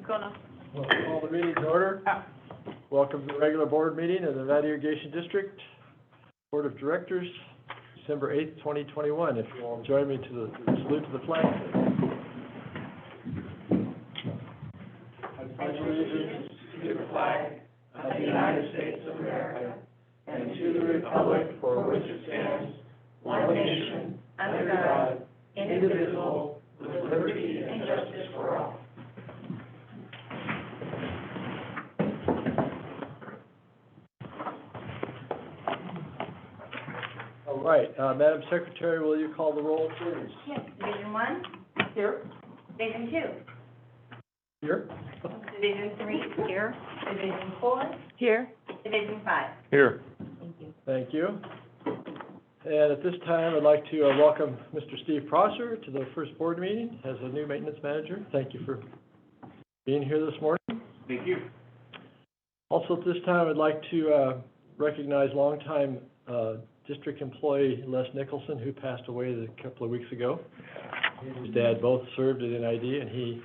What's going on? We'll call the meeting to order. Welcome to the regular board meeting of the Nevada Irrigation District Board of Directors, December 8th, 2021. If you will join me to the salute to the flag. I pledge allegiance to the flag of the United States of America and to the republic for which it stands, one nation, under God, indivisible, with liberty and justice for all. All right, Madam Secretary, will you call the roll, please? Yes, Division 1. Here. Division 2. Here. Division 3. Here. Division 4. Here. Division 5. Here. Thank you. Thank you. And at this time, I'd like to welcome Mr. Steve Prosser to the first board meeting as a new maintenance manager. Thank you for being here this morning. Thank you. Also at this time, I'd like to recognize longtime district employee Les Nicholson, who passed away a couple of weeks ago. He and his dad both served at NID, and he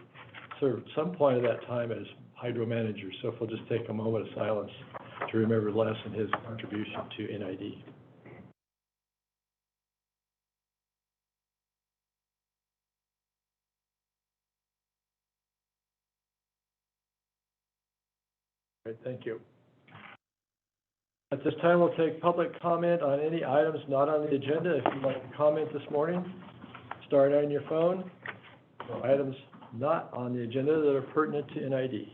served at some point of that time as hydro manager. So if we'll just take a moment of silence to remember Les and his contribution to NID. Great, thank you. At this time, we'll take public comment on any items not on the agenda. If you'd like to comment this morning, start on your phone. For items not on the agenda that are pertinent to NID.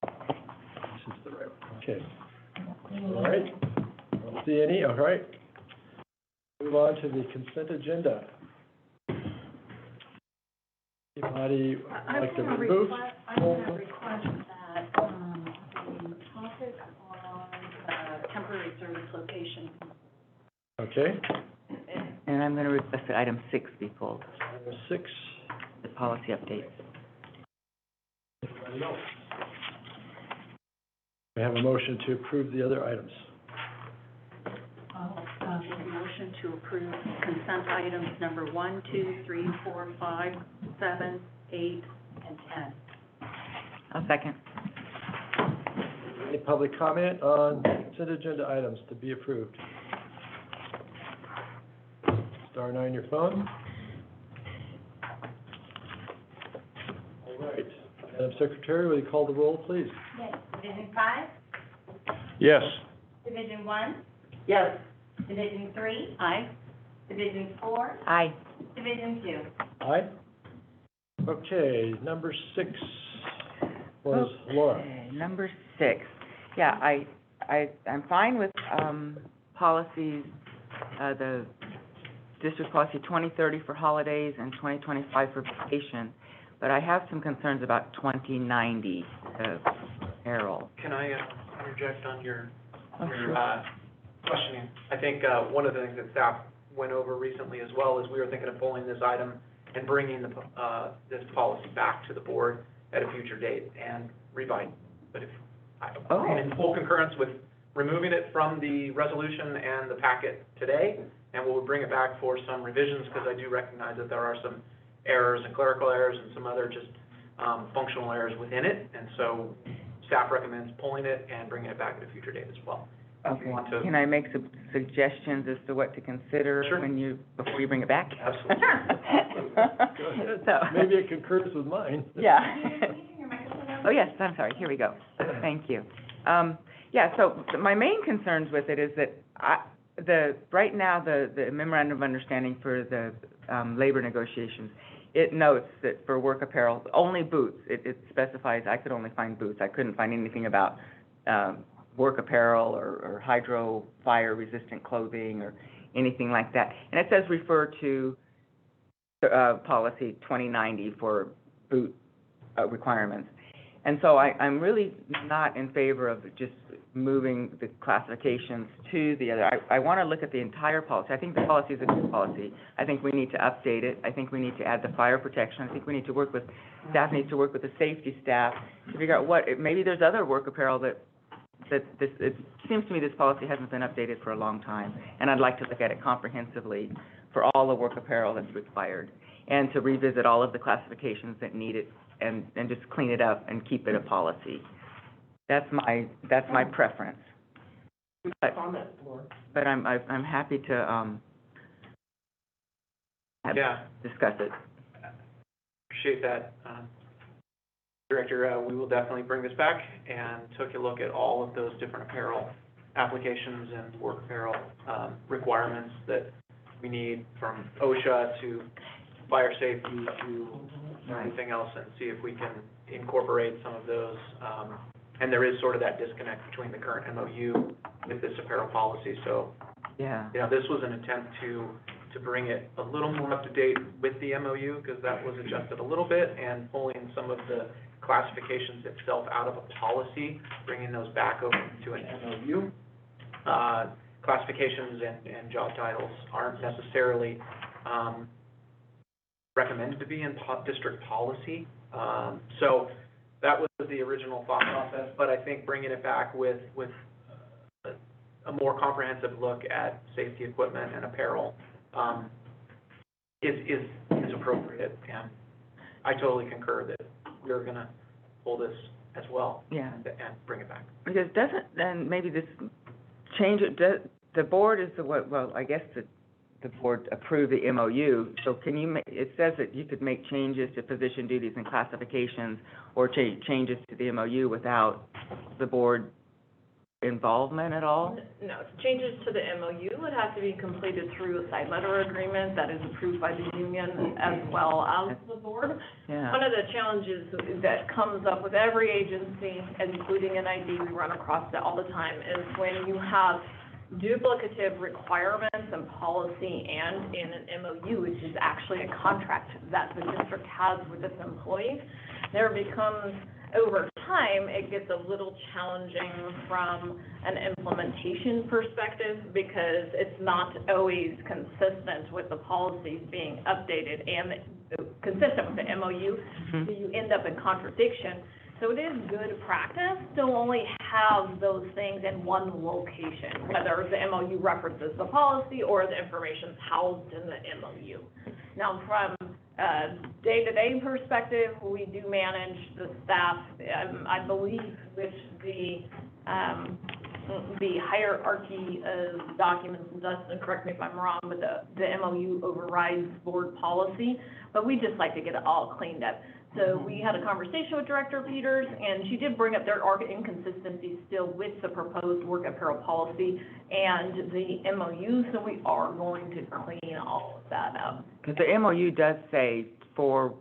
This is the right one. Okay. All right. I don't see any. All right. Move on to the consent agenda. Anybody like to remove? I'm going to request that, the topic on, temporary service location. Okay. And I'm going to request that item 6 be pulled, Item 6. the policy updates. Anybody else? We have a motion to approve the other items. I'll make a motion to approve consent items number 1, 2, 3, 4, 5, 7, 8, and 10. I'll second. Any public comment on consent agenda items to be approved? Star 9 your phone. All right. Madam Secretary, will you call the roll, please? Yes, Division 5. Yes. Division 1. Yes. Division 3. Aye. Division 4. Aye. Division 2. Aye. Okay, number 6 was Laura. Okay, number 6. Yeah, I'm fine with policies, the district policy 2030 for holidays and 2025 for vacation, but I have some concerns about 2090, Errol. Can I interject on your Sure. questioning? I think one of the things that staff went over recently as well is we were thinking of pulling this item and bringing this policy back to the board at a future date and revise. But if I'm in full concurrence with removing it from the resolution and the packet today, and we'll bring it back for some revisions, because I do recognize that there are some errors and clerical errors and some other just functional errors within it, and so staff recommends pulling it and bringing it back at a future date as well. If you want to. Can I make some suggestions as to what to consider Sure. before you bring it back? Absolutely. Go ahead. So- Maybe it concurs with mine. Yeah. Oh, yes, I'm sorry, here we go. Thank you. Yeah, so my main concerns with it is that right now, the memorandum of understanding for the labor negotiations, it notes that for work apparel, only boots, it specifies I could only find boots. I couldn't find anything about work apparel or hydro fire resistant clothing or anything like that. And it says refer to policy 2090 for boot requirements. And so I'm really not in favor of just moving the classifications to the other. I want to look at the entire policy. I think the policy is a good policy. I think we need to update it. I think we need to add the fire protection. I think we need to work with, staff needs to work with the safety staff to figure out maybe there's other work apparel it seems to me this policy hasn't been updated for a long time, and I'd like to look at it comprehensively for all the work apparel that's required. and to revisit all of the classifications that need it, and just clean it up and keep it a policy. That's my preference. But I'm happy to, Yeah. discuss it. Appreciate that. Director, we will definitely bring this back and take a look at all of those different apparel applications and work apparel requirements that we need, from OSHA to fire safety to everything else, and see if we can incorporate some of those. And there is sort of that disconnect between the current MOU with this apparel policy. So, Yeah. this was an attempt to bring it a little more up to date with the MOU, because that was adjusted a little bit, and pulling some of the classifications itself out of a policy, bringing those back over to an MOU. Classifications and job titles aren't necessarily recommended to be in district policy. So that was the original thought process, but I think bringing it back with a more comprehensive look at safety equipment and apparel is appropriate, and I totally concur that we're gonna pull this as well. Yeah. And bring it back. Because then maybe this change, the board is well, I guess the board approved the MOU, so can you it says that you could make changes to position duties and classifications, or changes to the MOU without the board involvement at all? No, changes to the MOU would have to be completed through a side letter agreement that is approved by the union as well as the board. Yeah. One of the challenges that comes up with every agency, including NID, we run across it all the time, is when you have duplicative requirements and policy and in an MOU, which is actually a contract that the district has with its employees, there becomes, over time, it gets a little challenging from an implementation perspective, because it's not always consistent with the policies being updated and consistent with the MOU, so you end up in contradiction. So it is good practice to only have those things in one location, whether the MOU references the policy or the information's housed in the MOU. Now, from a day-to-day perspective, we do manage the staff, I believe, with the hierarchy of documents, and Dustin, correct me if I'm wrong, but the MOU overrides board policy, but we just like to get it all cleaned up. So we had a conversation with Director Peters, and she did bring up there are inconsistencies still with the proposed work apparel policy and the MOU, so we are going to clean all of that up. Because the MOU does say for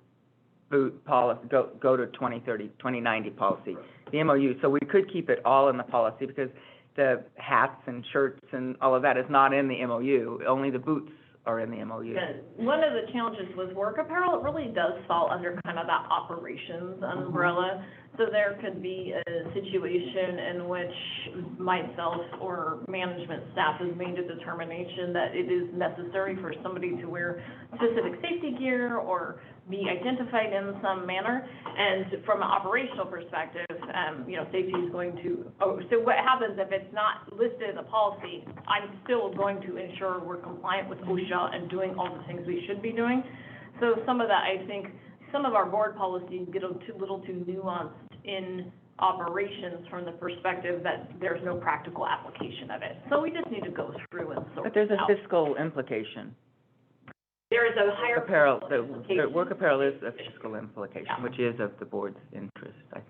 boot policy, go to 2090 policy, the MOU, so we could keep it all in the policy, because the hats and shirts and all of that is not in the MOU, only the boots are in the MOU. And one of the challenges with work apparel, it really does fall under kind of that operations umbrella. So there could be a situation in which myself or management staff has made a determination that it is necessary for somebody to wear specific safety gear or be identified in some manner. And from an operational perspective, safety is going to, so what happens if it's not listed in the policy, I'm still going to ensure we're compliant with OSHA and doing all the things we should be doing. So some of that, I think, some of our board policies get a little too nuanced in operations from the perspective that there's no practical application of it. So we just need to go through and sort But there's a it out. fiscal implication. There is a higher Apparel, fiscal the implication. work apparel is a fiscal implication, Yeah. which is of the board's interest, I think.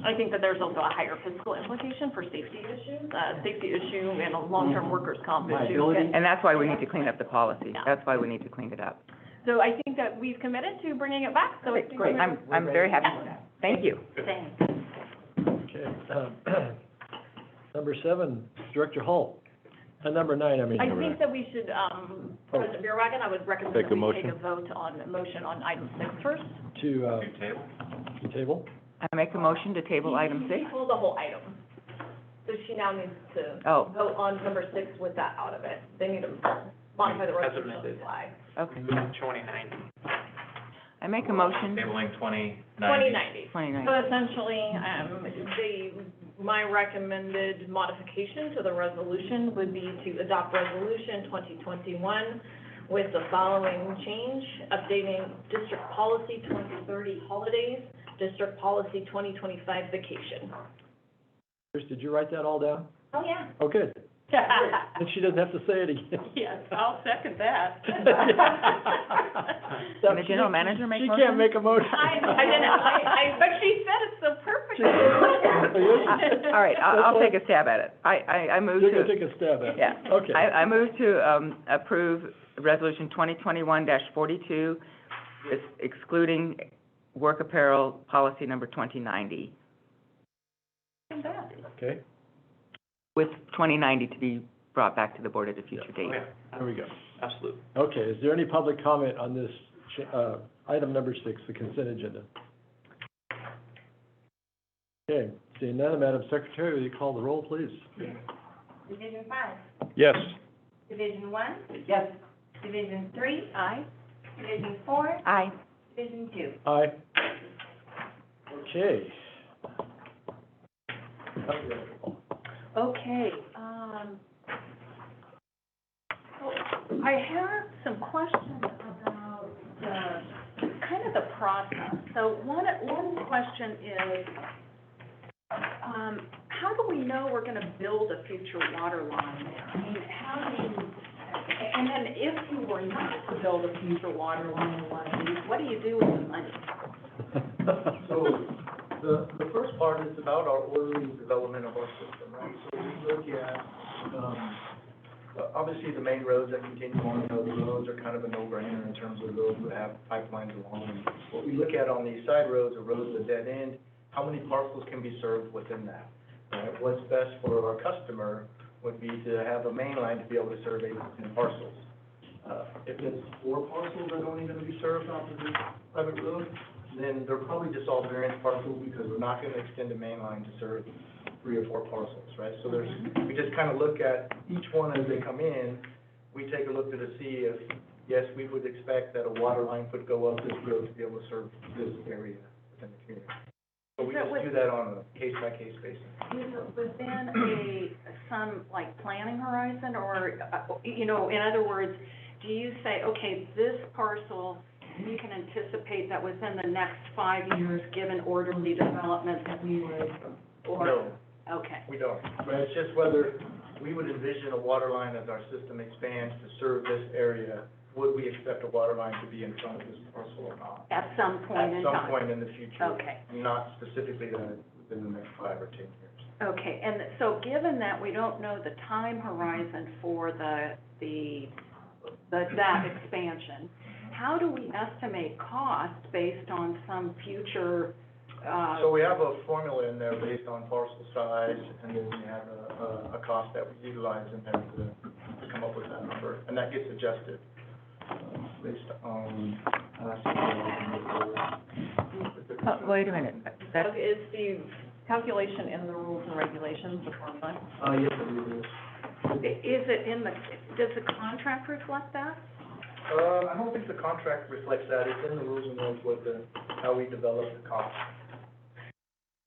I think that there's also a higher fiscal implication for safety issues, and a long-term workers' comp issue. Liability. And that's why we need to clean up the policy. Yeah. That's why we need to clean it up. So I think that we've committed to bringing it back, so it's. Great, I'm very happy with that. Thank you. Thanks. Okay. Number 7, Director Hall. Number 9, I mean. I think that we should, President Bierwagen, I would recommend Take that a we take motion. a motion on item 6 first. To table? I make a motion to table item 6. Pull the whole item. So she now needs to Oh, vote on number 6 with that out of it. They need to modify the As resolution to amended. apply. okay. 2090. I make a motion, Tabling 2090. 2090. 29. So essentially, my recommended modification to the resolution would be to adopt resolution 2021 with the following change, updating district policy 2030 holidays, district policy 2025 vacation. Chris, did you write that all down? Oh, yeah. Oh, good. Then she doesn't have to say it again. Yes, I'll second that. Can the general manager make She motion? can't make a motion. But she said it so perfectly. All right, I'll take a stab at it. I move You're to. gonna take a stab at it? Yeah. Okay. I move to, approve Resolution 2021-42, excluding work apparel policy number 2090, Okay, with 2090 to be brought back to the board at a future date. Okay, there we go. absolutely. Okay, is there any public comment on this, item number 6, the consent agenda? Okay, seeing none, Madam Secretary, will you call the roll, please? Division 5, Yes. Division 1, Yes. Division 3, Aye. Division 4, Aye. Division 2. Aye. Okay. Okay, so I have some questions about kind of the process. So one question is, how do we know we're gonna build a future water line there? I mean, how do you, and then if you were not to build a future water line in one of these, what do you do with the money? So, the first part is about our orderly development of our system, right? So we look at, obviously, the main roads that continue on, those roads are kind of a no-brainer in terms of those that have pipelines along them. What we look at on these side roads are roads that dead end, how many parcels can be served within that? Right? What's best for our customer would be to have a main line to be able to serve 8 to 10 parcels. If it's 4 parcels that are only gonna be served off of this private road, then they're probably just all variance parcels because we're not gonna extend a main line to serve 3 or 4 parcels, right? So we just kind of look at each one as they come in, we take a look to see if, yes, we would expect that a water line could go up this road to be able to serve this area within the community. So we just do that on a case-by-case basis. Is it within some like planning horizon, or, you know, in other words, do you say, okay, this parcel, we can anticipate that within the next 5 years, given orderly development, that we would, or? No, Okay. we don't. But it's just whether we would envision a water line as our system expands to serve this area, would we expect a water line to be in front of this parcel or not? At some point in At time? some point in the future. Okay. Not specifically that within the next 5 or 10 years. Okay, and so given that we don't know the time horizon for that expansion, how do we estimate cost based on some future, So we have a formula in there based on parcel size, and then we have a cost that we utilize in there to come up with that number, and that gets adjusted based on, Wait a minute, that's, Is the calculation in the rules and regulations, the formula? yes, it is. is it in the, does the contract reflect that? I don't think the contract reflects that, it's in the rules and regs with how we develop the cost.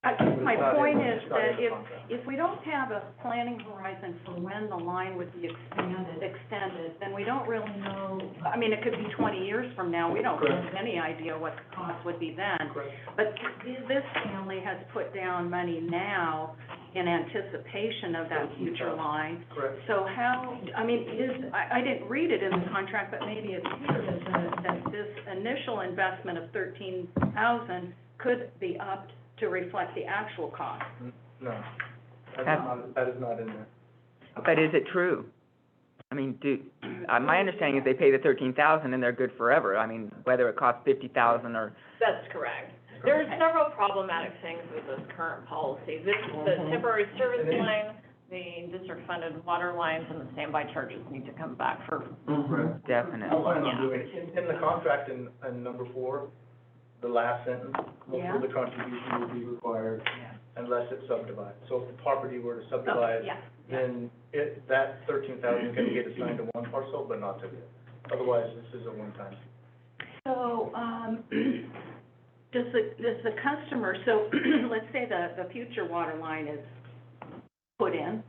I guess my It's not in- point is it's not in that the contract. if we don't have a planning horizon for when the line would be extended, then we don't really know, I mean, it could be 20 years from now, we don't have any idea what the cost would be then. Correct. But this family has put down money now in anticipation of that future line. Correct. So how, I mean, I didn't read it in the contract, but maybe it's here, that this initial investment of 13,000 could be upped to reflect the actual cost. No, that is not in there. but is it true? I mean, my understanding is they pay the 13,000 and they're good forever. I mean, whether it costs 50,000 or, That's correct. There's several problematic things with this current policy. The temporary service line, the district-funded water lines, and the standby charges need to come back for, definitely. That's what I'm doing. In the contract in number 4, the last sentence, most Yeah. of the contribution will be required unless it's subdivided. So if the property were to Oh, subdivide, yeah. then that 13,000 can get assigned to one parcel, but not to the other. Otherwise, this is a one-time. So, does the customer, so let's say the future water line is put in,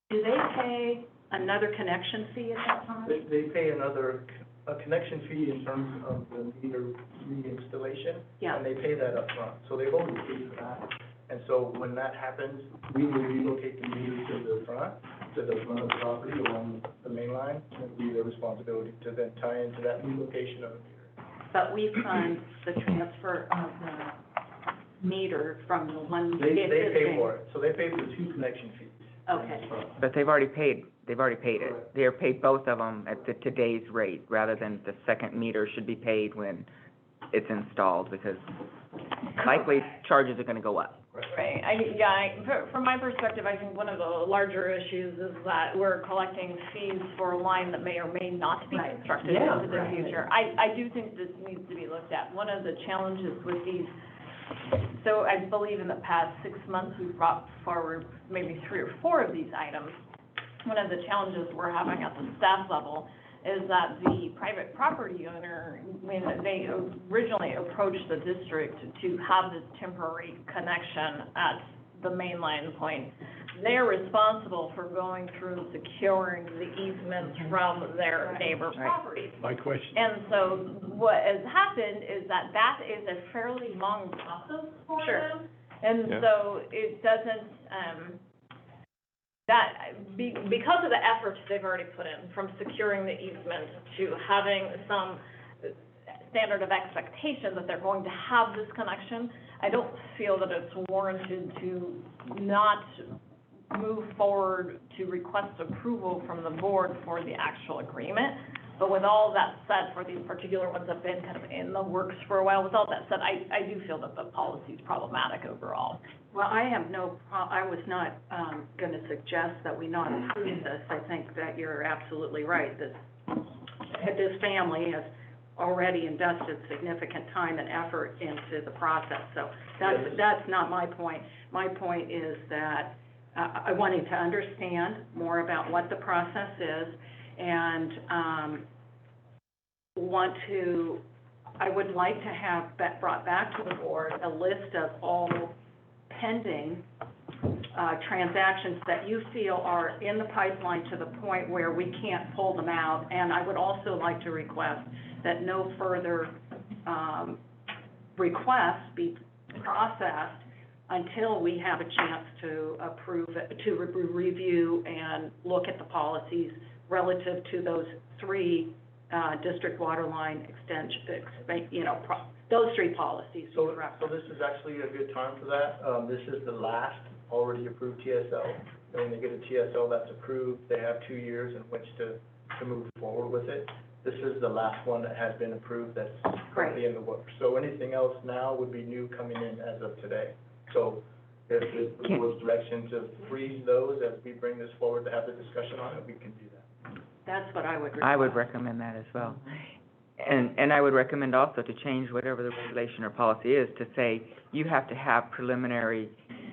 do they pay another connection fee at that time? They pay a connection fee in terms of the meter reinstallation. Yeah. And they pay that up front. So they've already paid for that. And so when that happens, we will relocate the meter to the front of the property along the main line. And it'll be their responsibility to then tie into that new location of the meter. But we fund the transfer of the meter from the one They pay existing. for it. So they pay for the two connection fees. Okay. But they've already paid it. They're paid both of them at today's rate, rather than the second meter should be paid when it's installed, because likely charges are gonna go up. Right, from my perspective, I think one of the larger issues is that we're collecting fees for a line that may or may not be Right. constructed Yeah, into the right. future. I do think this needs to be looked at. One of the challenges with these, so I believe in the past 6 months, we've brought forward maybe 3 or 4 of these items. One of the challenges we're having at the staff level is that the private property owner, when they originally approached the district to have this temporary connection at the main line point, they're responsible for going through and securing the easements from their neighbor Right. properties. My question. And so what has happened is that that is a fairly long process for Sure. them. And Yeah. so it doesn't, because of the efforts they've already put in, from securing the easement to having some standard of expectation that they're going to have this connection, I don't feel that it's warranted to not move forward to request approval from the board for the actual agreement. But with all that said, for these particular ones that have been kind of in the works for a while, with all that said, I do feel that the policy is problematic overall. Well, I have I was not, gonna suggest that we not approve this. I think that you're absolutely right. This family has already invested significant time and effort into the process, so that's not my point. My point is that, I wanted to understand more about what the process is, and, I would like to have brought back to the board a list of all pending, transactions that you feel are in the pipeline to the point where we can't pull them out. And I would also like to request that no further, requests be processed until we have a chance to approve it, to review and look at the policies relative to those 3, district water line those 3 policies. So this is actually a good time for that. This is the last already approved TSL. And when they get a TSL that's approved, they have 2 years in which to move forward with it. This is the last one that has been approved that's currently in the works. So anything else now would be new coming in as of today. So if the board's direction to freeze those as we bring this forward to have the discussion on it, we can do that. That's what I would request. I would recommend that as well. And I would recommend also to change whatever the regulation or policy is to say you have to have preliminary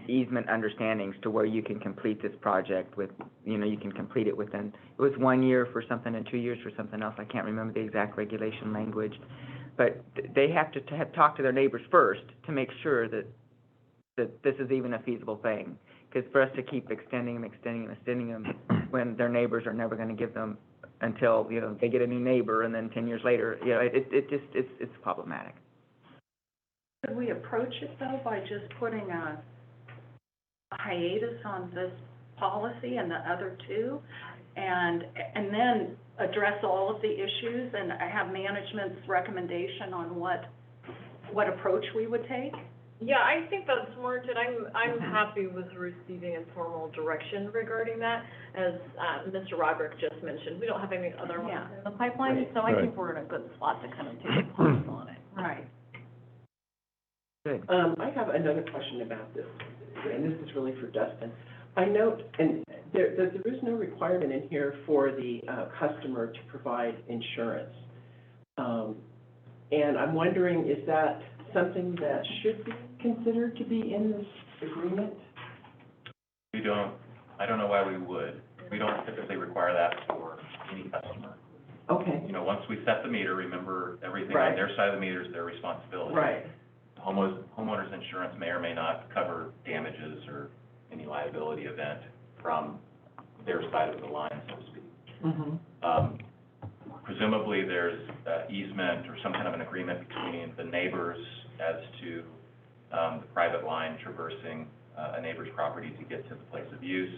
easement understandings to where you can complete this project with, you can complete it within, it was 1 year for something and 2 years for something else. I can't remember the exact regulation language. But they have to have talked to their neighbors first to make sure that this is even a feasible thing. Because for us to keep extending them when their neighbors are never gonna give them until, they get a new neighbor and then 10 years later, it's problematic. Could we approach it, though, by just putting a hiatus on this policy and the other 2, and then address all of the issues and have management's recommendation on what approach we would take? Yeah, I think that's warranted. I'm happy with receiving informal direction regarding that. As, Mr. Roderick just mentioned, we don't have any other ones in the pipeline, so I think we're in a good spot to kind of take a pause on it. Right. Good. I have another question about this, and this is really for Dustin. I note, and there is no requirement in here for the customer to provide insurance. And I'm wondering, is that something that should be considered to be in this agreement? I don't know why we would. We don't typically require that for any customer. Okay. Once we set the meter, remember, everything Right. on their side of the meter is their responsibility. Right. Homeowner's insurance may or may not cover damages or any liability event from their side of the line, so to speak. Presumably, there's easement or some kind of an agreement between the neighbors as to the private line traversing a neighbor's property to get to the place of use.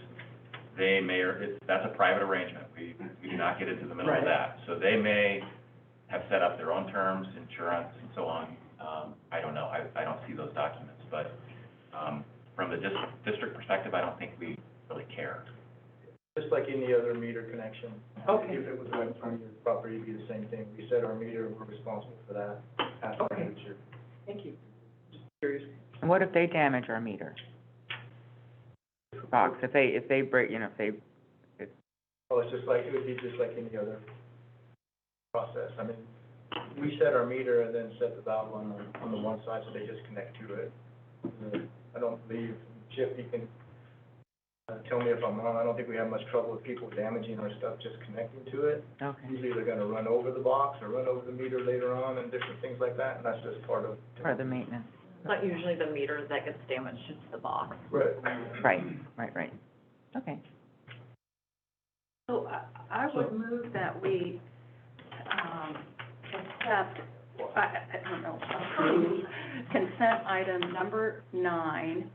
They may, that's a private arrangement. We do not get into the middle of that. So they may have set up their own terms, insurance, and so on. I don't know. I don't see those documents. But from the district perspective, I don't think we really care. Just like any other meter connection. Okay. If it was right in front of your property, it'd be the same thing. We set our meter, we're responsible for that. Okay. Thank you. Just curious. And what if they damage our meter box? If they break, you know, Oh, it's just like, it would be just like any other process. I mean, we set our meter and then set the valve on the one side, so they just connect to it. I don't believe, Chip, you can tell me if I'm wrong, I don't think we have much trouble with people damaging our stuff just connecting to it. okay. Usually they're gonna run over the box or run over the meter later on and different things like that, and that's just part of. Part of the maintenance. Not usually the meter that gets damaged, it's the box. Right. Right. Okay. So I would move that we, accept, I don't know, approve consent item number 9,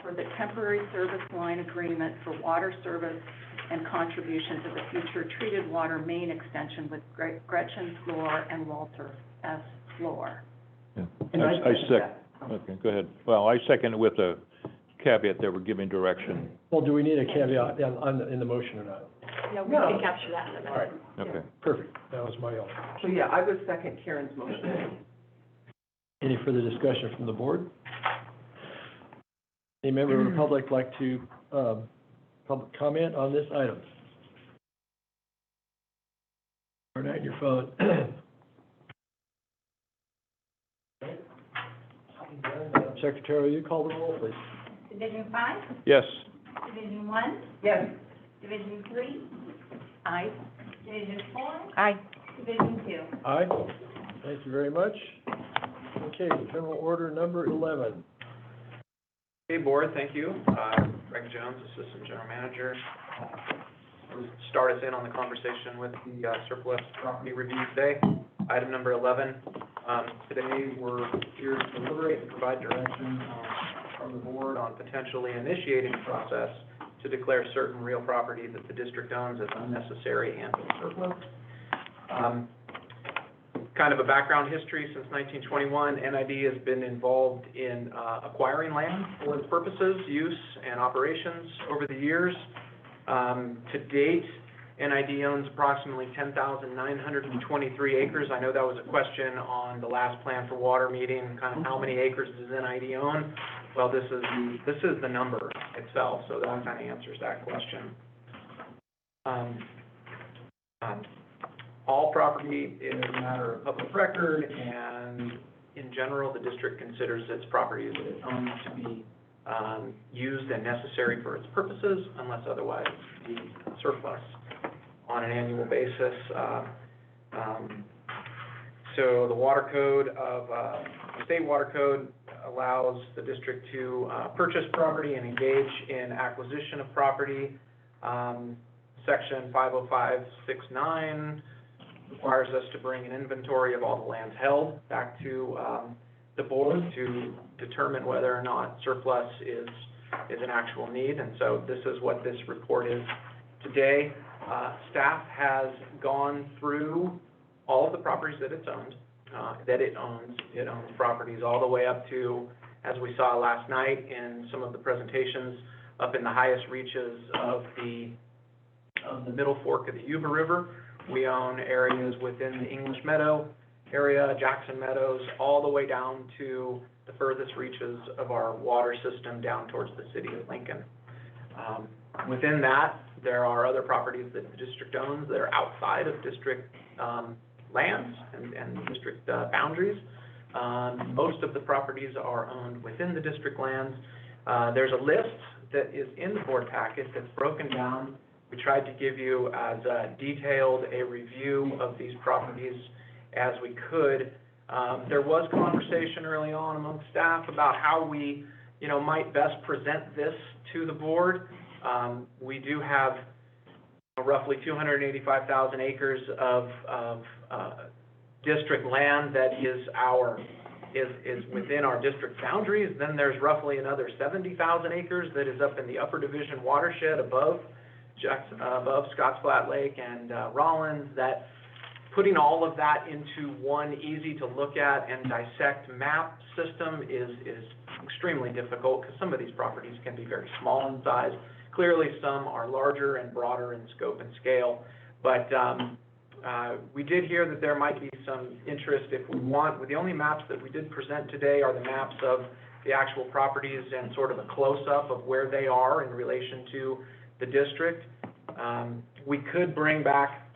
for the temporary service line agreement for water service and contribution to the future treated water main extension with Gretchen Flohr and Walter S. Flohr. Yeah. And I second that. Okay, go ahead. Well, I second it with a caveat that we're giving direction. Well, do we need a caveat in the motion or not? Yeah, we No. can capture that in a minute. All right, Okay. perfect. That was my own. So, yeah, I would second Karen's motion. Any further discussion from the board? Any member of the public like to, public comment on this item? Turn on your phone. Madam Secretary, will you call the roll, please? Division 5, Yes. Division 1, Yes. Division 3, Aye. Division 4, Aye. Division 2. Aye. Thank you very much. Okay, general order number 11. Hey, Board, thank you. Greg Jones, Assistant General Manager. Start us in on the conversation with the surplus property review today. Item number 11. Today, we're here to deliberate and provide direction from the Board on potentially initiating a process to declare certain real property that the district owns as unnecessary and surplus. Kind of a background history, since 1921, NID has been involved in acquiring land for its purposes, use, and operations over the years. To date, NID owns approximately 10,923 acres. I know that was a question on the last plan for water meeting, kind of how many acres does NID own? Well, this is the number itself, so that kind of answers that question. All property is a matter of public record, and in general, the district considers its property that it owns to be used and necessary for its purposes, unless otherwise deemed surplus on an annual basis. So the water code of, the state water code allows the district to purchase property and engage in acquisition of property. Section 50569 requires us to bring an inventory of all the lands held back to the board to determine whether or not surplus is an actual need, and so this is what this report is today. Staff has gone through all of the properties that it's owned, that it owns. It owns properties all the way up to, as we saw last night in some of the presentations, up in the highest reaches of the middle fork of the Yuba River. We own areas within the English Meadow area, Jackson Meadows, all the way down to the furthest reaches of our water system down towards the city of Lincoln. Within that, there are other properties that the district owns that are outside of district lands and district boundaries. Most of the properties are owned within the district lands. There's a list that is in the board packet that's broken down. We tried to give you as detailed a review of these properties as we could. There was conversation early on among staff about how we, might best present this to the board. We do have roughly 285,000 acres of district land that is within our district boundaries. Then there's roughly another 70,000 acres that is up in the upper division watershed above Scotts Flat Lake and Rollins, that putting all of that into one easy to look at and dissect map system is extremely difficult, because some of these properties can be very small in size. Clearly, some are larger and broader in scope and scale, but we did hear that there might be some interest if we want. The only maps that we did present today are the maps of the actual properties and sort of a close-up of where they are in relation to the district. We could bring back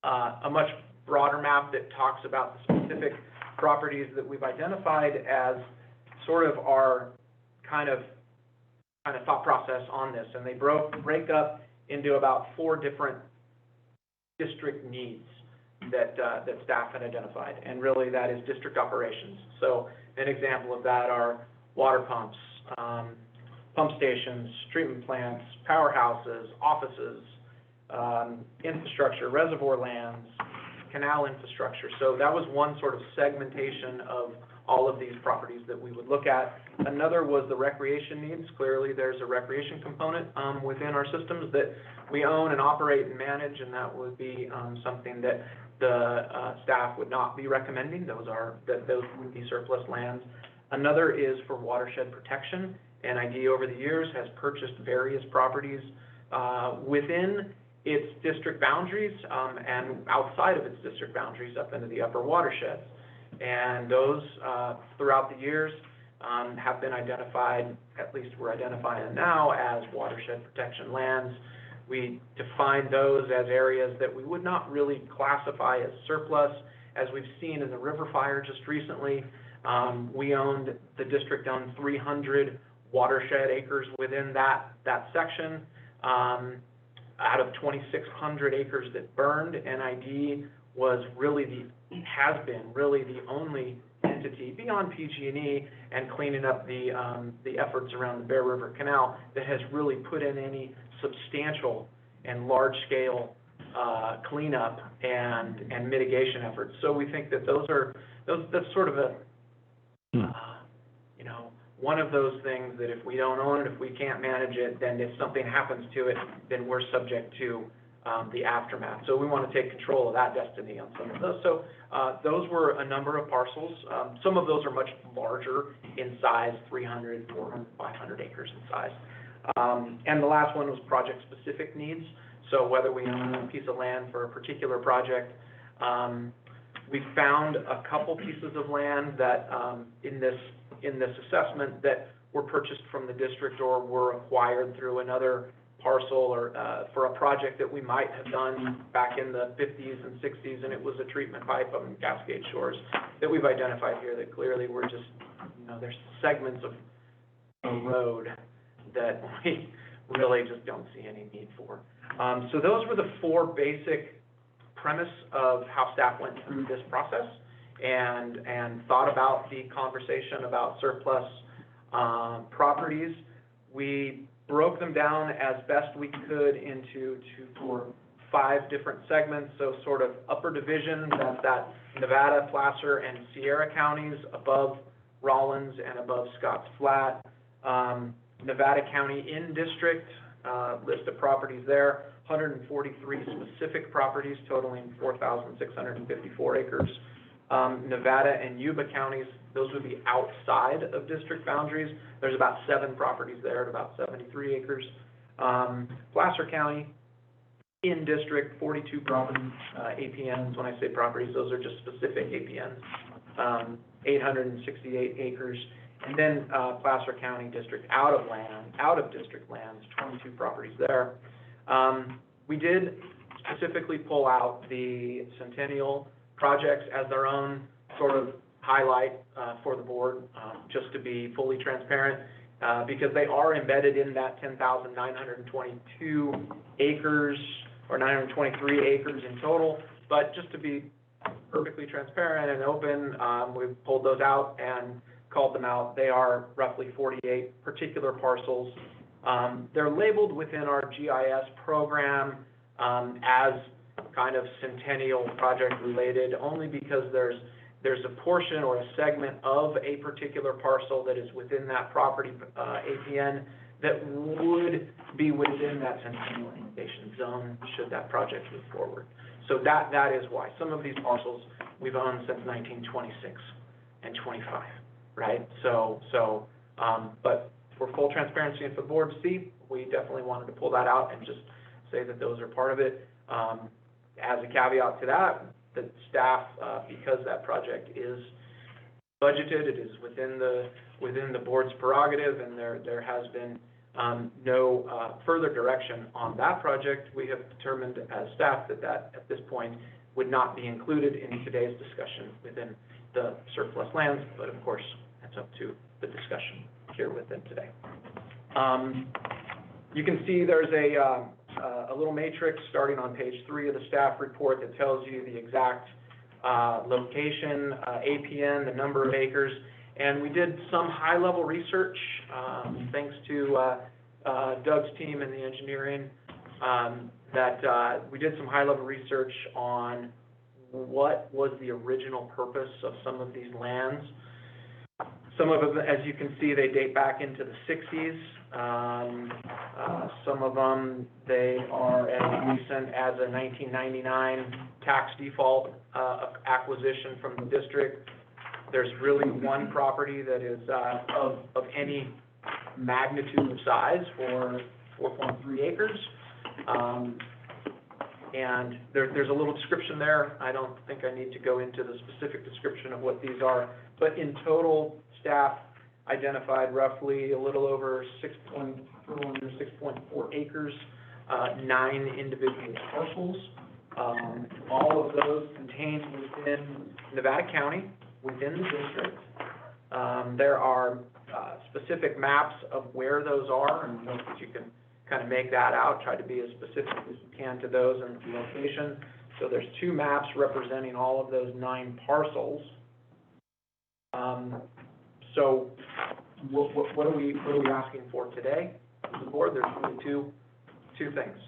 a much broader map that talks about the specific properties that we've identified as sort of our kind of thought process on this, and they break up into about 4 different district needs that staff had identified, and really that is district operations. So an example of that are water pumps, pump stations, treatment plants, powerhouses, offices, infrastructure, reservoir lands, canal infrastructure. So that was one sort of segmentation of all of these properties that we would look at. Another was the recreation needs. Clearly, there's a recreation component within our systems that we own and operate and manage, and that would be something that the staff would not be recommending. Those would be surplus lands. Another is for watershed protection. NID over the years has purchased various properties within its district boundaries and outside of its district boundaries up into the upper watersheds. And those, throughout the years, have been identified, at least we're identifying them now, as watershed protection lands. We define those as areas that we would not really classify as surplus, as we've seen in the river fire just recently. The district owned 300 watershed acres within that section. Out of 2,600 acres that burned, NID has been really the only entity beyond PG&E and cleaning up the efforts around the Bear River Canal that has really put in any substantial and large-scale cleanup and mitigation efforts. So we think that that's sort of one of those things that if we don't own it, if we can't manage it, then if something happens to it, then we're subject to the aftermath. So we want to take control of that destiny on some of those. So those were a number of parcels. Some of those are much larger in size, 300, 400, 500 acres in size. And the last one was project-specific needs. So whether we own a piece of land for a particular project, we found a couple pieces of land that in this assessment that were purchased from the district or were acquired through another parcel or for a project that we might have done back in the 50s and 60s, and it was a treatment pipe up in Cascade Shores that we've identified here that clearly we're just, there's segments of a road that we really just don't see any need for. So those were the 4 basic premise of how staff went through this process and thought about the conversation about surplus properties. We broke them down as best we could into 5 different segments. So sort of upper division, that's that Nevada, Placer, and Sierra counties above Rollins and above Scotts Flat. Nevada County in district, list of properties there, 143 specific properties totaling 4,654 acres. Nevada and Yuba counties, those would be outside of district boundaries. There's about 7 properties there at about 73 acres. Placer County, in district, 42 properties, APNs. When I say properties, those are just specific APNs, 868 acres. And then Placer County district, out of district lands, 22 properties there. We did specifically pull out the Centennial projects as their own sort of highlight for the board, just to be fully transparent, because they are embedded in that 10,922 acres, or 923 acres in total. But just to be perfectly transparent and open, we've pulled those out and called them out. They are roughly 48 particular parcels. They're labeled within our GIS program as kind of centennial project related, only because there's a portion or a segment of a particular parcel that is within that property, APN, that would be within that centennial annexation zone should that project move forward. So that is why. Some of these parcels we've owned since 1926 and 25, right? But for full transparency and for the board to see, we definitely wanted to pull that out and just say that those are part of it. As a caveat to that, the staff, because that project is budgeted, it is within the board's prerogative, and there has been no further direction on that project. We have determined as staff that at this point would not be included in today's discussion within the surplus lands, but of course, that's up to the discussion here within today. You can see there's a little matrix starting on page 3 of the staff report that tells you the exact location, APN, the number of acres, and we did some high-level research, thanks to Doug's team and the engineering, that we did some high-level research on what was the original purpose of some of these lands. Some of them, as you can see, they date back into the 60s. Some of them, they are as recent as a 1999 tax default acquisition from the district. There's really one property that is of any magnitude of size for 4.3 acres. And there's a little description there. I don't think I need to go into the specific description of what these are, but in total, staff identified roughly a little over 6.4 acres, 9 individual parcels. All of those contained within Nevada County, within the district. There are specific maps of where those are, and you can kind of make that out, try to be as specific as you can to those and the location. So there's 2 maps representing all of those 9 parcels. So what are we asking for today? The board, there's really two things.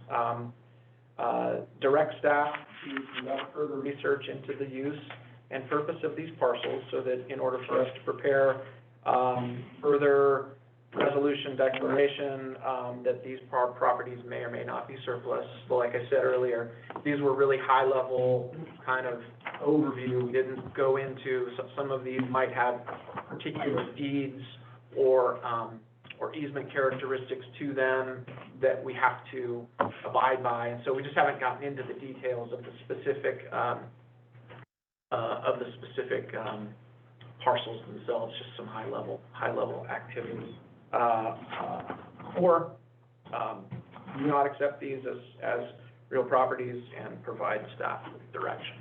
Direct staff to conduct further research into the use and purpose of these parcels, so that in order for us to prepare further resolution declaration that these properties may or may not be surplus. So like I said earlier, these were really high-level kind of overview. We didn't go into, some of these might have particular deeds or easement characteristics to them that we have to abide by, and so we just haven't gotten into the details of the specific parcels themselves, just some high-level activity. Or do not accept these as real properties and provide staff with direction.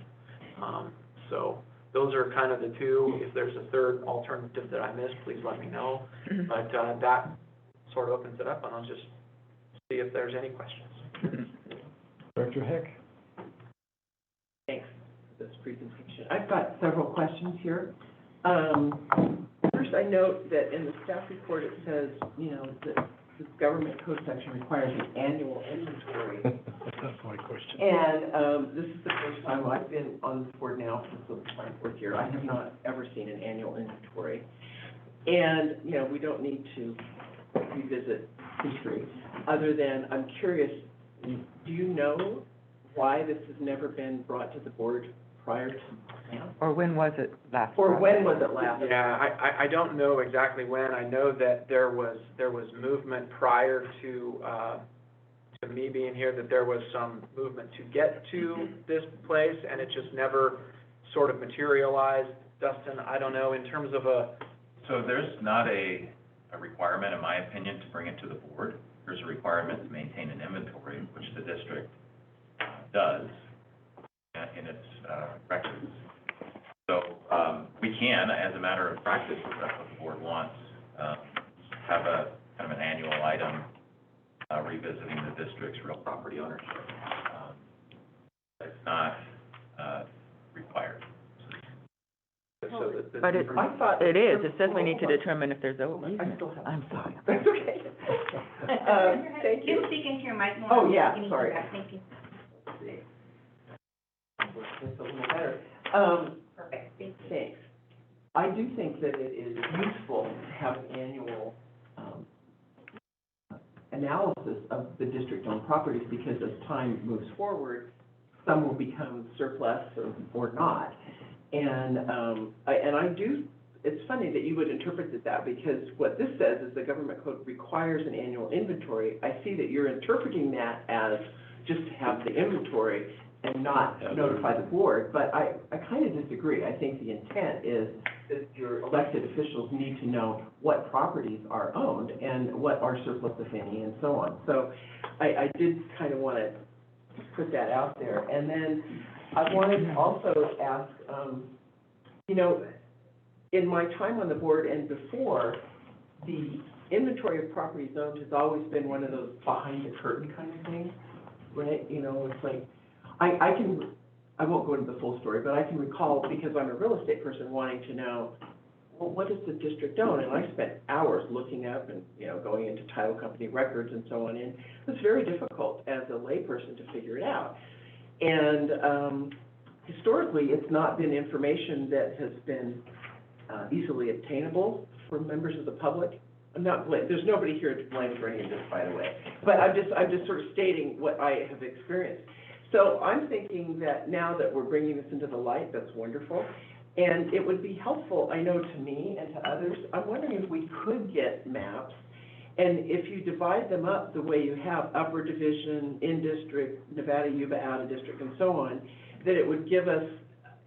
So those are kind of the two. If there's a third alternative that I missed, please let me know. But that sort of opens it up, and I'll just see if there's any questions. Director Heck? Thanks for this presentation. I've got several questions here. First, I note that in the staff report, it says, that the government code section requires an annual inventory. That's my question. And this is the first time I've been on this board now since my 4th year. I have not ever seen an annual inventory. And, we don't need to revisit history, other than I'm curious, do you know why this has never been brought to the board prior to now? Or when was it last? Or when was it last? Yeah, I don't know exactly when. I know that there was movement prior to me being here, that there was some movement to get to this place, and it just never sort of materialized. Dustin, I don't know, in terms of So there's not a requirement, in my opinion, to bring it to the board. There's a requirement to maintain an inventory, which the district does in its records. So we can, as a matter of practice, if that's what the board wants, have a kind of an annual item revisiting the district's real property ownership. It's not required. so But it, I thought. it is, it says we need to determine if there's over. I still have. I'm sorry. That's okay. Thank you. Can you speak into your mic more? Oh, yeah, You need sorry. feedback. Thank you. see. That's a little better. Perfect, thank you. Thanks. I do think that it is useful to have an annual, analysis of the district-owned properties, because as time moves forward, some will become surplus or not. And I do, it's funny that you would interpret it that, because what this says is the government code requires an annual inventory. I see that you're interpreting that as just to have the inventory and not notify the board, but I kind of disagree. I think the intent is that your elected officials need to know what properties are owned and what are surplus, if any, and so on. So I did kind of want to put that out there. And then I wanted to also ask, you know, in my time on the board and before, the inventory of properties owned has always been one of those behind the curtain kind of things, right? You know, it's like, I won't go into the full story, but I can recall, because I'm a real estate person, wanting to know, well, what does the district own? And I spent hours looking up and, you know, going into title company records and so on, and it's very difficult as a layperson to figure it out. And historically, it's not been information that has been easily obtainable for members of the public. There's nobody here to blame for any of this, by the way, but I'm just sort of stating what I have experienced. So I'm thinking that now that we're bringing this into the light, that's wonderful. And it would be helpful, I know, to me and to others. I'm wondering if we could get maps, and if you divide them up the way you have, upper division, in-district, Nevada, Yuba, out-of-district, and so on, that it would give us,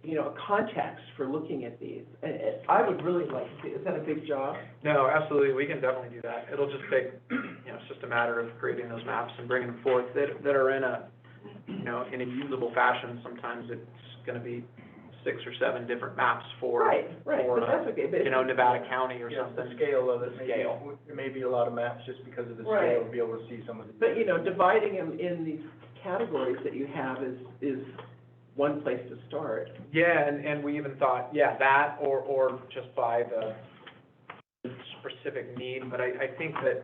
you know, a context for looking at these. And I would really like to see, is that a big job? No, absolutely, we can definitely do that. It'll just take, you know, it's just a matter of creating those maps and bringing them forth that are in a, you know, in a usable fashion. Sometimes it's gonna be 6 or 7 different maps for, Right, but that's okay, but. you know, Nevada County or Yeah, something. the scale of it, Scale. there may be a lot of maps just because of the Right. scale, to be able to see some of the. But, you know, dividing them in these categories that you have is one place to start. Yeah, and we even thought, yeah, that, or just by the specific need, but I think that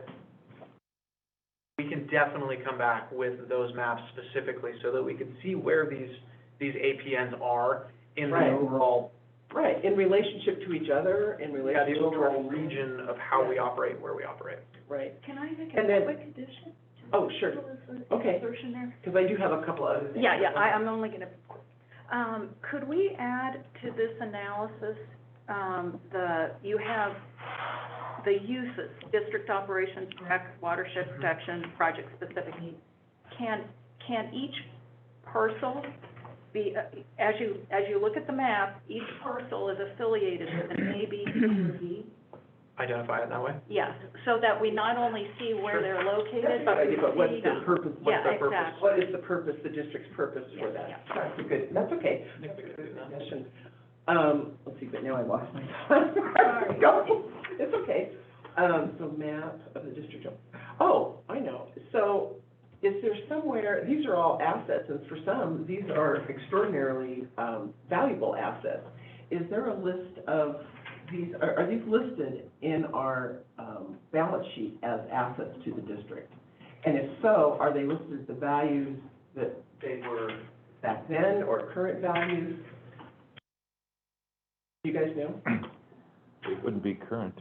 we can definitely come back with those maps specifically so that we can see where these APNs are in the Right. overall, Right, in relationship to each other, in yeah, relationship the to. overall region of how we operate, where we operate. Right, Can I make And a then- quick addition? oh, sure, okay, Insertion there? because I do have a couple other things. Yeah, I'm only gonna, could we add to this analysis, you have the uses, district operations, rec, watershed protection, project-specific needs. Can each parcel be, as you look at the map, each parcel is affiliated with an A, B, C, or D? Identify it that way? Yes, so that we not only see where Sure. they're That's located, a but good we idea, but what's see. the purpose, Yeah, what's the purpose? exactly. What is the purpose, the district's purpose for that? Yeah. That's a good, that's okay. I think we could do that. Suggestion. Let's see, but now I lost my thought. Go. It's okay. So map of the district. Oh, I know. So is there somewhere, these are all assets, and for some, these are extraordinarily, valuable assets. Is there a list of these, are these listed in our, balance sheet as assets to the district? And if so, are they listed as the values that they were back then, or current values? Do you guys know? It wouldn't be current.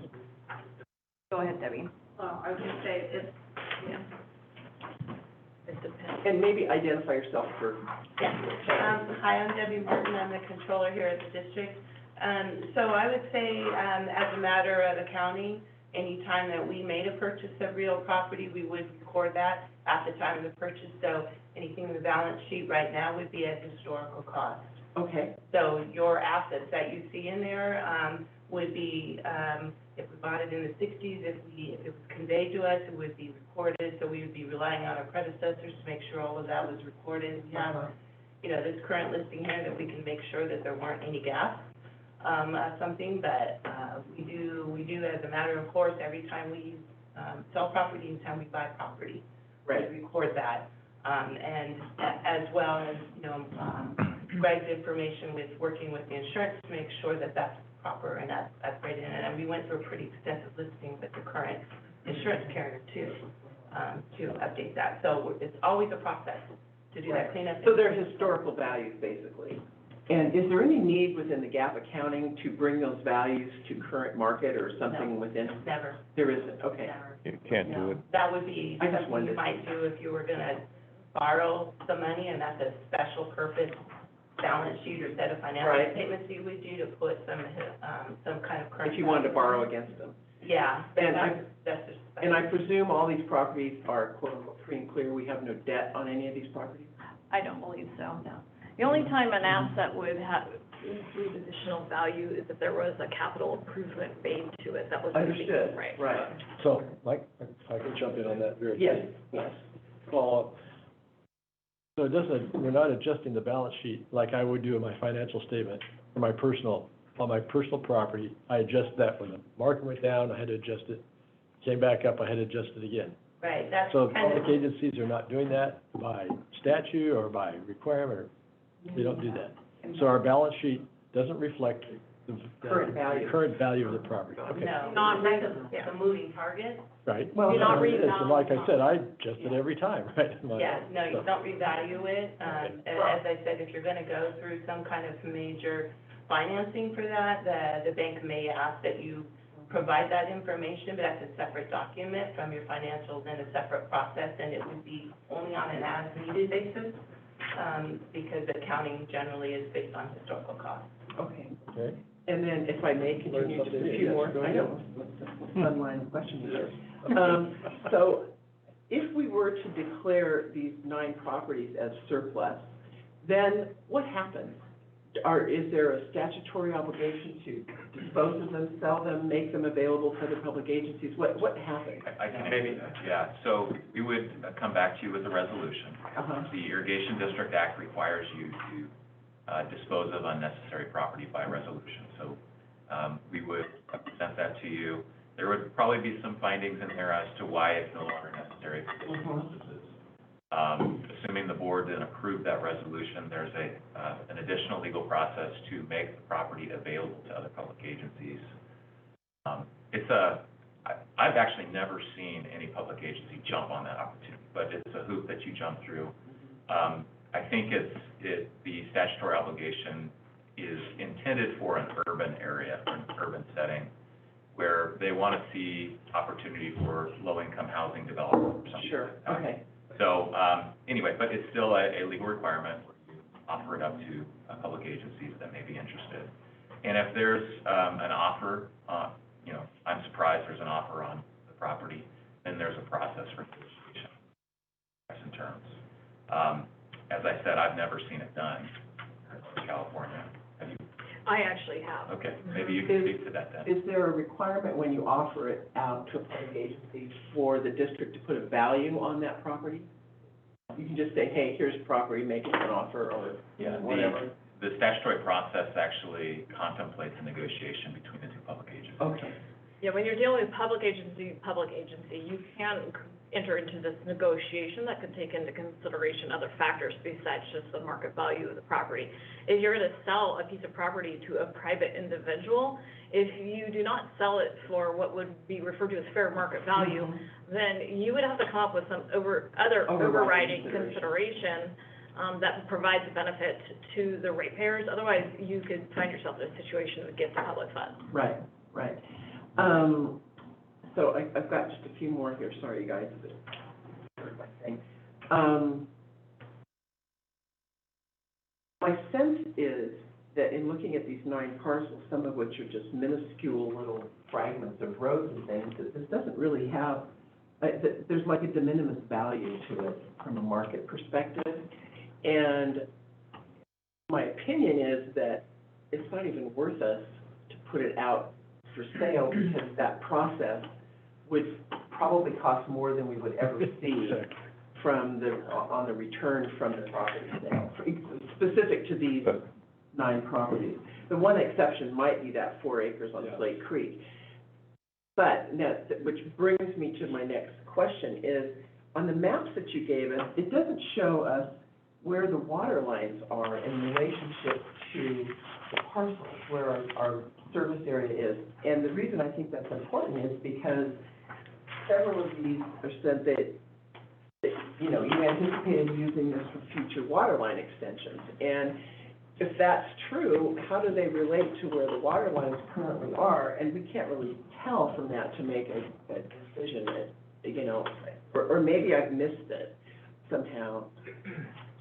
Go ahead, Debbie. Well, I was gonna say, it depends. And maybe identify yourself for. Hi, I'm Debbie Martin, I'm the controller here at the district. So I would say, as a matter of accounting, any time that we made a purchase of real property, we would record that at the time of the purchase. So anything in the balance sheet right now would be at historical cost. Okay, So your assets that you see in there, would be, if we bought it in the 60s, if it was conveyed to us, it would be recorded. So we would be relying on our predecessors to make sure all of that was recorded. We have, you know, this current listing here that we can make sure that there weren't any gaps. Something, but we do as a matter of course, every time we sell property, anytime we buy property, right. we record that. And as well as, you know, Greg's information with working with the insurance to make sure that that's proper and that's right in it. And we went through a pretty extensive listing with the current insurance carrier too, to update that. So it's always a process to do that cleanup. So they're historical values, basically. And is there any need within the GAAP accounting to bring those values to current market or something within? Never, There isn't, okay. never. You can't do it. That would be I just something wondered. you might do if you were gonna borrow some money, and that's a special purpose balance sheet or set of financial Right. statements you would do to put some kind of current. If you wanted to value. borrow against them. Yeah, but And that's just. And I presume all these properties are quote unquote free and clear, we have no debt on any of these properties? I don't believe so, no. The only time an asset would have, include additional value is if there was a capital improvement made to it that was. Understood, Right. right. So, Mike, if I can jump in on that very Yes, quickly. yes. Follow up. So it doesn't, we're not adjusting the balance sheet like I would do in my financial statement for my personal, on my personal property. I adjust that when the market went down, I had to adjust it. Came back up, I had to adjust it again. Right, that's So kind of. public agencies are not doing that by statute or by requirement, or they don't do that. So our balance sheet doesn't reflect the Current value. the current value of the property. Okay, No, Not that's reasonable, yeah. the moving target. right? Well, Do not it is. revalue And like I said, I adjust it every time, right? Yeah, no, you So- don't revalue it. And as I said, if you're gonna go through some kind of major financing for that, the bank may ask that you provide that information, but that's a separate document from your financials and a separate process, and it would be only on an as-needed basis, because accounting generally is based on historical costs. Okay. Okay. And then if I may continue just a few Yes, more, go I ahead. know, what's the fun line of questioning here. So if we were to declare these 9 properties as surplus, then what happens? Is there a statutory obligation to dispose of them, sell them, make them available to other public agencies? What happens? I can maybe, yeah, so we would come back to you with a resolution. Uh-huh. The Irrigation District Act requires you to dispose of unnecessary property by resolution. So we would present that to you. There would probably be some findings in there as to why it's no longer necessary for business purposes. Assuming the board then approved that resolution, there's an additional legal process to make the property available to other public agencies. I've actually never seen any public agency jump on that opportunity, but it's a hoop that you jump through. I think the statutory obligation is intended for an urban area, or an urban setting, where they want to see opportunity for low-income housing development or something. Sure, like that. okay. So, anyway, but it's still a legal requirement where you offer it up to public agencies that may be interested. And if there's an offer, I'm surprised there's an offer on the property, then there's a process for negotiation, price and terms. As I said, I've never seen it done in California. Have you? I actually have. Okay, maybe you can speak to that then. Is there a requirement when you offer it out to a public agency for the district to put a value on that property? You can just say, hey, here's property, make it an offer, or Yeah, whatever. the statutory process actually contemplates a negotiation between the two public agencies. Okay, Yeah, when you're dealing with public agency, you can enter into this negotiation that could take into consideration other factors besides just the market value of the property. If you're gonna sell a piece of property to a private individual, if you do not sell it for what would be referred to as fair market value, then you would have to come up with some overriding consideration that provides a benefit to the ratepayers. Otherwise, you could find yourself in a situation that would get the public funds. right, right. So I've got just a few more here, sorry, you guys, but heard my thing. My sense is that in looking at these 9 parcels, some of which are just minuscule little fragments of roads and things, that this doesn't really have, there's like a de minimis value to it from a market perspective. And my opinion is that it's not even worth us to put it out for sale, because that process would probably cost more than we would ever see from on the return from the property sale, specific to these 9 properties. The one exception might be that 4 acres on Slate Creek. But now, which brings me to my next question is, on the maps that you gave us, it doesn't show us where the water lines are in relationship to the parcels, where our service area is. And the reason I think that's important is because several of these are said that you know, you anticipated using this for future water line extensions. And if that's true, how do they relate to where the water lines currently are? And we can't really tell from that to make a decision, you know, or maybe I've missed it somehow.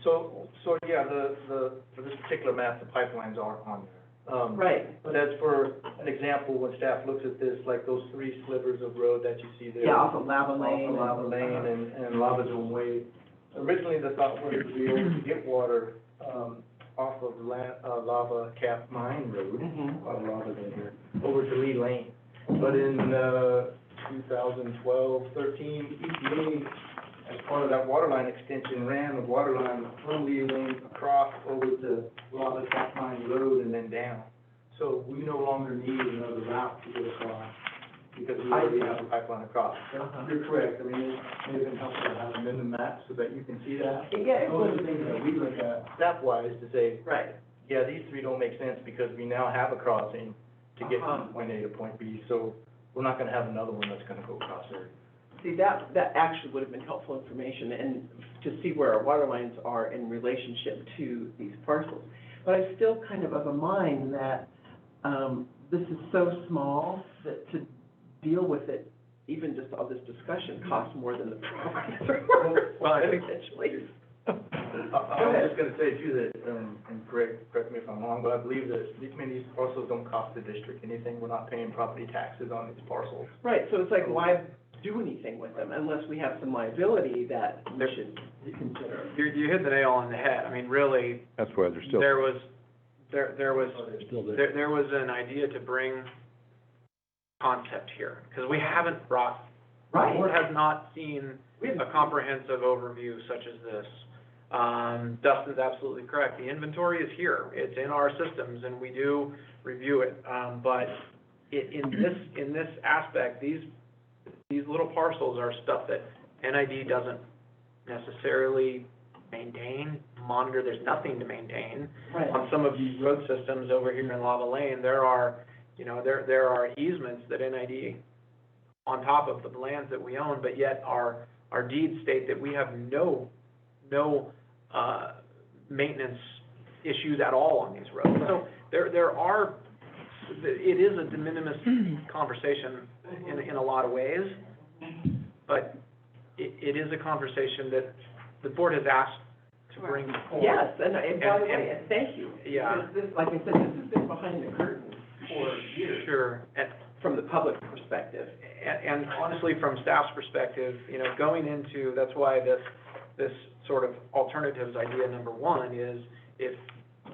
So, yeah, for this particular map, the pipelines are on there. Right. But as for an example, when staff looks at this, like those 3 slivers of road that you see there. Yeah, off of Lava Lane. Off of Lava Lane and Lava Zone Way. Originally, the thought was to be able to get water, off of Lava Cap Mine Road, a lot of lava in here, over to Lee Lane. But in, 2012, 13, EPA, as part of that water line extension, ran the water line from Lee Lane across over to Lava Cap Mine Road and then down. So we no longer need another route to go across, because we already have a pipeline across. You're correct, I mean, it may have been helpful to have them in the map so that you can see that. Yeah, it Those are was, the things that we look at staff-wise to say, right. yeah, these 3 don't make sense because we now have a crossing to get from point A to point B, so we're not gonna have another one that's gonna go across there. See, that actually would have been helpful information, and to see where our water lines are in relationship to these parcels. But I'm still kind of a mind that, this is so small that to deal with it, even just all this discussion costs more than the properties are worth. Well, I think- Eventually. I was just gonna say too that, and correct me if I'm wrong, but I believe that these parcels don't cost the district anything. We're not paying property taxes on these parcels. Right, so it's like, why do anything with them unless we have some liability that we should consider? You hit the nail on the head. I mean, really, That's why they're still. there was Still there. there was an idea to bring concept here, because we haven't brought, the Right. board has not seen a comprehensive overview such as this. Dustin's absolutely correct. The inventory is here. It's in our systems, and we do review it. But in this aspect, these little parcels are stuff that NID doesn't necessarily maintain, monitor. There's nothing to maintain. Right. On some of these road systems over here in Lava Lane, there are easements that NID on top of the lands that we own, but yet our deeds state that we have no maintenance issues at all on these roads. So it is a de minimis conversation in a lot of ways, but it is a conversation that the board has asked to bring forward. Yes, and by the way, and thank you. Yeah. Because this, like I said, this has been behind the curtain for years. Sure, From the public perspective. and honestly, from staff's perspective, going into, that's why this sort of alternatives idea number 1 is, if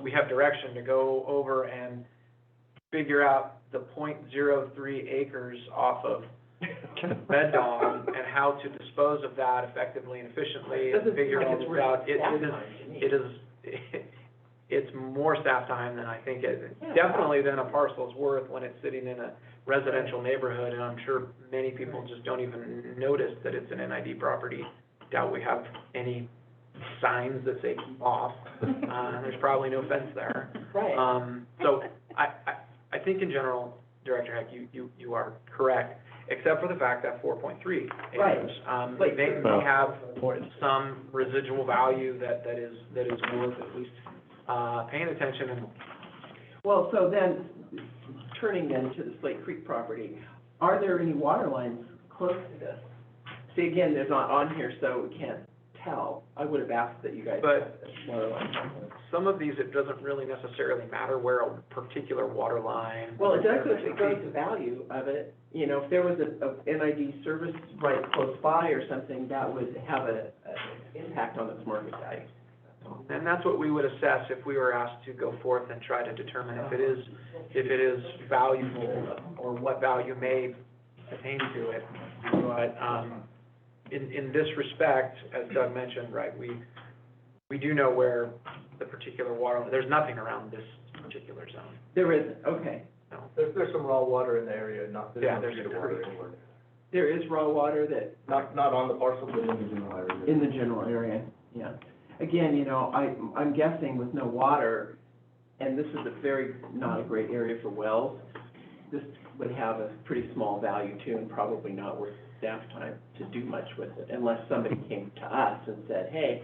we have direction to go over and figure out the 0.03 acres off of Red Dawn and how to dispose of that effectively and efficiently and figure all this out, it's more staff time than I think definitely than a parcel's worth when it's sitting in a residential neighborhood, and I'm sure many people just don't even notice that it's an NID property. Doubt we have any signs that say keep off. There's probably no fence there. Right. So I think in general, Director Heck, you are correct, except for the fact that 4.3 acres. Right. They may have some residual value that is worth at least paying attention and. Well, so then, turning then to the Slate Creek property, are there any water lines close to this? See, again, they're not on here, so we can't tell. I would have asked that you guys. But water lines. some of these, it doesn't really necessarily matter where a particular water line. Well, it does, if it goes to value of it, if there was a NID service right close by or something, that would have an impact on its market value. And that's what we would assess if we were asked to go forth and try to determine if it is valuable or what value may attain to it. But, in this respect, as Doug mentioned, right, we do know where the particular water, there's nothing around this particular zone. There isn't, okay. No. There's some raw water in the area, There's treated water anywhere. There is raw water that, Not on the parcel, but in the general area. in the general area, yeah. Again, I'm guessing with no water, and this is not a great area for wells, this would have a pretty small value too, and probably not worth staff time to do much with it, unless somebody came to us and said, hey,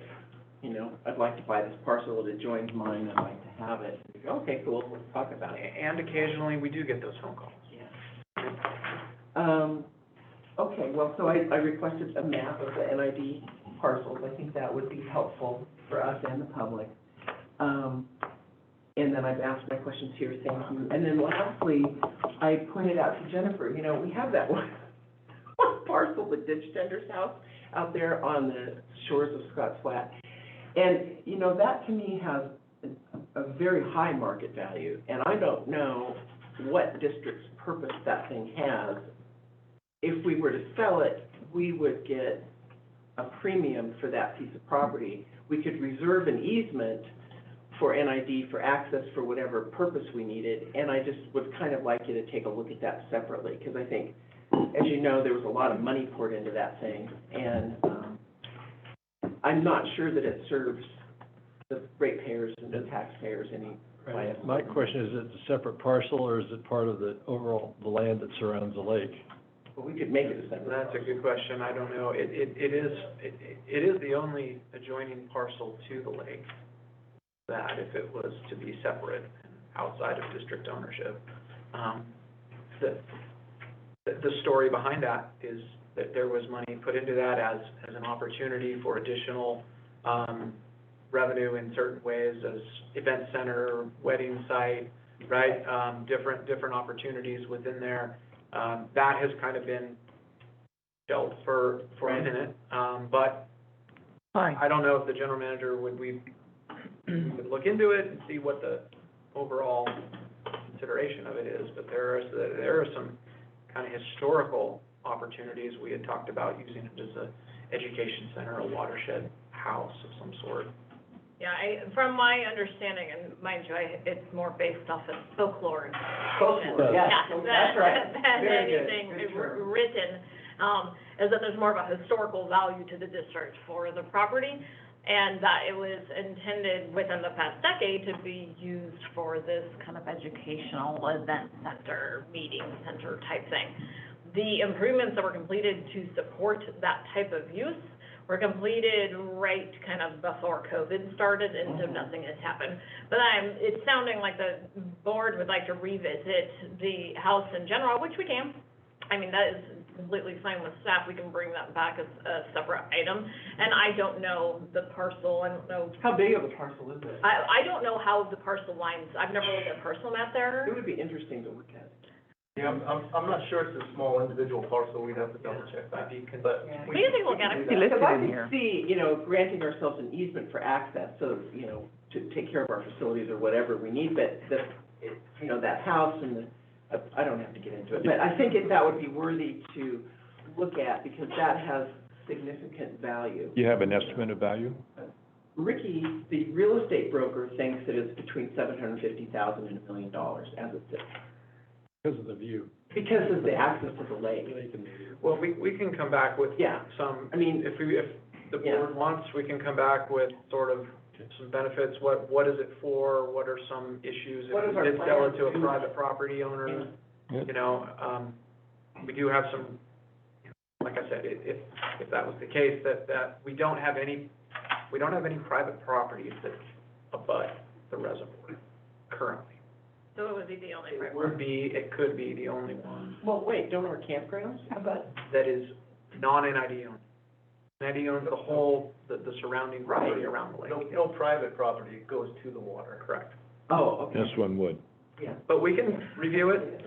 you know, I'd like to buy this parcel, it joins mine, I'd like to have it. We go, okay, cool, let's talk about it. And occasionally, we do get those phone calls. Yeah. Okay, well, so I requested a map of the NID parcels. I think that would be helpful for us and the public. And then I've asked my questions here, thank you. And then lastly, I pointed out to Jennifer, you know, we have that one parcel, the ditch tender's house, out there on the shores of Scotts Flat. And, you know, that to me has a very high market value, and I don't know what district's purpose that thing has. If we were to sell it, we would get a premium for that piece of property. We could reserve an easement for NID, for access, for whatever purpose we needed, and I just would kind of like you to take a look at that separately, because I think, as you know, there was a lot of money poured into that thing, and I'm not sure that it serves the ratepayers and the taxpayers any. Right. My question is it a separate parcel, or is it part of the overall, the land that surrounds the lake? Well, we could make it a separate. That's a good question, I don't know. It is the only adjoining parcel to the lake that if it was to be separate, outside of district ownership. The story behind that is that there was money put into that as an opportunity for additional, revenue in certain ways, as event center, wedding site, right? Different opportunities within there. That has kind of been shelved for a minute, but I don't know if the general manager would look into it and see what the overall consideration of it is, but there are some kind of historical opportunities. We had talked about using it as a education center, a watershed house of some sort. Yeah, from my understanding, and mind you, it's more based off of folklore. Folklore, yes, Yeah, that's right. than Very good. anything Good term. written, is that there's more of a historical value to the district for the property, and that it was intended within the past decade to be used for this kind of educational event center, meeting center type thing. The improvements that were completed to support that type of use were completed right kind of before COVID started, and so nothing has happened. But it's sounding like the board would like to revisit the house in general, which we can. I mean, that is completely fine with staff. We can bring that back as a separate item. And I don't know the parcel, I don't know. How big of a parcel is it? I don't know how the parcel lines, I've never looked at a parcel map there. It would be interesting to look at. Yeah, I'm not sure it's a small individual parcel, we'd have to double check that, but. We can take a look at it. You listed Because I in could here. see, you know, granting ourselves an easement for access, so, you know, to take care of our facilities or whatever we need, but you know, that house and I don't have to get into it, but I think that would be worthy to look at, because that has significant value. You have an estimate of value? Ricky, the real estate broker, thinks that it's between $750,000 and $1 million as it sits, Because of the view. because of the access to the lake. Well, we can come back with Yeah. some, I mean, if the Yeah. board wants, we can come back with sort of some benefits, what is it for, what are some issues? What If is we our did sell it plan to a to- private property owner, Yeah. you know, we do have some, like I said, if that was the case, that we don't have any private properties that abut the reservoir currently. So it would be the only It framework. could be the only one well, wait, don't our campgrounds have that? that is non-NID owned. NID owns the whole, the surrounding property around the lake. No private property, it goes to the water. Correct. Oh, okay. This one would. Yeah. But we can review it, and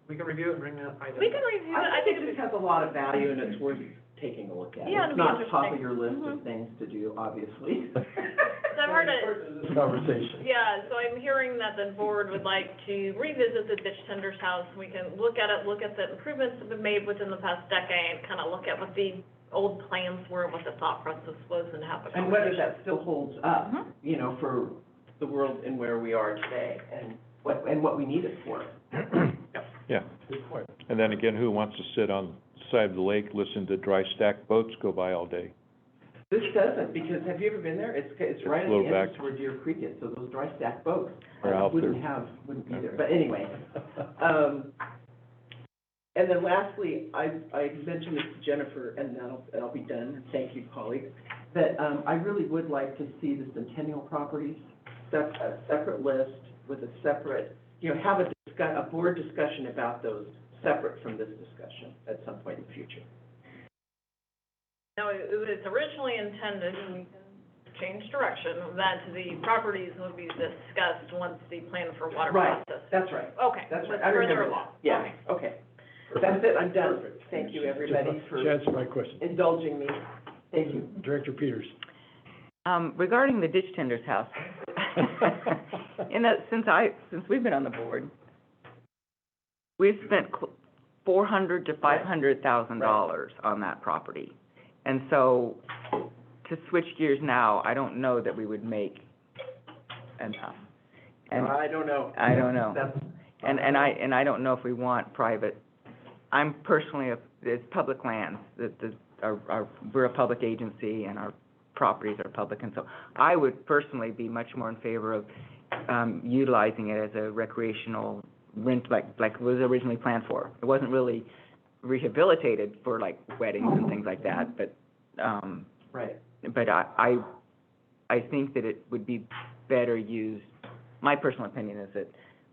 bring that item. We can review it, I think it just has a lot of value and it's worth taking a look at. Yeah, It's it'd be not top of interesting. your list of Mhm. things to do, obviously. So I've heard it, This conversation. yeah, so I'm hearing that the board would like to revisit the ditch tender's house. We can look at it, look at the improvements that have been made within the past decade, kind of look at what the old plans were, what the thought process was, and have a And whether conversation. that still holds up, Mhm. you know, for the world and where we are today, and what we need it for. Yeah. Good point. And then again, who wants to sit on the side of the lake, listen to dry stack boats go by all day? This doesn't, because have you ever been there? It's right at Flohr the back. entrance where Deer Creek is, so those dry stack boats Are out there. wouldn't be there. But anyway, and then lastly, I mentioned this to Jennifer, and I'll be done. Thank you, colleagues. That, I really would like to see the Centennial properties, a separate list with a separate, have a board discussion about those separate from this discussion at some point in the future. Now, it was originally intended, and we can change direction, that the properties would be discussed once the plan for water Right, process. that's right. Okay, That's right. but I further remember along. that. Yeah, okay. That's it, I'm done. Thank you, everybody, To for answer my question. indulging me. Thank you. Director Peters. Regarding the ditch tender's house, since we've been on the board, we've spent $400,000 to $500,000 on that property. And so, to switch gears now, I don't know that we would make enough. And I don't know. I don't know. That's- And I don't know if we want private. I'm personally, it's public lands, we're a public agency and our properties are public, and so I would personally be much more in favor of, utilizing it as a recreational rent, like it was originally planned for. It wasn't really rehabilitated for like weddings and things like that, but, Right. but I think that it would be better used, my personal opinion is that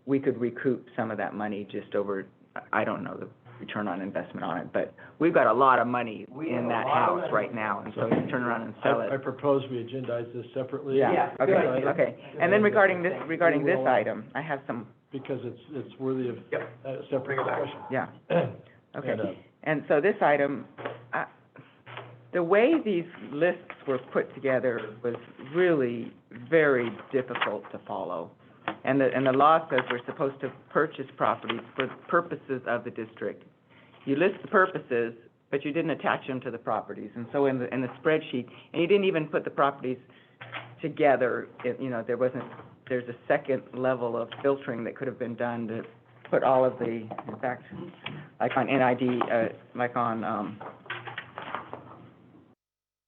we could recoup some of that money just over, I don't know the return on investment on it, but we've got a lot of money in that house right now, and so to turn around and sell I it. propose we agendize this separately. Yeah, good Okay, idea. okay. And then regarding this item, I have some, Because it's worthy of Yep. separate Bring it back. discussion. yeah, okay. And, And so this item, the way these lists were put together was really very difficult to follow. And the law says we're supposed to purchase properties for the purposes of the district. You list the purposes, but you didn't attach them to the properties. And so in the spreadsheet, and you didn't even put the properties together, there's a second level of filtering that could have been done to put all of the, in fact, like on NID, like on,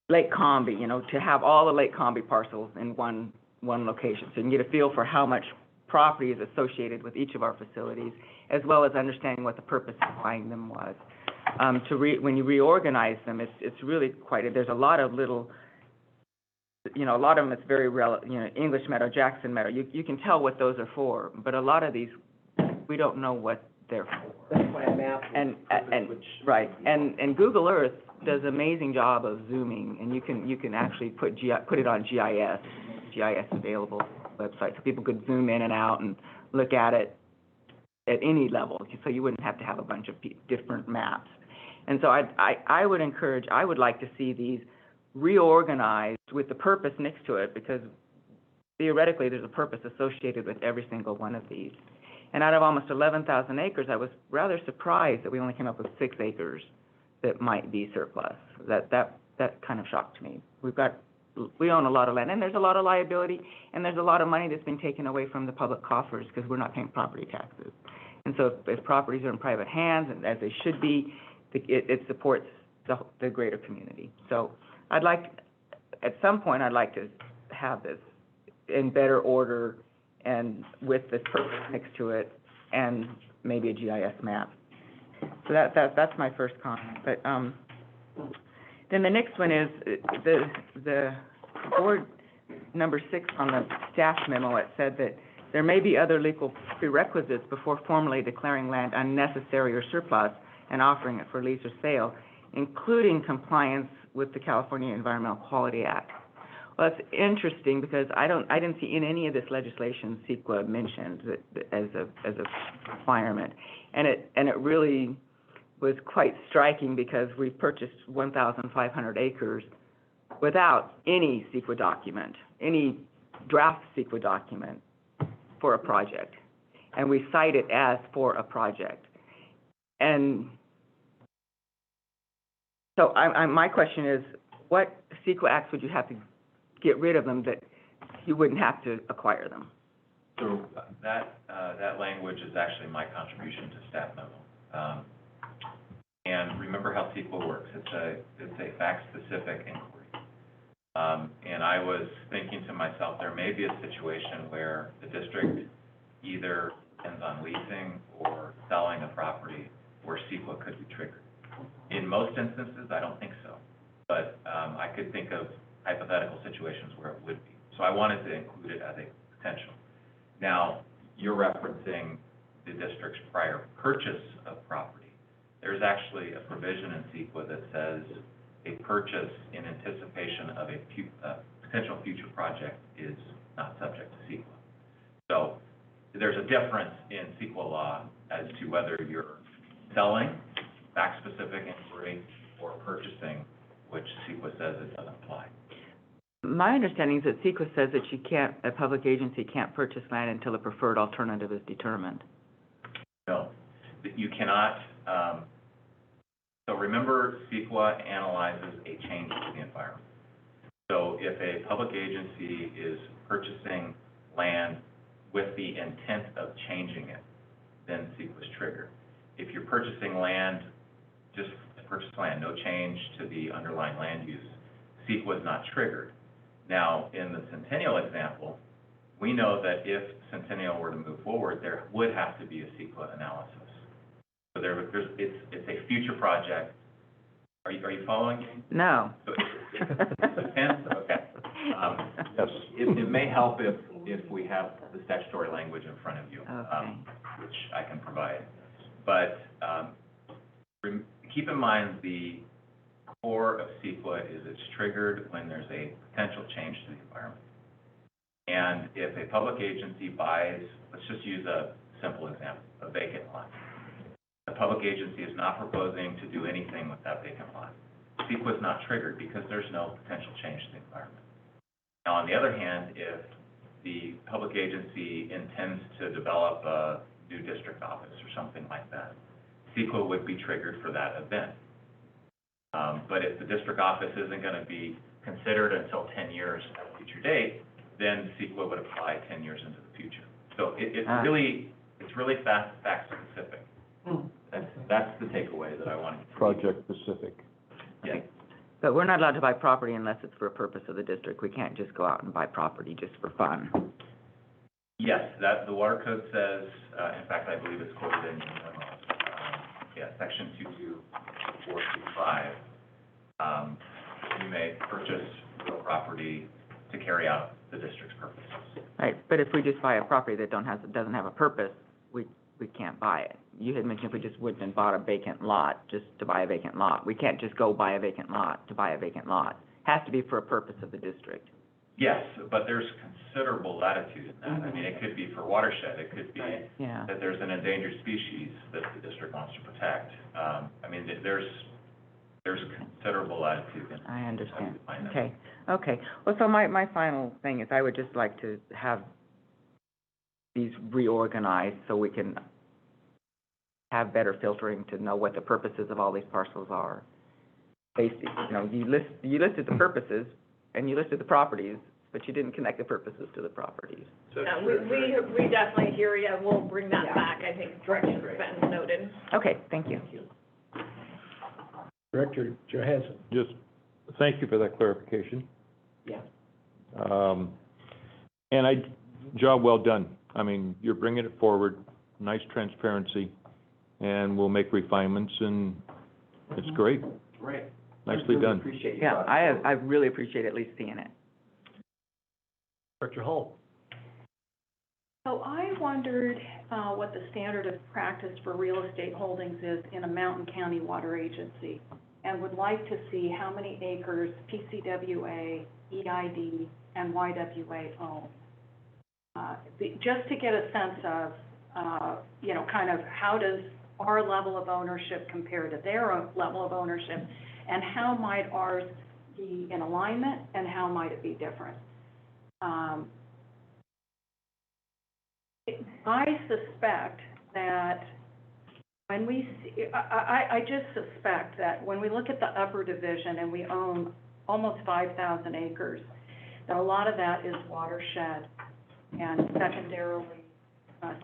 Lake Combi, to have all the Lake Combi parcels in one location. So you can get a feel for how much property is associated with each of our facilities, as well as understanding what the purpose of buying them was. When you reorganize them, it's really there's a lot of little, a lot of them it's very English Meadow, Jackson Meadow, you can tell what those are for, but a lot of these, we don't know what they're for. That's why I'm asking. Right, and Google Earth does an amazing job of zooming, and you can actually put it on GIS. GIS available website, so people could zoom in and out and look at it at any level, so you wouldn't have to have a bunch of different maps. And so I would like to see these reorganized with the purpose next to it, because theoretically there's a purpose associated with every single one of these. And out of almost 11,000 acres, I was rather surprised that we only came up with 6 acres that might be surplus. That kind of shocked me. We own a lot of land, and there's a lot of liability, and there's a lot of money that's been taken away from the public coffers because we're not paying property taxes. And so if properties are in private hands, and as they should be, it supports the greater community. So at some point, I'd like to have this in better order and with this purpose next to it, and maybe a GIS map. So that's my first comment. But then the next one is the board number 6 on the staff memo. It said that there may be other legal prerequisites before formally declaring land unnecessary or surplus and offering it for lease or sale, including compliance with the California Environmental Quality Act. Well, that's interesting because I didn't see in any of this legislation CEQA mentioned as a requirement, and it really was quite striking because we purchased 1,500 acres without any CEQA document, any draft CEQA document for a project, and we cite it as for a project. And so my question is, what CEQA acts would you have to get rid of them that you wouldn't have to acquire them? So that language is actually my contribution to staff memo. And remember how CEQA works. It's a fact-specific inquiry. And I was thinking to myself, there may be a situation where the district either depends on leasing or selling a property where CEQA could be triggered. In most instances, I don't think so, but I could think of hypothetical situations where it would be. So I wanted to include it as a potential. Now, you're referencing the district's prior purchase of property. There's actually a provision in CEQA that says a purchase in anticipation of a potential future project is not subject to CEQA. So there's a difference in CEQA law as to whether you're selling, fact-specific inquiry, or purchasing, which CEQA says it doesn't apply. My understanding is that CEQA says that a public agency can't purchase land until a preferred alternative is determined. No, that you cannot, so remember, CEQA analyzes a change to the environment. So if a public agency is purchasing land with the intent of changing it, then CEQA is triggered. If you're purchasing land, just to purchase land, no change to the underlying land use, CEQA is not triggered. Now, in the Centennial example, we know that if Centennial were to move forward, there would have to be a CEQA analysis. So it's a future project. Are you following me? No. So it depends, okay. Yes. It may help if we have the statutory language in front of you, Okay. which I can provide. But keep in mind the core of CEQA is it's triggered when there's a potential change to the environment. And if a public agency buys, let's just use a simple example, a vacant lot. The public agency is not proposing to do anything with that vacant lot. CEQA is not triggered because there's no potential change to the environment. Now, on the other hand, if the public agency intends to develop a new district office or something like that, CEQA would be triggered for that event. But if the district office isn't going to be considered until 10 years at a future date, then CEQA would apply 10 years into the future. So it's really fact specific. That's the takeaway that I wanted to. Project specific. Yeah. But we're not allowed to buy property unless it's for a purpose of the district. We can't just go out and buy property just for fun. Yes, that, the water code says, in fact, I believe it's quoted in the memo, section 22425, you may purchase real property to carry out the district's purposes. Right, but if we just buy a property that doesn't have a purpose, we can't buy it. You had mentioned if we just went and bought a vacant lot, just to buy a vacant lot. We can't just go buy a vacant lot to buy a vacant lot. Has to be for a purpose of the district. Yes, but there's considerable latitude in that. I mean, it could be for watershed, it could be Yeah. that there's an endangered species that the district wants to protect. I mean, there's considerable latitude in. I understand. how you define that. Okay. Well, so my final thing is I would just like to have these reorganized so we can have better filtering to know what the purposes of all these parcels are. Basically, you listed the purposes and you listed the properties, but you didn't connect the purposes to the properties. So, Yeah, we definitely hear you, we'll bring that back, I think direction's been noted. Okay, thank you. Director Johansson. Just, thank you for that clarification. Yeah. And job well done. I mean, you're bringing it forward, nice transparency, and we'll make refinements, and it's great. Right. Nicely done. Appreciate you. Yeah, I really appreciate at least seeing it. Director Hall. So I wondered what the standard of practice for real estate holdings is in a mountain county water agency, and would like to see how many acres PCWA, EID, and YWA own. Just to get a sense of, kind of how does our level of ownership compare to their level of ownership, and how might ours be in alignment, and how might it be different? I suspect that when we see, I just suspect that when we look at the upper division and we own almost 5,000 acres, that a lot of that is watershed and secondarily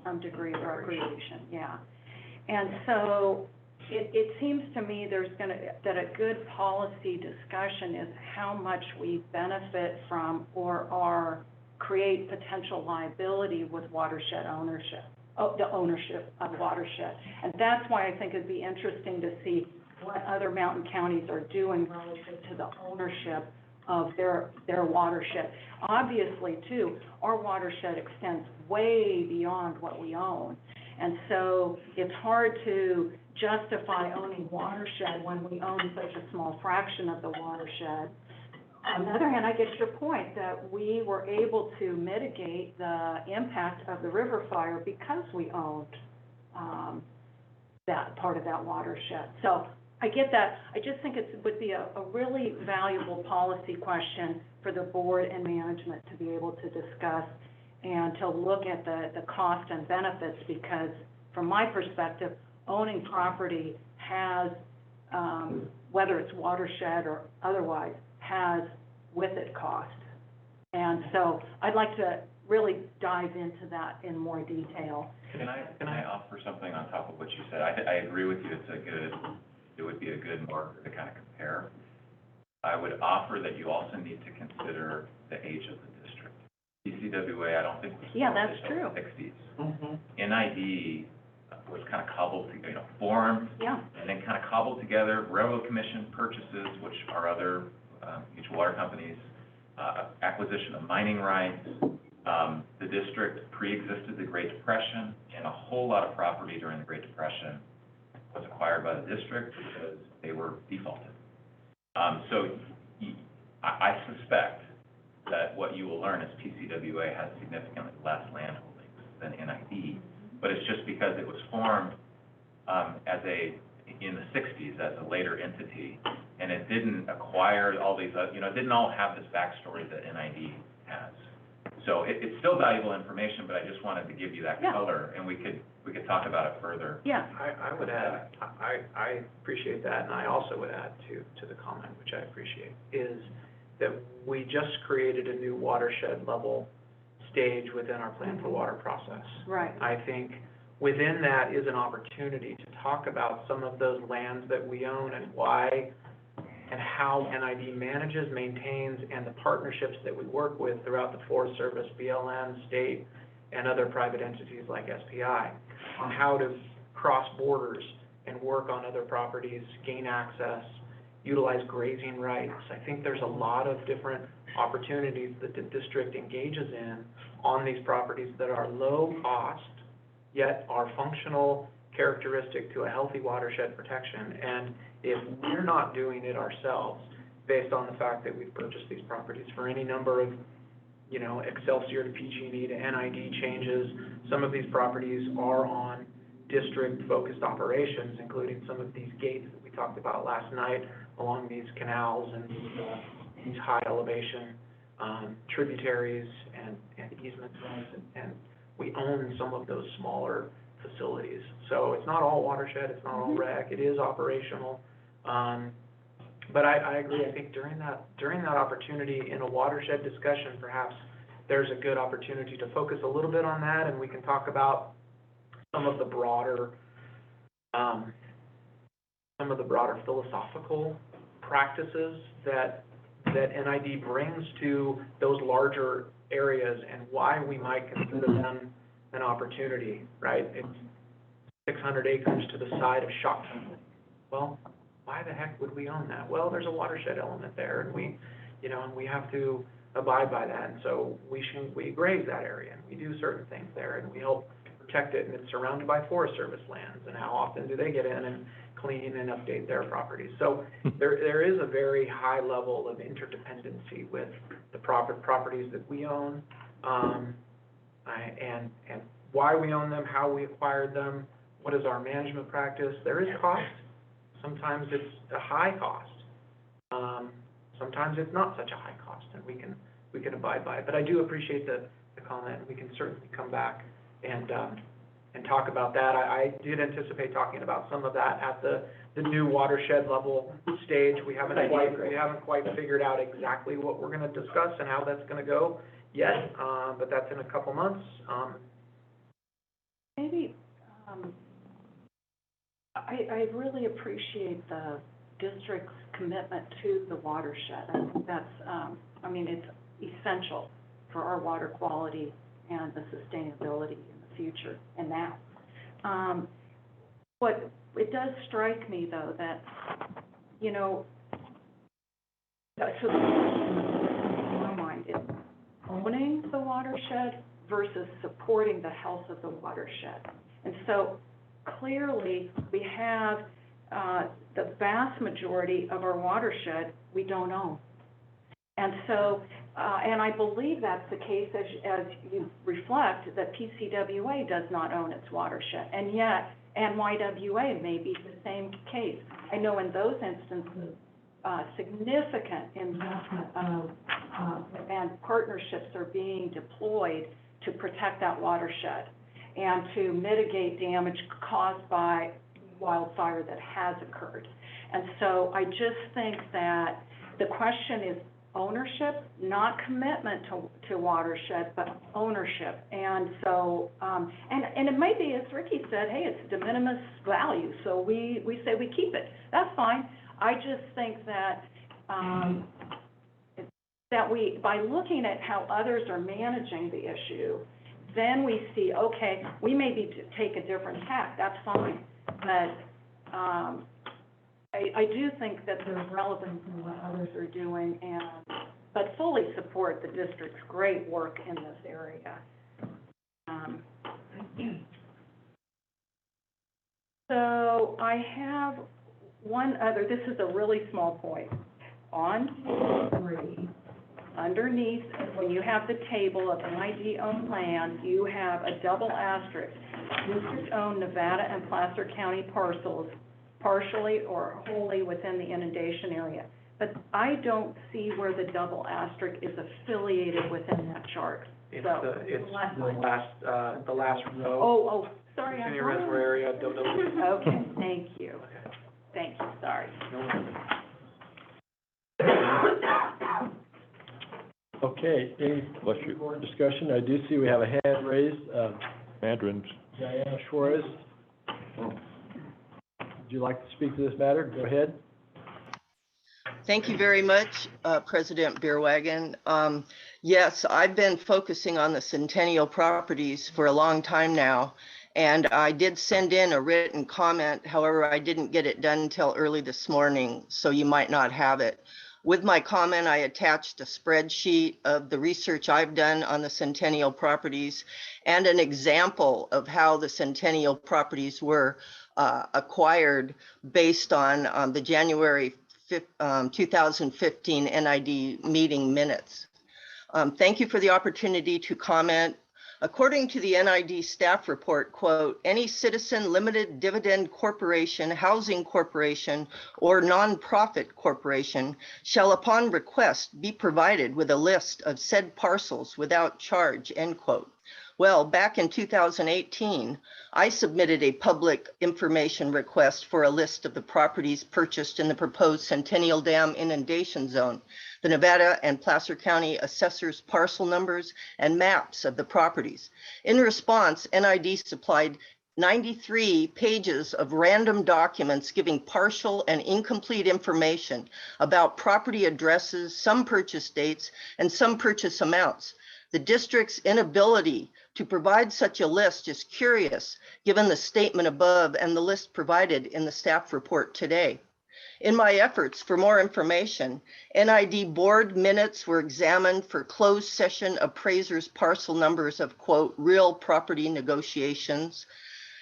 some degree of recreation, yeah. And so it seems to me that a good policy discussion is how much we benefit from or create potential liability with watershed ownership, the ownership of watershed. And that's why I think it'd be interesting to see what other mountain counties are doing relative to the ownership of their watershed. Obviously, too, our watershed extends way beyond what we own. And so it's hard to justify owning watershed when we own such a small fraction of the watershed. On the other hand, I get your point that we were able to mitigate the impact of the river fire because we owned that part of that watershed. So I get that. I just think it would be a really valuable policy question for the board and management to be able to discuss and to look at the cost and benefits, because from my perspective, owning property has, whether it's watershed or otherwise, has with it cost. And so I'd like to really dive into that in more detail. Can I offer something on top of what you said? I agree with you, it would be a good marker to kind of compare. I would offer that you also need to consider the age of the district. PCWA, I don't think was formed until the 60s. Mm-hmm. NID was kind of cobbled, formed, and then kind of cobbled together. Railroad Commission purchases, which are other mutual water companies, acquisition of mining rights. The district pre-existed the Great Depression, and a whole lot of property during the Great Depression was acquired by the district because they were defaulted. So I suspect that what you will learn is PCWA has significantly less land holdings than NID, but it's just because it was formed in the 60s as a later entity, and it didn't acquire all these, it didn't all have this backstory that NID has. So it's still valuable information, but I just wanted to give you that color, and we could talk about it further. Yeah. I would add, I appreciate that, and I also would add to the comment, which I appreciate, is that we just created a new watershed level stage within our plan for water process. Right. I think within that is an opportunity to talk about some of those lands that we own and why and how NID manages, maintains, and the partnerships that we work with throughout the Forest Service, BLM, state, and other private entities like SPI, on how to cross borders and work on other properties, gain access, utilize grazing rights. I think there's a lot of different opportunities that the district engages in on these properties that are low cost, yet are functional, characteristic to a healthy watershed protection. And if we're not doing it ourselves, based on the fact that we've purchased these properties for any number of, Excelsior to PG&E to NID changes, some of these properties are on district-focused operations, including some of these gates that we talked about last night along these canals and these high elevation tributaries and easement rights, and we own some of those smaller facilities. So it's not all watershed, it's not all rec, it is operational. But I agree, I think during that opportunity in a watershed discussion, perhaps there's a good opportunity to focus a little bit on that, and we can talk about some of the broader philosophical practices that NID brings to those larger areas and why we might consider them an opportunity, right? It's 600 acres to the side of Shopton. Well, why the heck would we own that? Well, there's a watershed element there, and we have to abide by that. And so we graze that area, and we do certain things there, and we help protect it, and it's surrounded by Forest Service lands, and how often do they get in and clean and update their properties? So there is a very high level of interdependency with the properties that we own, and why we own them, how we acquired them, what is our management practice. There is cost. Sometimes it's a high cost. Sometimes it's not such a high cost, and we can abide by it. But I do appreciate the comment. We can certainly come back and talk about that. I did anticipate talking about some of that at the new watershed level stage. We haven't quite figured out exactly what we're going to discuss and how that's going to go yet, but that's in a couple months. Maybe, I really appreciate the district's commitment to the watershed. I think that's, I mean, it's essential for our water quality and the sustainability in the future and now. What, it does strike me though that, you know, so in my mind is owning the watershed versus supporting the health of the watershed. And so clearly we have the vast majority of our watershed we don't own. And so, and I believe that's the case as you reflect that PCWA does not own its watershed. And yet NYWA may be the same case. I know in those instances, significant investment and partnerships are being deployed to protect that watershed and to mitigate damage caused by wildfire that has occurred. And so I just think that the question is ownership, not commitment to watershed, but ownership. And so, and it might be, as Ricky said, hey, it's de minimis value, so we say we keep it. That's fine. I just think that, that we, by looking at how others are managing the issue, then we see, okay, we maybe take a different tack, that's fine. But I do think that there's relevance in what others are doing, and but fully support the district's great work in this area. So I have one other, this is a really small point. On 3, underneath, when you have the table of NID-owned land, you have a double asterisk. District-owned Nevada and Placer County parcels partially or wholly within the inundation area. But I don't see where the double asterisk is affiliated within that chart. It's So, the last row. Oh, sorry. It's in your reservoir area, Okay, thank you. Okay. Thank you, sorry. Okay, any more discussion? I do see we have a hand raised, Mandarins. Diana Suarez. Would you like to speak to this matter? Go ahead. Thank you very much, President Beerwagon. Yes, I've been focusing on the Centennial properties for a long time now, and I did send in a written comment. However, I didn't get it done until early this morning, so you might not have it. With my comment, I attached a spreadsheet of the research I've done on the Centennial properties and an example of how the Centennial properties were acquired based on the January 2015 NID meeting minutes. Thank you for the opportunity to comment. According to the NID staff report, quote, any citizen limited dividend corporation, housing corporation, or nonprofit corporation shall upon request be provided with a list of said parcels without charge, end quote. Well, back in 2018, I submitted a public information request for a list of the properties purchased in the proposed Centennial Dam inundation zone, the Nevada and Placer County assessors' parcel numbers and maps of the properties. In response, NID supplied 93 pages of random documents giving partial and incomplete information about property addresses, some purchase dates, and some purchase amounts. The district's inability to provide such a list is curious, given the statement above and the list provided in the staff report today. In my efforts for more information, NID board minutes were examined for closed session appraisers' parcel numbers of, quote, real property negotiations.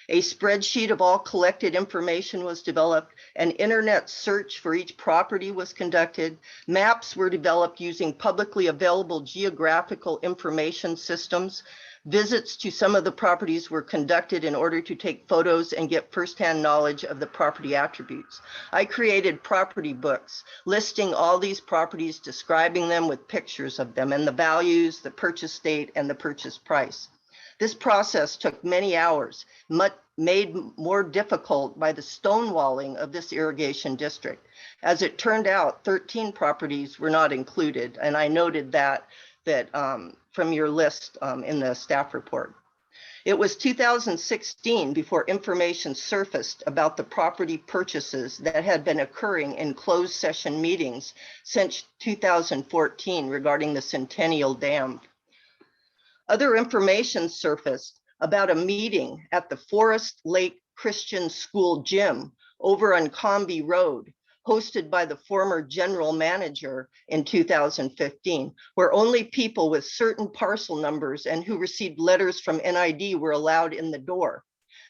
A spreadsheet of all collected information was developed. An internet search for each property was conducted. Maps were developed using publicly available geographical information systems. Visits to some of the properties were conducted in order to take photos and get firsthand knowledge of the property attributes. I created property books listing all these properties, describing them with pictures of them and the values, the purchase date, and the purchase price. This process took many hours, made more difficult by the stonewalling of this irrigation district. As it turned out, 13 properties were not included, and I noted that from your list in the staff report. It was 2016 before information surfaced about the property purchases that had been occurring in closed session meetings since 2014 regarding the Centennial Dam. Other information surfaced about a meeting at the Forest Lake Christian School gym over on Comby Road, hosted by the former general manager in 2015, where only people with certain parcel numbers and who received letters from NID were allowed in the door.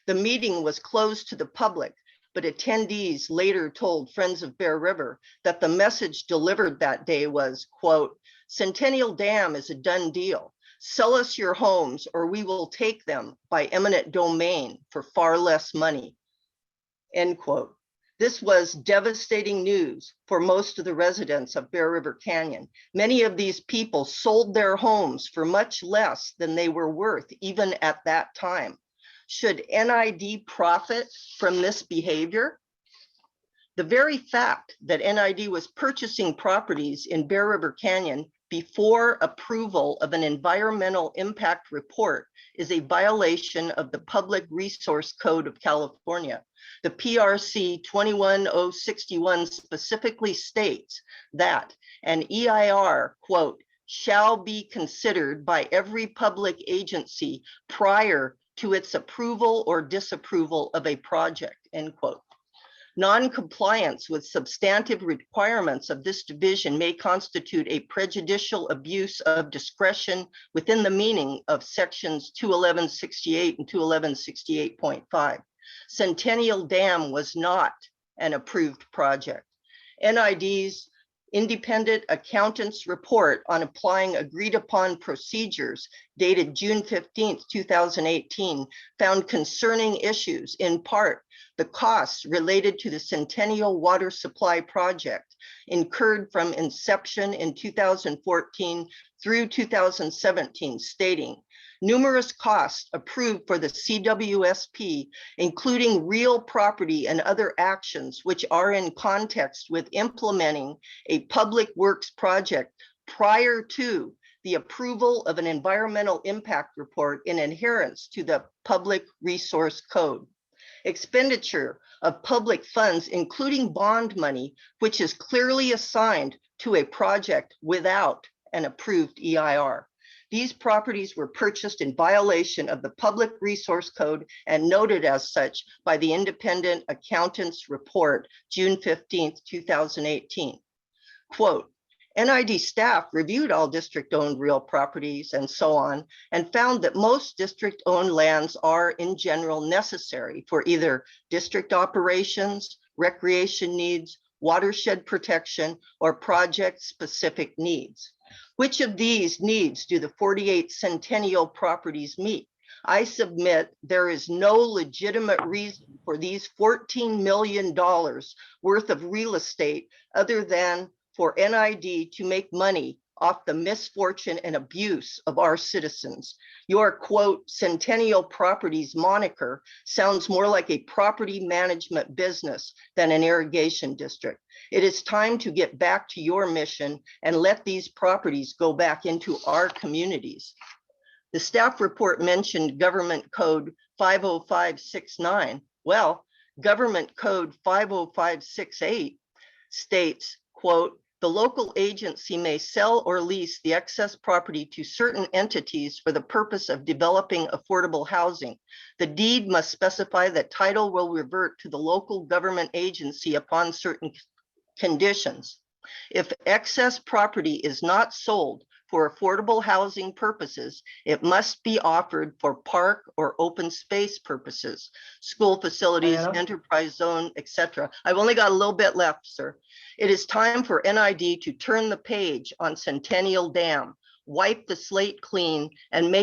The meeting was closed to the public, but attendees later told Friends of Bear River that the message delivered that day was, quote, "Centennial Dam is a done deal. Sell us your homes or we will take them by eminent domain for far less money," end quote. This was devastating news for most of the residents of Bear River Canyon. Many of these people sold their homes for much less than they were worth even at that time. Should NID profit from this behavior? The very fact that NID was purchasing properties in Bear River Canyon before approval of an environmental impact report is a violation of the Public Resource Code of California. The PRC 21061 specifically states that an EIR, quote, "shall be considered by every public agency prior to its approval or disapproval of a project," end quote. Non-compliance with substantive requirements of this division may constitute a prejudicial abuse of discretion within the meaning of sections 21168 and 21168.5. Centennial Dam was not an approved project. NID's independent accountant's report on applying agreed upon procedures dated June 15th, 2018 found concerning issues, in part the costs related to the Centennial Water Supply Project incurred from inception in 2014 through 2017, stating numerous costs approved for the CWSP, including real property and other actions which are in context with implementing a public works project prior to the approval of an environmental impact report in adherence to the Public Resource Code. Expenditure of public funds, including bond money, which is clearly assigned to a project without an approved EIR. These properties were purchased in violation of the Public Resource Code and noted as such by the independent accountant's report, June 15th, 2018. Quote, NID staff reviewed all district-owned real properties and so on, and found that most district-owned lands are in general necessary for either district operations, recreation needs, watershed protection, or project-specific needs. Which of these needs do the 48 Centennial properties meet? I submit there is no legitimate reason for these $14 million worth of real estate other than for NID to make money off the misfortune and abuse of our citizens. Your quote, Centennial Properties moniker sounds more like a property management business than an irrigation district. It is time to get back to your mission and let these properties go back into our communities. The staff report mentioned Government Code 50569. Well, Government Code 50568 states, quote, the local agency may sell or lease the excess property to certain entities for the purpose of developing affordable housing. The deed must specify that title will revert to the local government agency upon certain conditions. If excess property is not sold for affordable housing purposes, it must be offered for park or open space purposes, school facilities, enterprise zone, etc. I've only got a little bit left, sir. It is time for NID to turn the page on Centennial Dam, wipe the slate clean, and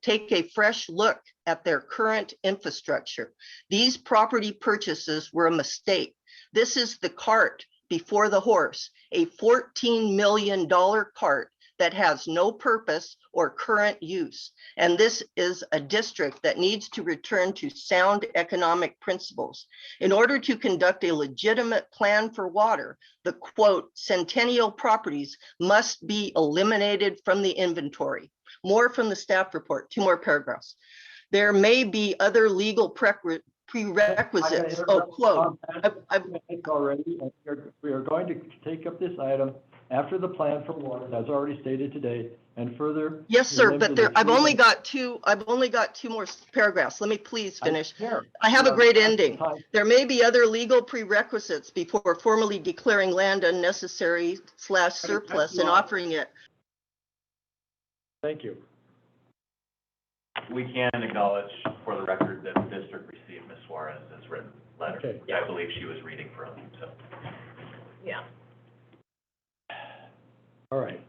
take a fresh look at their current infrastructure. These property purchases were a mistake. This is the cart before the horse, a $14 million cart that has no purpose or current use. And this is a district that needs to return to sound economic principles. In order to conduct a legitimate plan for water, the quote, Centennial properties must be eliminated from the inventory. More from the staff report, 2 more paragraphs. There may be other legal prerequisites, oh, quote. It's already, and we are going to take up this item after the plan for water, as already stated today, and further. Yes, sir, but there, I've only got. got two more paragraphs. Let me please finish. Here. I have a great ending. Time. There may be other legal prerequisites before formally declaring land unnecessary / surplus and offering it. Thank you. We can acknowledge for the record that the district received Ms. Suarez's written letter. Okay. I believe she was reading from, so. Yeah. All right.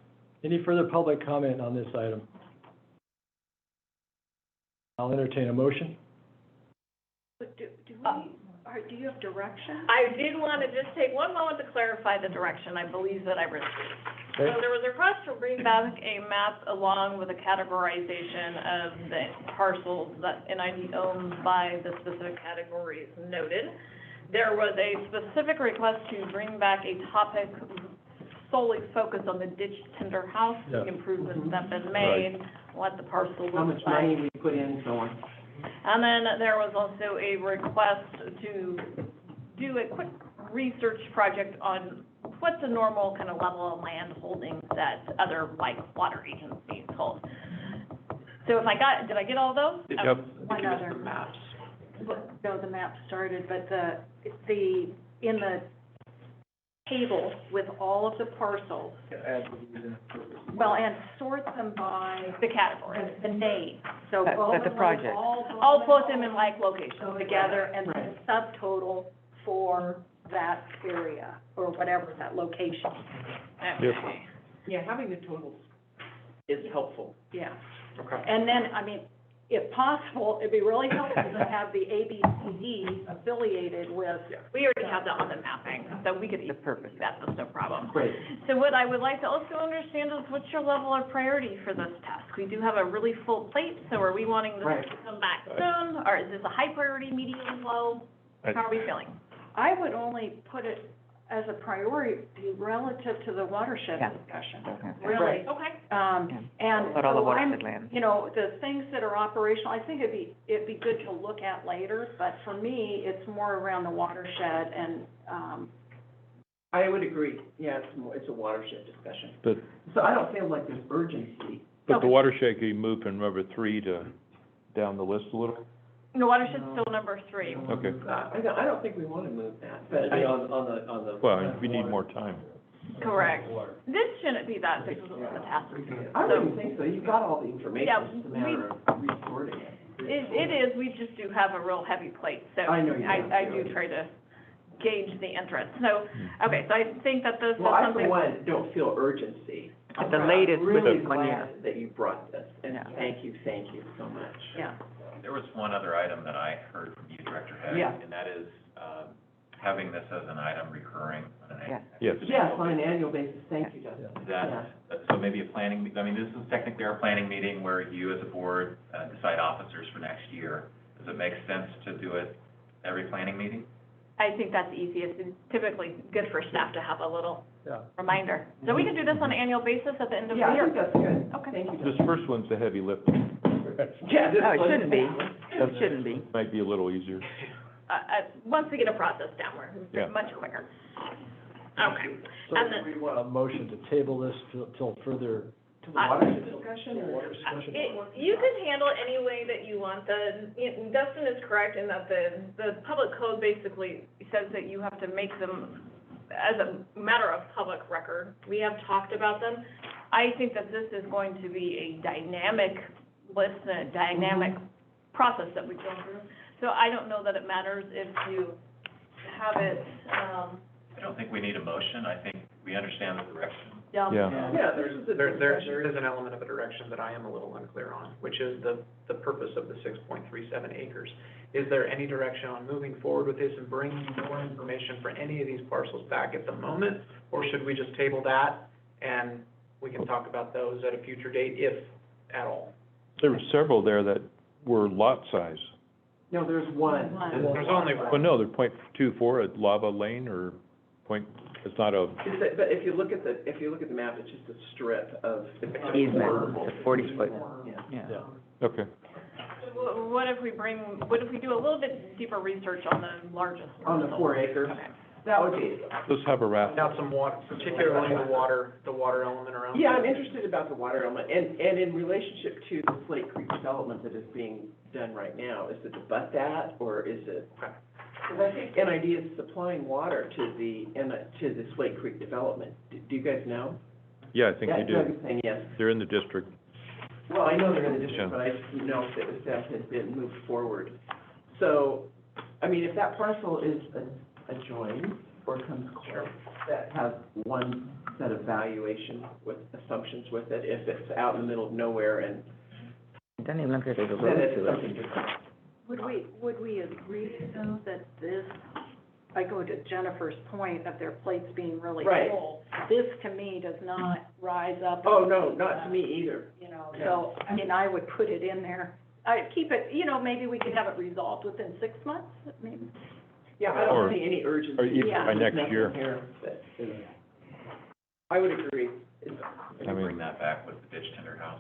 Any further public comment on this item? I'll entertain a motion. But do you have direction? I did want to just take one moment to clarify the direction I believe that I received. So Okay. there was a request to bring back a map along with a categorization of the parcels that NID owns by the specific categories noted. There was a specific request to bring back a topic solely focused on the ditch tender house, Yeah. the improvements that have been made, what the parcel looks like. How much money we put in, so on. And then there was also a request to do a quick research project on what's the normal kind of level of land holdings that other, like, water agencies hold. So if did I get all those? Yep. One other. Maps. No, the map started, but in the table with all of the parcels, well, and sort them by The categories. the name. So But both the of them project. I'll put them in like locations. go together and then subtotal for that area, or whatever that location, Yep. Okay. Yeah, having the totals is helpful. yeah. Okay. And then, I mean, if possible, it'd be really helpful to have the ABCD affiliated with, We already have that on the mapping, so we could, The purpose. that's no problem. Great. So what I would like to also understand is what's your level of priority for this task? We do have a really full plate, so are we wanting this Right. to come back soon? Or is this a high priority, medium, low? How are we feeling? I would only put it as a priority relative to the watershed Yeah. discussion, Okay. really. Okay. And But all the so watershed land. you know, the things that are operational, I think it'd be good to look at later, but for me, it's more around the watershed and, I would agree. Yeah, it's a watershed discussion. But, So I don't feel like there's urgency. but the Okay. watershed, can you move from number 3 to down the list a little? The watershed's still number 3. Okay. I don't think we want to move that, but on the. Well, we need more time. Correct. This shouldn't be that big of a task. I wouldn't think so. You've got all the information. Yeah, It's just a matter of resorting it. It is, we just do have a real heavy plate, so I know you do. I do try to gauge the interest. So, okay, so I think that this is Well, I, for something. one, don't feel urgency. But the latest I'm was really 1 year. glad that you brought this, and Yeah. thank you so much. yeah. There was one other item that I heard from you, Director Haig, Yeah. and that is, having this as an item recurring on an Yes. Yes. Yes, on an annual basis, thank you, Justin. Is that, so maybe a planning, I mean, this is technically our planning meeting where you as a board decide officers for next year. Does it make sense to do it every planning meeting? I think that's easiest, and typically good for staff to have a little Yeah. reminder. So we can do this on an annual basis at the end of the Yeah, I year. think that's good. Okay. Thank you, This Justin. first one's the heavy lift. Yeah, this No, it was- shouldn't be. It shouldn't be. Might be a little easier. Once we get a process down, Yeah. we're much quicker. Okay. So And then- we want a motion to table this till further. To the watershed discussion, or? You can handle it any way that you want. Dustin is correct in that the public code basically says that you have to make them as a matter of public record. We have talked about them. I think that this is going to be a dynamic list and a dynamic process that we go through. So I don't know that it matters if you have it, I don't think we need a motion. I think we understand the direction. Yeah. Yeah, there's a There is an element of a direction that I am a little unclear on, which is the purpose of the 6.37 acres. Is there any direction on moving forward with this and bringing more information for any of these parcels back at the moment? Or should we just table that and we can talk about those at a future date, if at all? There were several there that were lot size. No, there's one. There's only Well, one. no, they're .24 at Lava Lane or it's not a, But if you look at the map, it's just a strip of. Easement, it's a 40-foot, Yeah. yeah. okay. What if we do a little bit deeper research on the largest On the parcel? 4 acres, Okay. that would be, Let's have a Find raffle. out some water, particularly the water element around. yeah, I'm interested about the water element, and in relationship to the Slate Creek development that is being done right now, is it abut that, or is it? Okay. Because I think NID is supplying water to the Slate Creek development. Do you guys know? Yeah, I think Yeah, you do. Doug is saying yes. They're in the district. Well, I know they're in the Yeah. district, but I just didn't know if that had been moved forward. So, I mean, if that parcel is adjoined or comes close, that has one set of valuation with assumptions with it, if it's out in the middle of nowhere and It doesn't even look like there's a then road it's to something it. different. Would we agree though that this, I go to Jennifer's point of their plates being really Right. full, this to me does not rise up. Oh, no, not to me either. You know, so, I mean, I would put it in there. I'd keep it, you know, maybe we could have it resolved within 6 months, maybe. Yeah, I Or- don't see any urgency. or even by There's next nothing year. here that is- I would agree. I mean- Bring that back with the ditch tender house.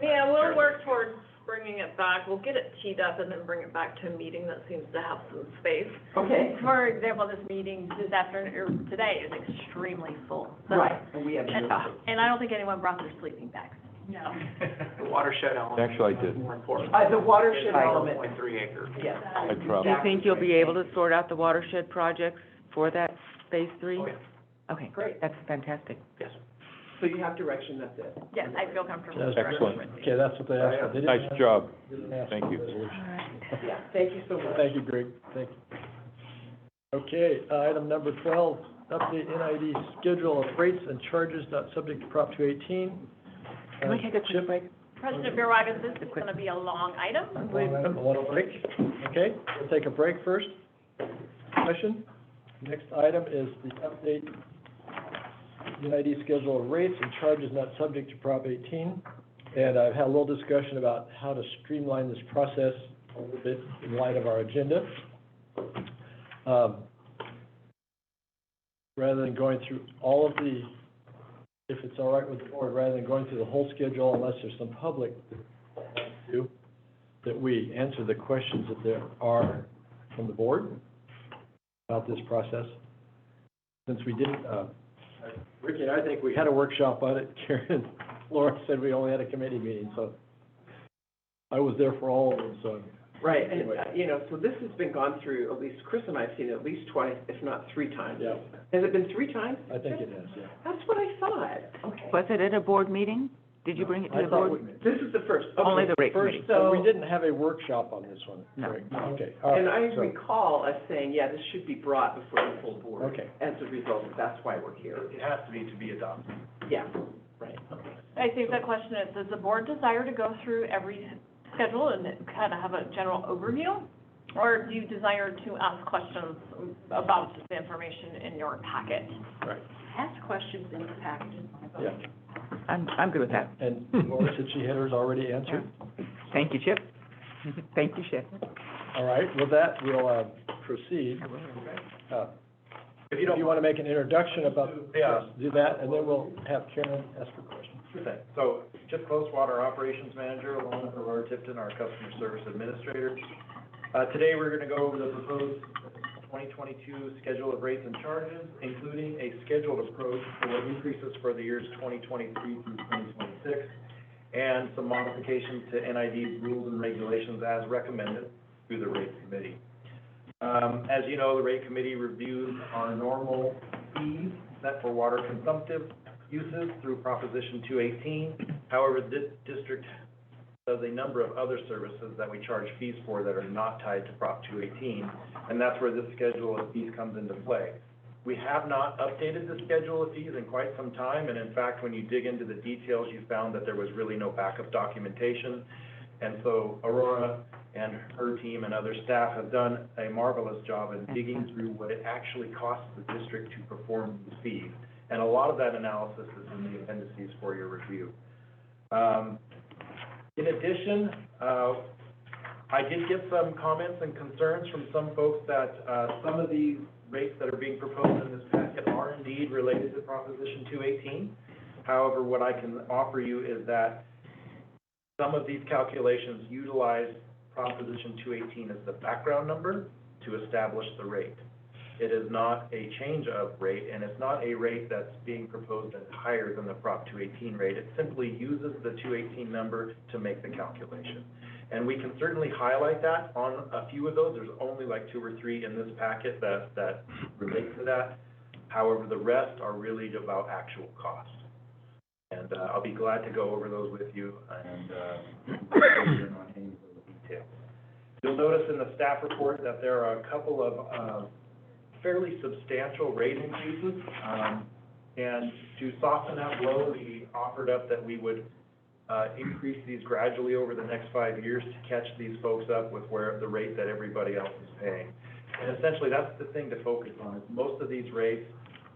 Yeah, we'll work towards bringing it back. We'll get it teed up and then bring it back to a meeting that seems to have some space. Okay, For example, this meeting this afternoon, or today, is extremely full. So- right, and we have. And I don't think anyone brought their sleeping bags. No. The watershed element. Actually, I did. is More important. The watershed It's element, 1.3 acre. yes. I Do you dropped. think you'll be able to sort out the watershed projects for that phase 3? Oh, yeah. Okay, Great. that's fantastic. Yes. So you have direction, that's it. Yes, I feel comfortable. That's with excellent. direction. Okay, that's what they asked for. They didn't Nice ask- job. didn't ask Thank for you. resolution. Yeah, thank you so much. Thank you, Greg, thank you. Okay, item number 12, update NID schedule of rates and charges not subject to Prop 218. Can we take a quick Chip? break? President Beerwagen, this is gonna be a long item. Want a break? Okay, we'll take a break first. Session. Next item is the update NID schedule of rates and charges not subject to Prop 18. And I've had a little discussion about how to streamline this process a little bit in light of our agenda. Rather than going through all of the, if it's all right with the board, rather than going through the whole schedule unless there's some public to, that we answer the questions that there are from the board about this process. Since we didn't, Ricky and I think we had a workshop on it. Karen, Flohr said we only had a committee meeting, so I was there for all of them, so. Right, and, Anyway. so this has been gone through, at least Chris and I have seen it at least twice, if not 3 times. Yeah, Has it been 3 times? I think it is, yeah. That's what I thought. Okay. Was it at a board meeting? Did you bring it to I the thought board? This is the first. Okay. Only the rate First, committee. so we So- didn't have a workshop on this one. No. Correct. Okay, all right. And I so- recall us saying, yeah, this should be brought before the full board. Okay. As a result, that's why we're here. It has to be adopted. Yeah, right, okay. I think the question is, does the board desire to go through every schedule and kind of have a general overview? Or do you desire to ask questions about the information in your packet? Right, Ask questions in the package. yeah. I'm good with that. And Laura said she had hers already answered. Thank you, Chip. Thank you, Chip. All right, with that, we'll proceed. If you want to make an introduction about, Yeah. do that, and then we'll have Karen ask her question. Sure thing. So, Chip Close, Water Operations Manager, along with Aurora Tipton, our Customer Service Administrator. Today, we're gonna go over the proposed 2022 schedule of rates and charges, including a scheduled approach for increases for the years 2023 through 2026, and some modifications to NID's rules and regulations as recommended through the rate committee. As you know, the rate committee reviews our normal fees set for water consumptive uses through Proposition 218. However, this district does a number of other services that we charge fees for that are not tied to Prop 218, and that's where this schedule of fees comes into play. We have not updated the schedule of fees in quite some time, and in fact, when you dig into the details, you found that there was really no backup documentation. And so Aurora and her team and other staff have done a marvelous job in digging through what it actually costs the district to perform these fees. And a lot of that analysis is in the appendices for your review. In addition, I did get some comments and concerns from some folks that some of these rates that are being proposed in this packet are indeed related to Proposition 218. However, what I can offer you is that some of these calculations utilize Proposition 218 as the background number to establish the rate. It is not a change of rate, and it's not a rate that's being proposed as higher than the Prop 218 rate. It simply uses the 218 number to make the calculation. And we can certainly highlight that on a few of those. There's only like 2 or 3 in this packet that relate to that. However, the rest are really about actual cost. And I'll be glad to go over those with you and on any of those details. You'll notice in the staff report that there are a couple of fairly substantial rate increases. And to soften that blow, we offered up that we would increase these gradually over the next 5 years to catch these folks up with where the rate that everybody else is paying. And essentially, that's the thing to focus on, is most of these rates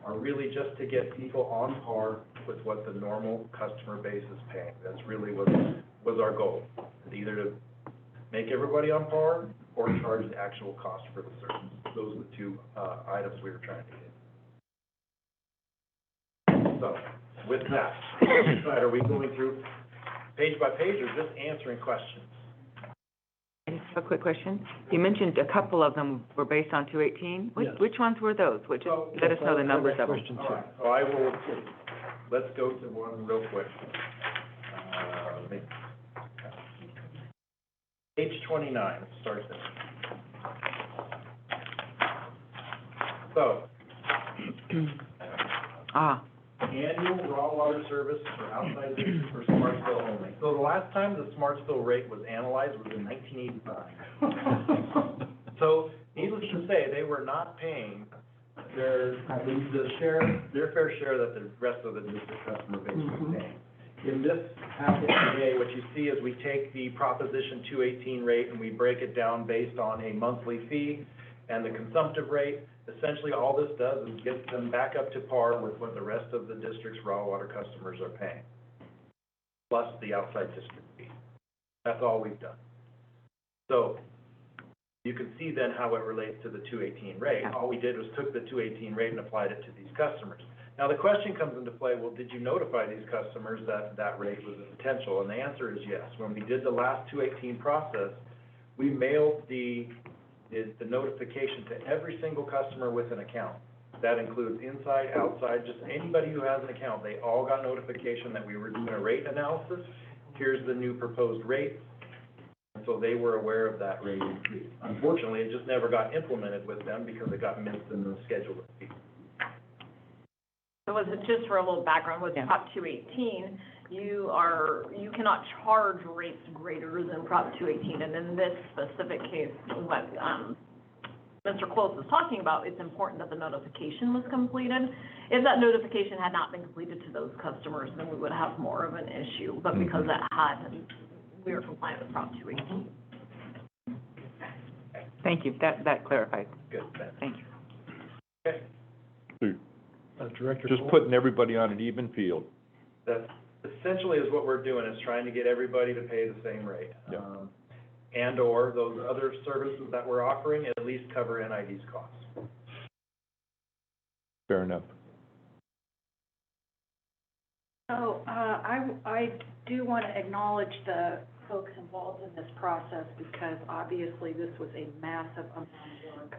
are really just to get people on par with what the normal customer base is paying. That's really was our goal, either to make everybody on par or charge the actual cost for the service. Those are the 2 items we were trying to get. So, with that, are we going through page by page or just answering questions? I just have a quick question. You mentioned a couple of them were based on 218. Yes. Which ones were those? Which, let us know the numbers of them. Question two. All right, so I will, let's go to one real quick. Page 29, let's start there. So, annual raw water service for outside districts for Smartsville only. So the last time the Smartsville rate was analyzed was in 1985. So needless to say, they were not paying their fair share that the rest of the district customer base was paying. In this packet today, what you see is we take the Proposition 218 rate and we break it down based on a monthly fee and the consumptive rate. Essentially, all this does is get them back up to par with what the rest of the district's raw water customers are paying, plus the outside district fee. That's all we've done. So you can see then how it relates to the 218 rate. All we did was took the 218 rate and applied it to these customers. Now, the question comes into play, well, did you notify these customers that that rate was a potential? And the answer is yes. When we did the last 218 process, we mailed the notification to every single customer with an account. That includes inside, outside, just anybody who has an account. They all got notification that we were doing a rate analysis. Here's the new proposed rate. And so they were aware of that rate increase. Unfortunately, it just never got implemented with them because it got missed in the schedule of fees. So was it, just for a little background, with Prop 218, you cannot charge rates greater than Prop 218, and in this specific case, what Mr. Close is talking about, it's important that the notification was completed. If that notification had not been completed to those customers, then we would have more of an issue, but because that had, we were compliant with Prop 218. Thank you, that clarified. Good, Thank you. okay. Director. Just putting everybody on an even field. That essentially is what we're doing, is trying to get everybody to pay the same rate. Yeah. And/or those other services that we're offering at least cover NID's costs. Fair enough. So, I do want to acknowledge the folks involved in this process, because obviously this was a massive amount of work.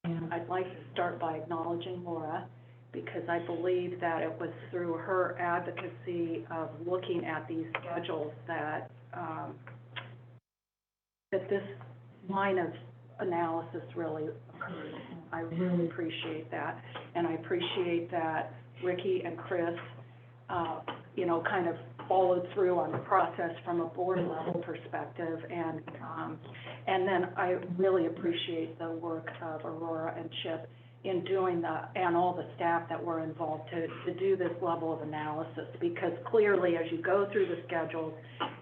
And I'd like to start by acknowledging Laura, because I believe that it was through her advocacy of looking at these schedules that, that this line of analysis really occurred. I really appreciate that. And I appreciate that Ricky and Chris, kind of followed through on the process from a board level perspective. And then I really appreciate the work of Aurora and Chip in doing and all the staff that were involved to do this level of analysis, because clearly as you go through the schedules,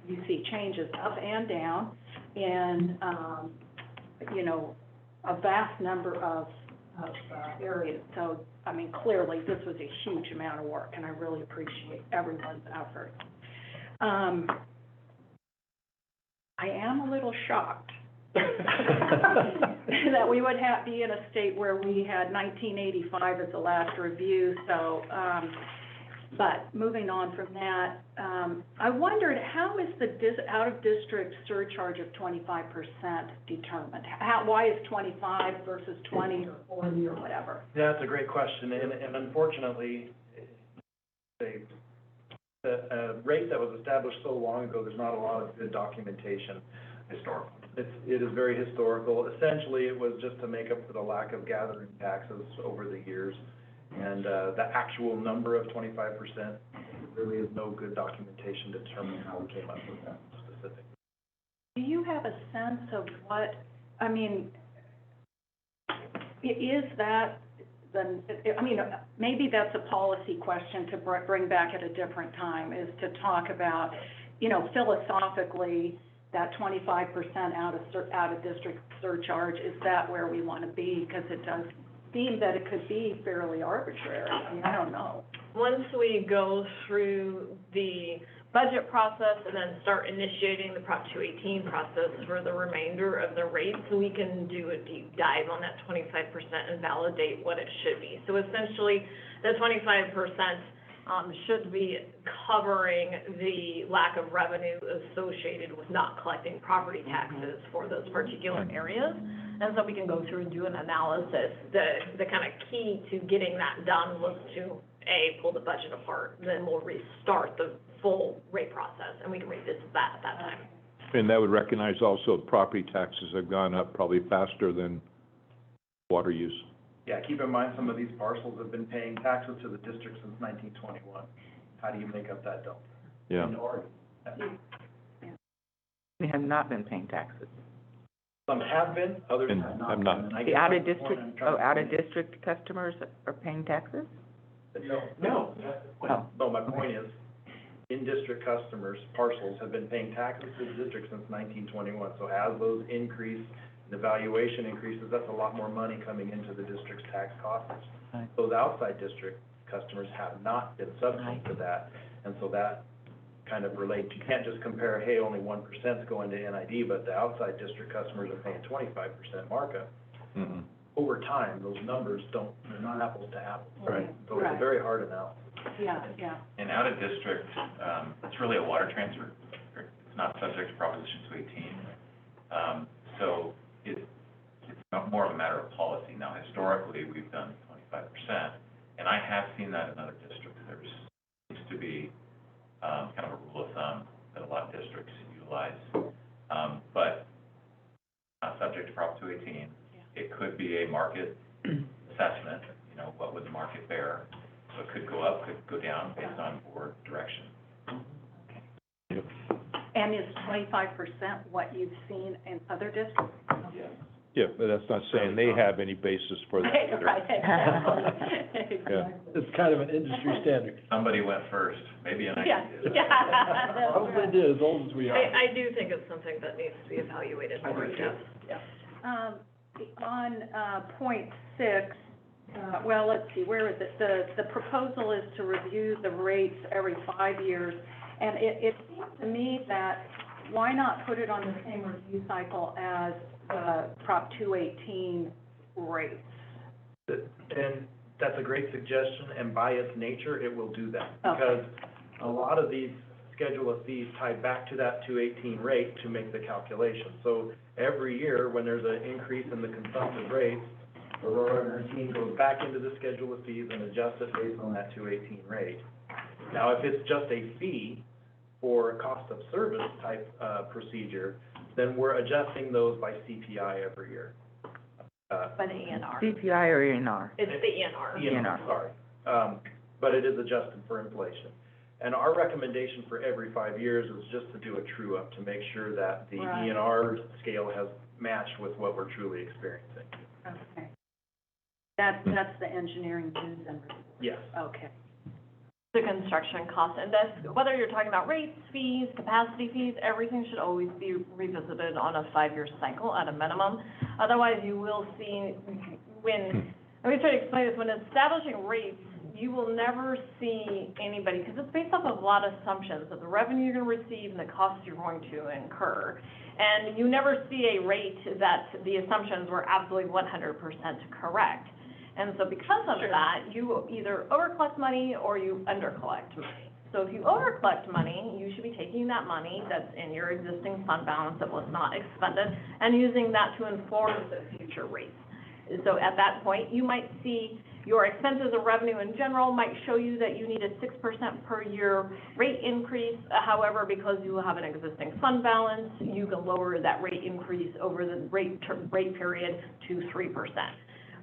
you see changes up and down in, a vast number of areas. So, I mean, clearly this was a huge amount of work, and I really appreciate everyone's effort. I am a little shocked that we would be in a state where we had 1985 as the last review. So But moving on from that, I wondered, how is the out-of-district surcharge of 25% determined? Why is 25 versus 20 or 40 or whatever? Yeah, that's a great question, and unfortunately, the rate that was established so long ago, there's not a lot of good documentation. Historical. It is very historical. Essentially, it was just to make up for the lack of gathering taxes over the years. And, the actual number of 25%, really is no good documentation to determine how we came up with that specific. Do you have a sense of what, I mean, is that maybe that's a policy question to bring back at a different time, is to talk about, philosophically, that 25% out-of-district surcharge, is that where we want to be? Because it does seem that it could be fairly arbitrary. I mean, I don't know. Once we go through the budget process and then start initiating the Prop 218 process for the remainder of the rates, we can do a deep dive on that 25% and validate what it should be. So essentially, the 25% should be covering the lack of revenue associated with not collecting property taxes for those particular areas. And so we can go through and do an analysis. The kind of key to getting that done was to, pull the budget apart, then we'll restart the full rate process, and we can revisit that at that time. And that would recognize also property taxes have gone up probably faster than water use. Yeah, keep in mind, some of these parcels have been paying taxes to the district since 1921. How do you make up that delta? Yeah. In Oregon. We have not been paying taxes. Some have been, others And have have not. not. And I The guess that's the out-of-district, point I'm trying to out-of-district customers are paying taxes? make. No, that's the point. Oh. No, my point is, in-district customers, parcels, have been paying taxes to the district since 1921. So as those increase, the valuation increases, that's a lot more money coming into the district's tax coffers. Right. Those outside district customers have not been subject to that, and so that kind of relates. You can't just compare, hey, only 1% is going to NID, but the outside district customers are paying 25% markup. Mm-mm. Over time, those numbers they're not apples to apples. Right. So it's a very hard analysis. Yeah. And out of district, it's really a water transfer. It's not subject to Proposition 218. So it's more of a matter of policy. Now, historically, we've done 25%, and I have seen that in other districts. There seems to be kind of a rule of thumb that a lot of districts utilize, but not subject to Prop 218. It could be a market assessment, what would the market bear? So it could go up, could go down based on board direction. Yep. And is 25% what you've seen in other districts? Yeah, but that's not saying they have any basis for that. Right, exactly. Yeah. It's kind of an industry standard. Somebody went first, maybe an Yeah, idea. yeah. Probably did, as old as we are. I do think it's something that needs to be evaluated more in depth. On point 6, well, let's see, where is it? The proposal is to review the rates every 5 years, and it seems to me that why not put it on the same review cycle as Prop 218 rates? And that's a great suggestion, and by its nature, it will do that. Okay. Because a lot of these schedule of fees tie back to that 218 rate to make the calculation. So every year, when there's an increase in the consumptive rates, Aurora and her team goes back into the schedule of fees and adjusts it based on that 218 rate. Now, if it's just a fee for a cost of service type procedure, then we're adjusting those by CPI every year. By the ENR. CPI or ENR? It's the ENR. ENR, sorry. But it is adjusted for inflation. And our recommendation for every 5 years is just to do a true up to make sure that the Right. ENR scale has matched with what we're truly experiencing. Okay. That's the engineering dues and, Yes. okay. The construction cost index, whether you're talking about rates, fees, capacity fees, everything should always be revisited on a 5-year cycle at a minimum. Otherwise, you will see when, let me try to explain this, when establishing rates, you will never see anybody, because it's based off of a lot of assumptions of the revenue you're going to receive and the costs you're going to incur. And you never see a rate that the assumptions were absolutely 100% correct. And so because of that, you either overcollect money or you undercollect money. So if you overcollect money, you should be taking that money that's in your existing fund balance that was not expended and using that to inform the future rates. So at that point, you might see your expenses or revenue in general might show you that you need a 6% per year rate increase. However, because you have an existing fund balance, you can lower that rate increase over the rate period to 3%.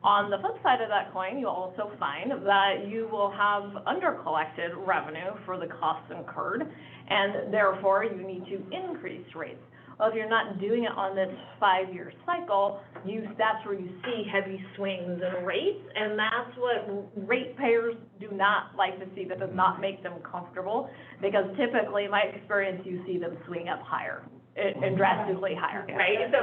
On the flip side of that coin, you'll also find that you will have undercollected revenue for the costs incurred, and therefore you need to increase rates. Well, if you're not doing it on this 5-year cycle, that's where you see heavy swings in rates, and that's what ratepayers do not like to see. That does not make them comfortable, because typically, in my experience, you see them swing up higher and drastically higher, right? So,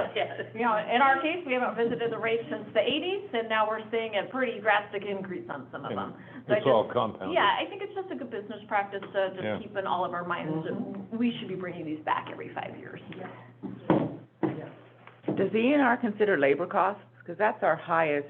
you know, in our case, we haven't visited the rates since the 80s, and now we're seeing a pretty drastic increase on some of them. So It's all compounded. Yeah, I think it's just a good business practice to Yeah. just keep in all of our minds that we should be bringing these back every 5 years. Does the ENR consider labor costs? Because that's our highest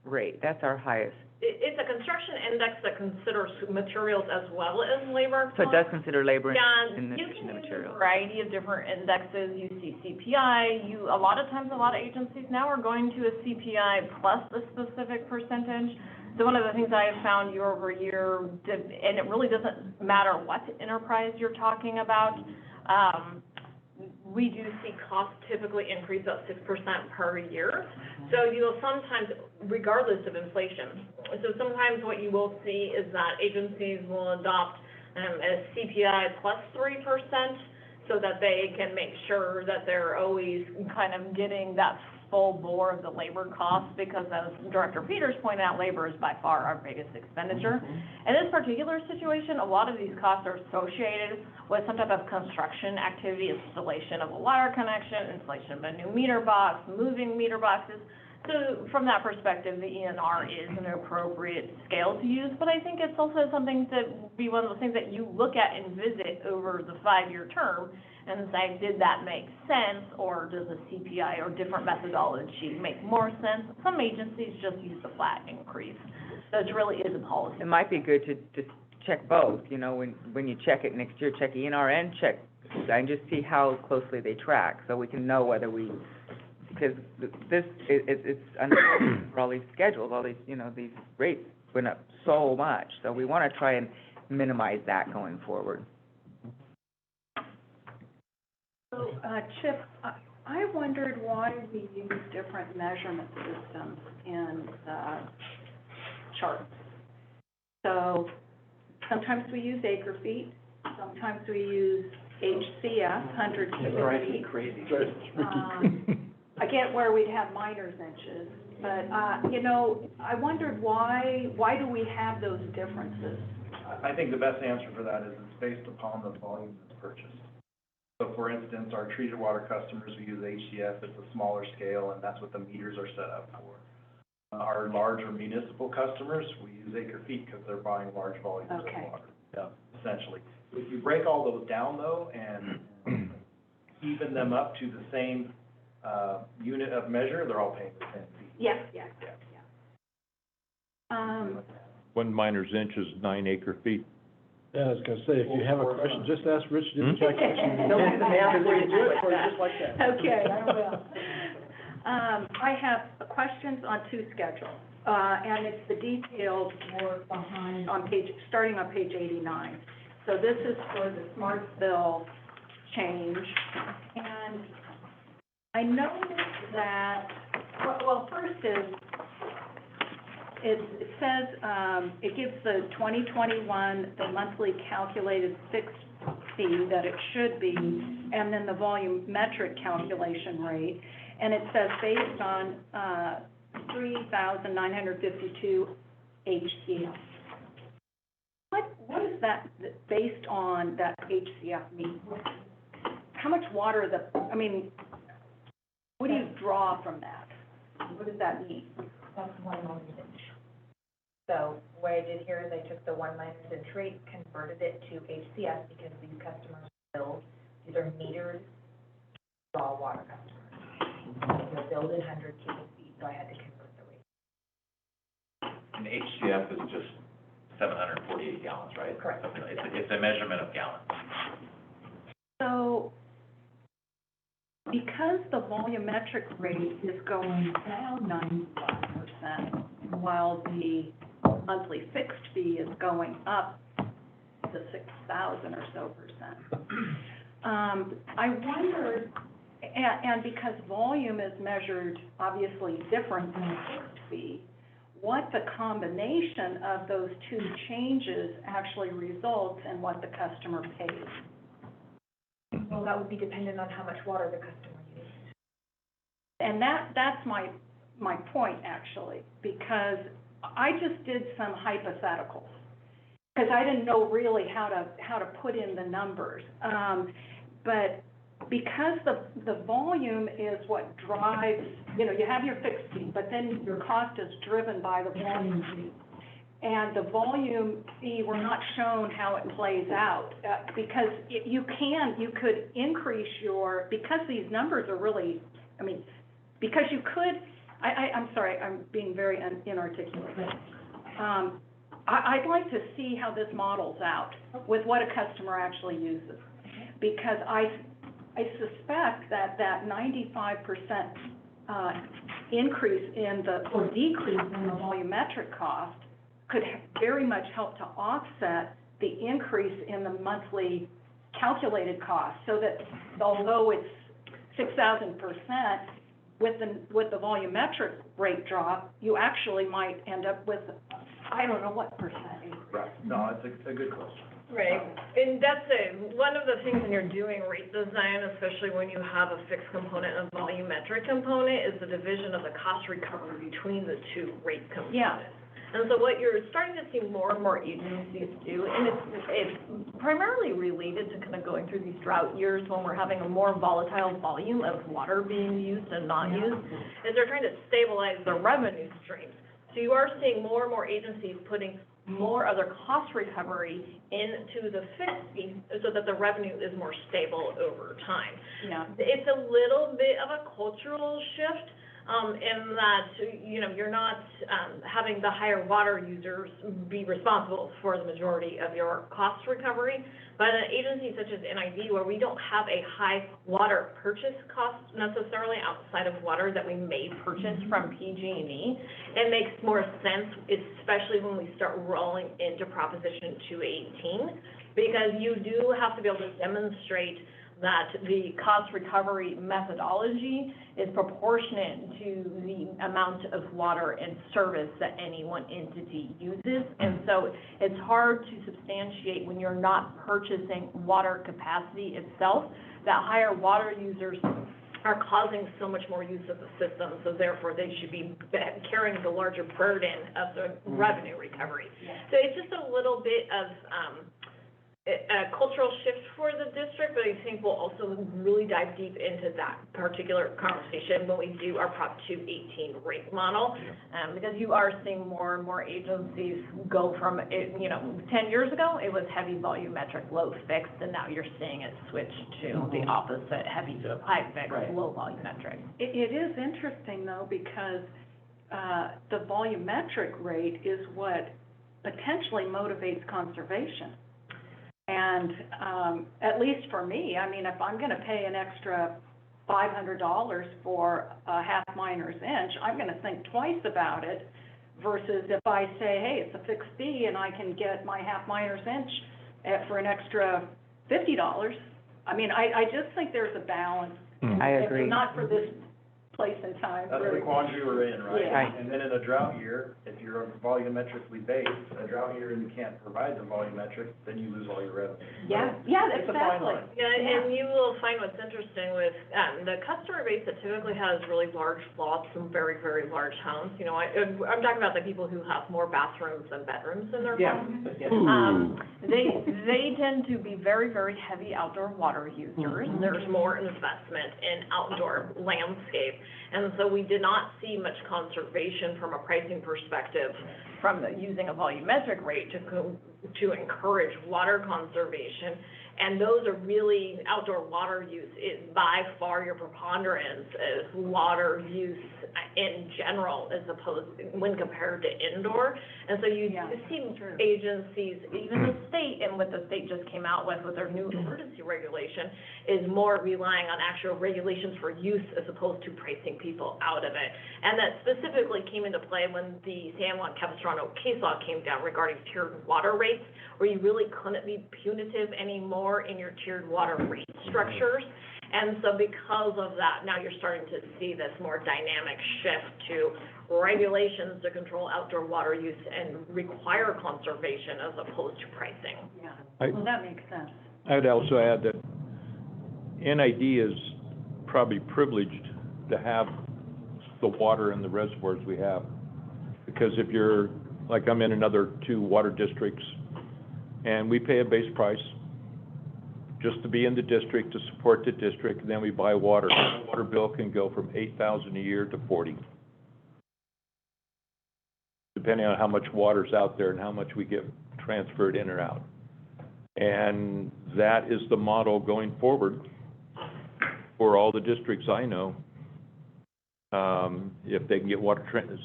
rate, that's our highest. It's a construction index that considers materials as well as labor So it does costs. consider labor Yeah, in you addition can to use a materials. variety of different indexes. You see CPI, a lot of times, a lot of agencies now are going to a CPI plus a specific percentage. So one of the things I have found year over year, and it really doesn't matter what enterprise you're talking about, we do see costs typically increase about 6% per year. So you'll sometimes, regardless of inflation, so sometimes what you will see is that agencies will adopt a CPI plus 3% so that they can make sure that they're always kind of getting that full bore of the labor costs, because as Director Peters pointed out, labor is by far our biggest expenditure. In this particular situation, a lot of these costs are associated with some type of construction activity, installation of a wire connection, installation of a new meter box, moving meter boxes. So from that perspective, the ENR is an appropriate scale to use, but I think it's also something to be one of the things that you look at and visit over the 5-year term and say, did that make sense, or does a CPI or different methodology make more sense? Some agencies just use the flat increase, so it really is a policy. It might be good to check both, you know, when you check it next year, check ENR and check, and just see how closely they track, so we can know whether we, because this, it's unfortunate for all these schedules, all these, you know, these rates went up so much, so we want to try and minimize that going forward. So, Chip, I wondered why we use different measurement systems in the charts. So sometimes we use acre feet, sometimes we use HCF, 100 cubic feet. Drives me crazy. I get where we'd have miners inches, but, you know, I wondered why do we have those differences? I think the best answer for that is it's based upon the volume that's purchased. So for instance, our treated water customers, we use HCF, it's a smaller scale, and that's what the meters are set up for. Our larger municipal customers, we use acre feet because they're buying large volumes of Okay. water, essentially. If you break all those down though, and even them up to the same, unit of measure, they're all paying the same fee. Yes. One miner's inch is 9 acre feet. Yeah, I was gonna say, if you have a question, just ask Rich to do the calculation. He'll do the math for you. He'll do it for you just like that. Okay, I will. I have questions on 2 schedule, and it's the detailed work behind, starting on page 89. So this is for the Smartsville change, and I noticed that, well, first is, it says, it gives the 2021, the monthly calculated fixed fee that it should be, and then the volumetric calculation rate. And it says based on 3,952 HCF. What is that based on, that HCF mean? How much water what do you draw from that? What does that mean? That's 1 minus inch. So what I did here is I took the 1 minus inch rate, converted it to HCF, because these customers build, these are metered raw water customers. They're billed in 100 cubic feet, so I had to convert the rate. And HCF is just 748 gallons, right? Correct. Something like, it's a measurement of gallons. So, because the volumetric rate is going down 95%, while the monthly fixed fee is going up to 6,000 or so %. I wondered, and because volume is measured obviously different than the fixed fee, what the combination of those two changes actually results in what the customer pays. Well, that would be dependent on how much water the customer uses. And that's my point, actually, because I just did some hypotheticals, because I didn't know really how to put in the numbers. But because the volume is what drives, you have your fixed fee, but then your cost is driven by the volume fee. And the volume fee, we're not shown how it plays out, because you could increase because these numbers are really, because you could, I'm sorry, I'm being very inarticulate. I'd like to see how this models out with what a customer actually uses, because I suspect that 95% increase or decrease in the volumetric cost could very much help to offset the increase in the monthly calculated cost, so that although it's 6,000%, with the volumetric rate drop, you actually might end up with, I don't know what percentage. Right, no, it's a good question. Right, and that's one of the things when you're doing rate design, especially when you have a fixed component and a volumetric component, is the division of the cost recovery between the two rate components. Yeah. And so what you're starting to see more and more agencies do, and it's primarily related to kind of going through these drought years when we're having a more volatile volume of water being used and not used, is they're trying to stabilize their revenue streams. So you are seeing more and more agencies putting more other cost recovery into the fixed fee so that the revenue is more stable over time. Yeah. It's a little bit of a cultural shift, in that, you're not having the higher water users be responsible for the majority of your cost recovery. But an agency such as NID, where we don't have a high water purchase cost necessarily outside of water that we may purchase from PG&E, it makes more sense, especially when we start rolling into Proposition 218, because you do have to be able to demonstrate that the cost recovery methodology is proportionate to the amount of water and service that any one entity uses. And so it's hard to substantiate when you're not purchasing water capacity itself, that higher water users are causing so much more use of the system, so therefore they should be carrying the larger burden of the revenue recovery. So it's just a little bit of a cultural shift for the district, but I think we'll also really dive deep into that particular conversation when we do our Prop 218 rate model, because you are seeing more and more agencies go from, 10 years ago, it was heavy volumetric, low fixed, and now you're seeing it switch to the opposite, high fixed, low volumetric. It is interesting, though, because the volumetric rate is what potentially motivates conservation. And at least for me, if I'm going to pay an extra $500 for a half miner's inch, I'm going to think twice about it versus if I say, hey, it's a fixed fee and I can get my half miner's inch for an extra $50. I just think there's a balance. I agree. If not for this place and time. That's the quandary we're in, right? Yeah. And then in a drought year, if you're volumetrically based, a drought year and you can't provide the volumetric, then you lose all your revenue. Yeah, It's a fine exactly. line. Yeah, and you will find what's interesting with the customer base that typically has really large lots and very, very large homes. I'm talking about the people who have more bathrooms than bedrooms in their home. They tend to be very, very heavy outdoor water users. There's more investment in outdoor landscape. And so we did not see much conservation from a pricing perspective from using a volumetric rate to encourage water conservation. And those are really, outdoor water use is by far your preponderance is water use in general as opposed, when compared to indoor. And so you see agencies, even the state, and what the state just came out with their new emergency regulation, is more relying on actual regulations for use as opposed to pricing people out of it. And that specifically came into play when the San Juan Capistrano case law came down regarding tiered water rates, where you really couldn't be punitive anymore in your tiered water rate structures. And so because of that, now you're starting to see this more dynamic shift to regulations to control outdoor water use and require conservation as opposed to pricing. Yeah, I- well, that makes sense. I'd also add that NID is probably privileged to have the water in the reservoirs we have. Because if you're, like I'm in another 2 water districts, and we pay a base price just to be in the district, to support the district, and then we buy water. The water bill can go from $8,000 a year to $40,000, depending on how much water's out there and how much we get transferred in or out. And that is the model going forward for all the districts I know. If they can get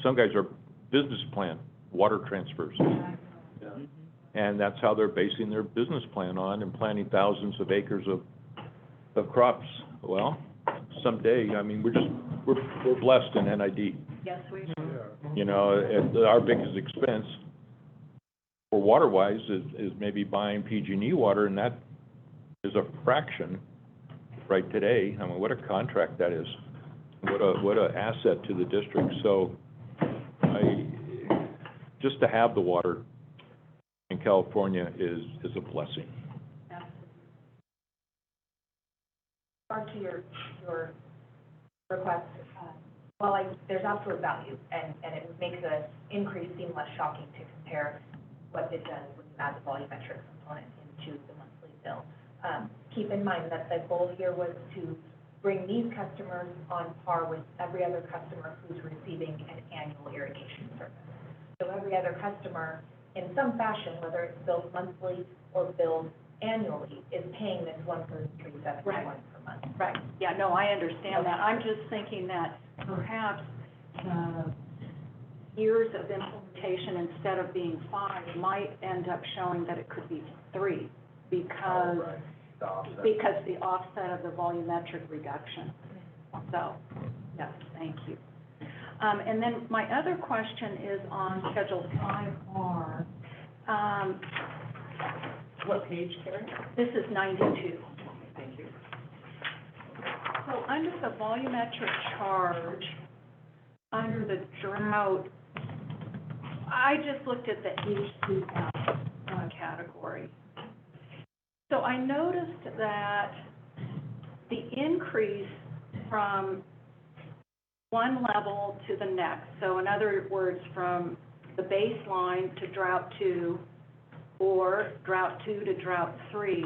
some guys are business plan, water transfers. And that's how they're basing their business plan on and planting thousands of acres of crops. Well, someday, I mean, we're blessed in NID. Yes, we do. You know, and our biggest expense for water-wise is maybe buying PG&E water, and that is a fraction right today. I mean, what a contract that is. What a asset to the district. So just to have the water in California is a blessing. To your request, well, there's absolute value, and it makes the increase seem less shocking to compare what it does when you add the volumetric component into the monthly bill. Keep in mind that the goal here was to bring these customers on par with every other customer who's receiving an annual irrigation service. So every other customer, in some fashion, whether it's billed monthly or billed annually, is paying this $133.71 per month. Right, yeah, no, I understand that. I'm just thinking that perhaps years of implementation, instead of being 5, might end up showing that it could be 3, because the offset of the volumetric reduction. So, yes, thank you. And then my other question is on Schedule 5R. What page, Karen? This is 92. Thank you. So under the volumetric charge, under the drought, I just looked at the HC category. So I noticed that the increase from one level to the next, so in other words, from the baseline to drought 2 or drought 2 to drought 3,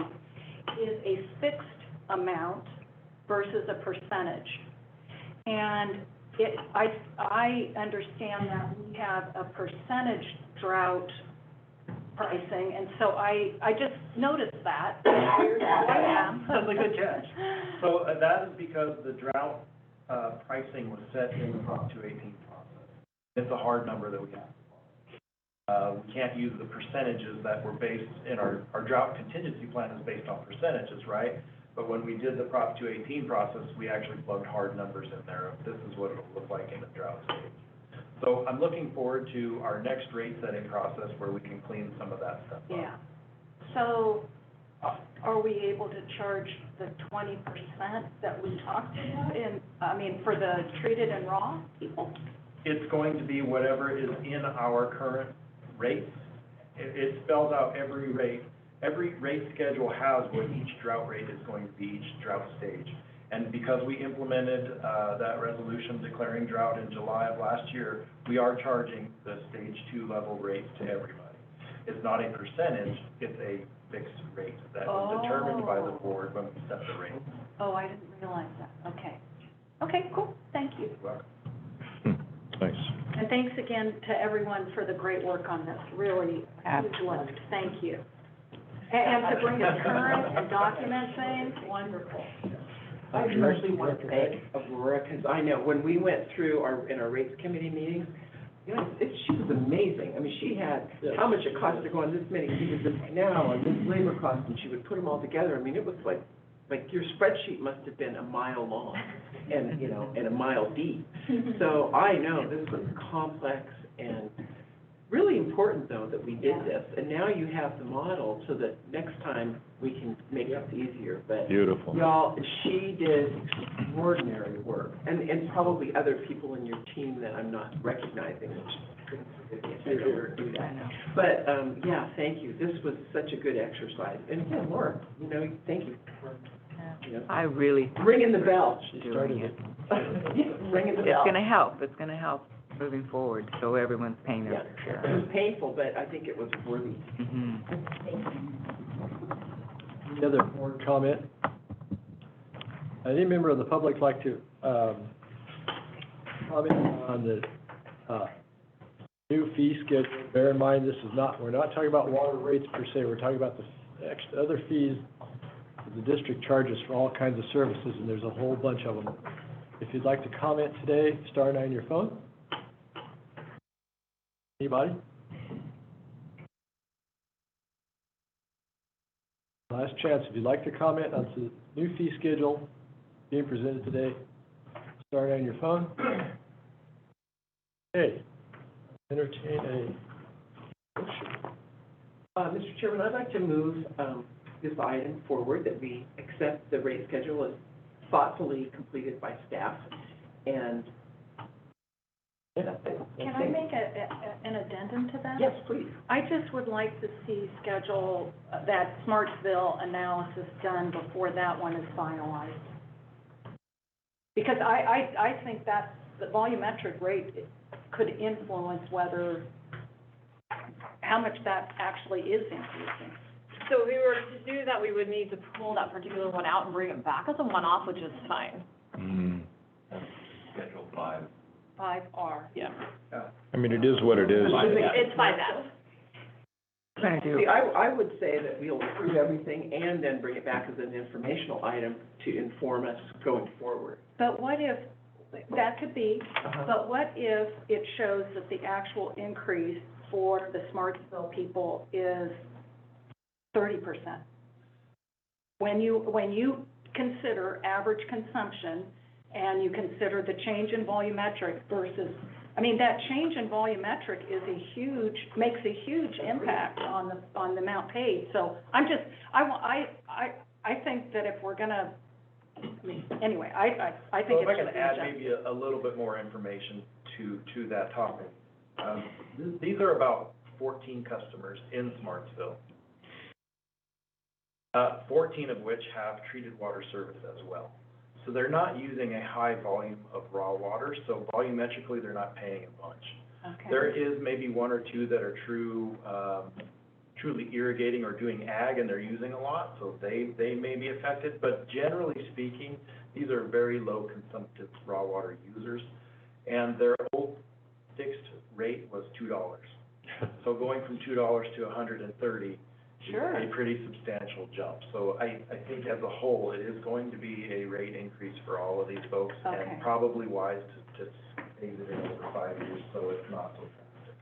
is a fixed amount versus a percentage. And I understand that we have a percentage drought pricing, and so I just noticed that. Here's how I am. That's a good catch. So that is because the drought pricing was set in the Prop 218 process. It's a hard number that we have. We can't use the percentages that were based in our drought contingency plan is based on percentages, right? But when we did the Prop 218 process, we actually plugged hard numbers in there. This is what it'll look like in a drought stage. So I'm looking forward to our next rate setting process where we can clean some of that stuff up. Yeah. So are we able to charge the 20% that we talked about for the treated and raw people? It's going to be whatever is in our current rates. It spells out every rate. Every rate schedule has what each drought rate is going to be, each drought stage. And because we implemented that resolution declaring drought in July of last year, we are charging the stage 2 level rates to everybody. It's not a percentage, it's a fixed rate that was determined by the board when we set the rate. Oh, I didn't realize that. Okay. Okay, cool. Thank you. You're welcome. Thanks. And thanks again to everyone for the great work on this. Really huge lift. Thank you. And to bring it current and document things, wonderful. I especially want to thank Aurora, because I know when we went through in our rates committee meetings, you know, she was amazing. I mean, she had how much it costs to go on this many feet of this canal and this labor cost, and she would put them all together. I mean, it was like your spreadsheet must have been a mile long and, you know, and a mile deep. So I know this was complex and really important, though, that we did this. And now you have the model so that next time we can make it easier. But Beautiful. y'all, she did extraordinary work, and probably other people in your team that I'm not recognizing, which couldn't do that. But, yeah, thank you. This was such a good exercise. And again, Laura, you know, thank you for, you know, I really ringing the bell. She doing started it. it. Ringing the bell. It's gonna help moving forward, so everyone's paying Yeah, their it share. was painful, but I think it was worthy. Mhm. Any other board comment? Any member of the public like to, comment on the, new fee schedule? Bear in mind, this is not, we're not talking about water rates per se, we're talking about the extra, other fees that the district charges for all kinds of services, and there's a whole bunch of them. If you'd like to comment today, star 9 on your phone. Anybody? Last chance, if you'd like to comment on the new fee schedule being presented today, star 9 on your phone. Okay, entertain a motion. Mr. Chairman, I'd like to move, this item forward, that we accept the rate schedule as thoughtfully completed by staff, and that's it. Can I make an addendum to that? Yes, please. I just would like to see schedule, that Smartsville analysis done before that one is finalized. Because I think that the volumetric rate could influence whether, how much that actually is increasing. So if we were to do that, we would need to pull that particular one out and bring it back as a one-off, which is fine. Mm. Schedule 5. 5R. Yeah. I mean, it is what it is. It's fine now. Gonna do, See, I would say that we'll approve everything and then bring it back as an informational item to inform us going forward. But what if, that could be, but what if it shows that the actual increase for the Smartsville people is 30%? When you consider average consumption and you consider the change in volumetric versus, I mean, that change in volumetric is makes a huge impact on the amount paid. So I think that if we're gonna, I mean, anyway, I think Well, it's if I just. can add maybe a little bit more information to that topic. These are about 14 customers in Smartsville. 14 of which have treated water service as well. So they're not using a high volume of raw water, so volumetrically, they're not paying a bunch. Okay. There is maybe one or two that are truly irrigating or doing ag, and they're using a lot, so they may be affected. But generally speaking, these are very low consumptive raw water users, and their old fixed rate was $2. So going from $2 to $130 Sure. a pretty substantial jump. So I think as a whole, it is going to be a rate increase for all of these folks, Okay. and probably wise to exit it over 5 years, so it's not so drastic.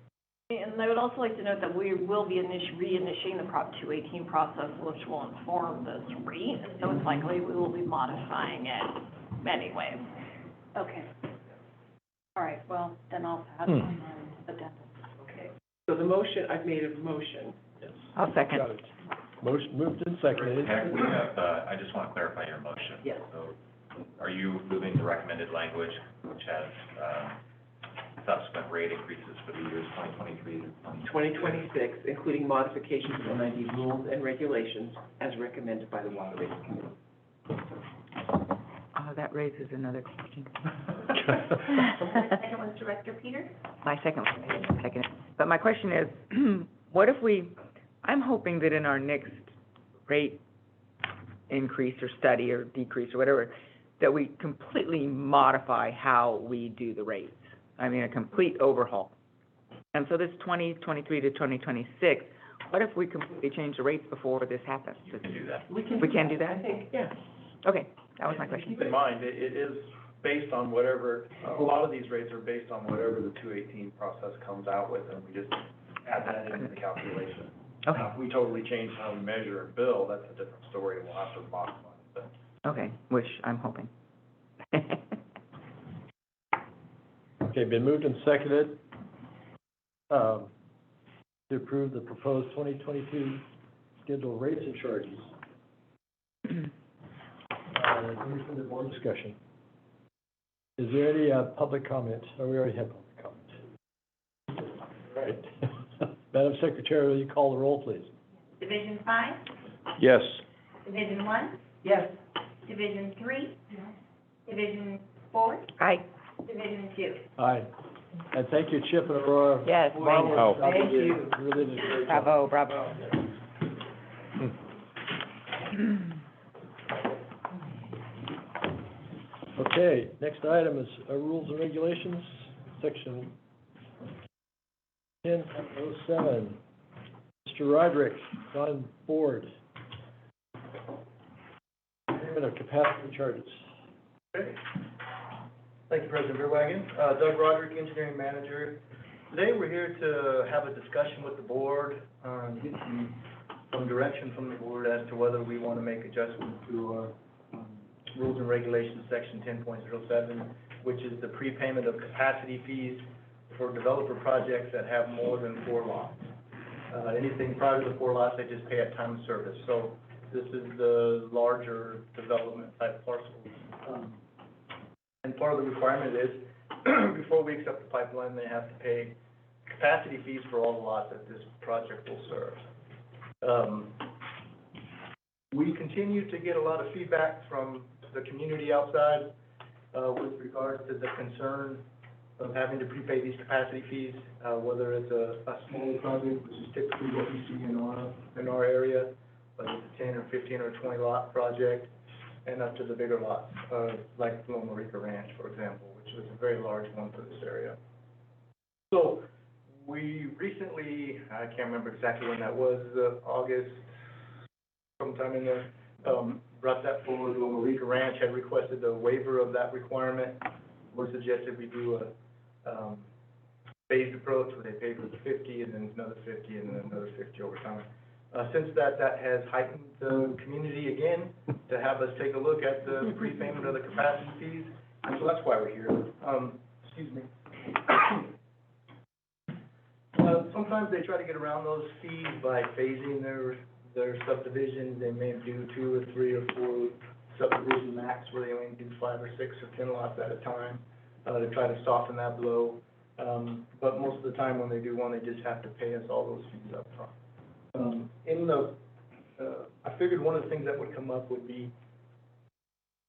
And I would also like to note that we will be reinitiating the Prop 218 process, which will inform this rate, and so it's likely we will be modifying it anyways. Okay. All right, well, then I'll pass on my addendum. Okay. So the motion, I've made a motion. Yes. I'll second. Got it. Motion moved and seconded. Heck, we have, I just want to clarify your motion. Yes. So are you moving the recommended language, which has, subsequent rate increases for the years 2023 to 2026, including modifications of NID rules and regulations as recommended by the Water Rates Committee. Oh, that raises another question. Second one's Director Peters. My second. But my question is, what if I'm hoping that in our next rate increase or study or decrease or whatever, that we completely modify how we do the rates. I mean, a complete overhaul. And so this 2023 to 2026, what if we completely change the rates before this happens? You can do that. We can do that? I think, yeah. Okay, that was my question. Keep in mind, it is based on whatever, a lot of these rates are based on whatever the 218 process comes out with, and we just add that into the calculation. Okay, Now, if we totally change how we measure and bill, that's a different story, and we'll have to modify it, but. okay, which I'm hoping. Okay, been moved and seconded, to approve the proposed 2022 schedule rates and charges. Any further board discussion? Is there any, public comment? Oh, we already had public comment. All right. Madam Secretary, will you call the roll, please? Division 5, Yes. Division 1, Yes. Division 3, Division 4, Aye. Division 2. Aye. And thank you, Chip and Aurora. Yes, Marvelous Oh. job Thank did. you. Really did a great job. bravo. Okay, next item is rules and regulations, section 10.07. Mr. Roderick, on board. Payment of capacity charges. Thank you, President Beerwagen. Doug Roderick, Engineering Manager. Today, we're here to have a discussion with the board, get some direction from the board as to whether we want to make adjustments to our Rules and Regulations, Section 10.07, which is the prepayment of capacity fees for developer projects that have more than 4 lots. Anything prior to the 4 lots, they just pay at time of service. So this is the larger development type parcels. And part of the requirement is, before we accept the pipeline, they have to pay capacity fees for all the lots that this project will serve. We continue to get a lot of feedback from the community outside, with regards to the concern of having to prepay these capacity fees, whether it's a smaller project, which is typically what we see in our area, whether it's a 10 or 15 or 20 lot project, and up to the bigger lots, like Loma Rica Ranch, for example, which was a very large one for this area. So we recently, I can't remember exactly when that was, August, sometime in there, brought that forward. Loma Rica Ranch had requested a waiver of that requirement. We suggested we do a phased approach where they pay for the 50 and then another 50 and then another 50 over time. Since that has heightened the community again to have us take a look at the prepayment of the capacity fees, and so that's why we're here. Excuse me. Sometimes they try to get around those fees by phasing their subdivisions. They may do 2 or 3 or 4 subdivision max where they only do 5 or 6 or 10 lots at a time, to try to soften that blow. But most of the time when they do one, they just have to pay us all those fees up front. I figured one of the things that would come up would be,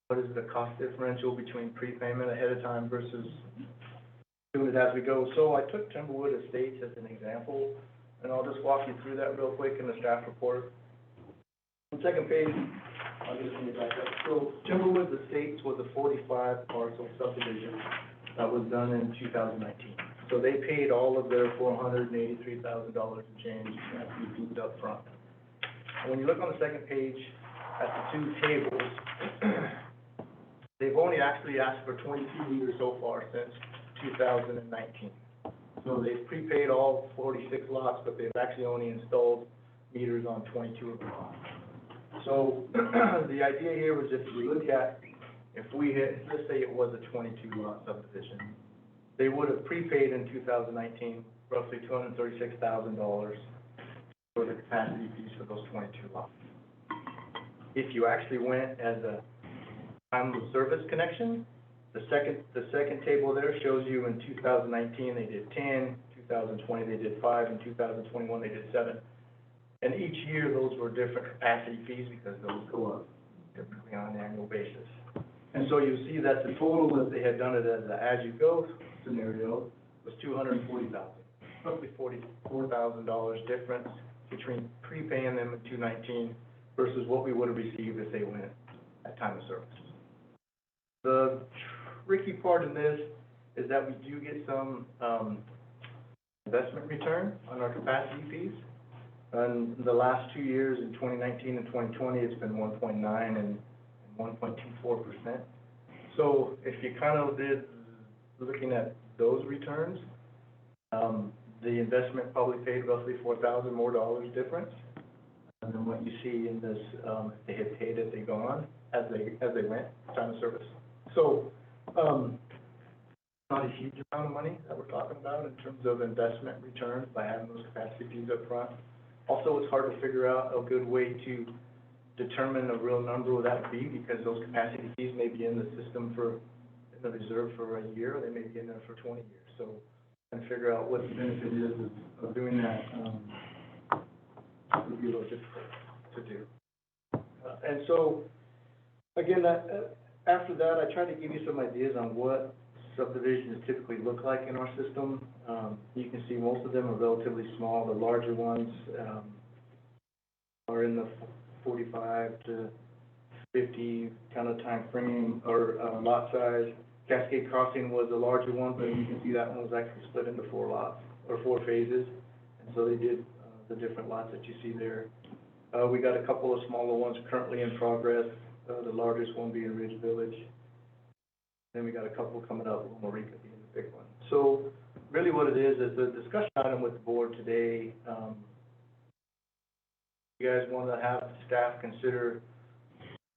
what is the cost differential between prepayment ahead of time versus doing it as we go? So I took Timberwood Estates as an example, and I'll just walk you through that real quick in the staff report. On the second page, I'll just bring it back up. So Timberwood Estates was a 45 parcel subdivision that was done in 2019. So they paid all of their $483,000 and change as fees up front. And when you look on the second page at the 2 tables, they've only actually asked for 22 meters so far since 2019. So they've prepaid all 46 lots, but they've actually only installed meters on 22 of the lots. So the idea here was if we look at, if we hit, let's say it was a 22 lot subdivision, they would have prepaid in 2019 roughly $236,000 for the capacity fees for those 22 lots. If you actually went as a time of service connection, the second table there shows you in 2019 they did 10, 2020 they did 5, and 2021 they did 7. And each year those were different capacity fees because those go up typically on an annual basis. And so you see that the total, if they had done it as a as-you-go scenario, was $240,000, roughly $44,000 difference between prepaying them in 2019 versus what we would have received if they went at time of service. The tricky part in this is that we do get some investment return on our capacity fees. In the last 2 years, in 2019 and 2020, it's been 1.9 and 1.24%. So if you kind of did, looking at those returns, the investment probably paid roughly $4,000 more difference than what you see in this, if they had paid it, they gone, as they went, time of service. So, not a huge amount of money that we're talking about in terms of investment returns by having those capacity fees up front. Also, it's hard to figure out a good way to determine a real number what that would be, because those capacity fees may be in the system in the reserve for a year, or they may be in there for 20 years. So, and figure out what the benefit is of doing that, would be a little difficult to do. And so, again, after that, I tried to give you some ideas on what subdivisions typically look like in our system. You can see most of them are relatively small. The larger ones are in the 45 to 50 kind of time frame or lot size. Cascade Crossing was a larger one, but you can see that one was actually split into 4 lots or 4 phases. And so they did the different lots that you see there. We got a couple of smaller ones currently in progress, the largest one being Ridge Village. Then we got a couple coming up, Morika being the big one. So really what it is a discussion item with the board today. You guys want to have staff consider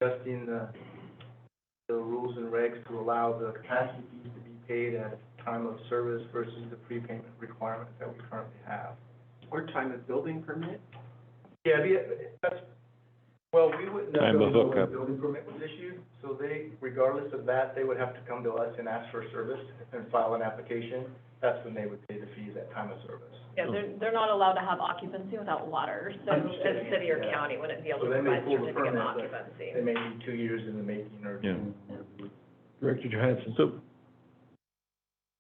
adjusting the rules and regs to allow the capacity fees to be paid at time of service versus the prepayment requirement that we currently have. Or time of building permit? Yeah, well, we wouldn't Time of necessarily know when hookup. the building permit was issued, so they, regardless of that, they would have to come to us and ask for a service and file an application. That's when they would pay the fees at time of service. Yeah, they're not allowed to have occupancy without water, so the city or county wouldn't be able So to they may provide pull the certificate of permit, but occupancy. they may be 2 years in the making or Yeah. Director Johansson. So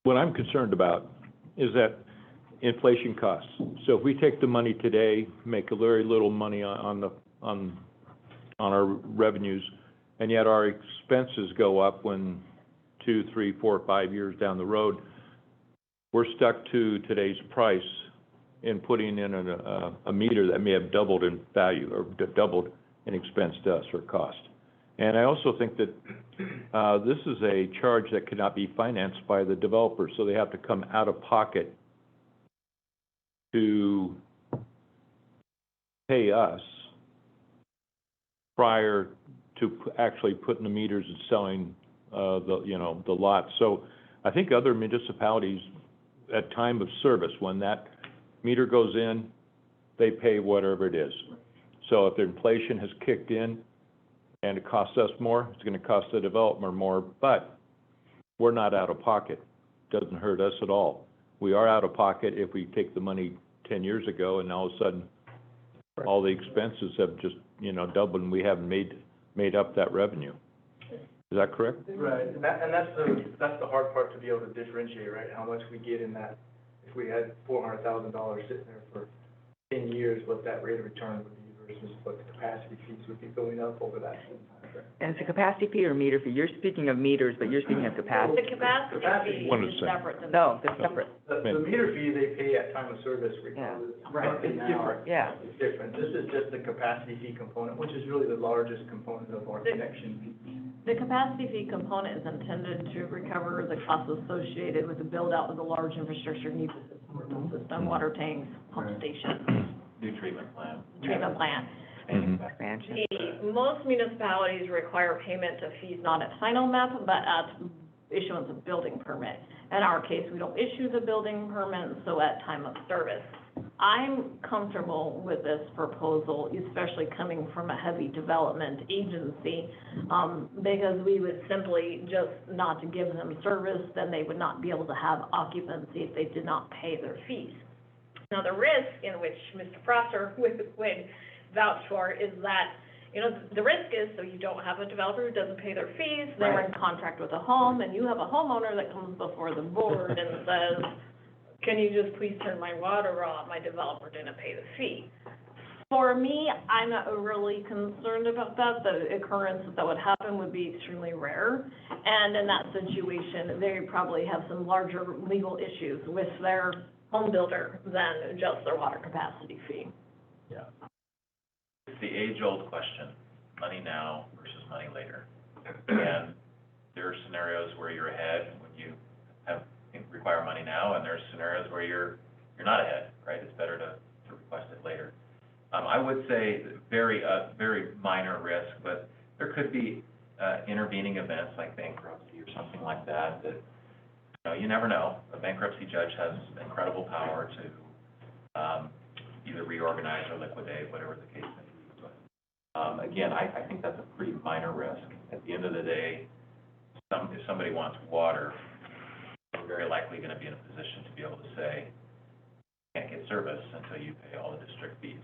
what I'm concerned about is that inflation costs. So if we take the money today, make a very little money on our revenues, and yet our expenses go up when 2, 3, 4, 5 years down the road, we're stuck to today's price in putting in a meter that may have doubled in value or doubled in expense to us or cost. And I also think that this is a charge that cannot be financed by the developer, so they have to come out of pocket to pay us prior to actually putting the meters and selling the lots. So I think other municipalities at time of service, when that meter goes in, they pay whatever it is. So if the inflation has kicked in and it costs us more, it's going to cost the developer more, but we're not out of pocket. Doesn't hurt us at all. We are out of pocket if we take the money 10 years ago and all of a sudden all the expenses have just, doubled and we haven't made up that revenue. Is that correct? Right, and that's the hard part to be able to differentiate, right? How much we get in that, if we had $400,000 sitting there for 10 years, what that rate of return would be versus what the capacity fees would be going up over that same time frame. And it's a capacity fee or meter fee? You're speaking of meters, but you're speaking of capacity. The capacity fee One is is the same. separate than. No, they're separate. The meter fee they pay at time of service regardless. Right, it's different. Yeah. It's different. This is just the capacity fee component, which is really the largest component of our connection fee. The capacity fee component is intended to recover the costs associated with the build-out of the large infrastructure needs system, water tanks, pump stations, New treatment plant. treatment plant. Expansion. Most municipalities require payment of fees not at final map, but at issuance of building permit. In our case, we don't issue the building permit, so at time of service. I'm comfortable with this proposal, especially coming from a heavy development agency, because we would simply just not to give them service, then they would not be able to have occupancy if they did not pay their fees. Now, the risk in which Mr. Prosser would vouch for is that, the risk is, so you don't have a developer who doesn't pay their fees, they're in contract with a home, and you have a homeowner that comes before the board and says, can you just please turn my water off? My developer didn't pay the fee. For me, I'm not really concerned about that. The occurrence that would happen would be extremely rare. And in that situation, they probably have some larger legal issues with their home builder than just their water capacity fee. Yeah. It's the age-old question, money now versus money later. And there are scenarios where you're ahead when you require money now, and there's scenarios where you're not ahead, right? It's better to request it later. I would say very minor risk, but there could be intervening events like bankruptcy or something like that, you never know. A bankruptcy judge has incredible power to either reorganize or liquidate, whatever the case may be. But again, I think that's a pretty minor risk. At the end of the day, if somebody wants water, we're very likely going to be in a position to be able to say, you can't get service until you pay all the district fees.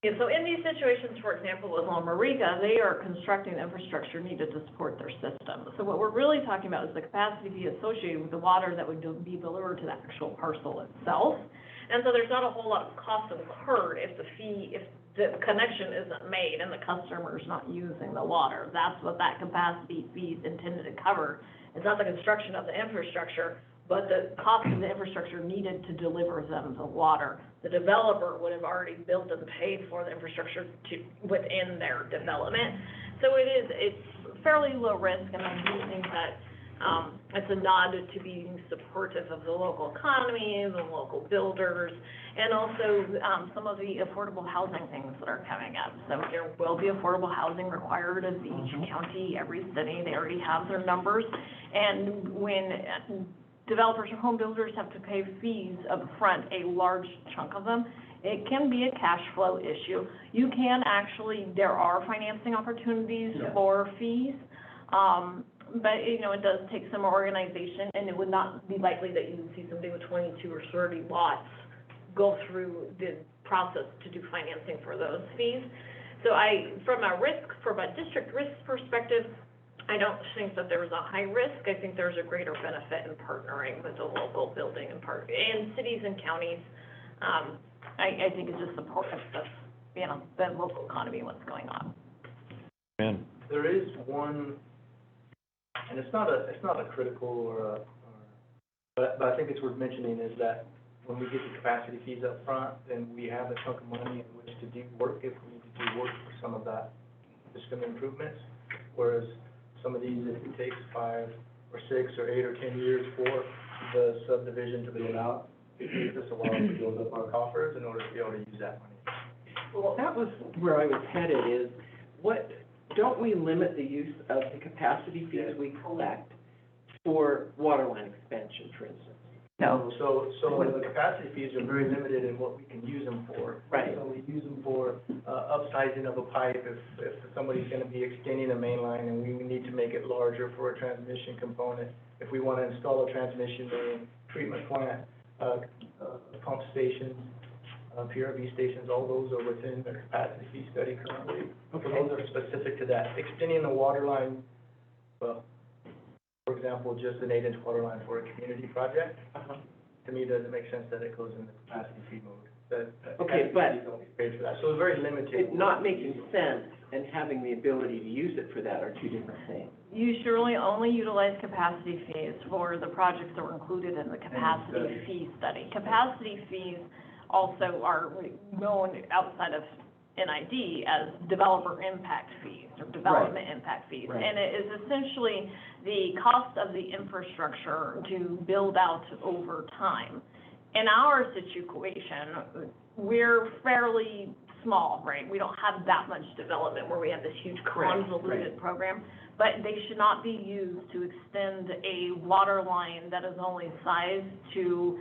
Yeah, so in these situations, for example, with Lomarica, they are constructing the infrastructure needed to support their system. So what we're really talking about is the capacity fee associated with the water that would be delivered to the actual parcel itself. And so there's not a whole lot of cost incurred if the connection isn't made and the customer's not using the water. That's what that capacity fee is intended to cover. It's not the construction of the infrastructure, but the cost of the infrastructure needed to deliver them the water. The developer would have already built and paid for the infrastructure within their development. So it's fairly low risk, and I do think that it's a nod to being supportive of the local economy, the local builders, and also some of the affordable housing things that are coming up. So there will be affordable housing required of each county, every city. They already have their numbers. And when developers or home builders have to pay fees up front, a large chunk of them, it can be a cash flow issue. You can actually, there are financing opportunities for fees, but, it does take some organization, and it would not be likely that you would see somebody with 22 or 30 lots go through the process to do financing for those fees. So from a district risk perspective, I don't think that there's a high risk. I think there's a greater benefit in partnering with the local building and cities and counties. I think it's just supportive of, the local economy and what's going on. And There is one, and it's not a critical but I think it's worth mentioning, is that when we get the capacity fees up front, then we have a chunk of money in which to do work if we need to do work for some of that system improvements. Whereas some of these, if it takes 5 or 6 or 8 or 10 years for the subdivision to build out, it takes us a while to build up our coffers in order to be able to use that money. Well, that was where I was headed, is don't we limit the use of the capacity fees we collect for water line expansion, for instance? No. So the capacity fees are very limited in what we can use them for. Right. So we use them for upsizing of a pipe if somebody's gonna be extending a main line and we need to make it larger for a transmission component. If we wanna install a transmission main, treatment plant, pump stations, PRV stations, all those are within the capacity fee study currently. Okay. Those are specific to that. Extending the water line, for example, just an 8-inch water line for a community project, to me, doesn't make sense that it goes in the capacity fee mode. Okay, but Don't get paid for that, so it's very limited. it not making sense and having the ability to use it for that are two different things. You should really only utilize capacity fees for the projects that were included in the capacity fee study. Capacity fees also are known outside of NID as developer impact fees or development impact fees. Right. And it is essentially the cost of the infrastructure to build out over time. In our situation, we're fairly small, right? We don't have that much development where we have this huge convoluted program, but they should not be used to extend a water line that is only sized to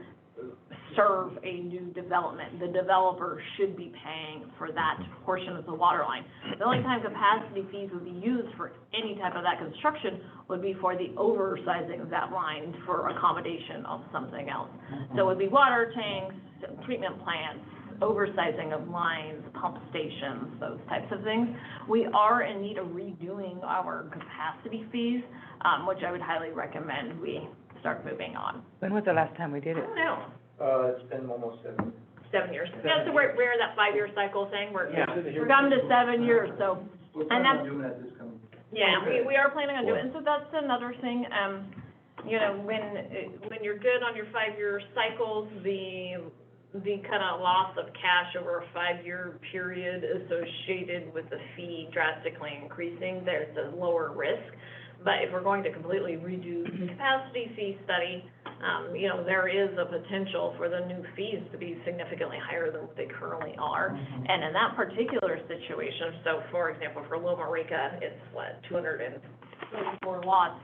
serve a new development. The developer should be paying for that portion of the water line. The only time capacity fees would be used for any type of that construction would be for the oversizing of that line for accommodation of something else. So it would be water tanks, treatment plants, oversizing of lines, pump stations, those types of things. We are in need of redoing our capacity fees, which I would highly recommend we start moving on. When was the last time we did I it? don't know, It's been almost 7 years. 7 years. Yeah, so we're that 5-year cycle thing, we're We're coming to 7 years, so. We're planning on doing that this coming. Yeah, we are planning on doing it, and so that's another thing, you know, when you're good on your 5-year cycles, the kind of loss of cash over a 5-year period associated with the fee drastically increasing, there's a lower risk. But if we're going to completely redo the capacity fee study, you know, there is a potential for the new fees to be significantly higher than what they currently are. And in that particular situation, so for example, for Loma Rica, it's 234 lots.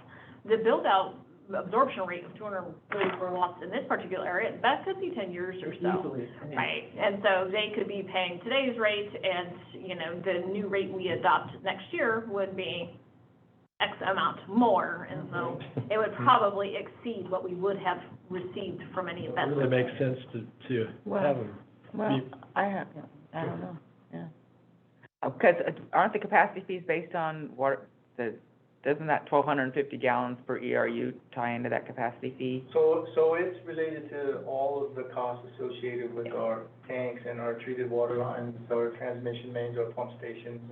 The build-out absorption rate of 234 lots in this particular area, that could be 10 years or so. Easily. Right, and so they could be paying today's rate, and, you know, the new rate we adopt next year would be X amount more, and so it would probably exceed what we would have received from any It investment. really makes sense to have them. Well, I don't know, yeah. Because aren't the capacity fees based on water, doesn't that 1,250 gallons per ERU tie into that capacity fee? So it's related to all of the costs associated with our tanks and our treated water lines, our transmission mains, our pump stations,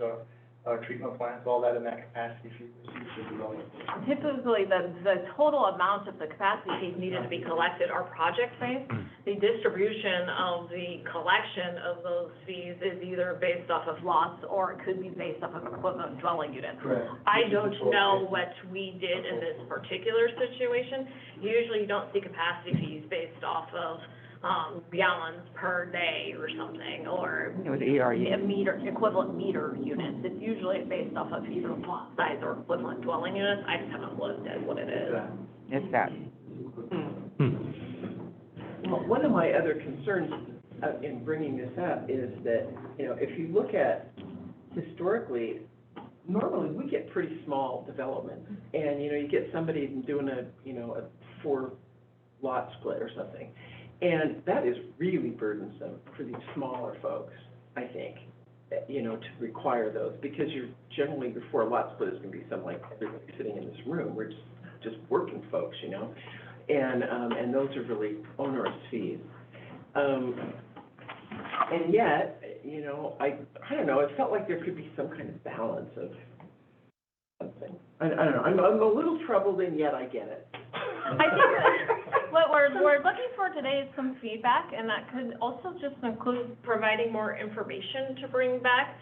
our treatment plants, all that in that capacity fee receipts is relevant. Typically, the total amount of the capacity fees needed to be collected are project-based. The distribution of the collection of those fees is either based off of lots, or it could be based off of equivalent dwelling units. Correct. I don't know what we did in this particular situation. Usually, you don't see capacity fees based off of gallons per day or something, or It was ERU. equivalent meter units. It's usually based off of either lot size or equivalent dwelling units. I just haven't looked at what it is. It's that. Well, one of my other concerns in bringing this up is that, you know, if you look at historically, normally we get pretty small developments. And, you know, you get somebody doing a 4-lot split or something. And that is really burdensome for these smaller folks, I think, you know, to require those, because you're generally, your 4-lot split is gonna be something like everybody sitting in this room, we're just working folks, you know? And those are really onerous fees. And yet, you know, I don't know, it felt like there could be some kind of balance of something. I don't know, I'm a little troubled, and yet I get it. I think what we're looking for today is some feedback, and that could also just include providing more information to bring back.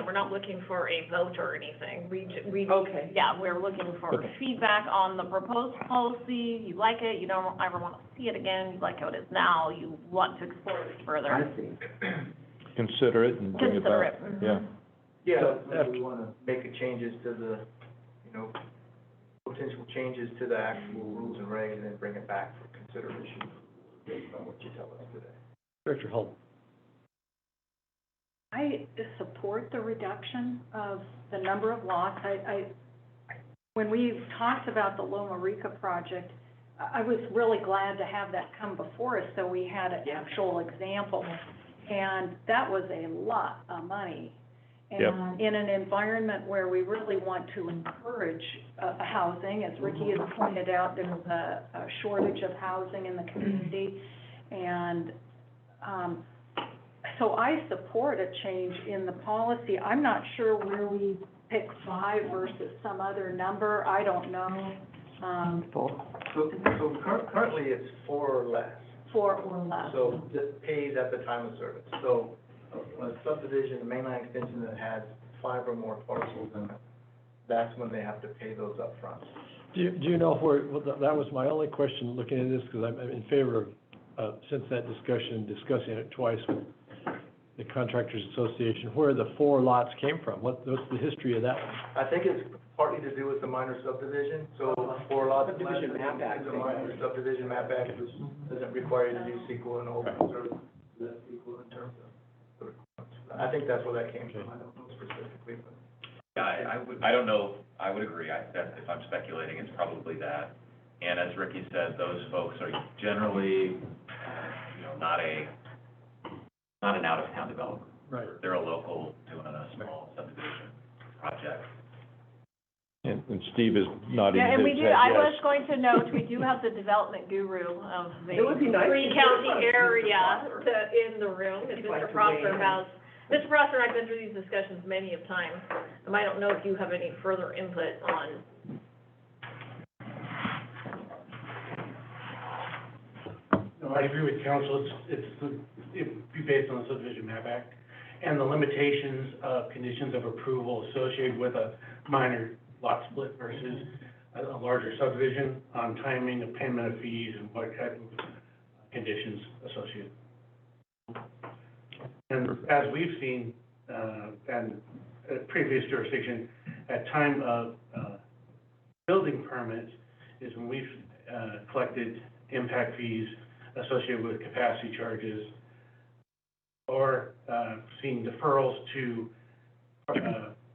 We're not looking for a vote or anything. Okay. Yeah, we're looking for feedback on the proposed policy. You like it, you don't ever want to see it again, you like how it is now, you want to explore it further. I see. Consider it and bring it back. Yeah. Yeah, we want to make the changes to the, you know, potential changes to the actual rules and regs, and then bring it back for consideration based on what you tell us today. Director Hull. I support the reduction of the number of lots. When we talked about the Loma Rica project, I was really glad to have that come before us, so we had an actual example. And that was a lot of money. And in an environment where we really want to encourage housing, as Ricky has pointed out, there's a shortage of housing in the community. And so I support a change in the policy. I'm not sure where we pick 5 versus some other number. I don't know. So currently it's 4 or less. 4 or less. So this pays at the time of service. So a subdivision, a mainline extension that has 5 or more parcels in it, that's when they have to pay those up front. Do you know where, well, that was my only question looking at this, because I'm in favor of, since that discussing it twice with the Contractors Association, where the 4 lots came from. What's the history of that one? I think it's partly to do with the minor subdivision, so 4 lots. Subdivision Map Act. The minor subdivision map act, which doesn't require you to do CEQA and open service, that's equal in terms of the requirements. I think that's where that came from, I don't know specifically, but. Yeah, I don't know, I would agree, that if I'm speculating, it's probably that. And as Ricky said, those folks are generally, not an out-of-town developer. Right. They're a local doing a small subdivision project. And Steve is nodding Yeah, and his we do, head, I yes. was going to note, we do have the development guru of the It would be nice to hear three-county from area Mr. Prosser. in the room. If If you'd like Mr. to Prosser weigh in. has, Mr. Prosser and I've been through these discussions many of times. I don't know if you have any further input on No, I agree with council, it'd be based on the Subdivision Map Act, and the limitations of conditions of approval associated with a minor lot split versus a larger subdivision on timing of payment of fees and what type of conditions associated. And as we've seen, and previous jurisdiction, at time of building permits is when we've collected impact fees associated with capacity charges, or seen deferrals to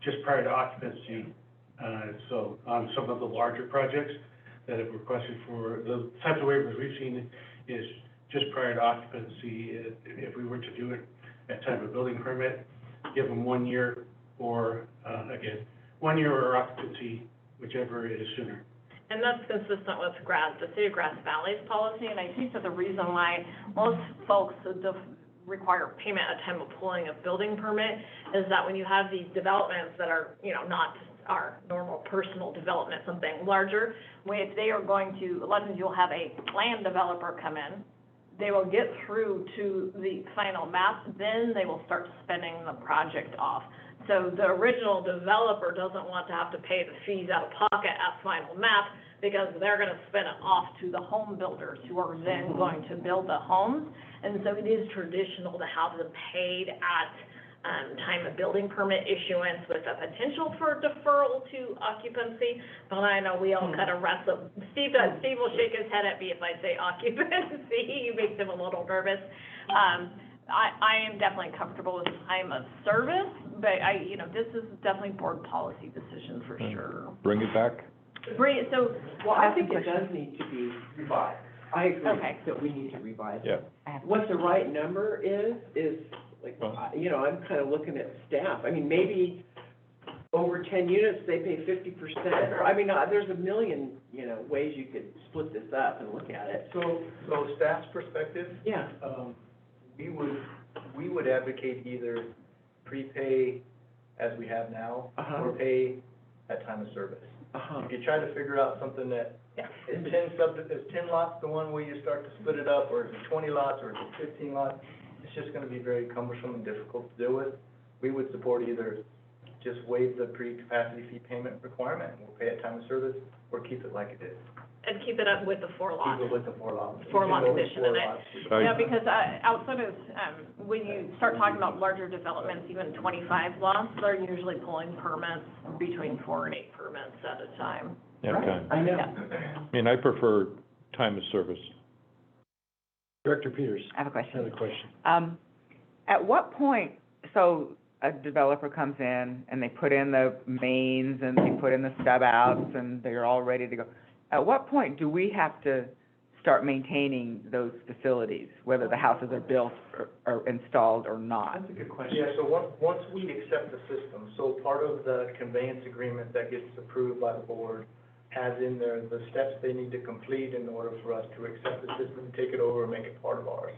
just prior to occupancy. So on some of the larger projects that have requested for, the types of waivers we've seen is just prior to occupancy. If we were to do it at time of building permit, give them 1 year, or again, 1 year or occupancy, whichever is sooner. And that's consistent with the City of Grass Valley's policy, and I think that the reason why most folks require payment at time of pulling a building permit is that when you have these developments that are, not our normal personal development, something larger, if they are going to, a lot of times you'll have a land developer come in, they will get through to the final map, then they will start spending the project off. So the original developer doesn't want to have to pay the fees out of pocket at final map, because they're gonna spend it off to the home builders who are then going to build the homes. And so it is traditional to have them paid at time of building permit issuance with a potential for deferral to occupancy. But I know we all kind of wrestle. Steve will shake his head at me if I say occupancy. He makes him a little nervous. I am definitely comfortable with time of service, but this is definitely board policy decision for sure. Bring it back. So, Well, I think it does need to be revised. I agree Okay. that we need to revise Yeah. it. What the right number is like, Well- I'm kind of looking at staff. I mean, maybe over 10 units, they pay 50%, or, there's a million, ways you could split this up and look at it. So staff's perspective, Yeah. we would advocate either prepay as we have now, Uh-huh. or pay at time of service. Uh-huh. If you try to figure out something that, is 10 lots the one where you start to split it up, or is it 20 lots, or is it 15 lots? It's just gonna be very cumbersome and difficult to deal with. We would support either just waive the pre-capacity fee payment requirement, and we'll pay at time of service, or keep it like it is. and keep it up with the 4 lots. Keep it with the 4 lots. Four lot Keep it with condition, four and lots. Yeah, because outside of, when you start talking about larger developments, even 25 lots, they're usually pulling permits between 4 and 8 permits at a time. Yeah, time. I know. I prefer time of service. Director Peters, I have a I question. have a question. At what point, so a developer comes in and they put in the mains and they put in the stub outs and they're all ready to go. At what point do we have to start maintaining those facilities, whether the houses are built or installed or not? That's a good question. Yeah, so once we accept the system, so part of the conveyance agreement that gets approved by the board has in there the steps they need to complete in order for us to accept the system, take it over, and make it part of ours.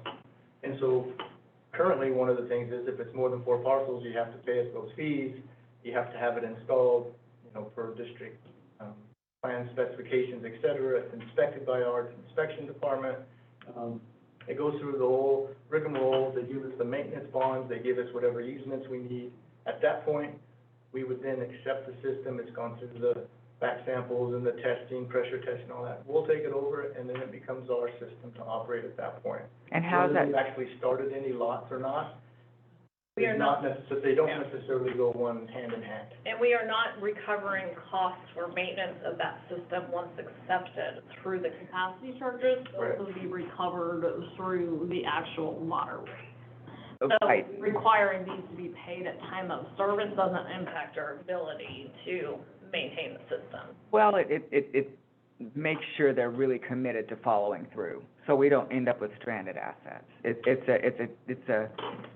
And so currently, one of the things is if it's more than 4 parcels, you have to pay us those fees. You have to have it installed, per district plan specifications, et cetera. It's inspected by our inspection department. It goes through the whole rigmarole. They give us the maintenance bonds. They give us whatever easements we need. At that point, we would then accept the system. It's gone through the back samples and the testing, pressure testing, all that. We'll take it over, and then it becomes our system to operate at that point. And how's Whether that, we've actually started any lots or not, We are not, they don't necessarily go one hand in hand. and we are not recovering costs for maintenance of that system once accepted through the capacity charges. Right. Those will be recovered through the actual water rate. So right, requiring these to be paid at time of service doesn't impact our ability to maintain the system. well, it makes sure they're really committed to following through, so we don't end up with stranded assets. It's a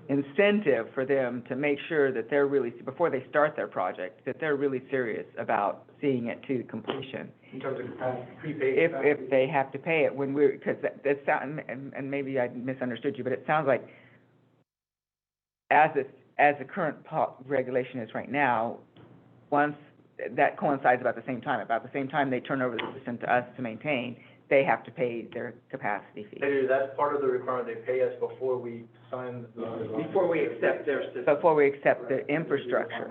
incentive for them to make sure that they're really, before they start their project, that they're really serious about seeing it to completion. In terms of prepaid. If they have to pay it when because that sound, and maybe I misunderstood you, but it sounds like as the current regulation is right now, once that coincides about the same time they turn over the system to us to maintain, they have to pay their capacity fee. They do, that's part of the requirement, they pay us before we sign the. Before we accept their system. Before we accept the infrastructure.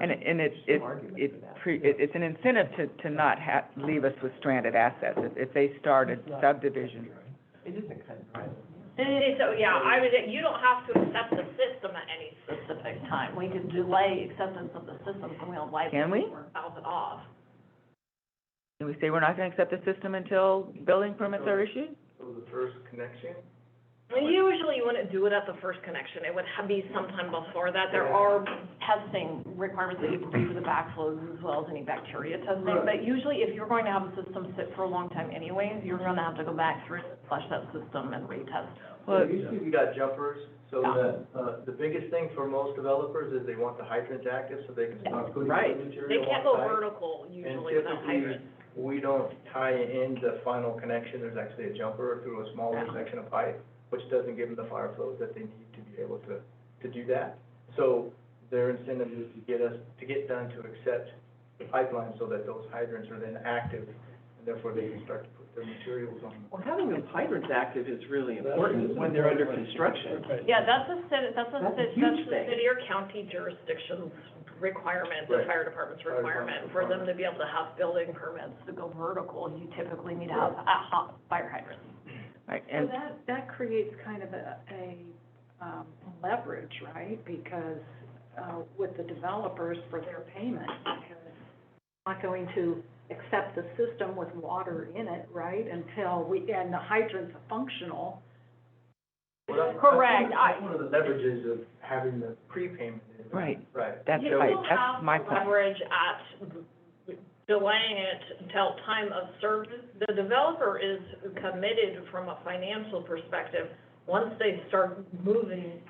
And it's an incentive to not leave us with stranded assets. If they start a subdivision. It isn't kind of private. So, yeah, you don't have to accept the system at any specific time. We can delay acceptance of the system, so we don't Can we? Valve it off. Can we say we're not gonna accept the system until building permits are issued? So the first connection? Usually you wouldn't do it at the first connection. It would be sometime before that. There are testing requirements that you have to do for the backflows as well as any bacteria testing. But usually if you're going to have a system sit for a long time anyways, you're gonna have to go back through, flush that system and retest. Well, usually we got jumpers, so that, the biggest thing for most developers is they want the hydrants active so they can start putting Right. the material They can't go on site. vertical And usually without typically, hydrants. we don't tie in the final connection, there's actually a jumper through a smaller section of pipe, which doesn't give them the fire flows that they need to be able to do that. So their incentive is to get done to accept the pipeline so that those hydrants are then active, and therefore they can start to put their materials on. Well, having those hydrants active is really important when they're under construction. Yeah, that's a huge thing. city or county jurisdiction's requirement, the Right. fire department's Fire requirement. department For them to be able to have building permits to go vertical, you typically need to have hot fire hydrants. Right, So and that creates kind of a leverage, right? Because, with the developers for their payment, because they're not going to accept the system with water in it, right? Until and the hydrants are functional. Well, Correct. That's one of the leverages of having the prepayment. Right. Right. that's You right, don't that's have my the point. leverage at delaying it until time of service. The developer is committed from a financial perspective, once they start moving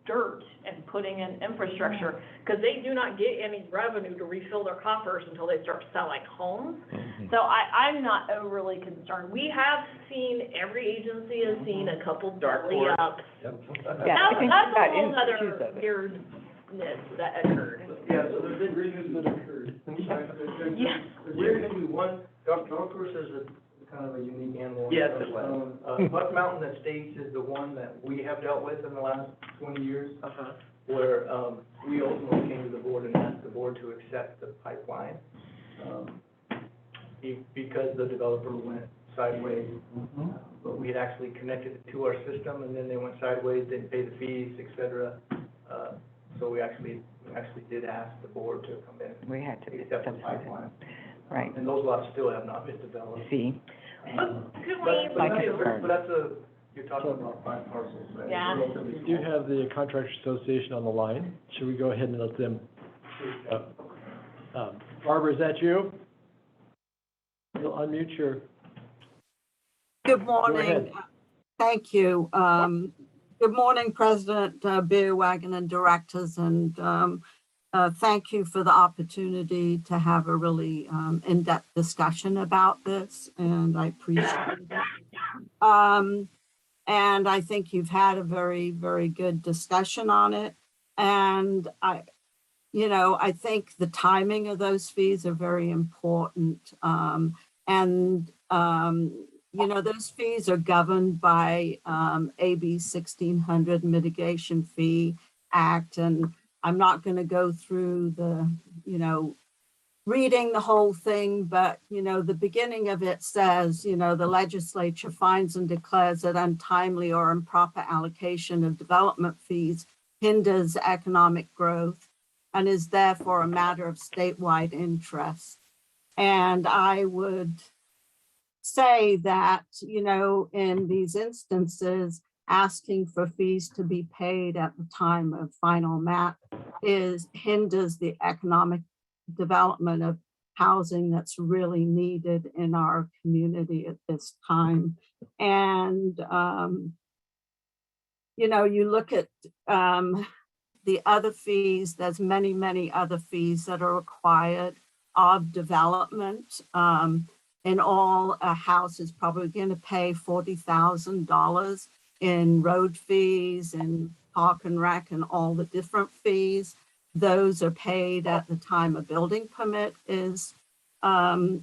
dirt and putting in infrastructure, because they do not get any revenue to refill their coffers until they start selling homes. So I'm not overly concerned. We have seen, every agency has seen a couple belly ups. Yeah, That's I think a that whole is other issues of it. weirdness that occurred. Yeah, so there's been reasons that occurred. Yes. There's gonna be one, golf course is a kind of a unique animal. Yes, it was. Buck Mountain Estates is the one that we have dealt with in the last 20 years, Uh-huh. where, we ultimately came to the board and asked the board to accept the pipeline, because the developer went sideways. But we had actually connected it to our system, and then they went sideways, didn't pay the fees, et cetera. So we actually did ask the board to come in We had to and accept the subsidize it. pipeline. Right, And those lots still have not been developed. see, Could But My that's a- concern. But that's you're talking about 5 parcels, right? Yeah. We do have the Contractors Association on the line. Should we go ahead and let them? Barbara, is that you? You'll unmute your, Good go morning. ahead. Thank you. Good morning, President Beerwagen and directors, and thank you for the opportunity to have a really in-depth discussion about this, and I appreciate it. And I think you've had a very, very good discussion on it. And I think the timing of those fees are very important. Those fees are governed by AB 1600 Mitigation Fee Act. And I'm not going to go through reading the whole thing, but, the beginning of it says, the legislature finds and declares that untimely or improper allocation of development fees hinders economic growth and is therefore a matter of statewide interest. And I would say that, in these instances, asking for fees to be paid at the time of final map hinders the economic development of housing that's really needed in our community at this time. And, you look at the other fees, there's many, many other fees that are required of development. In all, a house is probably going to pay $40,000 in road fees and park and rec and all the different fees. Those are paid at the time a building permit is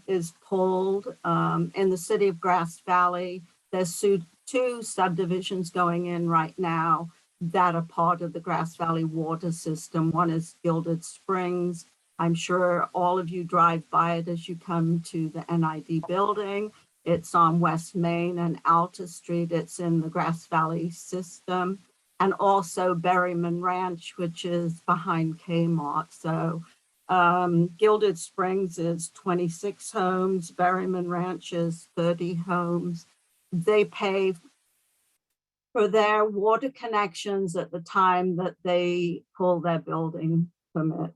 is pulled. In the city of Grass Valley, there's two subdivisions going in right now that are part of the Grass Valley water system. One is Gilded Springs. I'm sure all of you drive by it as you come to the NID building. It's on West Main and Alta Street. It's in the Grass Valley system. And also Berryman Ranch, which is behind Kmart. So Gilded Springs is 26 homes. Berryman Ranch is 30 homes. They pay for their water connections at the time that they pull their building permit.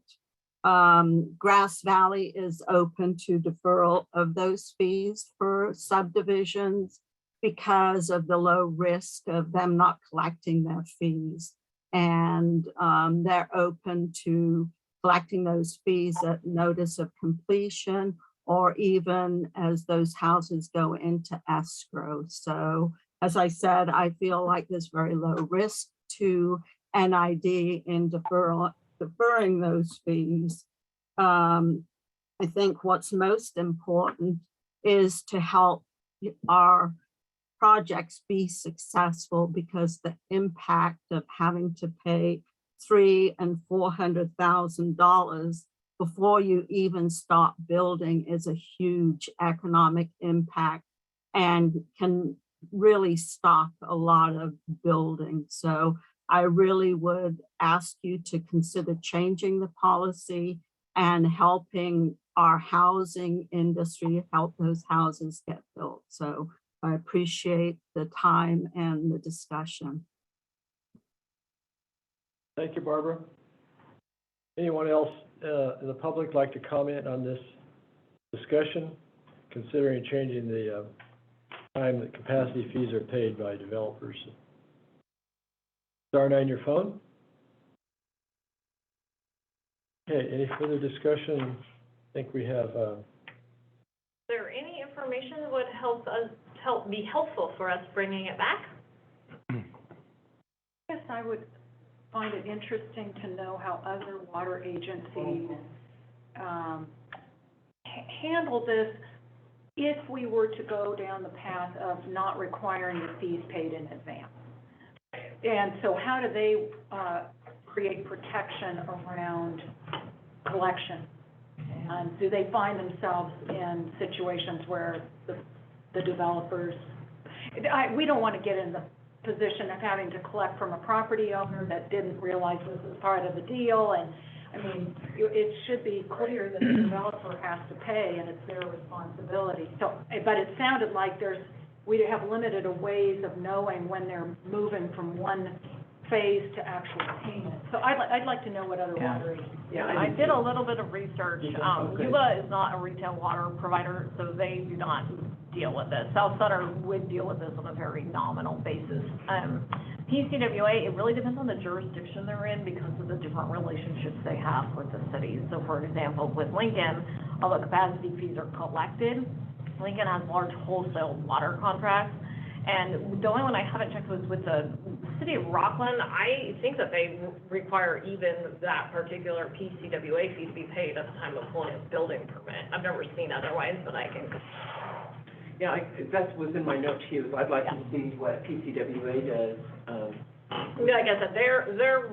Grass Valley is open to deferral of those fees for subdivisions because of the low risk of them not collecting their fees. And they're open to collecting those fees at notice of completion or even as those houses go into escrow. So as I said, I feel like there's very low risk to NID in deferring those fees. I think what's most important is to help our projects be successful, because the impact of having to pay $300,000 and $400,000 before you even start building is a huge economic impact and can really stop a lot of building. So I really would ask you to consider changing the policy and helping our housing industry help those houses get built. So I appreciate the time and the discussion. Thank you, Barbara. Anyone else in the public like to comment on this discussion, considering changing the time that capacity fees are paid by developers? Star 9 your phone. Okay, any further discussion? I think we have. Is there any information that would be helpful for us bringing it back? I guess I would find it interesting to know how other water agencies handle this if we were to go down the path of not requiring the fees paid in advance. And so how do they create protection around collection? And do they find themselves in situations where the developers, we don't want to get in the position of having to collect from a property owner that didn't realize this was part of the deal. And I mean, it should be clear that the developer has to pay and it's their responsibility. So, but it sounded like we have limited ways of knowing when they're moving from one phase to actual payment. So I'd like to know what other water agencies. Yeah, I did a little bit of research. Yuba is not a retail water provider, so they do not deal with this. South Sutter would deal with this on a very nominal basis. PCWA, it really depends on the jurisdiction they're in because of the different relationships they have with the cities. So for example, with Lincoln, although capacity fees are collected, Lincoln has large wholesale water contracts. And the only one I haven't checked was with the city of Rockland. I think that they require even that particular PCWA fee to be paid at the time of pulling a building permit. I've never seen otherwise, but I can. Yeah, that was in my note too. I'd like to see what PCWA does. Like I said, they're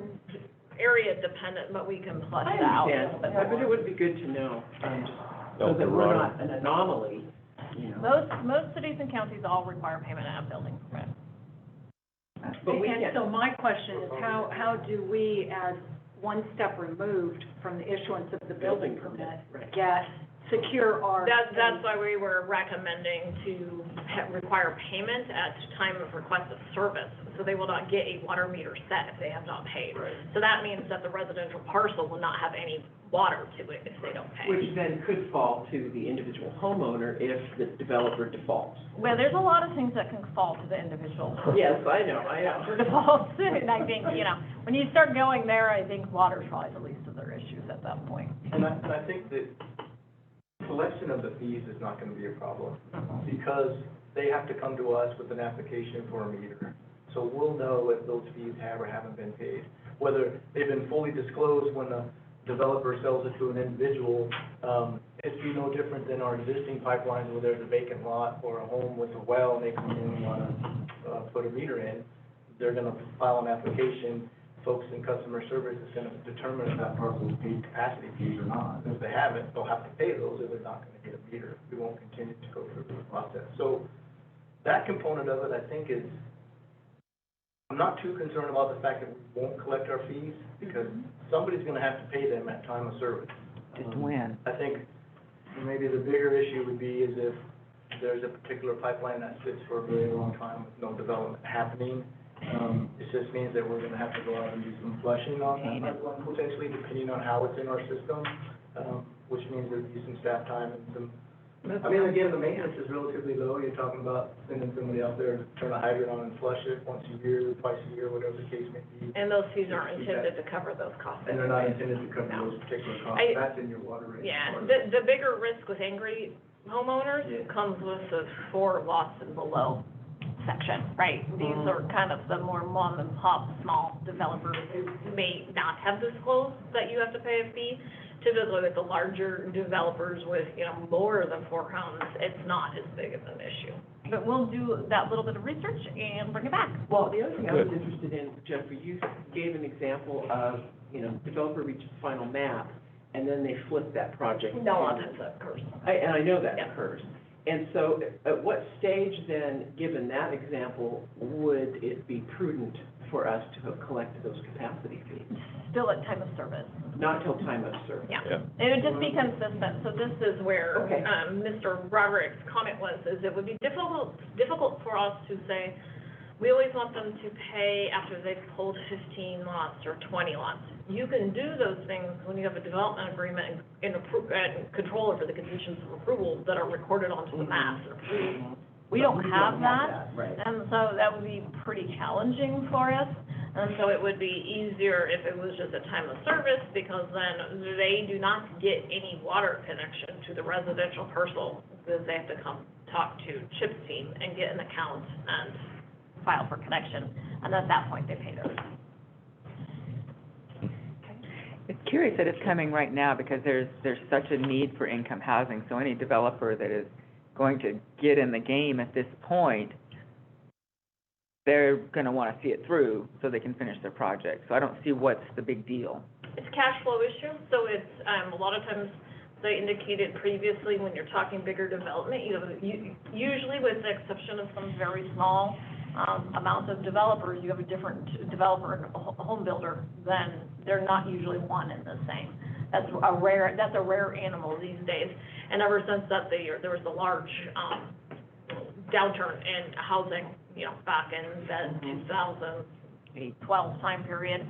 area dependent, but we can flush it out. But it would be good to know, so that we're not an anomaly. You know. Most cities and counties all require payment at a building permit. And so my question is, how do we, as one step removed from the issuance of the building permit, secure our? That's why we were recommending to require payment at time of request of service. So they will not get a water meter set if they have not paid. Right. So that means that the residential parcel will not have any water to it if they don't pay. Which then could fall to the individual homeowner if the developer defaults. Well, there's a lot of things that can fall to the individual. Yes, I know. For defaults, and I think, when you start going there, I think water's probably the least of their issues at that point. And I think that collection of the fees is not gonna be a problem, because they have to come to us with an application for a meter. So we'll know if those fees have or haven't been paid, whether they've been fully disclosed when the developer sells it to an individual, it'd be no different than our existing pipelines where there's a vacant lot or a home with a well and they come in and wanna, put a meter in. They're gonna file an application, folks in customer service is gonna determine if that parcel is paid capacity fees or not. If they haven't, they'll have to pay those if they're not gonna get a meter. We won't continue to go through the process. So that component of it, I think is, I'm not too concerned about the fact that we won't collect our fees because somebody's gonna have to pay them at time of service. Just when? I think maybe the bigger issue would be is if there's a particular pipeline that sits for a very long time with no development happening. It just means that we're gonna have to go out and do some flushing on that pipeline potentially, depending on how it's in our system, which means there'd be some staff time and some, I mean, again, the maintenance is relatively low. You're talking about sending somebody out there to turn a hydrant on and flush it once a year, twice a year, whatever the case may be. And those fees aren't intended to cover those costs. And they're not intended to cover No. those particular costs. That's in your water rate. Yeah, the bigger risk with angry homeowners Yeah. comes with the for loss and below section, right? These are kind of the more mom and pop, small developers who may not have disclosed that you have to pay a fee. Typically with the larger developers with, more than 4 homes, it's not as big of an issue. But we'll do that little bit of research and bring it back. Well, the other thing I was interested in, Jennifer, you gave an example of, developer reaches final map, and then they flip that project. No, a lot of times that occurs. And I know that Yeah. occurs. And so at what stage then, given that example, would it be prudent for us to have collected those capacity fees? Still at time of service. Not till time of service? Yeah, it would just be consistent, so this is where, Okay. Mr. Roderick's comment is it would be difficult for us to say, we always want them to pay after they've pulled 15 lots or 20 lots. You can do those things when you have a development agreement and control over the conditions of approval that are recorded onto the maps. We don't have that, Right. and so that would be pretty challenging for us. And so it would be easier if it was just a time of service, because then they do not get any water connection to the residential parcel, because they have to come talk to Chip's team and get an account and file for connection, and at that point, they pay theirs. It's curious that it's coming right now because there's such a need for income housing. So any developer that is going to get in the game at this point, they're going to want to see it through so they can finish their project. So I don't see what's the big deal. It's a cash flow issue, so it's, a lot of times, they indicated previously, when you're talking bigger development, usually with the exception of some very small amount of developers, you have a different developer and a home builder, then they're not usually one and the same. That's a rare animal these days. And ever since that, there was a large downturn in housing, back in the 2012 time period,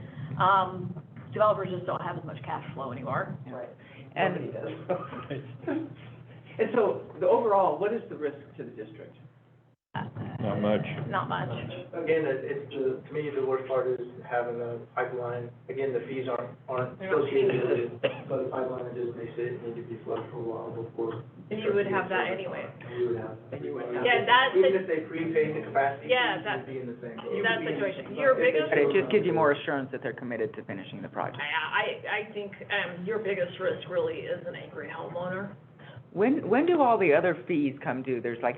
developers just don't have as much cash flow anymore. Right. And Nobody does. And so, the overall, what is the risk to the district? Not much. Not much. Again, to me, the worst part is having a pipeline. Again, the fees aren't associated with it, but the pipeline just makes it need to be flooded for a while before. And you would have that anyway. We would have. And you would have. Yeah, that's Even it. if they prepaid the capacity, Yeah, fees that's- would be in the same boat. That situation. Your biggest, but it just gives you more assurance that they're committed to finishing the project. I think, your biggest risk really is an angry homeowner. When do all the other fees come due? There's like,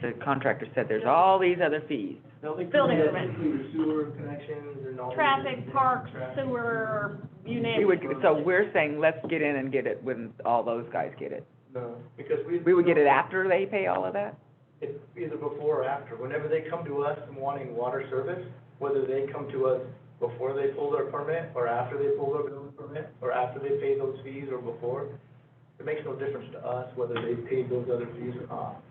the contractor said there's all these other fees. Building Yeah, permit. typically the sewer connections and all. Traffic, parks, sewer, you name We it. would, so we're saying, let's get in and get it when all those guys get it. No, because We would get it after they pay all of that? It's either before or after. Whenever they come to us wanting water service, whether they come to us before they pull their permit, or after they pull their building permit, or after they pay those fees, or before, it makes no difference to us whether they paid those other fees or not.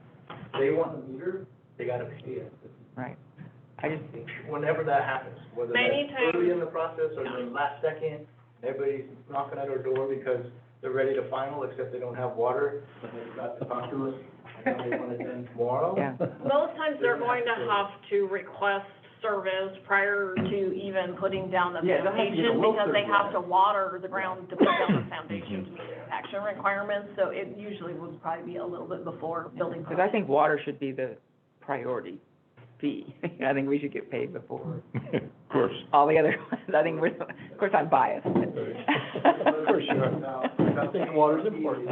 They want the meter, they gotta pay it. Right. I just, Whenever that happens, whether Many that's times- early in the process or the last second, everybody's knocking at our door because they're ready to final, except they don't have water, and they've got to talk to us, and they want it done tomorrow. yeah. Most times they're going to have to request service prior to even putting down the Yeah, they'll have to get a foundation, well because they survey. have to water the ground to put down the foundation to meet the action requirements, so it usually would probably be a little bit before building Because permit. I think water should be the priority fee. I think we should get paid before Of course. all the other ones. I think of course I'm biased. For sure. I think water's important.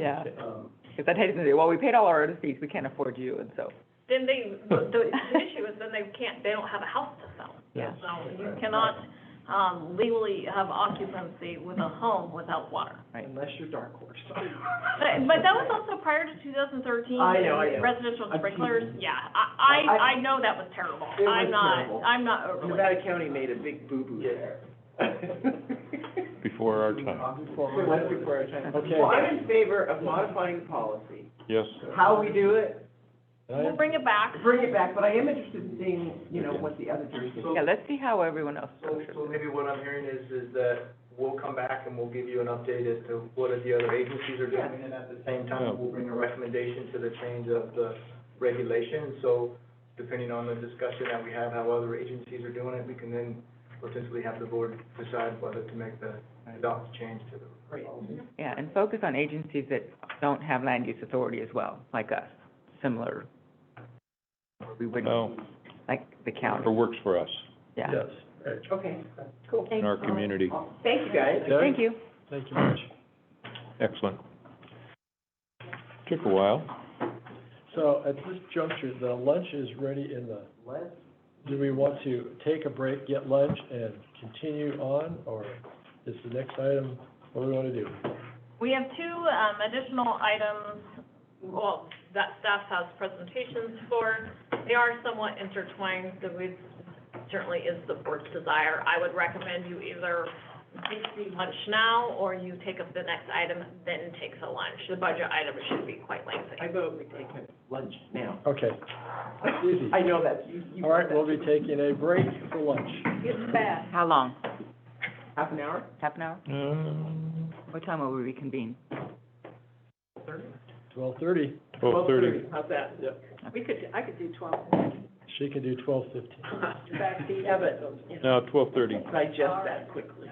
Yeah, because I'd hate to say, well, we paid all our other fees, we can't afford you, and so. Then the issue is then they don't have a house to sell. Yeah. So you cannot, legally have occupancy with a home without water. Unless you're dark horse. But that was also prior to 2013. I know. Residential I'm sprinklers, teasing. yeah, I know that was terrible. It was terrible. I'm not overly. Nevada County made a big boo-boo there. Before our time. Much before our time. Okay. Well, I'm in favor of modifying the policy. Yes. How we do it, We'll bring it back. but I am interested in seeing, what the other jurisdictions. Yeah, let's see how everyone else So, structures so it. maybe what I'm hearing is that we'll come back and we'll give you an update as to what the other agencies are doing, and at the same time, we'll bring a recommendation to the change of the regulation. So depending on the discussion that we have, how other agencies are doing it, we can then potentially have the board decide whether to make the adopt change to the policy. Yeah, and focus on agencies that don't have land use authority as well, like us, similar. We wouldn't, No, like the county, it works for us yeah. Yes, right. Okay, cool. in our community. Thank you, guys. Doug? Thank you. Thank you much. Excellent. Took a while. So at this juncture, the lunch is ready in the, do we want to take a break, get lunch, and continue on, or is the next item, what do we want to do? We have two, additional items, well, that staff has presentations for. They are somewhat intertwined, so we, certainly is the board's desire. I would recommend you either take the lunch now, or you take up the next item, then take the lunch. The budget item should be quite lengthy. I vote we take a lunch now. Okay, that's easy. I know that, you. All right, we'll be taking a break for lunch. It's bad. How long? Half an hour? Half an hour? What time will we reconvene? 12:30. 12:30. How's that? Yep. I could do 12. She can do 12:15. Yeah, but, No, 12:30. digest that quickly.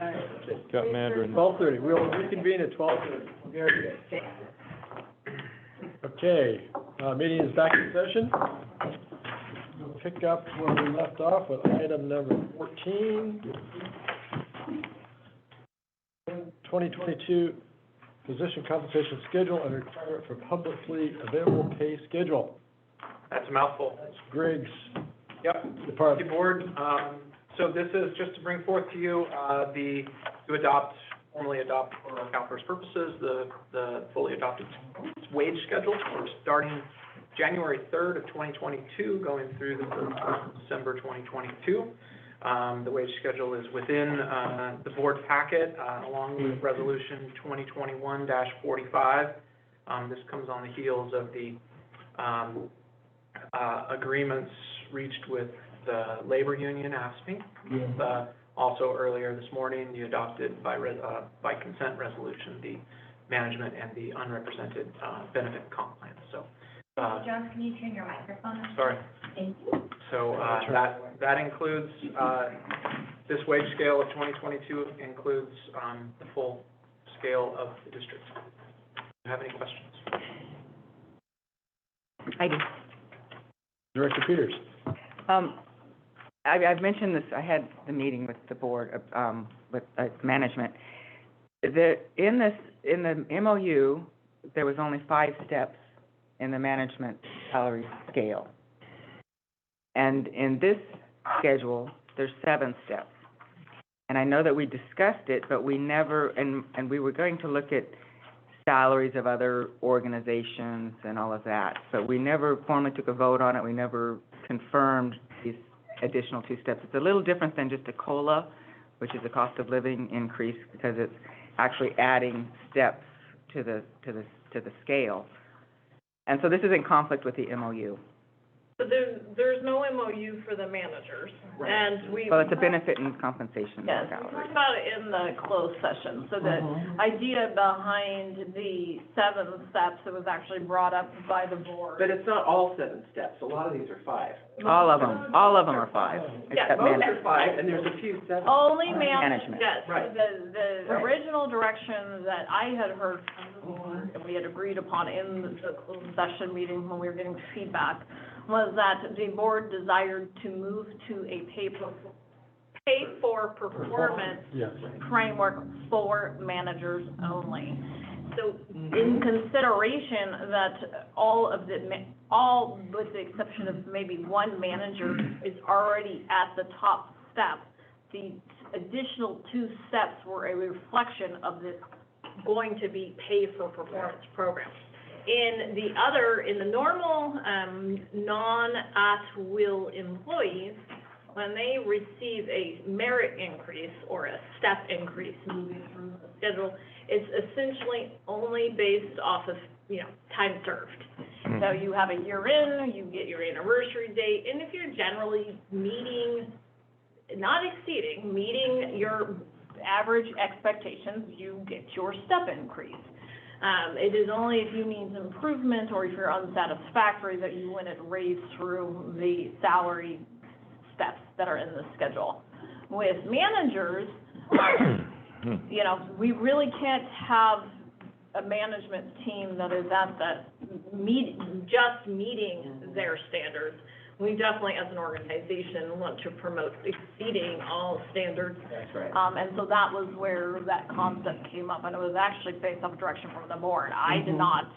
Got Mandarin. 12:30, we'll reconvene at 12:30. Very good. Okay, meeting is back in session. We'll pick up where we left off with item number 14. 2022 position compensation schedule and requirement for publicly available pay schedule. That's a mouthful. That's Greg's Yep. Thank department. you, board. So this is just to bring forth to you, formally adopt for CalPERS purposes, the fully adopted wage schedule. We're starting January 3rd of 2022, going through the 31st of December 2022. The wage schedule is within, the board packet, along with Resolution 2021-45. This comes on the heels of the, agreements reached with the labor union, AFSCME. Also earlier this morning, you adopted by consent resolution, the management and the unrepresented, benefit comp plan. So, John, can you turn your microphone on? sorry. Thank you. So, that includes, this wage scale of 2022 includes, the full scale of the district. Do you have any questions? I do. Director Peters. I've mentioned this, I had the meeting with the board, with, management. In the MOU, there was only 5 steps in the management salary scale. And in this schedule, there's 7 steps. And I know that we discussed it, but we never, and we were going to look at salaries of other organizations and all of that, but we never formally took a vote on it. We never confirmed these additional 2 steps. It's a little different than just a COLA, which is a cost of living increase, because it's actually adding steps to the scale. And so this is in conflict with the MOU. So there's no MOU for the managers, and we. Well, it's a benefit and compensation Yes, we salary. talked about it in the closed session, so the idea behind the 7 steps, it was actually brought up by the board. But it's not all 7 steps, a lot of these are 5. All of them are 5, Yeah, except Most management. are 5, and there's a few 7. Only Management. yes. Right. The Right. original direction that I had heard from the board, and we had agreed upon in the closed session meeting when we were getting feedback, was that the board desired to move to a pay for pay-for-performance Yes. framework for managers only. So in consideration that all with the exception of maybe one manager is already at the top step, the additional 2 steps were a reflection of this going to be pay-for-performance program. In the normal, non-at-will employees, when they receive a merit increase or a step increase moving through the schedule, it's essentially only based off of, time served. So you have a year in, you get your anniversary date, and if you're generally meeting your average expectations, you get your step increase. It is only if you need improvement or if you're unsatisfactory that you win it raised through the salary steps that are in the schedule. With managers, we really can't have a management team that is at just meeting their standards. We definitely, as an organization, want to promote exceeding all standards. That's right. And so that was where that concept came up, and it was actually based off direction from the board. I did not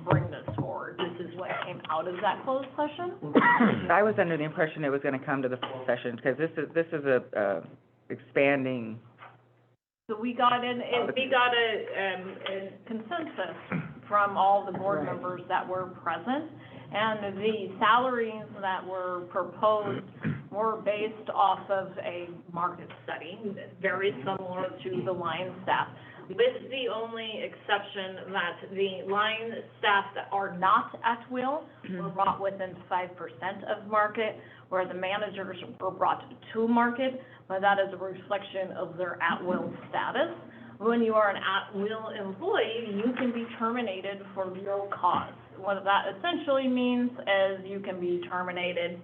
bring this forward. This is what came out of that closed session. I was under the impression it was gonna come to the full session, because this is a expanding. So we got a consensus from all the board members that were present. And the salaries that were proposed were based off of a market study, very similar to the line staff, with the only exception that the line staff that are not at will were brought within 5% of market, where the managers were brought to market, but that is a reflection of their at-will status. When you are an at-will employee, you can be terminated for no cause. What that essentially means is you can be terminated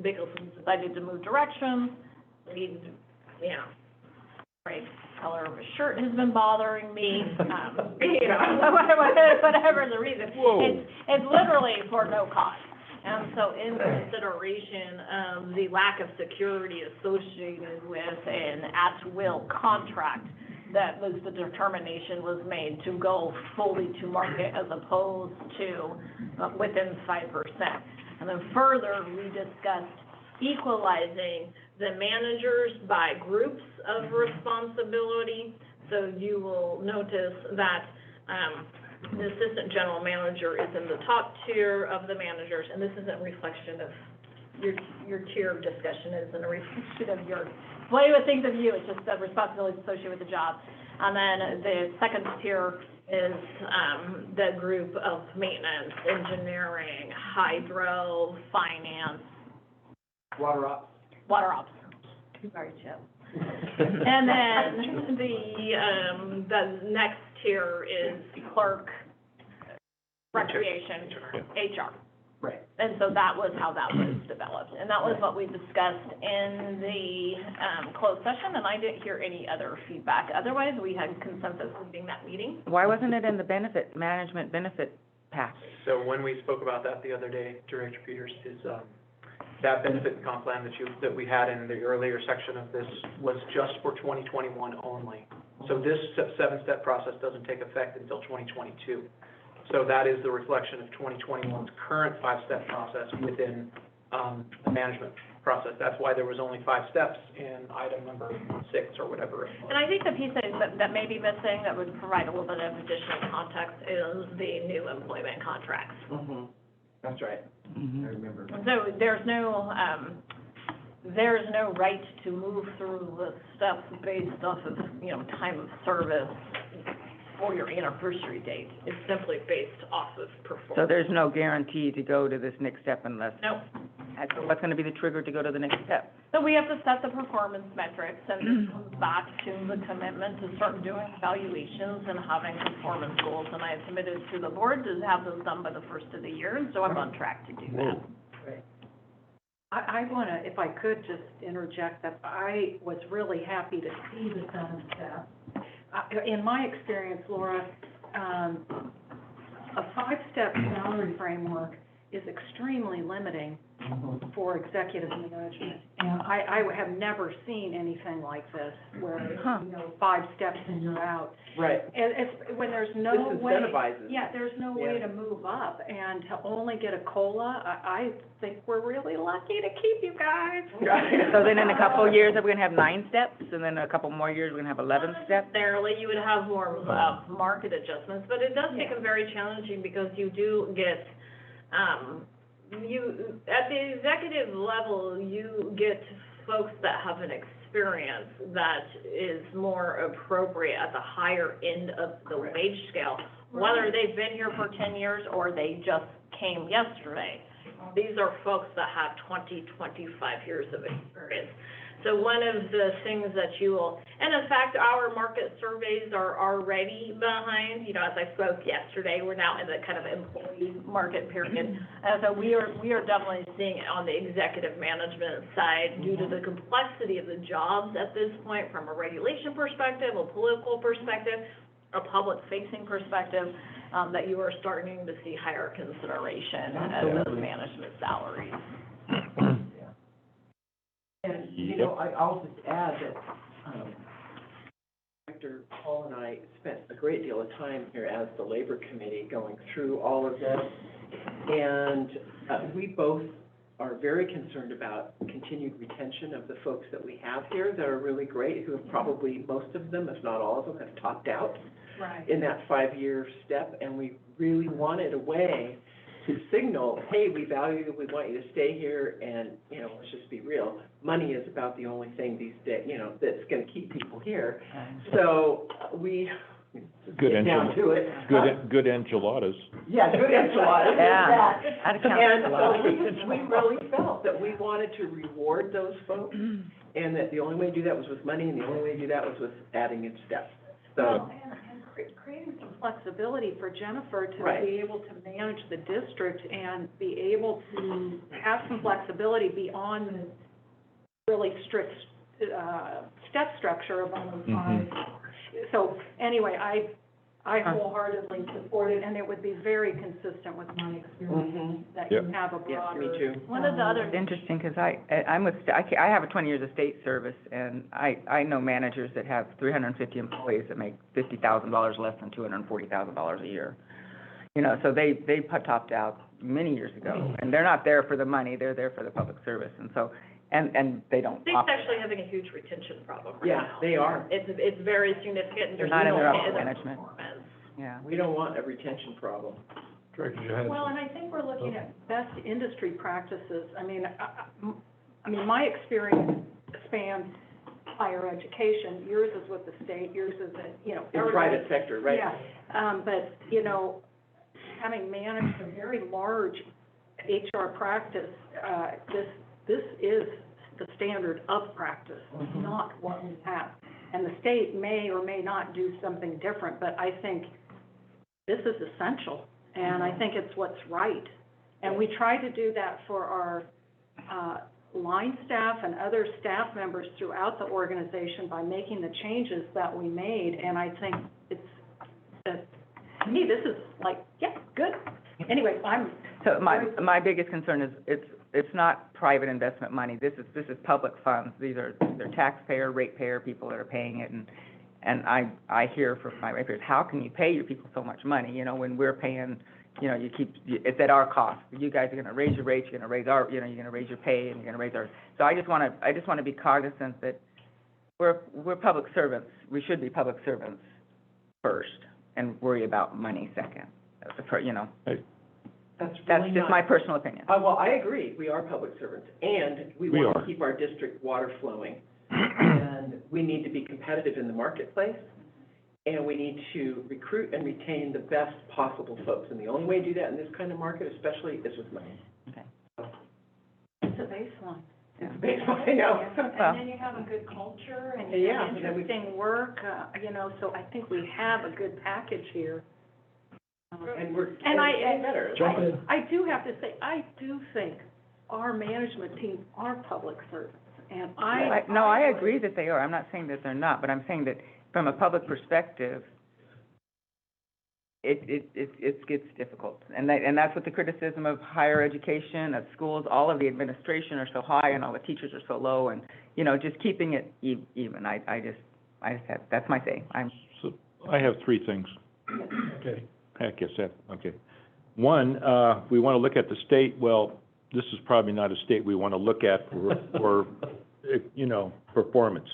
because you decided to move directions, color of a shirt has been bothering me, whatever the reason. It's literally for no cause. And so in consideration of the lack of security associated with an at-will contract, that was the determination was made to go fully to market as opposed to within 5%. And then further, we discussed equalizing the managers by groups of responsibility. So you will notice that the assistant general manager is in the top tier of the managers, and this isn't a reflection of your tier of discussion, it isn't a reflection of your what you would think of you, it's just the responsibilities associated with the job. And then the second tier is the group of maintenance, engineering, hydro, finance. Water ops. Sorry, Chip. And then the next tier is clerk, recreation, HR. Right. And so that was how that was developed. And that was what we discussed in the closed session, and I didn't hear any other feedback. Otherwise, we had consensus leading that meeting. Why wasn't it in the management benefit package? So when we spoke about that the other day, Director Peters, is that benefit and comp plan that we had in the earlier section of this was just for 2021 only. So this 7-step process doesn't take effect until 2022. So that is the reflection of 2021's current 5-step process within the management process. That's why there was only 5 steps in item number 6 or whatever it was. And I think the piece that may be missing that would provide a little bit of additional context is the new employment contracts. That's right. I remember. So there's no right to move through the steps based off of, time of service or your anniversary date. It's simply based off of performance. So there's no guarantee to go to this next step unless. No. So what's gonna be the trigger to go to the next step? So we have to set the performance metrics, and this comes back to the commitment to start doing evaluations and having performance goals. And I have committed to the board to have those done by the first of the year, and so I'm on track to do that. I wanna, if I could just interject, that I was really happy to see the 7 steps. In my experience, Laura, a 5-step salary framework is extremely limiting for executive management. And I have never seen anything like this, where, you know, 5 steps and you're out. Right. And it's, when there's no This way. incentivizes. Yeah, there's no way Yeah. to move up, and to only get a COLA, I think we're really lucky to keep you guys. So then in a couple of years, are we gonna have 9 steps, and then a couple more years, we're gonna have 11 Not steps? necessarily, you would have more, market adjustments, but it does become very challenging because you do get, at the executive level, you get folks that have an experience that is more appropriate at the higher end of the wage scale, whether they've been here for 10 years or they just came yesterday. These are folks that have 20, 25 years of experience. So one of the things that you will, and in fact, our market surveys are already behind, you know, as I spoke yesterday, we're now in the kind of employee market period. And so we are definitely seeing it on the executive management side, due to the complexity of the jobs at this point, from a regulation perspective, a political perspective, a public-facing perspective, that you are starting to see higher consideration as management salaries. And, you know, I'll just add that, Director Paul and I spent a great deal of time here as the Labor Committee going through all of this. And, we both are very concerned about continued retention of the folks that we have here that are really great, who have probably, most of them, if not all of them, have topped out Right. in that 5-year step. And we really wanted a way to signal, hey, we value you, we want you to stay here, and, you know, let's just be real, money is about the only thing these days, you know, that's gonna keep people here. So, we Good get down to it. Good enchiladas. Yeah, good enchiladas. Yeah. That. I'd count And enchiladas. so we really felt that we wanted to reward those folks, and that the only way to do that was with money, and the only way to do that was with adding in steps. So, Well, and creating some flexibility for Jennifer to Right. be able to manage the district and be able to have some flexibility beyond the really strict, step structure of only 5. So, anyway, I wholeheartedly support it, and it would be very consistent with my experience, that you have a yeah, broader. me too. One of the other It's interesting, because I'm with, I have 20 years of state service, and I know managers that have 350 employees that make $50,000 less than $240,000 a year. You know, so they topped out many years ago, and they're not there for the money, they're there for the public service, and so, and they don't state's offer actually that. having a huge retention problem right Yeah, now. they are. It's very significant, and They're there's not in their no upper end of management. performance. Yeah. We don't want a retention problem. Director Johansson. Well, and I think we're looking at best industry practices. I mean, my experience spans higher education. Yours is with the state, yours is at, you know. In private sector, right? Yeah, but, you know, having managed a very large HR practice, this is the standard of practice, not what we have. And the state may or may not do something different, but I think this is essential, and I think it's what's right. And we try to do that for our line staff and other staff members throughout the organization by making the changes that we made, and I think to me, this is like, yeah, good. Anyway, So my biggest concern is, it's not private investment money, this is public funds, they're taxpayer, ratepayer people that are paying it, and I hear from my ratepayers, how can you pay your people so much money, you know, when we're paying, you know, it's at our cost, you guys are gonna raise your rates, you're gonna raise our, you know, you're gonna raise your pay, and you're gonna raise our, so I just wanna be cognizant that we're public servants, we should be public servants first, and worry about money second, you know. That's That's really just not. my personal opinion. Well, I agree, we are public servants, and we We want are. to keep our district water flowing. And we need to be competitive in the marketplace, and we need to recruit and retain the best possible folks. And the only way to do that in this kind of market especially is with money. Okay. it's a baseline. It's baseline, I know. And then you have a good culture, and you Yeah, have and then we- interesting work, you know, so I think we have a good package here. And we're And getting better. Jump in. I do have to say, I do think our management team are public servants, and I agree that they are, I'm not saying that they're not, but I'm saying that from a public perspective, it gets difficult. And that's what the criticism of higher education, of schools, all of the administration are so high and all the teachers are so low, and, you know, just keeping it even. I just have, that's my say. So I have three things. Okay. Heck, yes, okay. One, we want to look at the state, well, this is probably not a state we want to look at for you know, performance.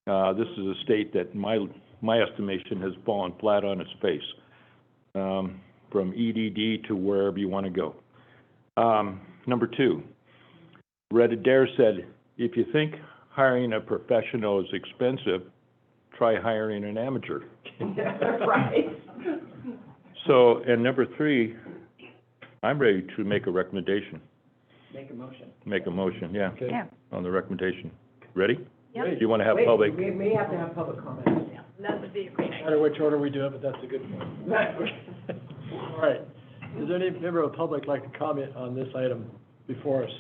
This is a state that, my estimation, has fallen flat on its face, from EDD to wherever you want to go. Number two, Red Adair said, if you think hiring a professional is expensive, try hiring an amateur. Right. So, and number three, I'm ready to make a recommendation. Make a motion. Make a motion, yeah, Okay. Yeah. on the recommendation. Ready? Yep. Do you want to have Wait, public? we may have to have public comment. That would be a great No idea. matter which order we do it, but that's a good point. All right. Is there any member of the public like to comment on this item before us?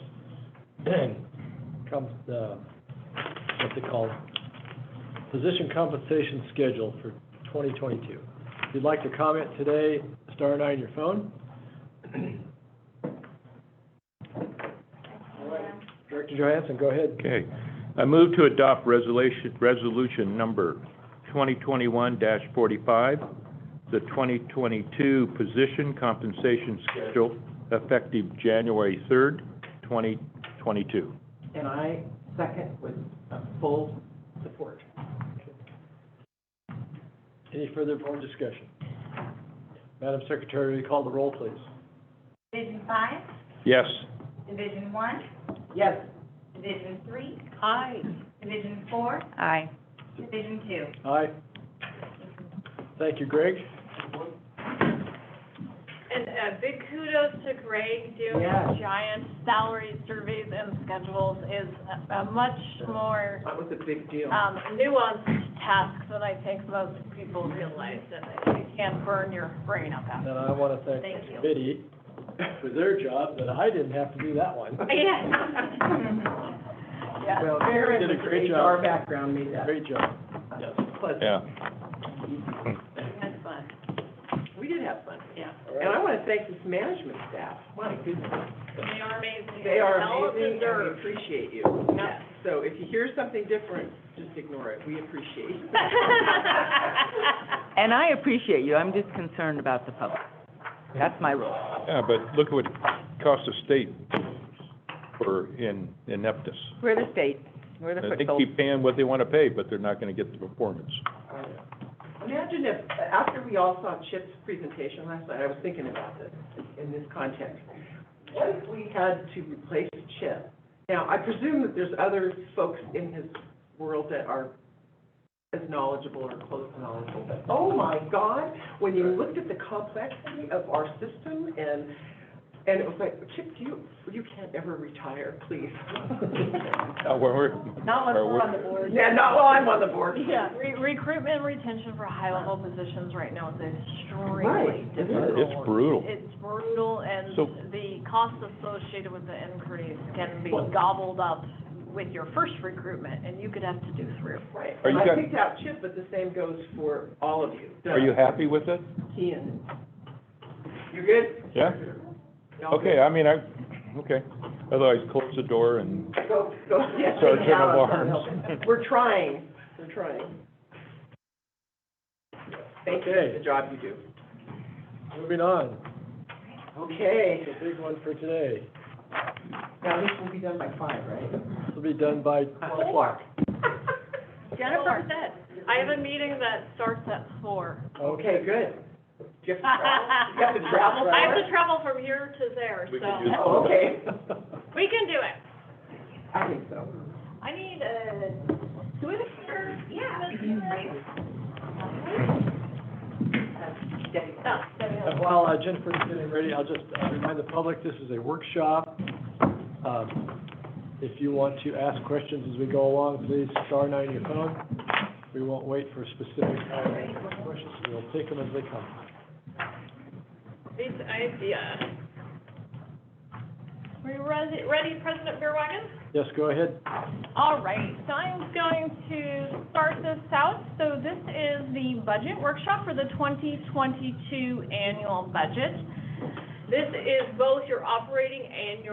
Comes, what's it called? Position compensation schedule for 2022. If you'd like to comment today, star 9 your phone. All right. Director Johansson, go ahead. Okay. I move to adopt resolution number 2021-45, the 2022 position compensation schedule effective January 3rd, 2022. And I second with full support. Any further board discussion? Madam Secretary, will you call the roll, please? Division 5, Yes. Division 1, Yes. Division 3, Aye. Division 4, Aye. Division 2. Aye. Thank you, Greg. And big kudos to Greg doing Yes. giant salary surveys and schedules is a much more That was a big deal. nuanced task than I think most people realize, and you can't burn your brain up after. And I want to thank Thank the you. committee for their job, that I didn't have to do that one. Yeah. Yeah. Well, You Karen did a with great her job. HR background made that. Great job. Yes. Pleasant. Yeah. That's fun, We did have fun. yeah. And I want to thank this management staff. My goodness. They are amazing. They are Well amazing, and we deserved. appreciate you. Yeah. So if you hear something different, just ignore it. We appreciate it. And I appreciate you, I'm just concerned about the public. That's my role. Yeah, but look at what it costs the state for ineptness. We're the state, we're the They foot soldiers. keep paying what they want to pay, but they're not going to get the performance. Imagine if, after we all saw Chip's presentation last night, I was thinking about this in this context. What if we had to replace Chip? Now, I presume that there's other folks in his world that are as knowledgeable or close to knowledgeable, but oh my God, when you looked at the complexity of our system and it was like, Chip, you can't ever retire, please. Not when we're on the board. Yeah, not while I'm on the board. Yeah, recruitment and retention for high-level positions right now is extremely Right. difficult. It's brutal. It's brutal, and So- the cost associated with the increase can be gobbled up with your first recruitment, and you could have to do 3 or 4. Right, Are and you I guys- picked out Chip, but the same goes for all of you. Are you happy with it? Ian. You're good? Yeah? Y'all Okay, good? I mean, okay. Otherwise, close the door and Go, yeah, Sergeant take it out of on something Arms. else. We're trying. Thank you Okay. for the job you do. Moving on. Okay, The big one for today. now this will be done by 5, right? This will be done by 12 o'clock. Jennifer said, I have a meeting that starts at 4. Okay, good. Do you have to travel? I have to travel from here to there, We so can use- Oh, okay. we can do it. I think so. I need a Twitter. Yeah. While Jennifer's getting ready, I'll just remind the public, this is a workshop. If you want to ask questions as we go along, please star 9 your phone. We won't wait for specific questions, we'll take them as they come. This idea. Are you ready, President Beerwagen? Yes, go ahead. All right, so I'm going to start this out. So this is the budget workshop for the 2022 annual budget. This is both your operating and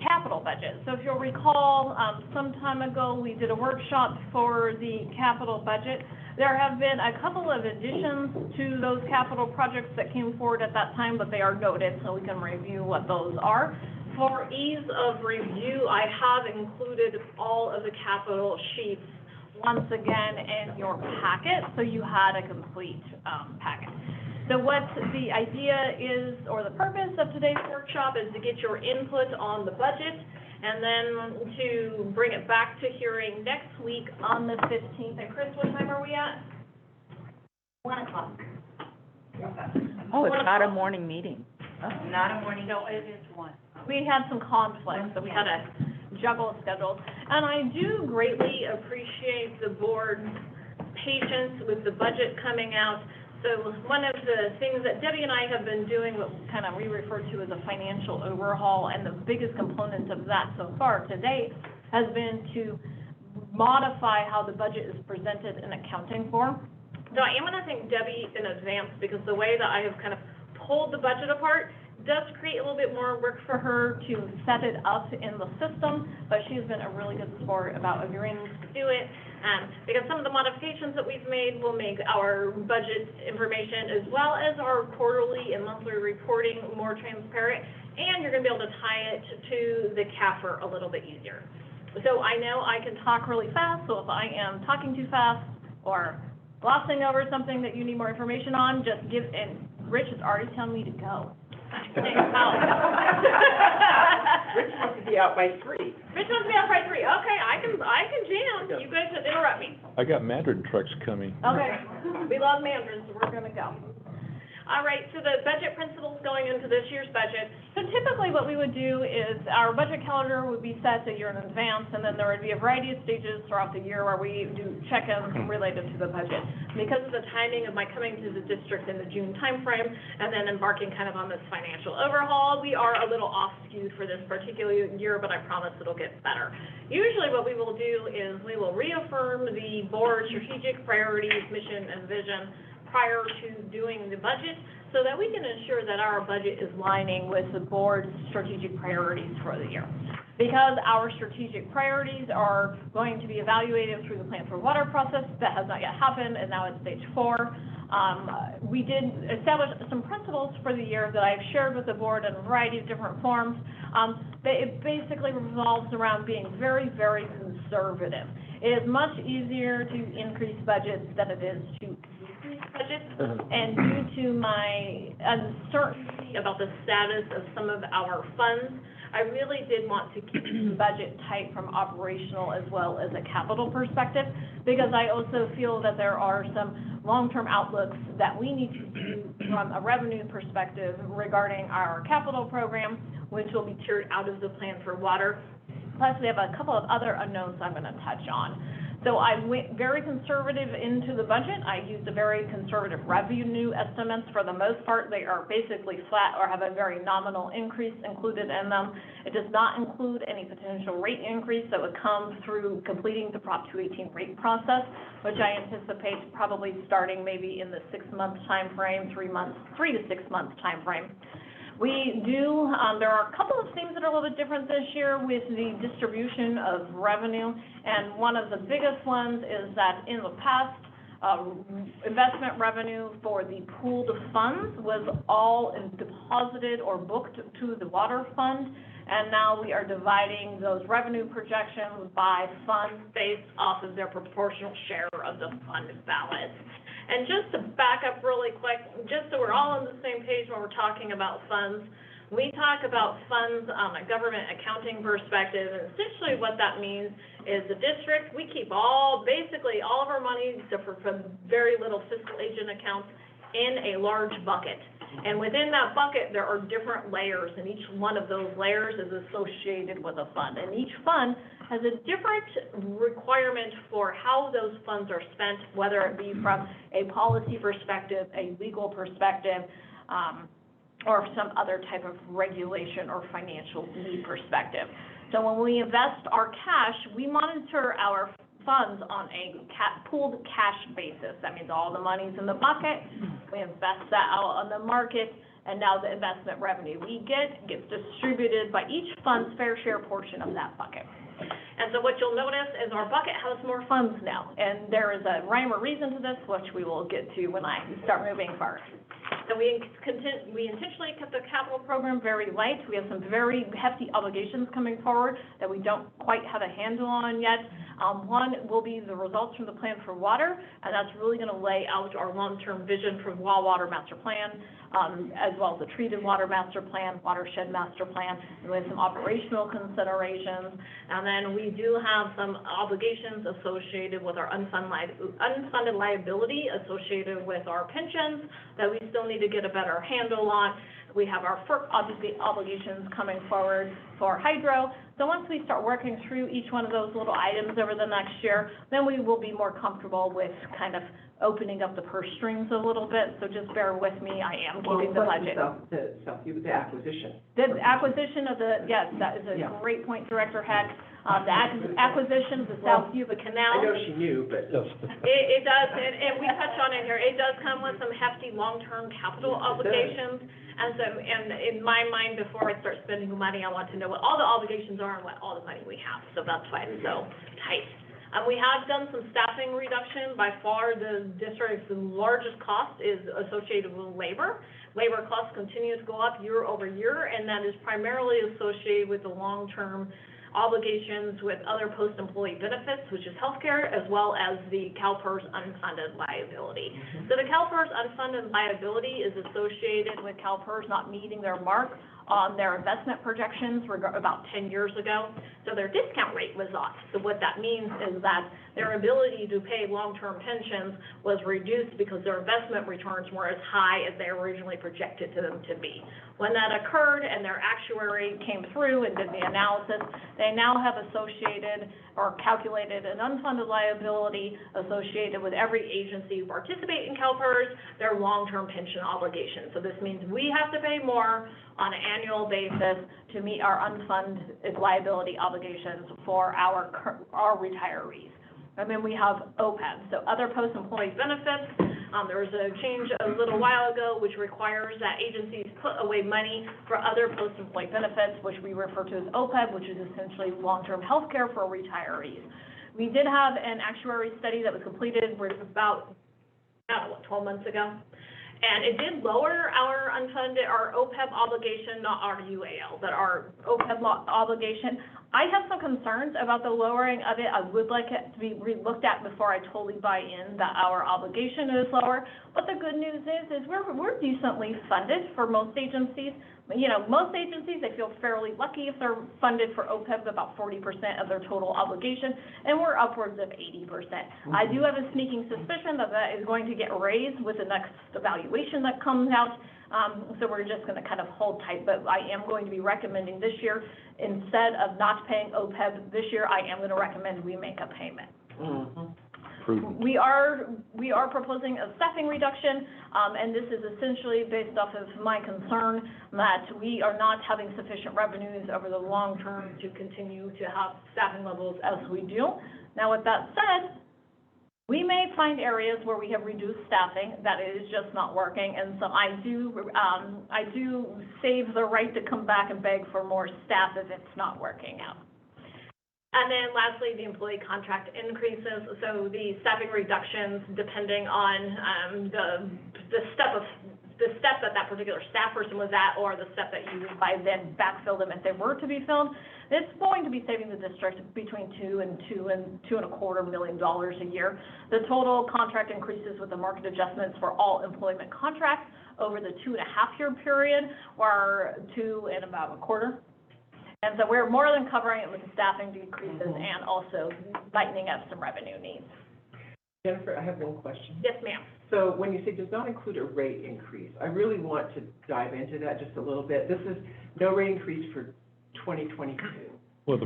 capital budget. So if you'll recall, some time ago, we did a workshop for the capital budget. There have been a couple of additions to those capital projects that came forward at that time, but they are noted, so we can review what those are. For ease of review, I have included all of the capital sheets once again in your packet, so you had a complete packet. So what the idea is, or the purpose of today's workshop, is to get your input on the budget, and then to bring it back to hearing next week on the 15th. And Chris, what time are we at? 1 o'clock. Oh, it's not a morning meeting. Oh. Not a morning. No, it is 1. We had some conflicts, so we had to juggle schedules. And I do greatly appreciate the board's patience with the budget coming out. So one of the things that Debbie and I have been doing, what kind of we refer to as a financial overhaul, and the biggest component of that so far to date has been to modify how the budget is presented in accounting form. So I am going to thank Debbie in advance, because the way that I have kind of pulled the budget apart does create a little bit more work for her to set it up in the system, but she's been a really good sport about agreeing to do it. Because some of the modifications that we've made will make our budget information as well as our quarterly and monthly reporting more transparent, and you're going to be able to tie it to the CAFR a little bit easier. So I know I can talk really fast, so if I am talking too fast or glossing over something that you need more information on, just give, and Rich is already telling me to go. Rich wants to be out by 3. Rich wants to be out by 3. Okay, I can jam. You guys interrupt me. I got Mandarin trucks coming. Okay, we love mandarins, so we're gonna go. All right, so the budget principles going into this year's budget. So typically what we would do is our budget calendar would be set a year in advance, and then there would be a variety of stages throughout the year where we do check-ins related to the budget. Because of the timing of my coming to the district in the June timeframe and then embarking kind of on this financial overhaul, we are a little off-skewed for this particular year, but I promise it'll get better. Usually what we will do is we will reaffirm the board's strategic priorities, mission, and vision prior to doing the budget, so that we can ensure that our budget is lining with the board's strategic priorities for the year. Because our strategic priorities are going to be evaluated through the Plan for Water process, that has not yet happened, and now it's stage 4. We did establish some principles for the year that I've shared with the board in a variety of different forms. It basically revolves around being very, very conservative. It is much easier to increase budgets than it is to budget, and due to my uncertainty about the status of some of our funds, I really did want to keep the budget tight from operational as well as a capital perspective, because I also feel that there are some long-term outlooks that we need to do from a revenue perspective regarding our capital program, which will be tiered out of the Plan for Water. Plus, we have a couple of other unknowns I'm going to touch on. So I went very conservative into the budget. I used a very conservative revenue estimates. For the most part, they are basically flat or have a very nominal increase included in them. It does not include any potential rate increase that would come through completing the Prop 218 rate process, which I anticipate probably starting maybe in the 6-month time frame, 3 to 6 month time frame. We do, there are a couple of things that are a little bit different this year with the distribution of revenue, and one of the biggest ones is that in the past, investment revenue for the pooled funds was all deposited or booked to the water fund, and now we are dividing those revenue projections by funds based off of their proportional share of the fund balance. And just to back up really quick, just so we're all on the same page when we're talking about funds, we talk about funds on a government accounting perspective, and essentially what that means is the district, we keep basically all of our money, except for very little fiscal agent accounts, in a large bucket. And within that bucket, there are different layers, and each one of those layers is associated with a fund. And each fund has a different requirement for how those funds are spent, whether it be from a policy perspective, a legal perspective, or some other type of regulation or financial need perspective. So when we invest our cash, we monitor our funds on a pooled cash basis. That means all the money's in the bucket, we invest that out on the market, and now the investment revenue we get gets distributed by each fund's fair share portion of that bucket. And so what you'll notice is our bucket has more funds now, and there is a rhyme or reason to this, which we will get to when I start moving forward. So we intentionally kept the capital program very light. We have some very hefty obligations coming forward that we don't quite have a handle on yet. One will be the results from the plan for water, and that's really going to lay out our long-term vision for raw water master plan, as well as the treated water master plan, watershed master plan, and with some operational considerations. And then we do have some obligations associated with our unfunded liability associated with our pensions that we still need to get a better handle on. We have our FERC obligations coming forward for hydro. So once we start working through each one of those little items over the next year, then we will be more comfortable with kind of opening up the purse strings a little bit. So just bear with me, I am keeping the budget. The acquisition. The acquisition of the, yes, that is a great point, Director Heck. The acquisition of the South Yuba Canal. I know she knew, but. It does, and we touched on it here, it does come with some hefty long-term capital obligations. And so, and in my mind, before I start spending money, I want to know what all the obligations are and what all the money we have. So that's why it's so tight. We have done some staffing reduction. By far, the district's largest cost is associated with labor. Labor costs continue to go up year over year, and that is primarily associated with the long-term obligations with other post-employee benefits, which is healthcare, as well as the CalPERS unfunded liability. So the CalPERS unfunded liability is associated with CalPERS not meeting their mark on their investment projections about 10 years ago. So their discount rate was off. So what that means is that their ability to pay long-term pensions was reduced because their investment returns were as high as they originally projected to them to be. When that occurred and their actuary came through and did the analysis, they now have associated or calculated an unfunded liability associated with every agency who participate in CalPERS, their long-term pension obligations. So this means we have to pay more on an annual basis to meet our unfunded liability obligations for our retirees. And then we have OPEB, so other post-employee benefits. There was a change a little while ago which requires that agencies put away money for other post-employee benefits, which we refer to as OPEB, which is essentially long-term health care for retirees. We did have an actuary study that was completed about, 12 months ago. And it did lower our unfunded, our OPEB obligation, not our UAL, but our OPEB obligation. I have some concerns about the lowering of it. I would like it to be re-looked at before I totally buy in that our obligation is lower. But the good news is we're decently funded for most agencies. You know, most agencies, they feel fairly lucky if they're funded for OPEB about 40% of their total obligation, and we're upwards of 80%. I do have a sneaking suspicion that that is going to get raised with the next evaluation that comes out. So we're just going to kind of hold tight, but I am going to be recommending this year, instead of not paying OPEB this year, I am going to recommend we make a payment. We are proposing a staffing reduction, and this is essentially based off of my concern that we are not having sufficient revenues over the long term to continue to have staffing levels as we do. Now, with that said, we may find areas where we have reduced staffing that is just not working, and so I do save the right to come back and beg for more staff if it's not working out. And then lastly, the employee contract increases. So the staffing reductions, depending on the step that particular staff person was at, or the step that you would by then backfill them if they were to be filled, it's going to be saving the district between $2 and $2.25 million a year. The total contract increases with the market adjustments for all employment contracts over the 2.5-year period were $2 and about $2.25. And so we're more than covering it with staffing decreases and also lightening up some revenue needs. Jennifer, I have one question. Yes, ma'am. So when you say does not include a rate increase, I really want to dive into that just a little bit. This is no rate increase for 2022. Well,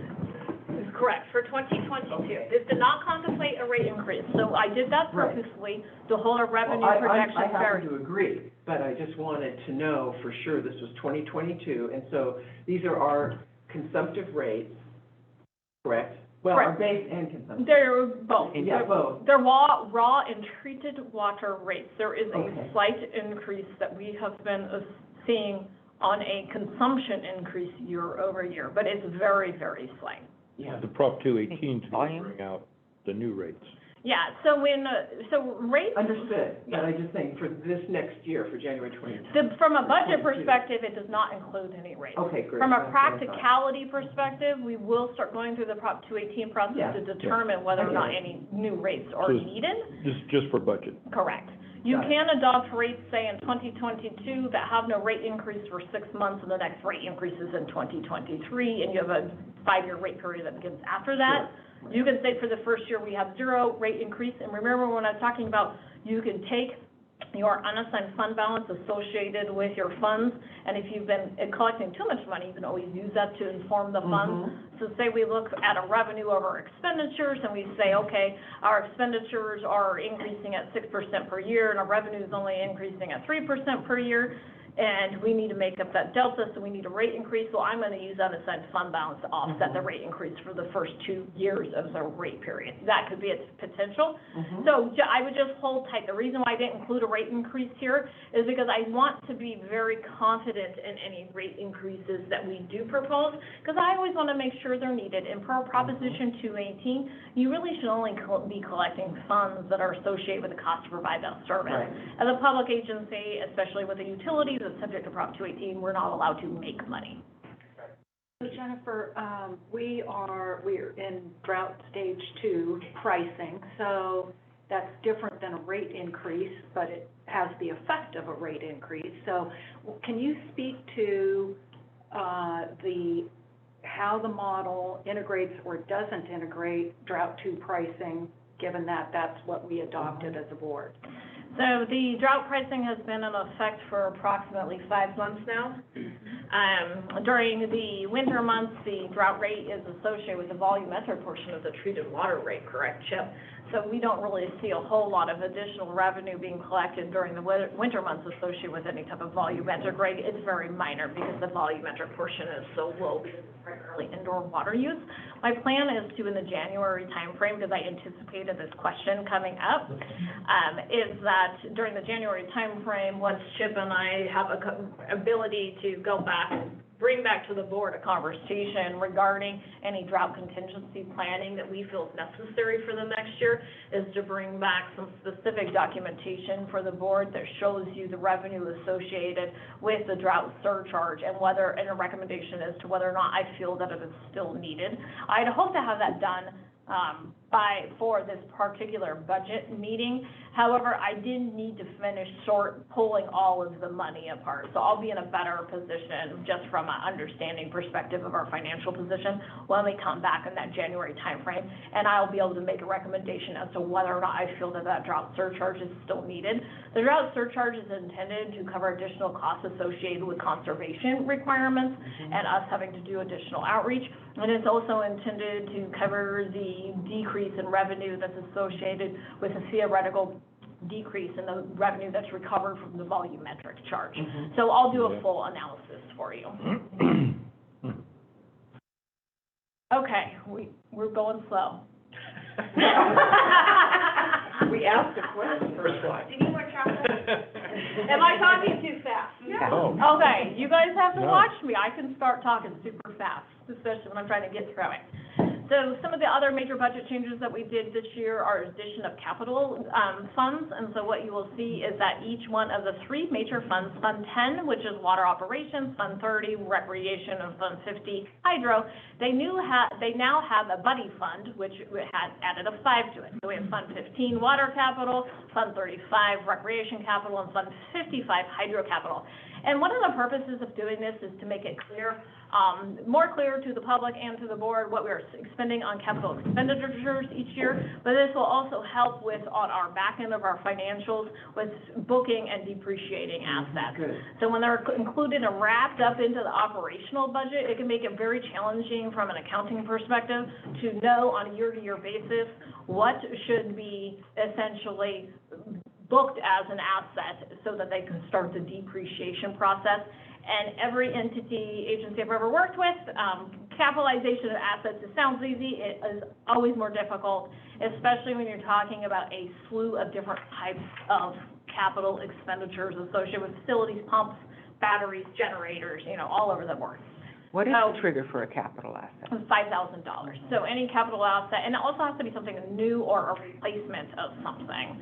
That's correct, for 2022. Okay. This did not contemplate a rate increase, so I did that purposely to hold our revenue projections I happen to agree, but I just wanted to know for sure this was 2022, and so these are our consumptive rates, correct? Well, our Correct. base and consumption. They're both. Yeah, both. They're raw and treated water rates. There is Okay. a slight increase that we have been seeing on a consumption increase year over year, but it's very, very slight. Yeah. The Prop 218 to Volume? bring out the new rates. Yeah, so so rates. Understood, Yeah. but I just think for this next year, for January 2010. From a budget 22. perspective, it does not include any rates. Okay, great. From a That's what I thought. practicality perspective, we will start going through the Prop 218 process Yeah. to determine whether or not any new rates are Just- needed. This is just for budget. Correct. You Got it. can adopt rates, say, in 2022 that have no rate increase for 6 months, and the next rate increase is in 2023, and you have a 5-year rate period that begins after that. Sure. You can say for the first year, we have 0 rate increase, and remember when I was talking about, you can take your unassigned fund balance associated with your funds, and if you've been collecting too much money, you can always use that to inform the funds. So say we look at a revenue over expenditures, and we say, okay, our expenditures are increasing at 6% per year, and our revenue is only increasing at 3% per year, and we need to make up that delta, so we need a rate increase. Well, I'm gonna use unassigned fund balance to offset the rate increase for the first 2 years of the rate period. That could be its potential. So I would just hold tight. The reason why I didn't include a rate increase here is because I want to be very confident in any rate increases that we do propose, because I always want to make sure they're needed. And per Proposition 218, you really should only be collecting funds that are associated with the cost to provide that service. Right. As a public agency, especially with the utilities that's subject to Prop 218, we're not allowed to make money. So Jennifer, we're in drought stage 2 pricing, so that's different than a rate increase, but it has the effect of a rate increase. So can you speak to how the model integrates or doesn't integrate drought 2 pricing, given that that's what we adopted as a board? So the drought pricing has been in effect for approximately 5 months now. During the winter months, the drought rate is associated with the volumetric portion of the treated water rate, correct, Chip? So we don't really see a whole lot of additional revenue being collected during the winter months associated with any type of volumetric rate. It's very minor because the volumetric portion is so low because it's primarily indoor water use. My plan is to, in the January timeframe, because I anticipated this question coming up, is that during the January timeframe, once Chip and I have a ability to go back, bring back to the board a conversation regarding any drought contingency planning that we feel is necessary for the next year, is to bring back some specific documentation for the board that shows you the revenue associated with the drought surcharge and a recommendation as to whether or not I feel that it is still needed. I'd hope to have that done for this particular budget meeting. However, I did need to finish pulling all of the money apart. So I'll be in a better position just from an understanding perspective of our financial position when we come back in that January timeframe. And I'll be able to make a recommendation as to whether or not I feel that drought surcharge is still needed. The drought surcharge is intended to cover additional costs associated with conservation requirements and us having to do additional outreach. And it's also intended to cover the decrease in revenue that's associated with a theoretical decrease in the revenue that's recovered from the volumetric charge. So I'll do a full analysis for you. Okay, we're going slow. We asked a question. First slide. Do you need more chocolate? Am I talking too fast? Yeah. Oh. Okay, you guys have to No. watch me. I can start talking super fast, especially when I'm trying to get through it. So some of the other major budget changes that we did this year are addition of capital funds. And so what you will see is that each one of the 3 major funds, Fund 10, which is water operations, Fund 30, recreation, and Fund 50, hydro, they now have a buddy fund, which had added a 5 to it. So we have Fund 15, water capital, Fund 35, recreation capital, and Fund 55, hydro capital. And one of the purposes of doing this is to make it clear, more clear to the public and to the board what we're expending on capital expenditures each year, but this will also help on our back end of our financials with booking and depreciating assets. Good. So when they're included and wrapped up into the operational budget, it can make it very challenging from an accounting perspective to know on a year-to-year basis what should be essentially booked as an asset so that they can start the depreciation process. And every agency I've ever worked with capitalization of assets, it sounds easy, it is always more difficult, especially when you're talking about a slew of different types of capital expenditures associated with facilities, pumps, batteries, generators, all over the board. What is the trigger for a capital asset? $5,000. So any capital asset, and it also has to be something new or a replacement of something.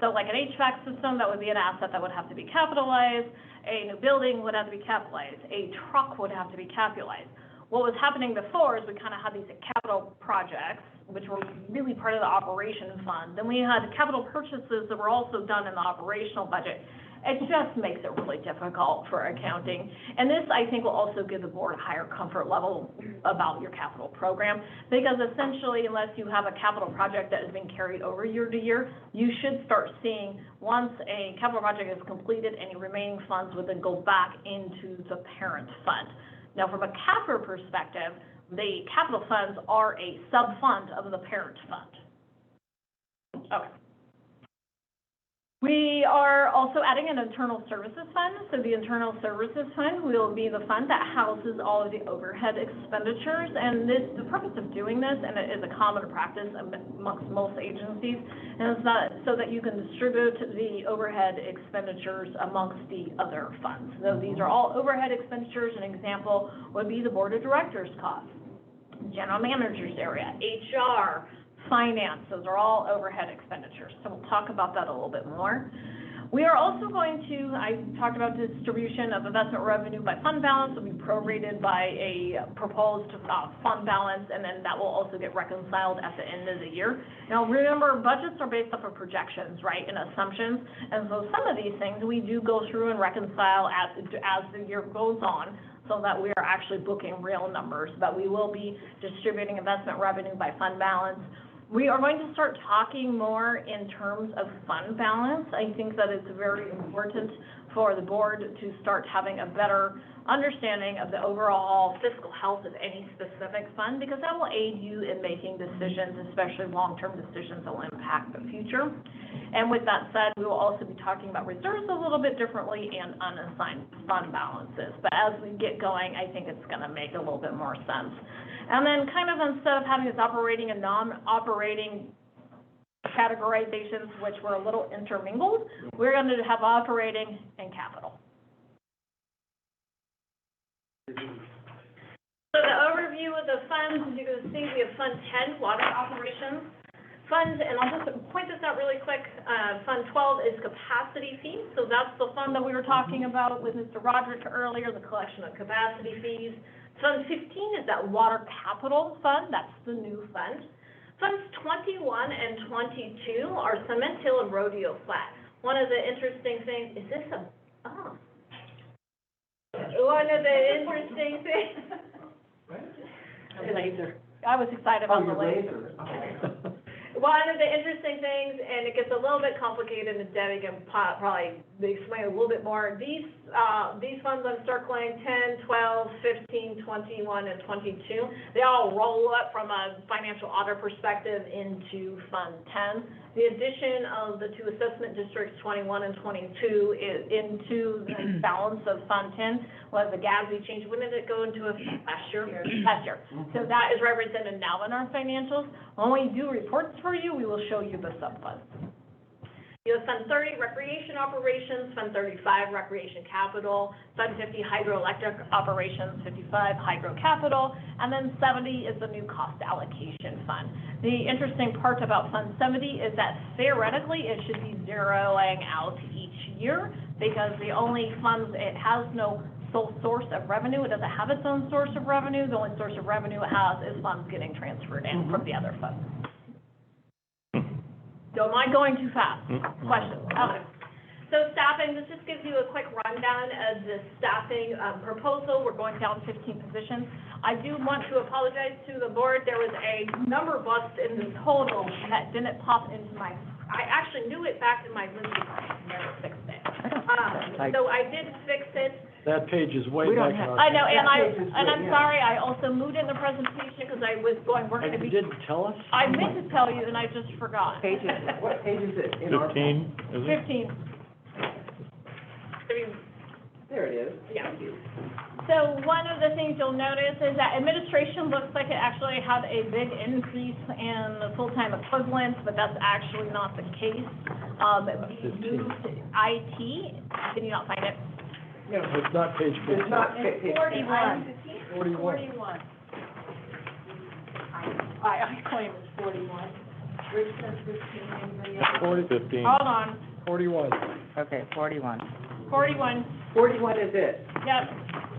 So like an HVAC system, that would be an asset that would have to be capitalized. A new building would have to be capitalized. A truck would have to be capitalized. What was happening before is we kind of had these capital projects, which were really part of the operations fund. Then we had capital purchases that were also done in the operational budget. It just makes it really difficult for accounting. And this, I think, will also give the board a higher comfort level about your capital program, because essentially, unless you have a capital project that is being carried over year to year, you should start seeing, once a capital project is completed, any remaining funds would then go back into the parent fund. Now, from a CAFR perspective, the capital funds are a sub-fund of the parent fund. Okay. We are also adding an internal services fund. So the internal services fund will be the fund that houses all of the overhead expenditures. And the purpose of doing this, and it is a common practice amongst most agencies, is so that you can distribute the overhead expenditures amongst the other funds. So these are all overhead expenditures. An example would be the board of directors costs, general manager's area, HR, finance, those are all overhead expenditures. So we'll talk about that a little bit more. We are also going to, I talked about distribution of investment revenue by fund balance, will be prorated by a proposed fund balance, and then that will also get reconciled at the end of the year. Now remember, budgets are based off of projections, right, and assumptions, and so some of these things we do go through and reconcile as the year goes on, so that we are actually booking real numbers, but we will be distributing investment revenue by fund balance. We are going to start talking more in terms of fund balance. I think that it's very important for the board to start having a better understanding of the overall fiscal health of any specific fund, because that will aid you in making decisions, especially long-term decisions that will impact the future. And with that said, we will also be talking about reserves a little bit differently and unassigned fund balances. But as we get going, I think it's going to make a little bit more sense. And then kind of instead of having this operating and non-operating categorizations, which were a little intermingled, we're going to have operating and capital. So the overview of the funds, as you can see, we have Fund 10, water operations. Fund, and I'll just point this out really quick, Fund 12 is capacity fees. So that's the fund that we were talking about with Mr. Roderick earlier, the collection of capacity fees. Fund 15 is that water capital fund. That's the new fund. Funds 21 and 22 are Cement Hill and Rodeo Flat. One of the interesting things, is this a, oh. One of the interesting things. Laser. I was excited about the laser. One of the interesting things, and it gets a little bit complicated, and Debbie can probably explain a little bit more. These funds I'm circling, 10, 12, 15, 21, and 22, they all roll up from a financial audit perspective into Fund 10. The addition of the two assessment districts, 21 and 22, is into the balance of Fund 10 was the GASB change. When did it go into effect? Last year? Last year. So that is represented now in our financials. When we do reports for you, we will show you the sub-funds. You have Fund 30, Recreation Operations, Fund 35, Recreation Capital, Fund 50, Hydroelectric Operations, 55, Hydro Capital, and then 70 is the new Cost Allocation Fund. The interesting part about Fund 70 is that theoretically it should be zeroing out each year, because the only funds, it has no sole source of revenue. It doesn't have its own source of revenue. The only source of revenue it has is funds getting transferred in from the other funds. So am I going too fast? Questions? Okay. So staffing, this just gives you a quick rundown of the staffing proposal. We're going down 15 positions. I do want to apologize to the board. There was a number bust in the total that didn't pop into my, I actually knew it back in my list, I never fixed it. So I did fix it. That page is way back in our. I know, and I'm sorry, I also moved in the presentation because I was going, we're going to be. You didn't tell us? I meant to tell you and I just forgot. Pages, what page is it in our? 15, is it? 15. There it is. Yeah. Thank you. So one of the things you'll notice is that administration looks like it actually had a big increase in the full-time equivalents, but that's actually not the case. We moved IT, can you not find it? No, it's not page 15. It's not page. 41. 41. I claim it's 41. Rich says 15, anybody else? 15. Hold on, 41. Okay, 41. 41, 41 is it? yep.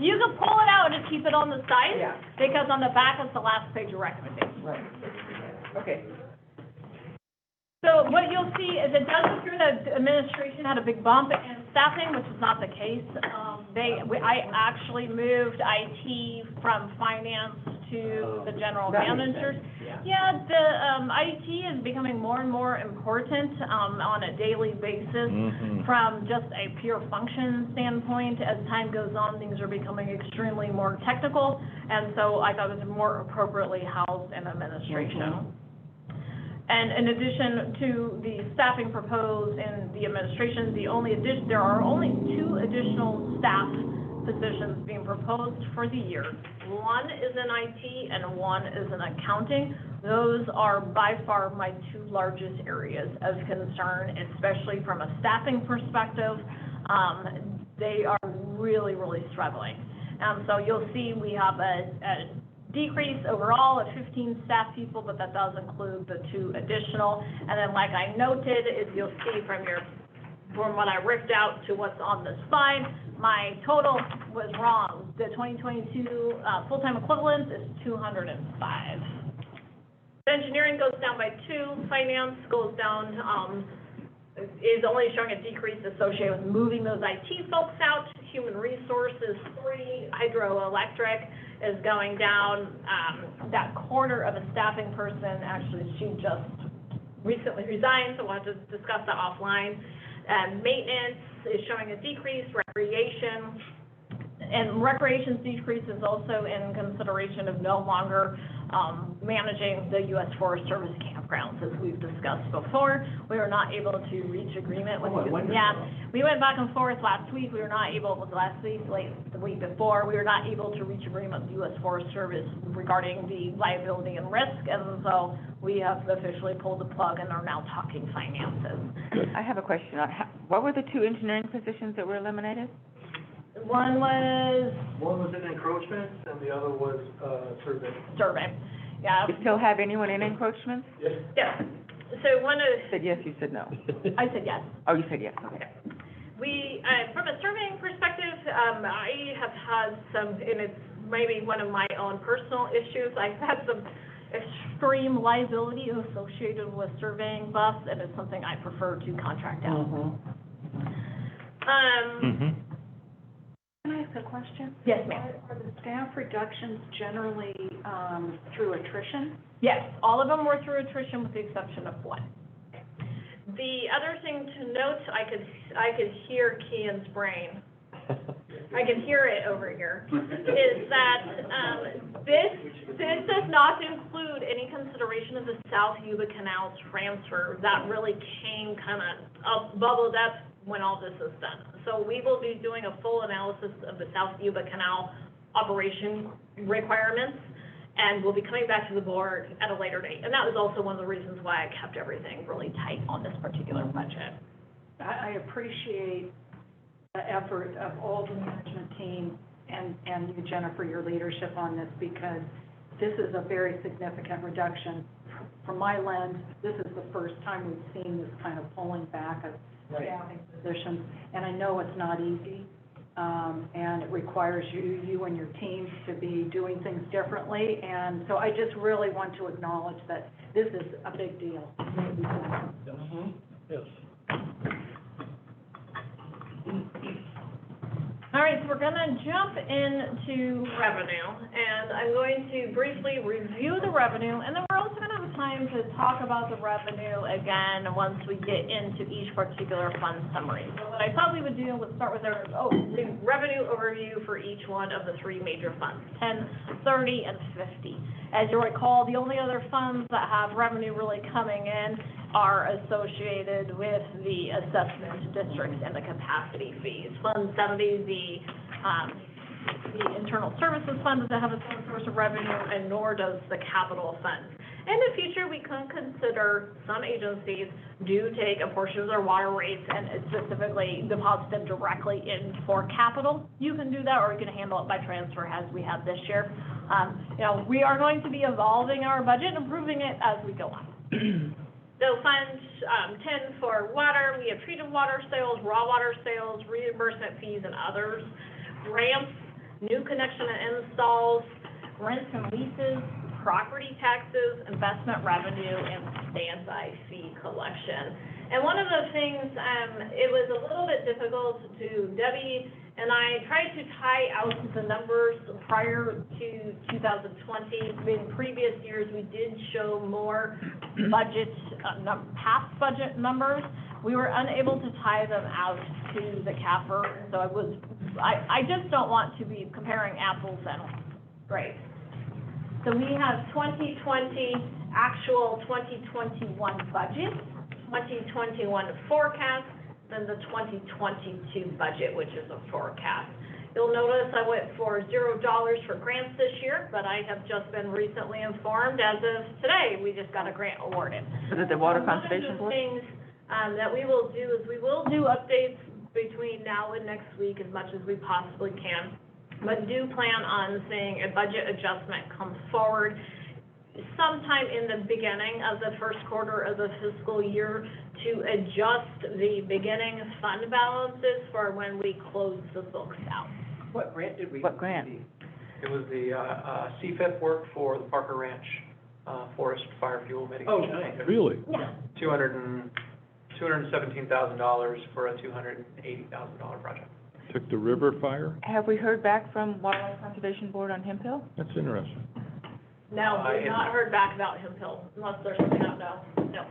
You can pull it out and just keep it on the side. Yeah. Because on the back is the last page of recommendations. Right. Okay. So what you'll see is it does appear that the administration had a big bump in staffing, which is not the case. I actually moved IT from finance to the general That makes managers. sense, yeah. Yeah, the, IT is becoming more and more important, on a daily basis from just a pure function standpoint. As time goes on, things are becoming extremely more technical, and so I thought it was more appropriately housed in administration. And in addition to the staffing proposed in the administration, there are only 2 additional staff positions being proposed for the year. One is in IT and one is in accounting. Those are by far my 2 largest areas of concern, especially from a staffing perspective. They are really, really struggling. So you'll see we have a decrease overall of 15 staff people, but that does include the 2 additional. And then like I noted, is you'll see from what I ripped out to what's on the slide, my total was wrong. The 2022 full-time equivalent is 205. Engineering goes down by 2, finance goes down, is only showing a decrease associated with moving those IT folks out. Human resources, 3, hydroelectric is going down. That quarter of a staffing person, actually, she just recently resigned, so we'll have to discuss that offline. Maintenance is showing a decrease, recreation, and recreation's decrease is also in consideration of no longer managing the U.S. Forest Service campgrounds, as we've discussed before. We were not able to reach agreement with, we went back and forth last week. We were not able, the week before, we were not able to reach agreement with the U.S. Forest Service regarding the liability and risk, and so we have officially pulled the plug and are now talking finances. I have a question. What were the 2 engineering positions that were eliminated? One was in encroachment and the other was, survey. survey, yeah. You still have anyone in encroachments? Yes. Yeah, so one of, You said yes, you said no. I said yes. Oh, you said yes, okay. We, from a surveying perspective, I have had some, and it's maybe one of my own personal issues, I've had some extreme liability associated with surveying buffs, and it's something I prefer to contract out. Can I ask a question? Yes, ma'am. Are the staff reductions generally through attrition? Yes, all of them were through attrition with the exception of 1. The other thing to note, I could hear Kian's brain. I can hear it over here, is that this does not include any consideration of the South Yuba Canal transfer. That really came kind of bubbled up when all this is done. So we will be doing a full analysis of the South Yuba Canal operation requirements, and we'll be coming back to the board at a later date. And that was also one of the reasons why I kept everything really tight on this particular budget. I appreciate the effort of all the management team and you, Jennifer, your leadership on this, because this is a very significant reduction. From my lens, this is the first time we've seen this kind of pulling back of staffing positions, and I know it's not easy, and it requires you and your teams to be doing things differently, and so I just really want to acknowledge that this is a big deal. Yes. All right, so we're going to jump into revenue, and I'm going to briefly review the revenue, and then we're also going to have time to talk about the revenue again once we get into each particular fund summary. So what I thought we would do was start with the revenue overview for each one of the 3 major funds, 10, 30, and 50. As you recall, the only other funds that have revenue really coming in are associated with the assessment districts and the capacity fees. Fund 70, the the internal services fund doesn't have its own source of revenue, and nor does the capital fund. In the future, we can consider some agencies do take a portion of their water rates and specifically deposit them directly in for capital. You can do that, or you can handle it by transfer as we have this year. We are going to be evolving our budget, improving it as we go on. So Fund 10 for water, we have treated water sales, raw water sales, reimbursement fees, and others. Grants, new connection and installs, rents and leases, property taxes, investment revenue, and standby fee collection. And one of the things, it was a little bit difficult Debbie and I tried to tie out the numbers prior to 2020. In previous years, we did show more budget, past budget numbers. We were unable to tie them out to the CAFR, so I just don't want to be comparing apples and grapes. So we have 2020 actual 2021 budget, 2021 forecast, then the 2022 budget, which is a forecast. You'll notice I went for $0 for grants this year, but I have just been recently informed as of today, we just got a grant awarded. Is it the Water Conservation Board? One of the things that we will do is we will do updates between now and next week as much as we possibly can, but do plan on seeing a budget adjustment come forward sometime in the beginning of the first quarter of the fiscal year to adjust the beginning fund balances for when we close the books out. What grant did we? What grant? It was the CFIP work for the Parker Ranch forest fire fuel mitigation. Oh, nice. Really? Yeah. $217,000 for a $280,000 project. Took the river fire? Have we heard back from Water Conservation Board on Hemp Hill? That's interesting. No, we've not heard back about Hemp Hill, unless there's something I don't know. No.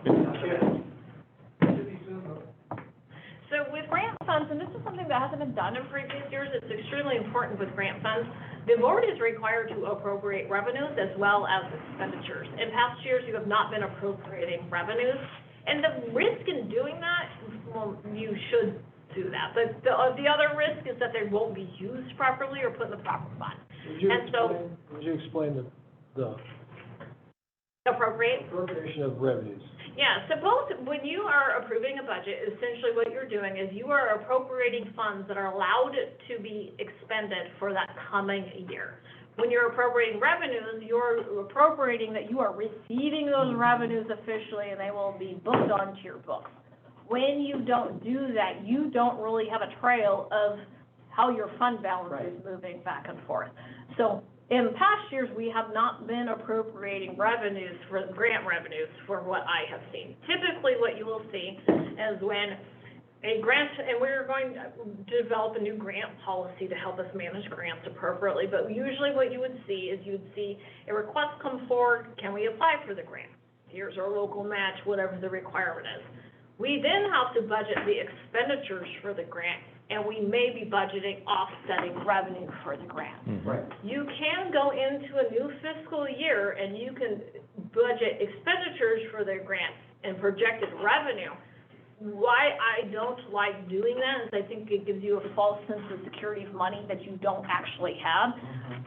So with grant funds, and this is something that hasn't been done in previous years, it's extremely important with grant funds. The board is required to appropriate revenues as well as expenditures. In past years, you have not been appropriating revenues, and the risk in doing that, well, you should do that. But the other risk is that they won't be used properly or put in the proper fund. Would you explain the appropriation of revenues? Yeah, so when you are approving a budget, essentially what you're doing is you are appropriating funds that are allowed to be expended for that coming year. When you're appropriating revenues, you're appropriating that you are receiving those revenues officially and they will be booked onto your books. When you don't do that, you don't really have a trail of how your fund balance is moving back and forth. So in past years, we have not been appropriating revenues for grant revenues for what I have seen. Typically, what you will see is when a grant, and we're going to develop a new grant policy to help us manage grants appropriately, but usually what you would see is you would see a request come forward, can we apply for the grant? Here's our local match, whatever the requirement is. We then have to budget the expenditures for the grant, and we may be budgeting offsetting revenue for the grant. Right. You can go into a new fiscal year and you can budget expenditures for the grant and projected revenue. Why I don't like doing that is I think it gives you a false sense of security of money that you don't actually have.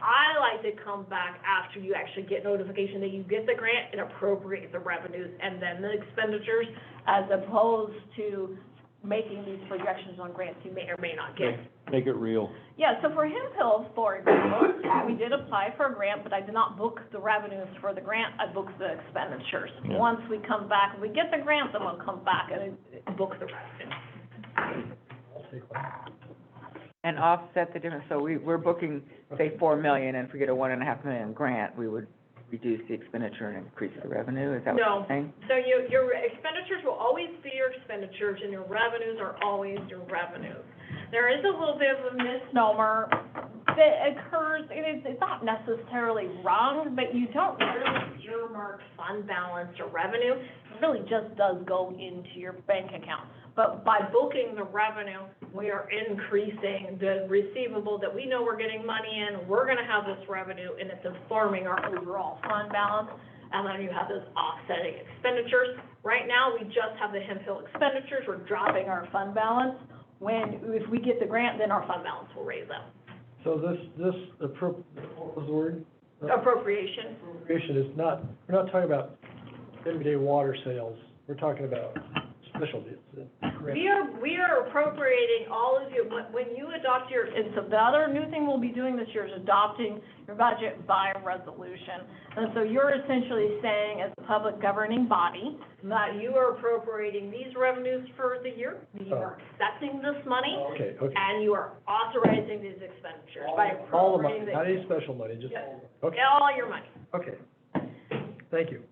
I like to come back after you actually get notification that you get the grant and appropriate the revenues and then the expenditures, as opposed to making these projections on grants you may or may not get. Make it real. Yeah, so for Hemp Hill, for example, we did apply for a grant, but I did not book the revenues for the grant, I booked the expenditures. Yeah. Once we come back, we get the grant, then we'll come back and book the revenue. And offset the difference, so we're booking, say, $4 million, and if we get a $1.5 million grant, we would reduce the expenditure and increase the revenue, is that what you're saying? So your expenditures will always be your expenditures, and your revenues are always your revenues. There is a little bit of a misnomer that occurs, it's not necessarily wrong, but you don't really earmark fund balance or revenue. It really just does go into your bank account. But by booking the revenue, we are increasing the receivable that we know we're getting money in, we're gonna have this revenue, and it's informing our overall fund balance. And then you have those offsetting expenditures. Right now, we just have the Hemp Hill expenditures, we're dropping our fund balance. If we get the grant, then our fund balance will raise up. So what was the word? Appropriation. Appropriation is not, we're not talking about everyday water sales, we're talking about special deals. We are appropriating all of you, when you adopt your, and so the other new thing we'll be doing this year is adopting your budget by resolution. And so you're essentially saying, as a public governing body, that you are appropriating these revenues for the year, you are accepting this money, Okay. and you are authorizing these expenditures by All the money, appropriating not any special money, just, Yes. okay, all your money. okay. Thank you.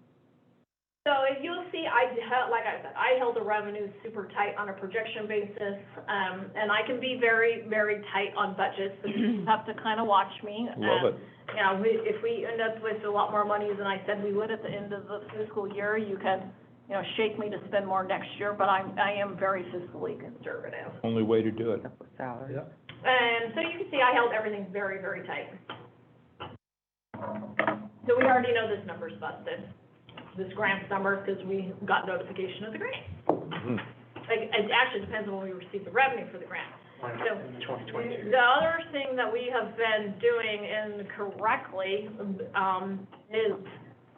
So if you'll see, like I said, I held the revenue super tight on a projection basis, and I can be very, very tight on budgets, so you have to kind of watch me. Love it. You know, if we end up with a lot more money than I said we would at the end of the fiscal year, you can, you know, shake me to spend more next year, but I am very fiscally conservative. Only way to do it. Salary. Yeah. And so you can see I held everything very, very tight. So we already know this number's busted, this grant's number, because we got notification of the grant. Mhm. Like, it actually depends on when we receive the revenue for the grant. So, In 2022. the other thing that we have been doing incorrectly, is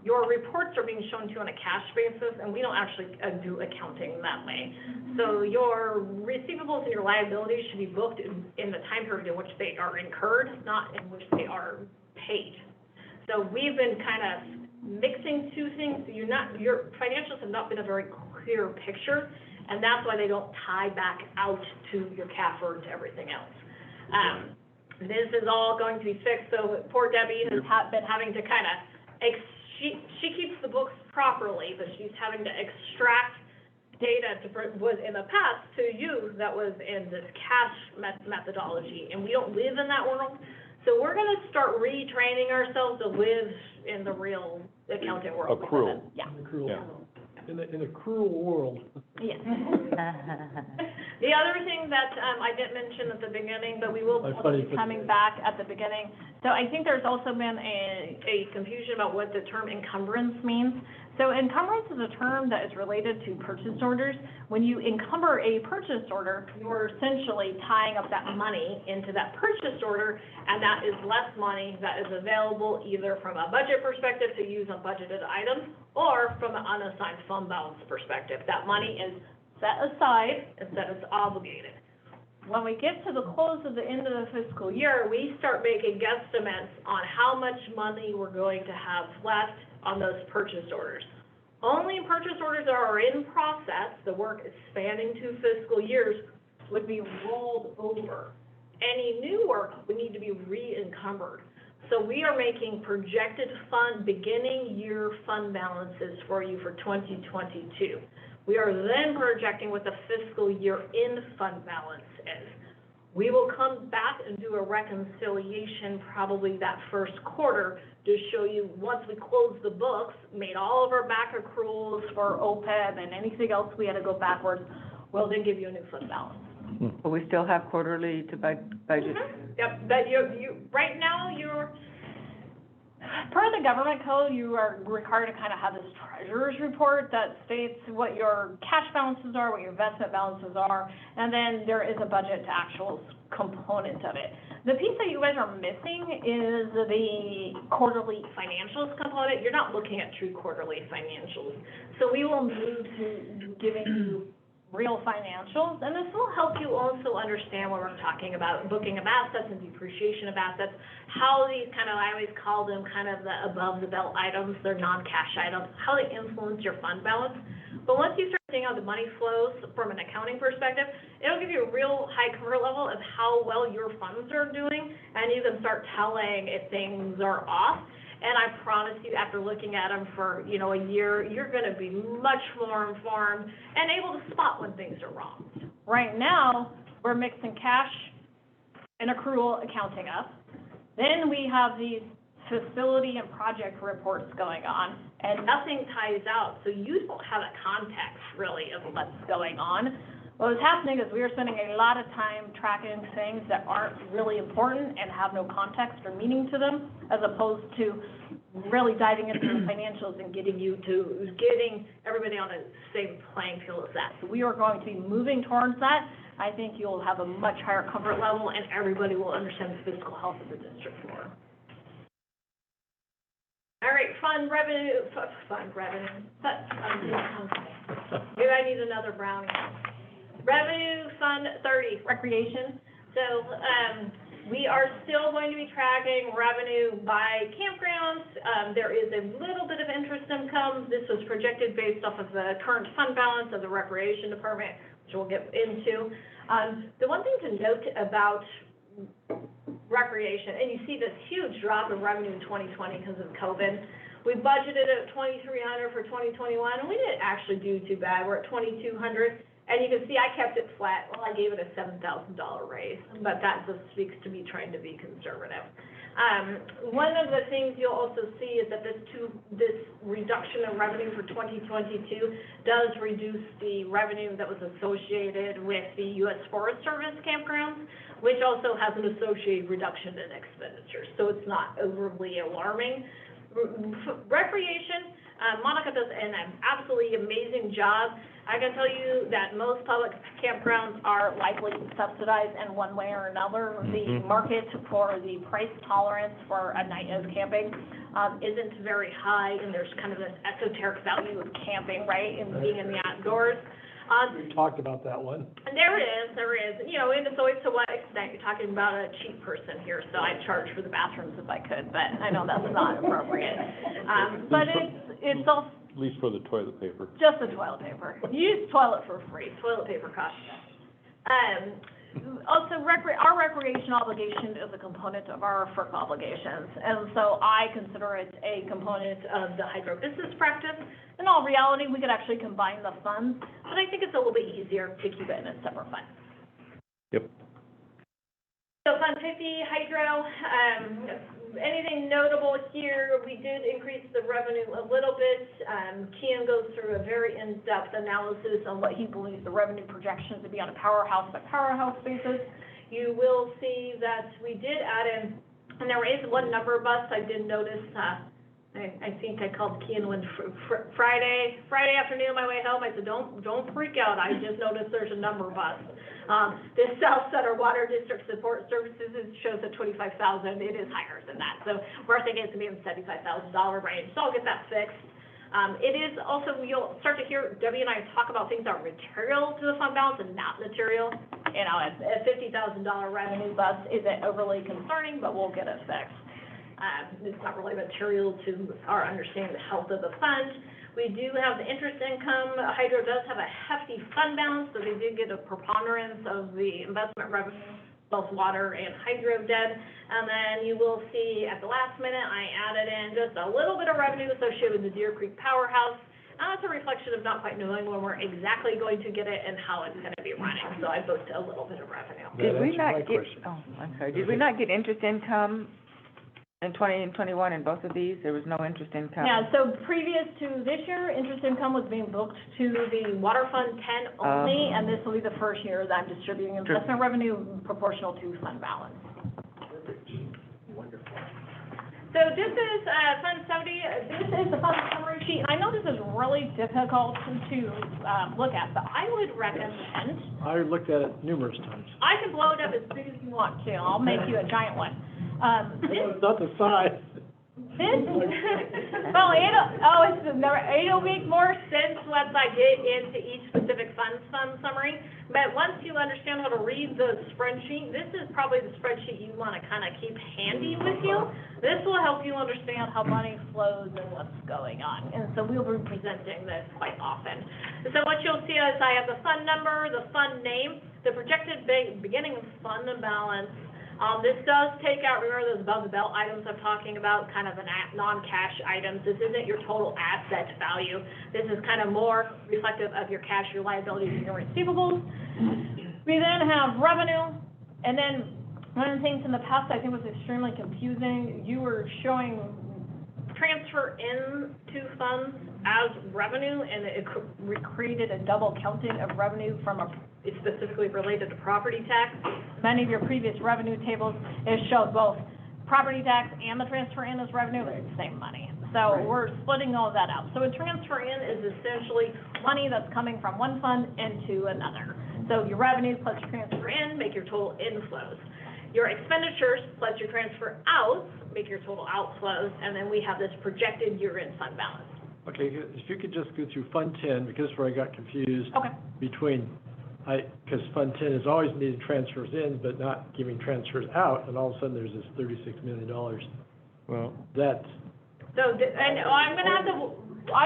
your reports are being shown to you on a cash basis, and we don't actually do accounting that way. So your receivables and your liabilities should be booked in the time period in which they are incurred, not in which they are paid. So we've been kind of mixing two things, so your financials have not been a very clear picture, and that's why they don't tie back out to your CAFR and to everything else. This is all going to be fixed, so poor Debbie has been having to kind of, she keeps the books properly, but she's having to extract data was in the past to you that was in this cash methodology, and we don't live in that world. So we're gonna start retraining ourselves to live in the real accounting world. Accrual. Yeah. In the cruel, Yeah. in a cruel world. Yes. The other thing that, I didn't mention at the beginning, but we will be coming back at the beginning. So I think there's also been a confusion about what the term encumbrance means. So encumbrance is a term that is related to purchase orders. When you encumber a purchase order, you're essentially tying up that money into that purchase order, and that is less money that is available either from a budget perspective to use on budgeted items, or from an unassigned fund balance perspective. That money is set aside instead of obligated. When we get to the close of the end of the fiscal year, we start making guesstimates on how much money we're going to have left on those purchase orders. Only purchase orders that are in process, the work is spanning 2 fiscal years, would be rolled over. Any new work would need to be re-encumbered. So we are making projected beginning year fund balances for you for 2022. We are then projecting what the fiscal year end fund balance is. We will come back and do a reconciliation probably that first quarter to show you, once we close the books, made all of our back accruals for OPEB and anything else we had to go backwards, we'll then give you a new fund balance. But we still have quarterly to budget. Yep, but right now, per the government code, you are required to kind of have this treasurer's report that states what your cash balances are, what your investment balances are, and then there is a budget to actuals component of it. The piece that you guys are missing is the quarterly financials component. You're not looking at true quarterly financials. So we will move to giving you real financials, and this will help you also understand what we're talking about, booking of assets and depreciation of assets, how these kind of, I always call them kind of the above-the-belt items, they're non-cash items, how they influence your fund balance. But once you start seeing how the money flows from an accounting perspective, it'll give you a real high comfort level of how well your funds are doing, and you can start telling if things are off. And I promise you, after looking at them for, a year, you're gonna be much more informed and able to spot when things are wrong. Right now, we're mixing cash and accrual accounting up. Then we have these facility and project reports going on, and nothing ties out, so you don't have a context, really, of what's going on. What was happening is we were spending a lot of time tracking things that aren't really important and have no context or meaning to them, as opposed to really diving into the financials and getting everybody on the same playing field as that. So we are going to be moving towards that, I think you'll have a much higher comfort level, and everybody will understand the fiscal health of the district more. All right, maybe I need another brownie. Revenue Fund 30, recreation. So, we are still going to be tracking revenue by campgrounds. There is a little bit of interest income. This was projected based off of the current fund balance of the recreation department, which we'll get into. The one thing to note about recreation, and you see this huge drop in revenue in 2020 because of COVID. We budgeted at $2,300 for 2021, and we didn't actually do too bad. We're at $2,200. And you can see I kept it flat. Well, I gave it a $7,000 raise, but that just speaks to me trying to be conservative. One of the things you'll also see is that this reduction in revenue for 2022 does reduce the revenue that was associated with the U.S. Forest Service campgrounds, which also has an associated reduction in expenditures. So it's not overly alarming. Recreation, Monica does an absolutely amazing job. I can tell you that most public campgrounds are likely subsidized in one way or another. The market for the price tolerance for a night of camping isn't very high, and there's kind of this esoteric value of camping, right, and being in the outdoors. We talked about that one. And there is. You know, and it's always to what extent. You're talking about a cheap person here, so I'd charge for the bathrooms if I could, but I know that's not appropriate. But it's also, At least for the toilet paper. just the toilet paper. You use toilet for free. Toilet paper costs nothing. Also, our recreation obligation is a component of our FERC obligations, and so I consider it a component of the hydro business practice. In all reality, we could actually combine the funds, but I think it's a little bit easier to keep it in a separate fund. Yep. So Fund 50, hydro, anything notable here? We did increase the revenue a little bit. Kian goes through a very in-depth analysis on what he believes the revenue projections to be on a powerhouse by powerhouse basis. You will see that we did add in, and there is one number bus I did notice. I think I called Kian one Friday afternoon on my way home. I said, don't freak out. I just noticed there's a number bus. This South Center Water District Support Services shows at $25,000. It is higher than that. So we're thinking it's going to be in the $75,000 range. So I'll get that fixed. It is also, you'll start to hear Debbie and I talk about things that are material to the fund balance and not material. You know, a $50,000 revenue bus isn't overly concerning, but we'll get it fixed. It's not really material to our understanding the health of the fund. We do have the interest income. Hydro does have a hefty fund balance, so they did get a preponderance of the investment revenue, both water and hydro debt. And then you will see at the last minute, I added in just a little bit of revenue associated with the Deer Creek Powerhouse. And that's a reflection of not quite knowing when we're exactly going to get it and how it's going to be running. So I booked a little bit of revenue. Did we not get, did we not get interest income in 20 and 21 in both of these? There was no interest income. Yeah, so previous to this year, interest income was being booked to the Water Fund 10 only, and this will be the first year that I'm distributing investment revenue proportional to fund balance. Wonderful. So this is Fund 70. This is the fund summary sheet. I know this is really difficult to look at, but I would recommend. I looked at it numerous times. I can blow it up as big as you want to. I'll make you a giant one. Not the size. Well, it'll make more sense once I get into each specific fund summary. But once you understand how to read the spreadsheet, this is probably the spreadsheet you want to kind of keep handy with you. This will help you understand how money flows and what's going on. And so we'll be presenting this quite often. So what you'll see is I have the fund number, the fund name, the projected beginning of fund balance. This does take out, remember those above the belt items I'm talking about, kind of non-cash items. This isn't your total asset value. This is kind of more reflective of your cash, your liabilities, and your receivables. We then have revenue, and then one of the things in the past I think was extremely confusing, you were showing transfer into funds as revenue, and it created a double counting of revenue from it's specifically related to property tax. Many of your previous revenue tables, it showed both property tax and the transfer in as revenue, but it's the same money. So we're splitting all of that out. So a transfer in is essentially money that's coming from one fund into another. So your revenues plus your transfer in make your total inflows. Your expenditures plus your transfer outs make your total outflows, and then we have this projected year-end fund balance. Okay, if you could just go through Fund 10, because that's where I got confused. Okay. Because Fund 10 has always needed transfers in, but not giving transfers out, and all of a sudden there's this $36 million. Well, That's, I'm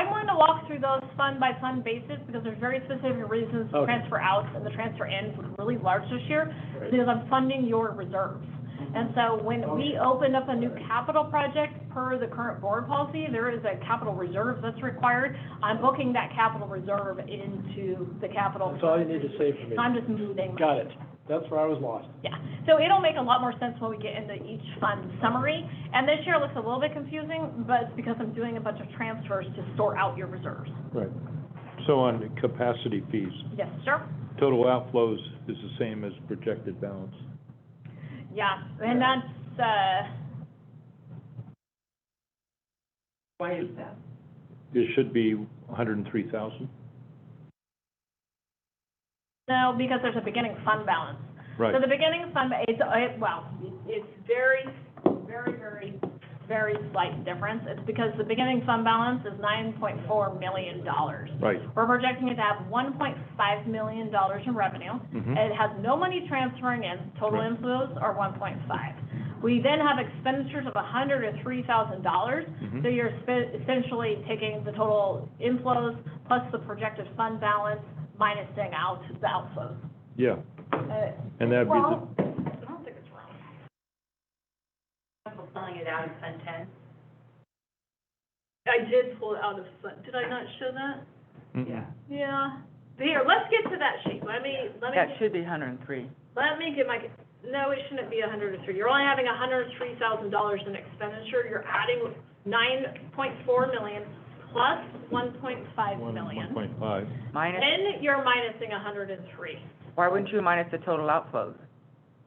going to walk through those fund by fund basis because there's very specific reasons to Okay. transfer outs and the transfer ins was really large this year Right. because I'm funding your reserves. And so when we open up a new capital project per the current board policy, there is a capital reserve that's required. I'm booking that capital reserve into the capital. that's all you need to say for me. I'm just moving. Got it. That's where I was lost. Yeah, so it'll make a lot more sense when we get into each fund summary. And this year it looks a little bit confusing, but it's because I'm doing a bunch of transfers to sort out your reserves. right. So on the capacity fees, Yes, sir? total outflows is the same as projected balance. Yeah, and that's, Why is that? It should be 103,000. no, because there's a beginning fund balance. Right. So the beginning fund, it's very, very, very, very slight difference. It's because the beginning fund balance is $9.4 million. Right. We're projecting it to have $1.5 million in revenue. Mhm. It has no money transferring in, total Right. inflows are 1.5. We then have expenditures of $103,000. Mhm. So you're essentially taking the total inflows plus the projected fund balance, minusing out the outflows. Yeah, and that'd be Wrong? I don't think it's wrong. Pulling it out in Fund 10. I did pull it out of fund, did I not show that? the. Yeah. Here, let's get to that sheet. That should be 103. Let me get no, it shouldn't be 103. You're only having $103,000 in expenditure. You're adding 9.4 million plus 1.5 million. 1.5. Minus, Then you're minusing 103 why wouldn't you minus the total outflows?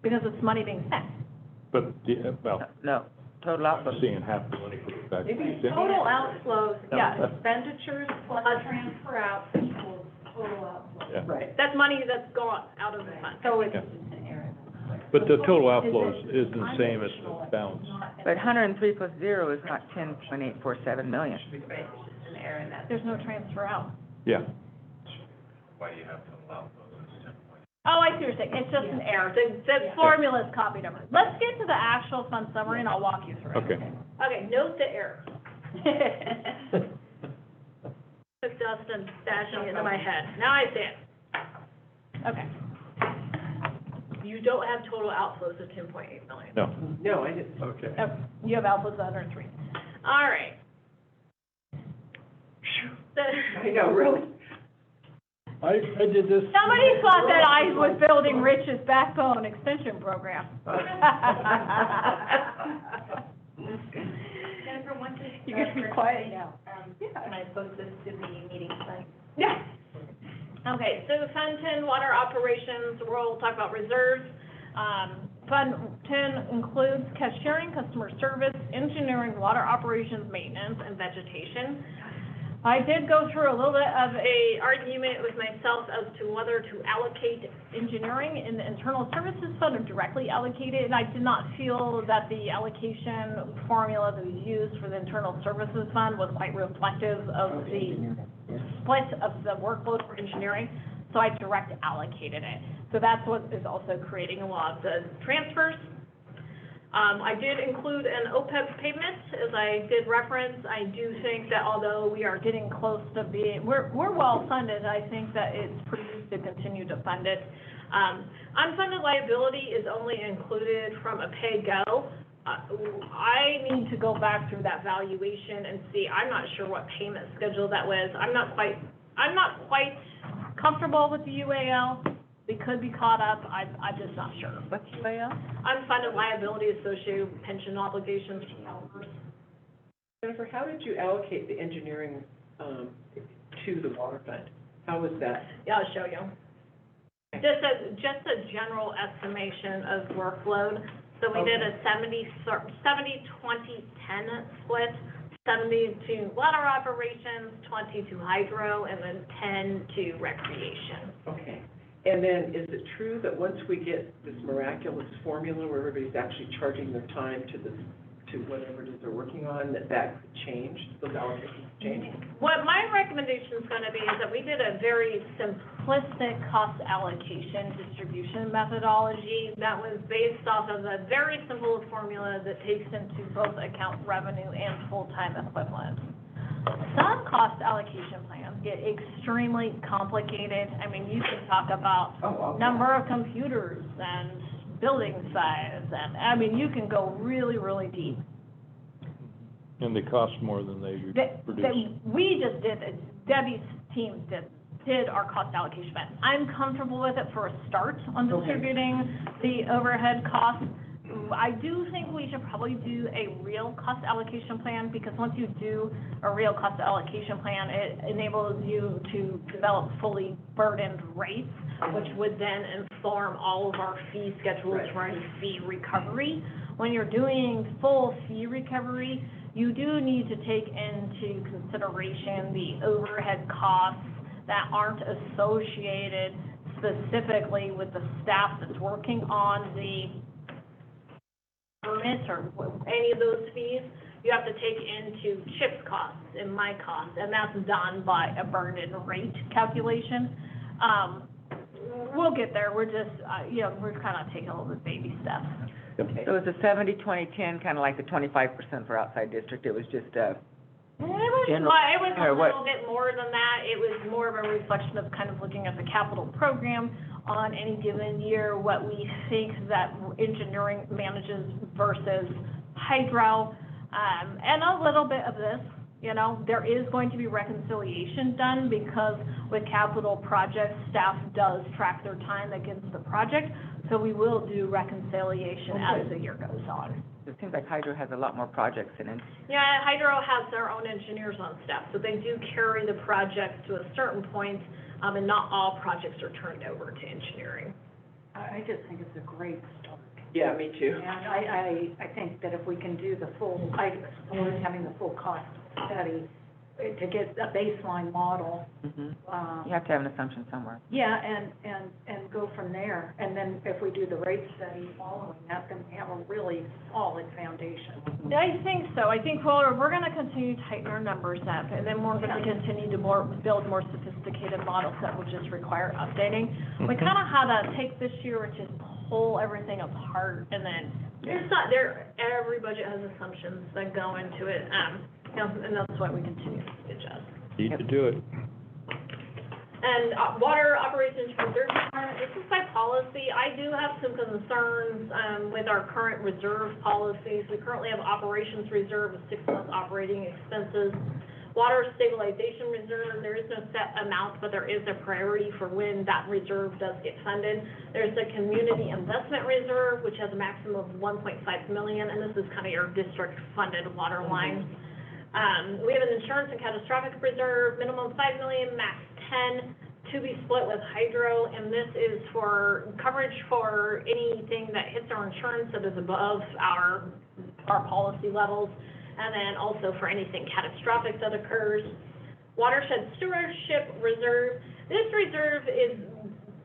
because it's money being spent. But, well, No, total I'm outflows. seeing half the money put back. Maybe Yeah. Total outflows, Yeah. expenditures plus transfer out equals total outflows. Yeah. Right. That's money that's gone out of the fund. So it's Yeah. just an error. But the total outflows is the same as the balance. But 103 plus 0 is not 10.847 million. Right, it's just an error in that. There's no transfer out. Yeah. Why do you have total outflows as 10 points? Oh, I see what you're saying. It's just an error. The formula is copied over. Let's get to the actual fund summary and I'll walk you through it. Okay. Okay, note the error. Took dust and dashing into my head. Now I see it. Okay. You don't have total outflows of 10.8 million. No. No, I didn't. okay. You have outflows of 103. All right. I know, really. I did this. Somebody thought that I was building Rich's backbone extension program. Jennifer, one thing. You can be quiet now. Can I post this to the meeting site? Yeah. Okay, so Fund 10, water operations, we'll talk about reserves. Fund 10 includes cashiering, customer service, engineering, water operations, maintenance, and vegetation. I did go through a little bit of a argument with myself as to whether to allocate engineering in the internal services fund or directly allocate it, and I did not feel that the allocation formula that was used for the internal services fund was quite reflective of the split of the workload for engineering, so I direct allocated it. So that's what is also creating a lot of the transfers. I did include an OPEB payment, as I did reference. I do think that although we are getting close to being, we're well funded, I think that it's prudent to continue to fund it. Unfunded liability is only included from a pay-go. I need to go back through that valuation and see, I'm not sure what payment schedule that was. I'm not quite comfortable with the UAL. They could be caught up, I'm just not sure. What's UAL? Unfunded liability associated with pension obligations for developers. Jennifer, how did you allocate the engineering, to the water fund? How was that? Yeah, I'll show you. Just a general estimation of workload. So we did a 70-20-10 split, 70 to water operations, 20 to hydro, and then 10 to recreation. Okay. And then, is it true that once we get this miraculous formula where everybody's actually charging their time to whatever it is they're working on, that could change, those allocations change? What my recommendation is gonna be is that we did a very simplistic cost allocation distribution methodology that was based off of a very simple formula that takes into both account revenue and full-time equivalent. Some cost allocation plans get extremely complicated. I mean, you can talk about number of computers and building size, and, I mean, you can go really, really deep. And they cost more than they produce. We just did, Debbie's team did our cost allocation plan. I'm comfortable with it for a start on distributing the overhead costs. I do think we should probably do a real cost allocation plan, because once you do a real cost allocation plan, it enables you to develop fully burdened rates, which would then inform all of our fee schedules for fee recovery. When you're doing full fee recovery, you do need to take into consideration the overhead costs that aren't associated specifically with the staff that's working on the permits or any of those fees. You have to take into CHIPS costs and my costs, and that's done by a burden rate calculation. We'll get there. We're just, we're kind of taking a little bit baby steps. So it's a 70-20-10, kind of like the 25% for outside district. It was just It was a little bit more than that. It was more of a reflection of kind of looking at the capital program on any given year, what we think that engineering manages versus hydro, and a little bit of this. There is going to be reconciliation done, because with capital projects, staff does track their time against the project, so we will do reconciliation as the year goes on. It seems like hydro has a lot more projects in it. Yeah, hydro has their own engineers on staff, so they do carry the projects to a certain point, and not all projects are turned over to engineering. I just think it's a great start. Yeah, me too. And I think that if we can do the full, having the full cost study to get a baseline model. You have to have an assumption somewhere. Yeah, and go from there. And then if we do the rate study following that, then we have a really solid foundation. I think so. I think we're going to continue to tighten our numbers up, and then we're going to continue to build more sophisticated models that will just require updating. We kind of had to take this year and just pull everything apart, and then every budget has assumptions that go into it, and that's why we continue to adjust. Need to do it. And water operations reserve requirement, this is by policy. I do have some concerns with our current reserve policies. We currently have operations reserve with 6 months operating expenses. Water stabilization reserve, there is no set amount, but there is a priority for when that reserve does get funded. There's a community investment reserve, which has a maximum of $1.5 million, and this is kind of your district-funded water lines. We have an insurance and catastrophic reserve, minimum $5 million, max 10, to be split with hydro, and this is for coverage for anything that hits our insurance that is above our policy levels, and then also for anything catastrophic that occurs. Watershed stewardship reserve, this reserve is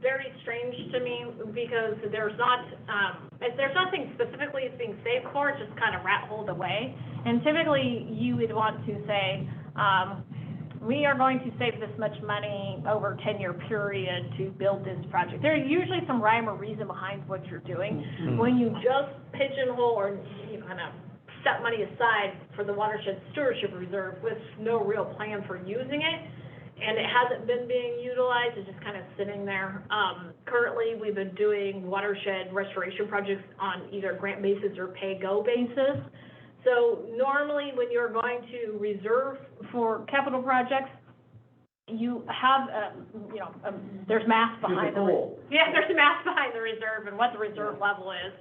very strange to me, because there's nothing specifically it's being saved for, it's just kind of rat-holed away. And typically, you would want to say, we are going to save this much money over a 10-year period to build this project. There's usually some rhyme or reason behind what you're doing. When you just pigeonhole or you kind of set money aside for the watershed stewardship reserve with no real plan for using it, and it hasn't been being utilized, it's just kind of sitting there. Currently, we've been doing watershed restoration projects on either grant basis or pay-go basis. So normally, when you're going to reserve for capital projects, you have, there's math behind there's math behind the reserve and what the reserve level is.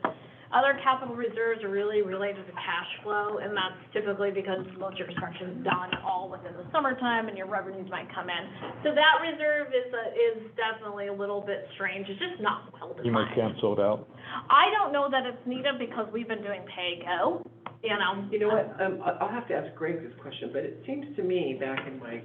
Other capital reserves are really related to cash flow, and that's typically because most of your construction is done all within the summertime, and your revenues might come in. So that reserve is definitely a little bit strange. It's just not well defined. You might cancel it out. I don't know that it's needed, because we've been doing pay-go. You know what? I'll have to ask Greg this question, but it seems to me, back in my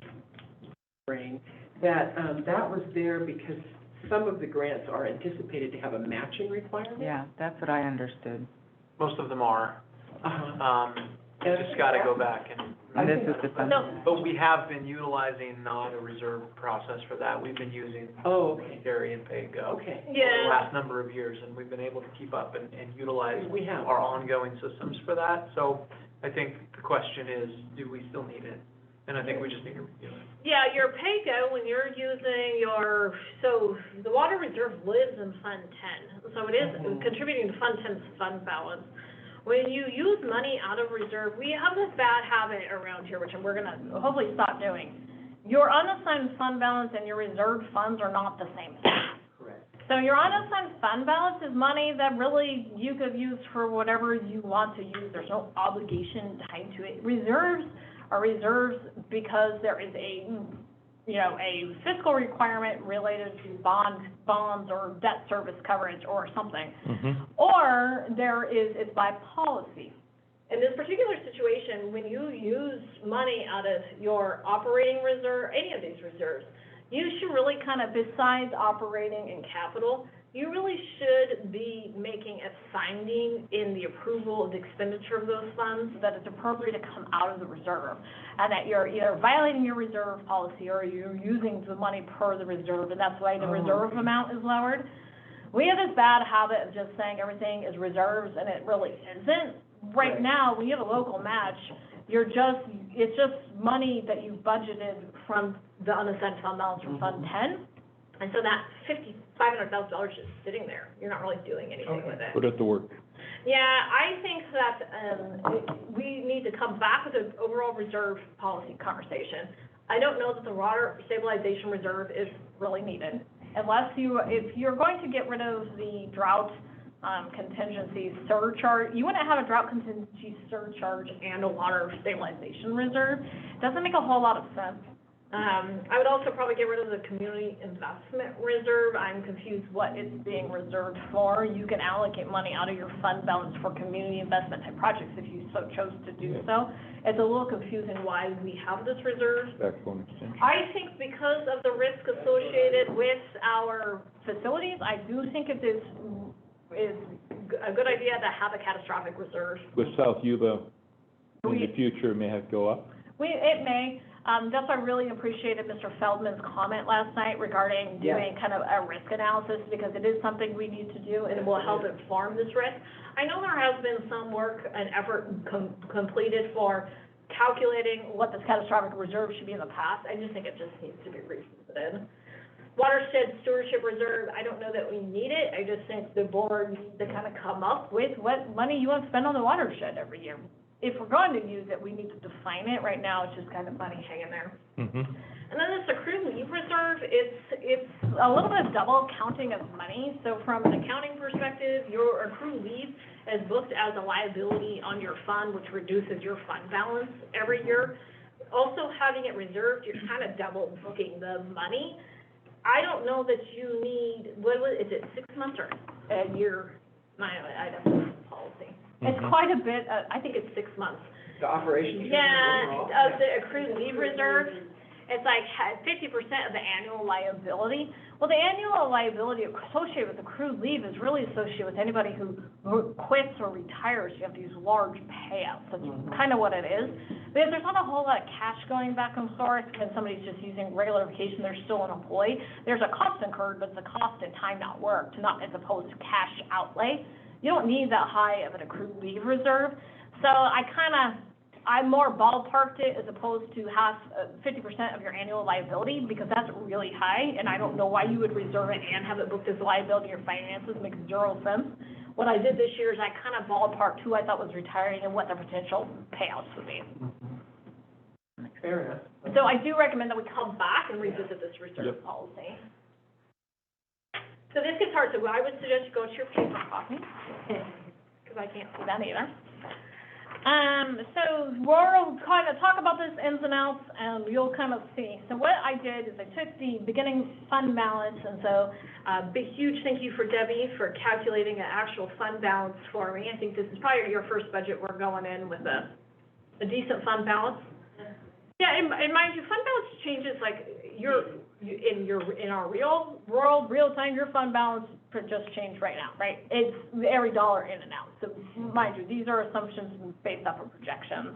brain, that that was there because some of the grants are anticipated to have a matching requirement. Yeah, that's what I understood. Most of them are. Uh-huh. Just gotta go back and, And this is the fund. but we have been utilizing not a reserve process for that. We've been using Oh, okay, Gary and Pay-Go okay. for the last number of years, and we've been able to keep up and utilize We have. our ongoing systems for that. So I think the question is, do we still need it? And I think we just need to review it. Yeah, your pay-go, when you're using your, so the water reserve lives in Fund 10. So it is contributing to Fund 10's fund balance. When you use money out of reserve, we have this bad habit around here, which we're gonna hopefully stop doing. Your unassigned fund balance and your reserved funds are not the same thing. Correct. So your unassigned fund balance is money that really you could use for whatever you want to use. There's no obligation tied to it. Reserves are reserves because there is a, you know, a fiscal requirement related to bonds or debt service coverage or something. Or it's by policy. In this particular situation, when you use money out of your operating reserve, any of these reserves, you should really kind of, besides operating and capital, you really should be making a finding in the approval of the expenditure of those funds that it's appropriate to come out of the reserve, and that you're either violating your reserve policy or you're using the money per the reserve, and that's why the reserve amount is lowered. We have this bad habit of just saying everything is reserves, and it really isn't. Right now, when you have a local match, it's just money that you budgeted from the unassigned fund balance from Fund 10. And so that $500,000 is sitting there. You're not really doing anything with it. Put it to work. Yeah, I think that we need to come back with an overall reserve policy conversation. I don't know that the water stabilization reserve is really needed. If you're going to get rid of the drought contingency surcharge, you want to have a drought contingency surcharge and a water stabilization reserve. Doesn't make a whole lot of sense. I would also probably get rid of the community investment reserve. I'm confused what it's being reserved for. You can allocate money out of your fund balance for community investment type projects if you so chose to do so. It's a little confusing why we have this reserve. Backbone extension. I think because of the risk associated with our facilities, I do think it is a good idea to have a catastrophic reserve. With South Yuba, in the future, may have to go up. It may. That's why I really appreciated Mr. Feldman's comment last night regarding doing kind of a risk analysis, because it is something we need to do and it will help inform this risk. I know there has been some work and effort completed for calculating what this catastrophic reserve should be in the past. I just think it just needs to be revisited. Watershed stewardship reserve, I don't know that we need it. I just think the board needs to kind of come up with what money you want to spend on the watershed every year. If we're going to use it, we need to define it. Right now, it's just kind of money hanging there. And then this accrued leave reserve, it's a little bit of double counting of money. So from an accounting perspective, your accrued leave is booked as a liability on your fund, which reduces your fund balance every year. Also, having it reserved, you're kind of double booking the money. I don't know that you need, is it 6 months or a year? I don't know the policy. It's quite a bit, I think it's 6 months. The operations? Yeah, the accrued leave reserve, it's like 50% of the annual liability. Well, the annual liability associated with accrued leave is really associated with anybody who quits or retires. You have these large payouts. That's kind of what it is. But if there's not a whole lot of cash going back and forth, and somebody's just using regular vacation, they're still an employee, there's a cost incurred, but it's a cost in time not worked, not as opposed to cash outlay. You don't need that high of an accrued leave reserve. So I more ballparked it as opposed to 50% of your annual liability, because that's really high, and I don't know why you would reserve it and have it booked as a liability in your finances. It makes zero sense. What I did this year is I kind of ballparked who I thought was retiring and what the potential payouts would be. Fair enough. So I do recommend that we come back and revisit this reserve policy. So this gets hard, so I would suggest you go to your paper copy, because I can't see that either. So we'll kind of talk about this ins and outs, and you'll kind of see. So what I did is I took the beginning fund balance, and so big, huge thank you for Debbie for calculating an actual fund balance for me. I think this is probably your first budget we're going in with a decent fund balance. Yeah, and mind you, fund balance changes, like in our real world, real time, your fund balance just changed right now, right? It's every dollar in and out. So mind you, these are assumptions based off of projections.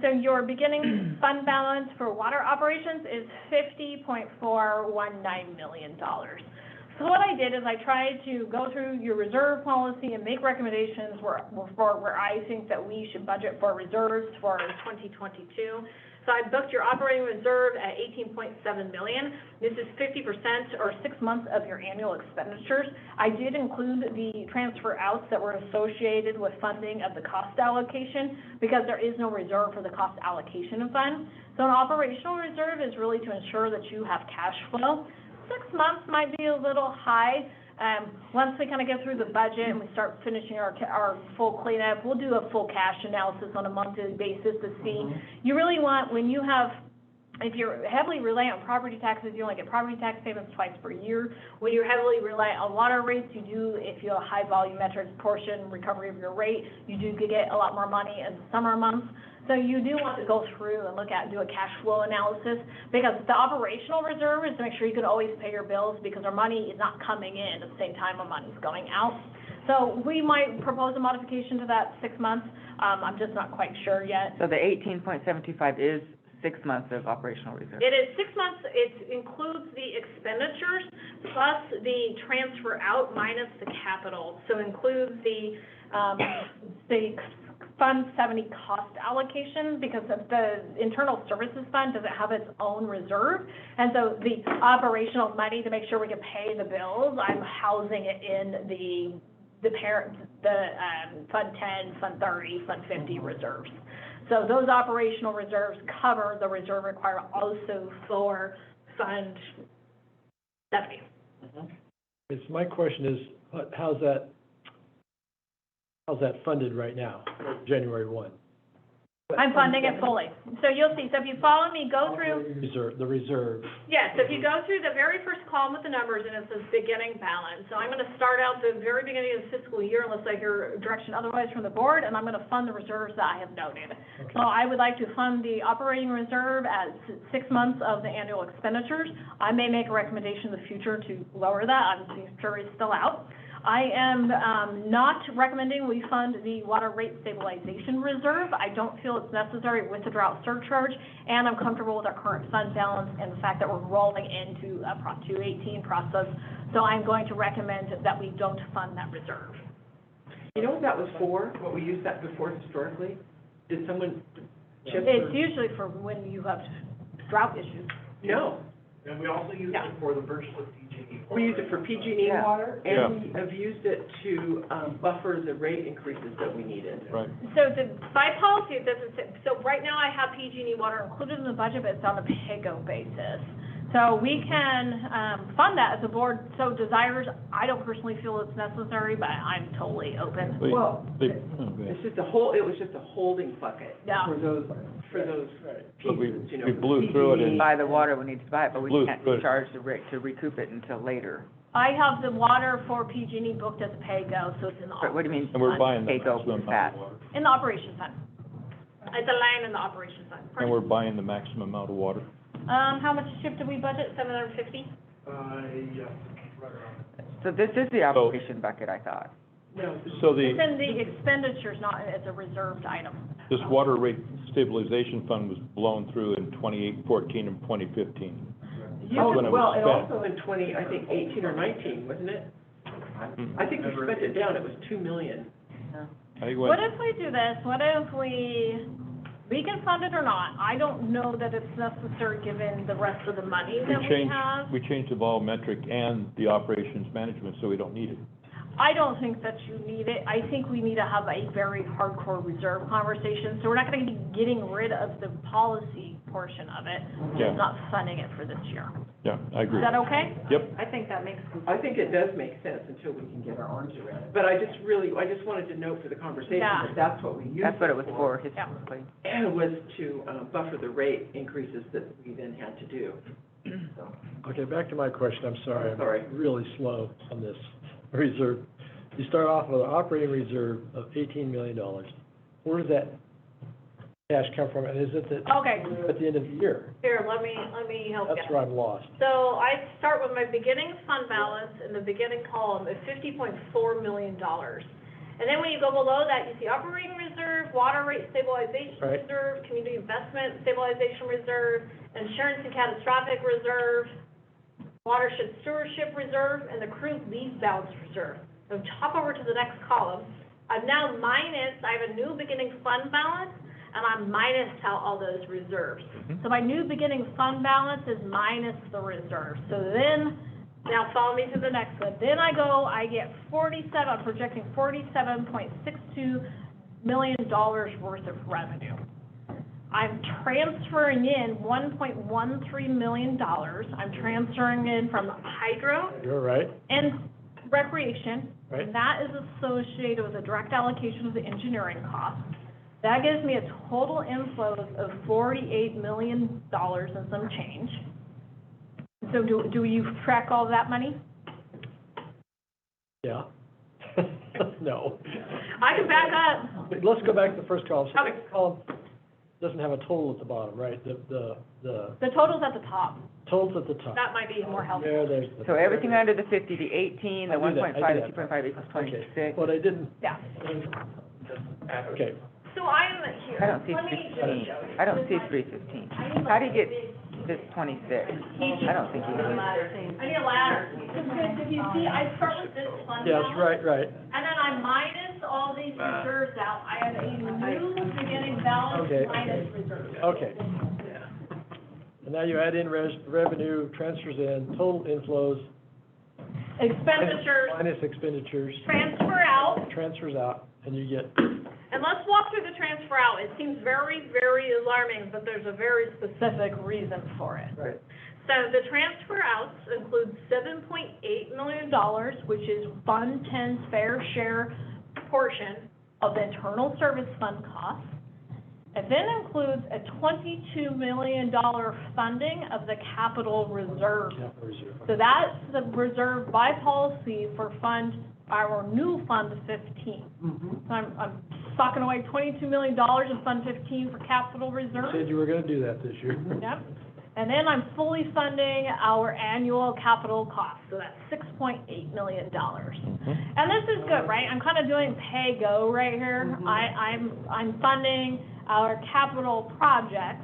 So your beginning fund balance for water operations is $50.419 million. So what I did is I tried to go through your reserve policy and make recommendations where I think that we should budget for reserves for 2022. So I booked your operating reserve at $18.7 million. This is 50% or 6 months of your annual expenditures. I did include the transfer outs that were associated with funding of the cost allocation because there is no reserve for the cost allocation of fund. So an operational reserve is really to ensure that you have cash flow. 6 months might be a little high. Once we kind of get through the budget and we start finishing our full cleanup, we'll do a full cash analysis on a monthly basis to see. You really want, when you have, if you're heavily reliant on property taxes, you only get property tax payments twice per year. When you're heavily reliant on water rates, you do, if you have a high volumetric portion recovery of your rate, you do get a lot more money in the summer months. So you do want to go through and do a cash flow analysis, because the operational reserve is to make sure you can always pay your bills because our money is not coming in at the same time our money's going out. So we might propose a modification to that 6 months. I'm just not quite sure yet. So the 18.725 is 6 months of operational reserve? It is 6 months. It includes the expenditures plus the transfer out minus the capital. So includes the Fund 70 cost allocation, because of the internal services fund doesn't have its own reserve. And so the operational money to make sure we can pay the bills, I'm housing it in the Fund 10, Fund 30, Fund 50 reserves. So those operational reserves cover the reserve requirement also for Fund 70. So my question is, how's that funded right now, January 1? I'm funding it fully. So you'll see, so if you follow me, go through. The reserve. Yes, so if you go through the very first column with the numbers, and it says beginning balance. So I'm gonna start out the very beginning of the fiscal year, unless I hear direction otherwise from the board, and I'm gonna fund the reserves that I have noted. Okay. So I would like to fund the operating reserve at 6 months of the annual expenditures. I may make a recommendation in the future to lower that. I'm sure it's still out. I am not recommending we fund the water rate stabilization reserve. I don't feel it's necessary with the drought surcharge, and I'm comfortable with our current fund balance and the fact that we're rolling into a Prop 218 process. So I'm going to recommend that we don't fund that reserve. You know what that was for, what we used that before historically? Did someone chip? It's usually for when you have drought issues. No. And we also use it for the virtual PG&E. We use it for PG&E Yeah. water, Yeah. and we have used it to buffer the rate increases that we needed. Right. So by policy, it doesn't say, so right now I have PG&E water included in the budget, but it's on a pay-go basis. So we can fund that as a board so desires. I don't personally feel it's necessary, but I'm totally open. Well, They- it's just it was just a holding bucket Yeah. for those But we- pieces, you know. we blew through it in- Buy the water, we need to buy it, but we Blue, can't good. charge the rate to recoup it until later. I have the water for PG&E booked as a pay-go, so it's in the. But what do you mean? And we're buying the Pay-go maximum for amount that? of water. In the operations fund. It's a line in the operations fund. And we're buying the maximum amount of water. How much chip did we budget? 750? Yeah, right around. So this is the operation bucket, I thought. No. So It's in the expenditures, not as a reserved item. this water rate stabilization fund was blown through in 2014 and 2015. Oh, when it was well, and spent. also in 18 or 19, wasn't it? I think we spent it down, it was 2 million. I think What if we do this? What if we can fund it or not? I don't know that it's necessary given the rest of the money that we have. we changed the volumetric and the operations management, so we don't need it. I don't think that you need it. I think we need to have a very hardcore reserve conversation. So we're not gonna be getting rid of the policy portion of it, Yeah. just not funding it for this year. Yeah, I agree. Is that okay? Yep. I think that makes I think it does make sense until we can get our arms around it. But I just wanted to note for the conversation Yeah. that that's what we used That's what it was for Yeah. historically. and was to buffer the rate increases that we then had to do. So, Okay, back to my question, I'm sorry. Sorry. I'm really slow on this reserve. You start off with an operating reserve of $18 million. Where does that cash come from, and is it that, Okay, at the end of the year? here, let me help you. That's where I'm lost. So I start with my beginning fund balance in the beginning column at $50.4 million. And then when you go below that, you see operating reserve, water rate stabilization Right. reserve, community investment stabilization reserve, insurance and catastrophic reserve, watershed stewardship reserve, and the accrued lease balance reserve. So hop over to the next column. I have a new beginning fund balance, and I'm minus out all those reserves. So my new beginning fund balance is minus the reserve. So then, now follow me to the next one. Then I get I'm projecting $47.62 million worth of revenue. I'm transferring in $1.13 million. I'm transferring in from hydro You're right, and recreation. right? And that is associated with a direct allocation of the engineering costs. That gives me a total inflow of $48 million and some change. So do you track all that money? Yeah. No. I can back up. But let's go back to the first column. So Okay. this column doesn't have a total at the bottom, right? The The total's at the top. total's at the top. That might be more helpful. There's the. So everything under the 50, the 18, the I do that, 1.5, I do the that. 2.5 equals Okay, 26. but I didn't, Yeah. okay. So I'm here. I don't see Let me 16. just show you. I don't see 315. How do you get this 26? I don't think you do. I need a ladder. Because if you see, I start with this fund Yes, balance. right. And then I minus all these reserves out. I have a new beginning balance Okay. minus reserves. Okay. And now you add in revenue, transfers in, total inflows. Expenditures, Minus expenditures, transfer out. transfers out, and you get, And let's walk through the transfer out. It seems very, very alarming, but there's a very specific reason for it. right, So the transfer outs include $7.8 million, which is Fund 10's fair share portion of the internal service fund costs. It then includes a $22 million funding of the capital reserve. capital reserve. So that's the reserve by policy for our new Fund 15. So I'm stocking away $22 million in Fund 15 for capital You reserve. said you were gonna do that this year. Yep. And then I'm fully funding our annual capital costs, so that's $6.8 million. And this is good, right? I'm kind of doing pay-go right here. I'm funding our capital projects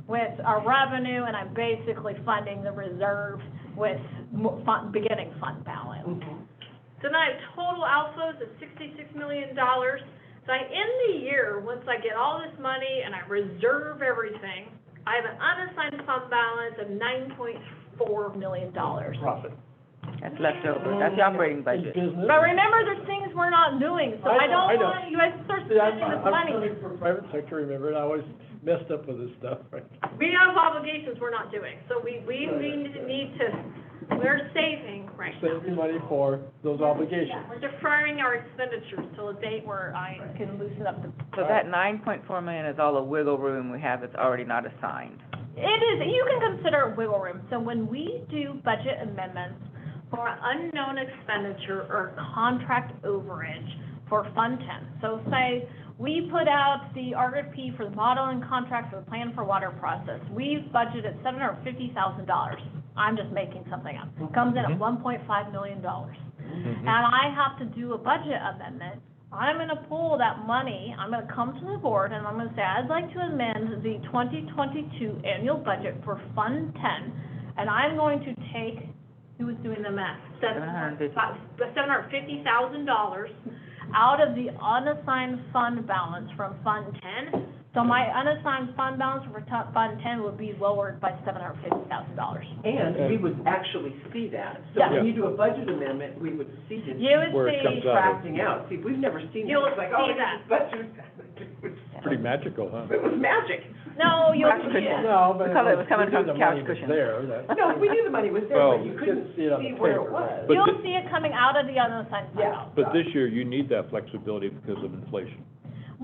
with our revenue, and I'm basically funding the reserve with beginning fund balance. So then I have total outflows of $66 million. So I end the year, once I get all this money and I reserve everything, I have an unassigned fund balance of $9.4 million. Profit. That's left over. That's the operating budget. Business. But remember, there's things we're not doing, so I don't I know. want you guys to start See, I'm spending this money. coming from private sector, remember, and I always messed up with this stuff, right? We have obligations we're not doing, so we need to, we're saving right now. Saving money for those obligations. We're deferring our expenditures till a date where I can loosen up the. So that 9.4 million is all the wiggle room we have that's already not assigned. It is, you can consider it wiggle room. So when we do budget amendments for unknown expenditure or contract overage for Fund 10, so say we put out the RFP for the modeling contract for the plan for water process. We've budgeted $750,000. I'm just making something up. Comes in at $1.5 million. And I have to do a budget amendment. I'm gonna pull that money, I'm gonna come to the board and I'm gonna say, I'd like to amend the 2022 annual budget for Fund 10, and I'm going to take, who was doing the math? $750,000 out of the unassigned fund balance from Fund 10. So my unassigned fund balance for Fund 10 would be lowered by $750,000. And we would actually see that. So Yeah. when you do a budget amendment, we would see it You would Where it see, comes out. subtracting out. See, we've never seen that. You'll It's like, see oh, that. this budget, Pretty magical, huh? it was magic. no, you'll Couch see cushion. it. No, but. Because it was coming we knew from the couch money was cushions. there, that. No, we knew the money was there, Well, but you you couldn't didn't see it on the where it paper, was. right. But You'll thi- see it coming out of the unassigned fund Yeah. balance. But this year, you need that flexibility because of inflation.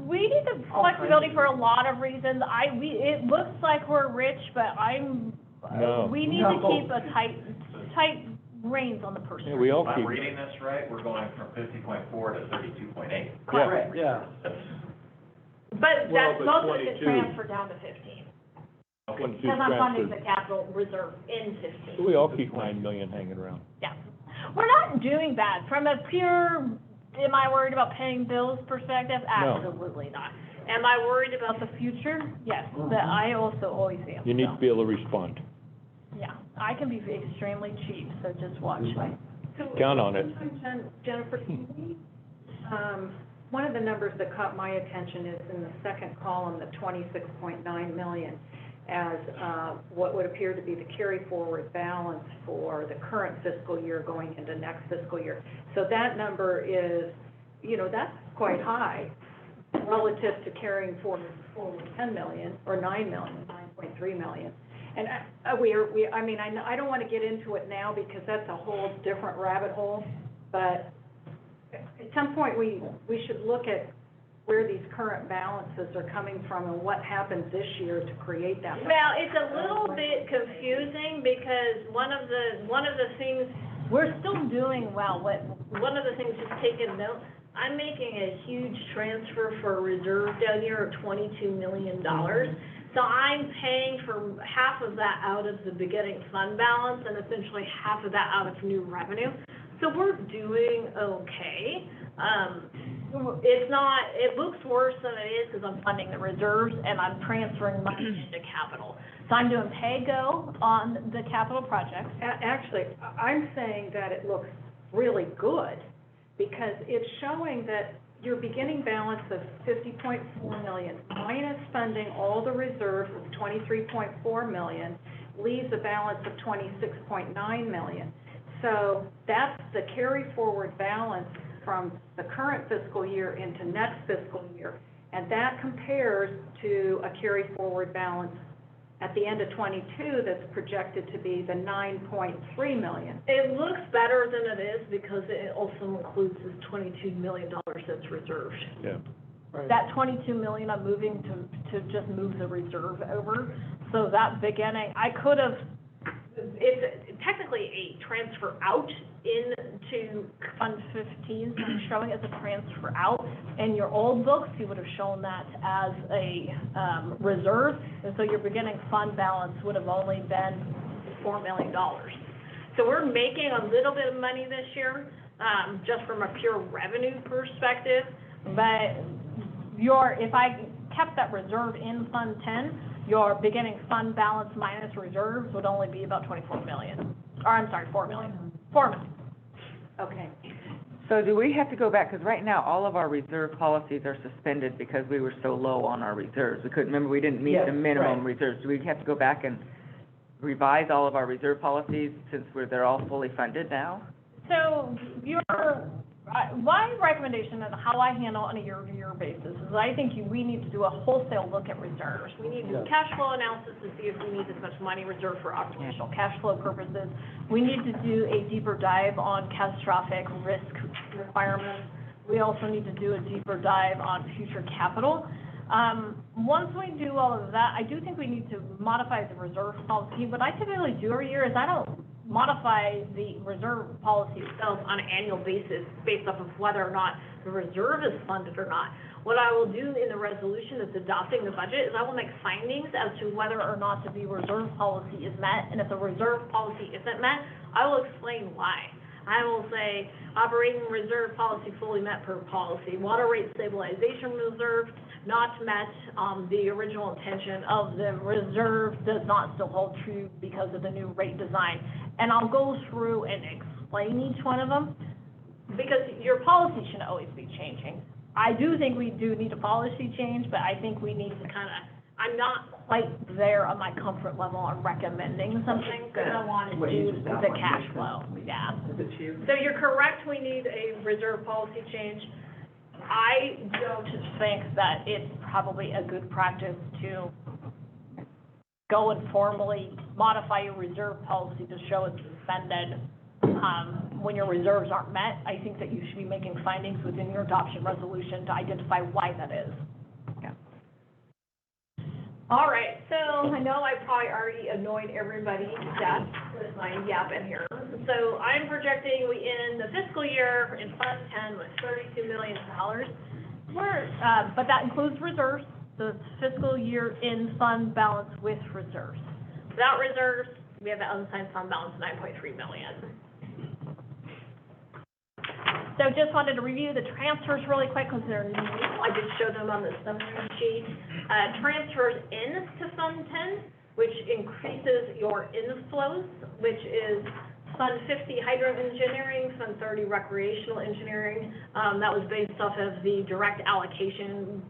We need the flexibility for a lot of reasons. It looks like we're rich, but No. we need to keep a tight reins on the purse. Yeah, we all If I'm keep, reading this right, we're going from 50.4 to 32.8. Correct. Yeah, That's But Well, that's, but most of it gets 22. transferred down to 15. Okay. 22 Because I'm funding the transferred. capital reserve in 15. We all keep 9 million hanging around. Yeah. We're not doing bad. From a pure, am I worried about paying bills perspective? No. Absolutely not. Am I worried about the future? Yes, but I also always am. You need so, to be able to respond. Yeah, I can be extremely cheap, so just watch. Count on it. Jennifer, can we, one of the numbers that caught my attention is in the second column, the 26.9 million, as what would appear to be the carry forward balance for the current fiscal year going into next fiscal year. So that number is, that's quite high relative to carrying forward 10 million or 9 million, 9.3 million. And I don't want to get into it now because that's a whole different rabbit hole, but at some point we should look at where these current balances are coming from and what happened this year to create that. Well, it's a little bit confusing because one of the things, we're still doing well. One of the things, just take a note, I'm making a huge transfer for a reserve down here of $22 million. So I'm paying for half of that out of the beginning fund balance and essentially half of that out of new revenue. So we're doing okay. It looks worse than it is because I'm funding the reserves and I'm transferring money into capital. So I'm doing pay-go on the capital projects. Actually, I'm saying that it looks really good because it's showing that your beginning balance of 50.4 million minus funding all the reserves of 23.4 million leaves a balance of 26.9 million. So that's the carry forward balance from the current fiscal year into next fiscal year. And that compares to a carry forward balance at the end of 22 that's projected to be the 9.3 million. It looks better than it is because it also includes this $22 million that's reserved. Yeah. Right. That 22 million I'm moving to just move the reserve over. So that beginning, I could have, it's technically a transfer out into Fund 15, so I'm showing it as a transfer out. In your old books, you would have shown that as a reserve, and so your beginning fund balance would have only been $4 million. So we're making a little bit of money this year, just from a pure revenue perspective, but if I kept that reserve in Fund 10, your beginning fund balance minus reserves would only be about 24 million. Or, I'm sorry, 4 million. 4 million. Okay. So do we have to go back, because right now, all of our reserve policies are suspended because we were so low on our reserves. We couldn't, remember, we didn't meet Yes, the minimum right. reserves. Do we have to go back and revise all of our reserve policies since they're all fully funded now? So my recommendation and how I handle on a year-to-year basis is I think we need to do a wholesale look at reserves. We need to do cash flow analysis to see if we need this much money reserved for operational cash flow purposes. We need to do a deeper dive on catastrophic risk requirements. We also need to do a deeper dive on future capital. Once we do all of that, I do think we need to modify the reserve policy. What I typically do every year is I don't modify the reserve policy itself on an annual basis based off of whether or not the reserve is funded or not. What I will do in the resolution that's adopting the budget is I will make findings as to whether or not the reserve policy is met, and if the reserve policy isn't met, I will explain why. I will say, operating reserve policy fully met per policy. Water rate stabilization reserve not met. The original intention of the reserve does not still hold true because of the new rate design. And I'll go through and explain each one of them, because your policy should always be changing. I do think we do need a policy change, but I think we need to I'm not quite there on my comfort level on recommending something, because I want to do the cash flow, yeah. So you're correct, we need a reserve policy change. I don't think that it's probably a good practice to go and formally modify your reserve policy to show it's suspended when your reserves aren't met. I think that you should be making findings within your adoption resolution to identify why that is. All right, so I know I probably already annoyed everybody to death with my yap in here. So I'm projecting we end the fiscal year in Fund 10 with $32 million. But that includes reserves, the fiscal year in fund balance with reserves. Without reserves, we have an unassigned fund balance of $9.3 million. So just wanted to review the transfers really quick because they're new. I did show them on the summary sheet. Transfers into Fund 10, which increases your inflows, which is Fund 50 hydro engineering, Fund 30 recreational engineering. That was based off of the direct allocation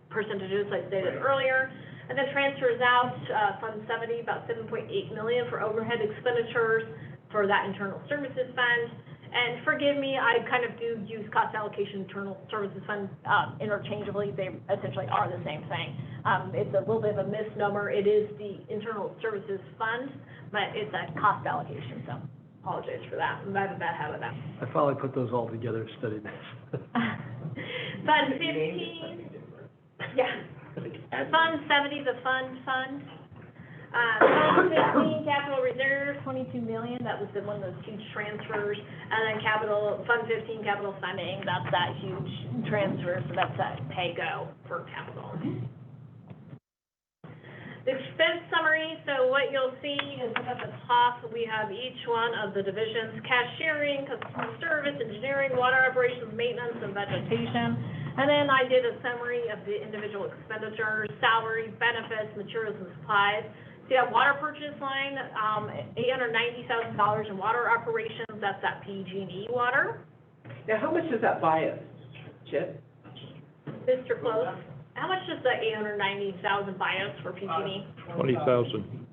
percentages I stated earlier. And then transfers out, Fund 70, about $7.8 million for overhead expenditures for that internal services fund. And forgive me, I kind of do use cost allocation internal services fund interchangeably. They essentially are the same thing. It's a little bit of a misnomer. It is the internal services fund, but it's a cost allocation, so apologize for that. I have a bad habit of that. I finally put those all together and studied this. Fund 15, yeah. Fund 70, the fund. Fund 15, capital reserve, $22 million. That was one of those huge transfers. And then Fund 15, capital funding. That's that huge transfer. So that's that pay-go for capital. The expense summary. So what you'll see is at the top, we have each one of the divisions: cashiering, customer service, engineering, water operations, maintenance, and vegetation. And then I did a summary of the individual expenditures: salary, benefits, materials, and supplies. So you have water purchase line, $890,000 in water operations. That's that PG&E water. Now, how much does that buy us, Chip? Mr. Close, how much does the $890,000 buy us for PG&E? 20,000.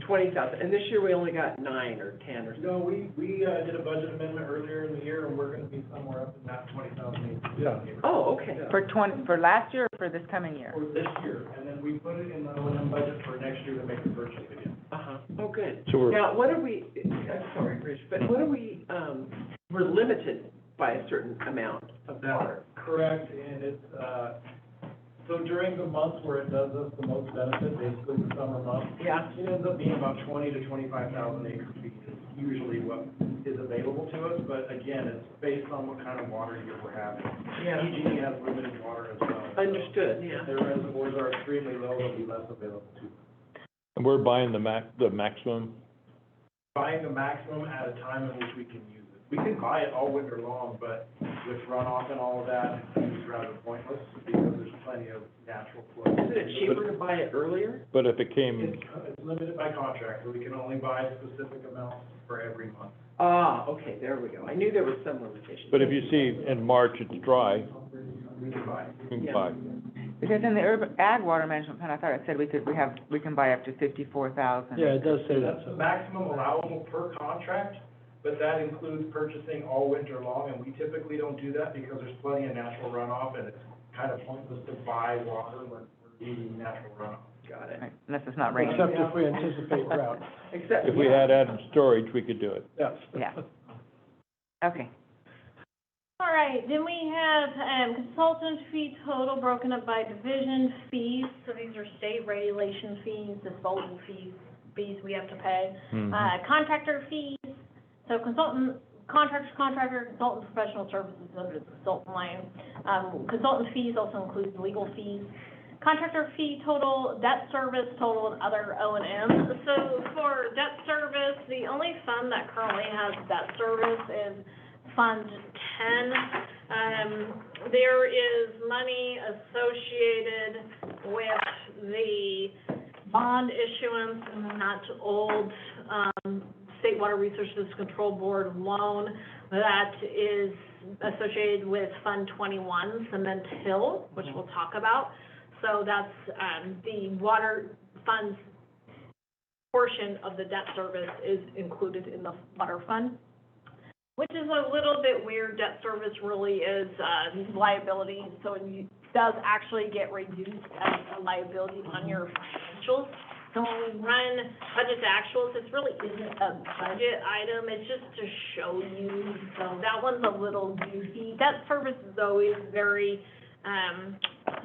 20,000, and this year we only got 9 or 10 or something. No, we did a budget amendment earlier in the year, and we're gonna be somewhere up in that 20,000. Yeah. Oh, okay. For last year or for this coming year? For this year, and then we put it in the O&M budget for next year to make the purchase again. Oh, good. So we're, Now, what are we, I'm sorry, Rich, but what are we, we're limited by a certain amount of water. Correct, and it's, so during the months where it does us the most benefit, basically the summer months, Yeah. it ends up being about 20 to 25,000 acre feet is usually what is available to us, but again, it's based on what kind of water year we're having. Yeah. PG&E has limited water as well. so Understood, yeah. If their reservoirs are extremely low, there'll be less available to them. and we're buying the maximum. Buying the maximum at a time in which we can use it. We can buy it all winter long, but with runoff and all of that, it's rather pointless because there's plenty of natural flow. Isn't it cheaper to buy it earlier? But if it came, It's limited by contract, so we can only buy specific amounts for every month. Ah, okay, there we go. I knew there was some limitation. but if you see in March it's dry, We can buy. you can Yeah. buy. Because in the urban ag water management plan, I thought it said we can buy up to 54,000. Yeah, it does say That's that. the maximum allowable per contract, but that includes purchasing all winter long, and we typically don't do that because there's plenty of natural runoff, and it's kind of pointless to buy water when we're needing natural runoff. Got it. Right, unless it's not raining. Except if we anticipate drought. Except, If we had added storage, we could do it. Yes. Yeah. Okay. All right, then we have consultant fee total broken up by division fees. So these are state regulation fees, disposal fees we have to pay. Contractor fees, so contractor, consultant, professional services under the consultant line. Consultant fees also include legal fees. Contractor fee total, debt service total, and other O&M. So for debt service, the only fund that currently has debt service is Fund 10. There is money associated with the bond issuance and that old State Water Resources Control Board loan that is associated with Fund 21, Cement Hill, which we'll talk about. So that's the water fund's portion of the debt service is included in the water fund, which is a little bit weird. Debt service really is liability, so it does actually get reduced as a liability on your financials. So when we run budget to actuals, it really isn't a budget item, it's just to show you. So that one's a little goofy. Debt service is always very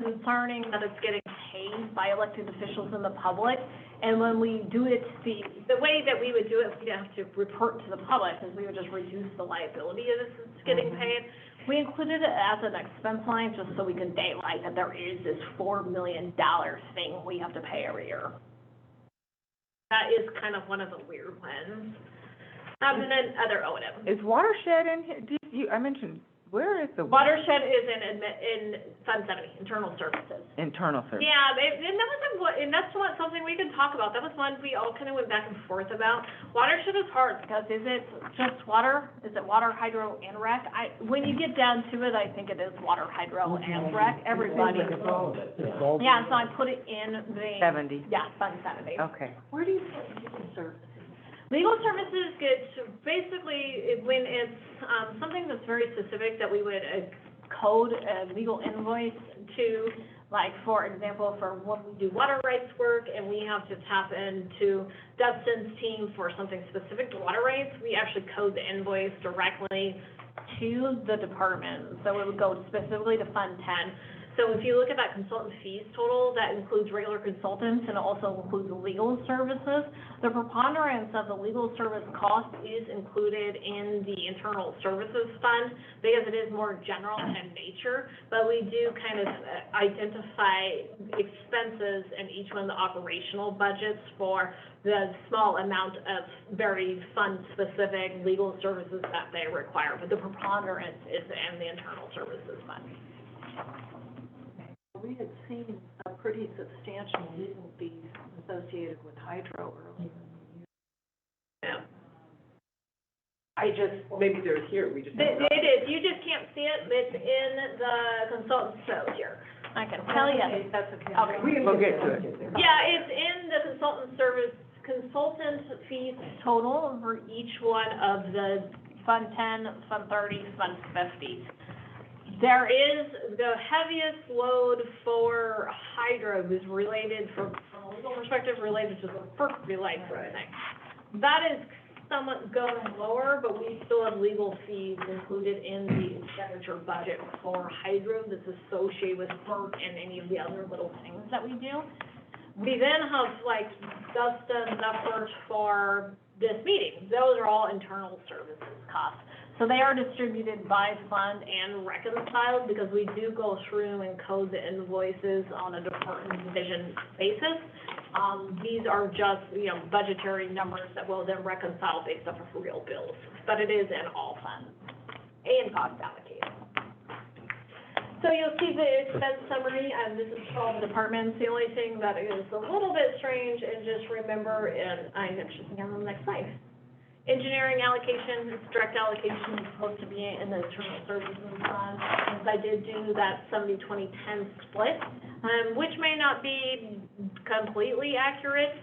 concerning that it's getting paid by elected officials and the public. And when we do it, the way that we would do it, we'd have to report to the public, because we would just reduce the liability of this getting paid. We included it as an expense line, just so we can daylight that there is this $4 million thing we have to pay every year. That is kind of one of the weird ones. And then other O&M. Is watershed in here? I mentioned, where is the? Watershed is in Fund 70, internal services. Internal service. Yeah, and that's something we can talk about. That was one we all kind of went back and forth about. Watershed is hard, because is it just water? Is it water, hydro, and rec? When you get down to it, I think it is water, hydro, and rec, everybody. It's all of it. Yeah, so I put it in the. 70. Yeah, Fund 70. Okay. Where do you put legal services? Legal services gets, basically, when it's something that's very specific that we would code a legal invoice to, like, for example, for when we do water rights work and we have to tap into Dustin's team for something specific to water rights, we actually code the invoice directly to the department. So it would go specifically to Fund 10. So if you look at that consultant fees total, that includes regular consultants and it also includes legal services. The preponderance of the legal service cost is included in the internal services fund because it is more general in nature, but we do kind of identify expenses in each one of the operational budgets for the small amount of very fund-specific legal services that they require, but the preponderance is in the internal services fund. We had seen a pretty substantial legal fees associated with hydro earlier in the year. Yeah. Maybe they're here, we just. It is, you just can't see it, it's in the consultant's note here. I can tell you. Okay, that's okay. Okay. We'll get to it. Yeah, it's in the consultant fees total for each one of the Fund 10, Fund 30, Fund 50. There is the heaviest load for hydro is related, from a legal perspective, related to the FERC relicensing. That is somewhat going lower, but we still have legal fees included in the expenditure budget for hydro that's associated with FERC and any of the other little things that we do. We then have like Dustin's efforts for this meeting. Those are all internal services costs. So they are distributed by fund and reconciled because we do go through and code the invoices on a department division basis. These are just, budgetary numbers that will then reconcile based off of real bills, but it is in all funds and cost allocated. So you'll see the expense summary, and this is for all the departments. The only thing that is a little bit strange, and just remember, and I'm actually thinking on the next slide. Engineering allocation, direct allocation is supposed to be in the internal services fund, since I did do that 70-20-10 split, which may not be completely accurate,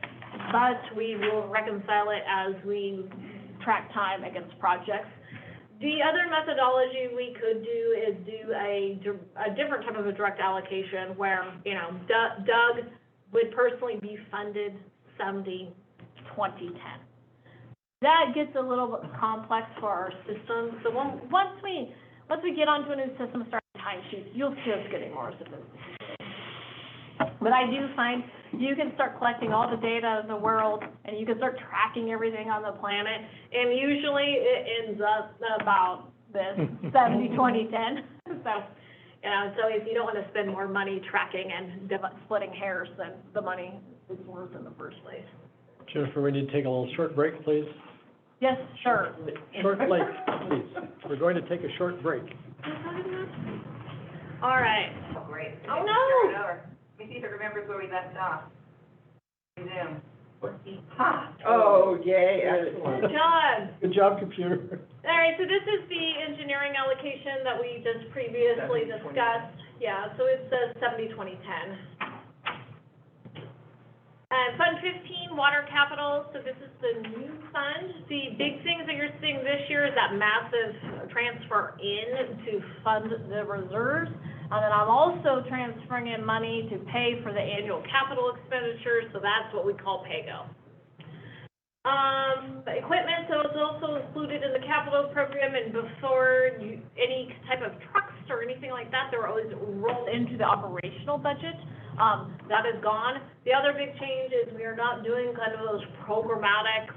but we will reconcile it as we track time against projects. The other methodology we could do is do a different type of a direct allocation where, Doug would personally be funded 70-20-10. That gets a little bit complex for our system. So once we get onto a new system, start timesheets, you'll see us getting more sophisticated. But I do find you can start collecting all the data in the world, and you can start tracking everything on the planet, and usually it ends up about this 70-20-10. So if you don't want to spend more money tracking and splitting hairs, then the money is worth in the first place. Jennifer, we need to take a little short break, please. Yes, sure. Short break, please. We're going to take a short break. All right. Oh, great. Oh, no. Let me see if it remembers where we left off. Resume. Oh, yay. Excellent. John. Good job, computer. All right, so this is the engineering allocation that we just previously discussed. Yeah, so it says 70-20-10. Fund 15, water capital, so this is the new fund. The big things that you're seeing this year is that massive transfer in to fund the reserves. And then I'm also transferring in money to pay for the annual capital expenditures, so that's what we call PAYGO. Equipment, so it's also included in the capital program, and before any type of trucks or anything like that, they were always rolled into the operational budget. That is gone. The other big change is we are not doing kind of those programmatic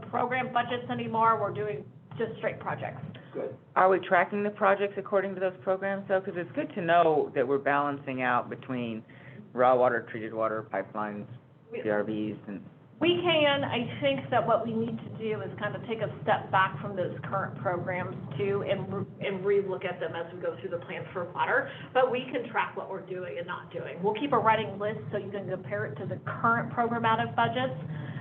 program budgets anymore. We're doing just straight projects. Good. Are we tracking the projects according to those programs though? Because it's good to know that we're balancing out between raw water, treated water, pipelines, CRBs, and We can. I think that what we need to do is kind of take a step back from those current programs too and re-look at them as we go through the plan for water. But we can track what we're doing and not doing. We'll keep a running list so you can compare it to the current programmatic budgets.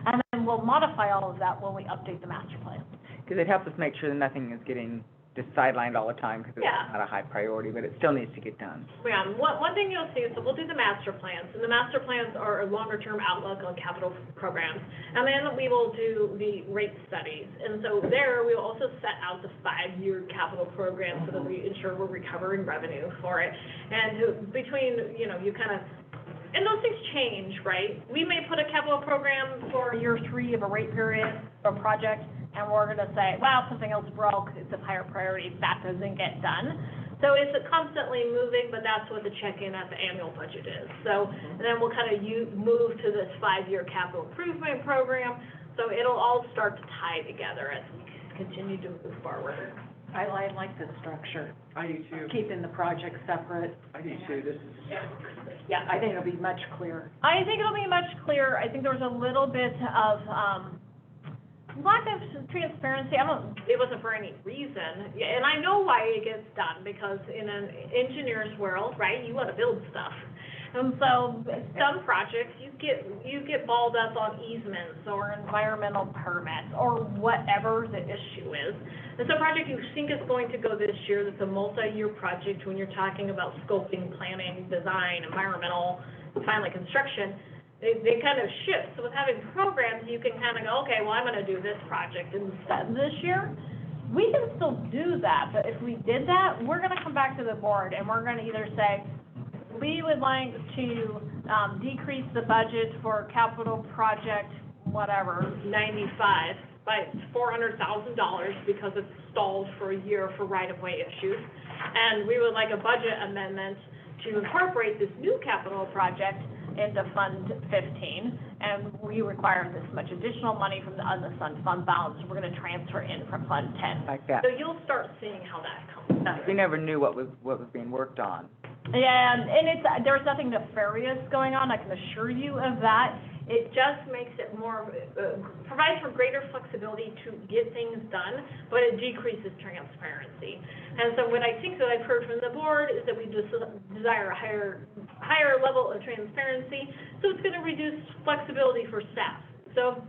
And then we'll modify all of that when we update the master plan. because it helps us make sure that nothing is getting just sidelined all the time because it's Yeah. not a high priority, but it still needs to get done. Yeah, one thing you'll see is that we'll do the master plans, and the master plans are a longer-term outlook on capital programs. And then we will do the rate studies. And so there, we will also set out the 5-year capital program so that we ensure we're recovering revenue for it. And between, you kind of, and those things change, right? We may put a capital program for year 3 of a rate period or project, and we're gonna say, wow, something else broke, it's of higher priority, that doesn't get done. So it's constantly moving, but that's what the check-in at the annual budget is. So, and then we'll kind of move to this 5-year capital improvement program, so it'll all start to tie together as we continue to move forward. I like the structure, I do too. keeping the projects separate. I do too. This is, Yeah, I think it'll be much clearer. I think it'll be much clearer. I think there was a little bit of, lack of transparency. It wasn't for any reason. Yeah, and I know why it gets done, because in an engineer's world, right, you want to build stuff. And so some projects, you get balled up on easements or environmental permits or whatever the issue is. And some project you think is going to go this year, that's a multi-year project when you're talking about scoping, planning, design, environmental, finally construction, they kind of shift. So with having programs, you can kind of go, okay, well, I'm going to do this project instead this year. We can still do that, but if we did that, we're going to come back to the board and we're going to either say, we would like to decrease the budget for capital project, whatever, 95 by $400,000 because it's stalled for a year for right-of-way issues. And we would like a budget amendment to incorporate this new capital project into Fund 15, and we require this much additional money from the unassigned fund balance, we're gonna transfer in from Fund 10. Like that. So you'll start seeing how that comes down. We never knew what was being worked on. Yeah, and there's nothing nefarious going on, I can assure you of that. It just makes it more, provides for greater flexibility to get things done, but it decreases transparency. And so what I think that I've heard from the board is that we just desire a higher level of transparency, so it's gonna reduce flexibility for staff. So,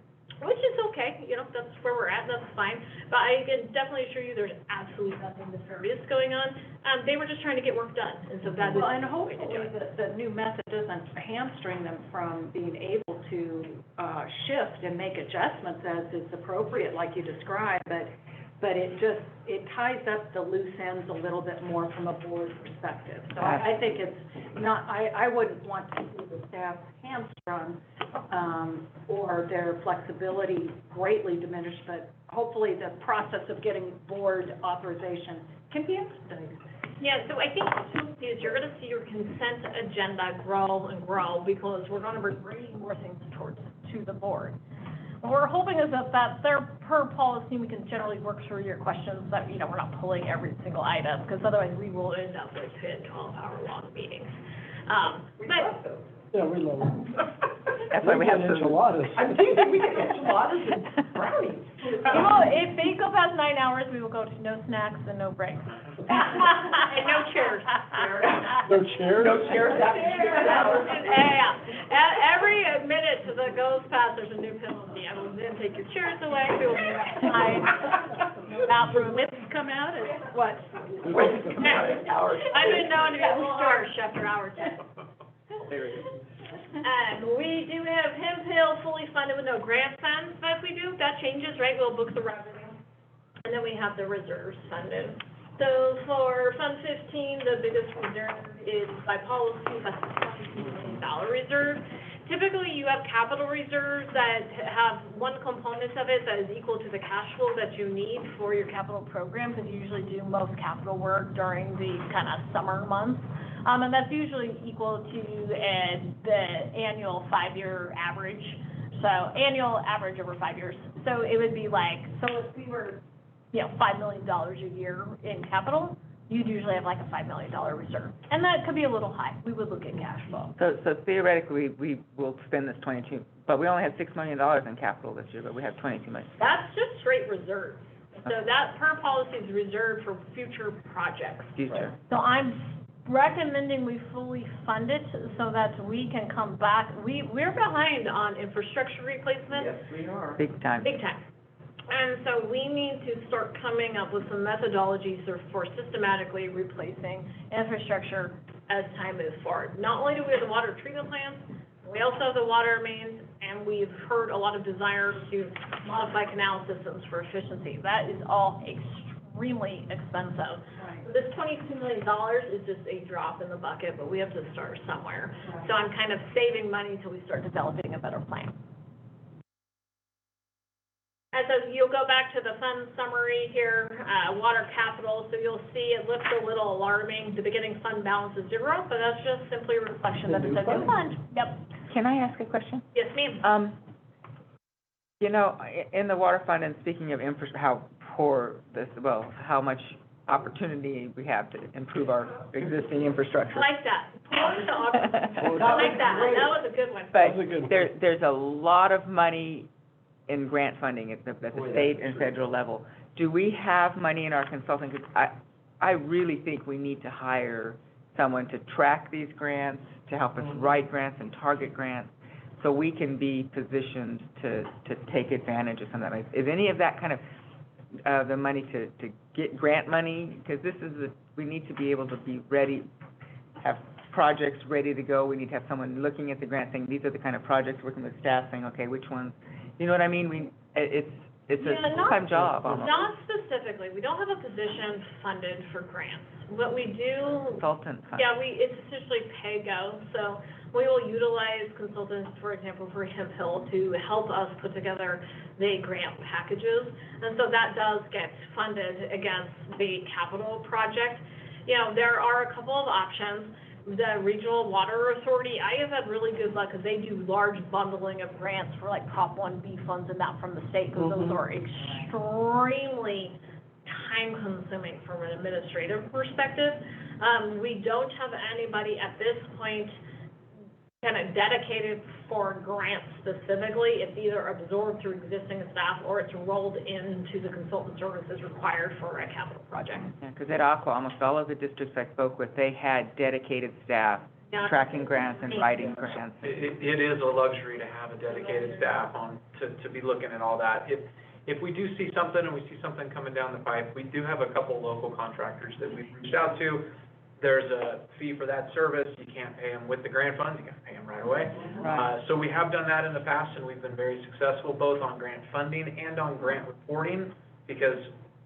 which is okay, that's where we're at, that's fine. But I can definitely assure you there's absolutely nothing nefarious going on. They were just trying to get work done, and so that's Well, and the way to do hopefully it. the new method doesn't hamstring them from being able to shift and make adjustments as is appropriate, like you described, but it ties up the loose ends a little bit more from a board perspective. So I think it's not, I wouldn't want to see the staff hamstrung, or their flexibility greatly diminished, but hopefully the process of getting board authorization can be expedited. Yeah, so I think what you'll see is you're gonna see your consent agenda grow and grow, because we're gonna be bringing more things to the board. What we're hoping is that per policy, we can generally work through your questions, that, we're not pulling every single item, because otherwise we will end up with 10, 12-hour-long meetings. But Yeah, we love it. That's why we have enchiladas. I'm thinking we get enchiladas and brownies. if they go past 9 hours, we will go to no snacks and no breaks. And no chairs. No chairs? No chairs after 6 hours. Yeah. Every minute that goes past, there's a new penalty. I will then take your chairs away, we will move outside. Bathroom. Lips come out, and what? I've been known to be a little harsh after hours. We do have Hemp Hill fully funded with no grant funds, but if we do, that changes, right? We'll book the revenue. And then we have the reserves funded. So for Fund 15, the biggest reserve is by policy, that's the $22 million reserve. Typically, you have capital reserves that have one component of it that is equal to the cash flow that you need for your capital program, because you usually do most capital work during the kind of summer months. And that's usually equal to, the annual 5-year average. So annual average over 5 years. So it would be like, so if we were, $5 million a year in capital, you'd usually have like a $5 million reserve. And that could be a little high. We would look at cash flow. So theoretically, we will spend this 22, but we only have $6 million in capital this year, but we have 22 million. That's just straight reserves. So that per policy is reserved for future projects. Future. So I'm recommending we fully fund it so that we can come back. We're behind on infrastructure replacement. Yes, we are. Big time. Big time. And so we need to start coming up with some methodologies for systematically replacing infrastructure as time moves forward. Not only do we have the water treatment plants, we also have the water mains, and we've heard a lot of desire to modify canal systems for efficiency. That is all extremely expensive. This $22 million is just a drop in the bucket, but we have to start somewhere. So I'm kind of saving money until we start developing a better plan. And so you'll go back to the fund summary here, water capital, so you'll see it looks a little alarming. The beginning fund balance is 0, but that's just simply a reflection that it's a new fund. Yep. Can I ask a question? Yes, ma'am. In the water fund, and speaking of how poor how much opportunity we have to improve our existing infrastructure. I like that. I like that. That was a good one. But there's a lot of money in grant funding at the state and federal level. Do we have money in our consulting? Because I really think we need to hire someone to track these grants, to help us write grants and target grants, so we can be positioned to take advantage of some of that. Is any of that kind of the money to get grant money? Because we need to be able to be ready, have projects ready to go. We need to have someone looking at the grant saying, these are the kind of projects, working with staff saying, okay, which ones? You know what I mean? It's a full-time job almost. Not specifically. We don't have a position funded for grants. What we do. Consultant. It's essentially pay-go. So we will utilize consultants, for example, for Hemp Hill to help us put together the grant packages. And so that does get funded against the capital project. There are a couple of options. The Regional Water Authority, I have had really good luck because they do large bundling of grants for like Prop 1B funds and that from the state, because those are extremely time-consuming from an administrative perspective. We don't have anybody at this point kind of dedicated for grants specifically. It's either absorbed through existing staff or it's rolled into the consultant services required for a capital project. Yeah, because at Aqua, almost all of the districts I spoke with, they had dedicated staff tracking grants and writing grants. It is a luxury to have a dedicated staff to be looking at all that. If we do see something and we see something coming down the pipe, we do have a couple local contractors that we've reached out to. There's a fee for that service. You can't pay them with the grant funds. You got to pay them right away. Right. So we have done that in the past, and we've been very successful both on grant funding and on grant reporting, because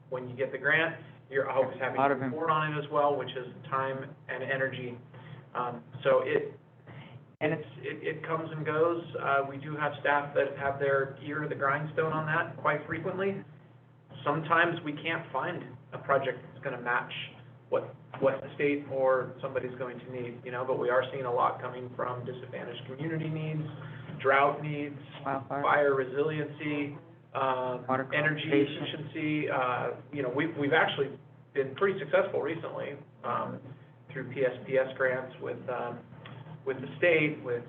when you get the grant, you're always having to report on it as well, which is time and energy. So it comes and goes. We do have staff that have their ear to the grindstone on that quite frequently. Sometimes we can't find a project that's going to match what the state or somebody's going to need, but we are seeing a lot coming from disadvantaged community needs, drought needs, fire resiliency, energy efficiency. We've actually been pretty successful recently through PSPS grants with the state, with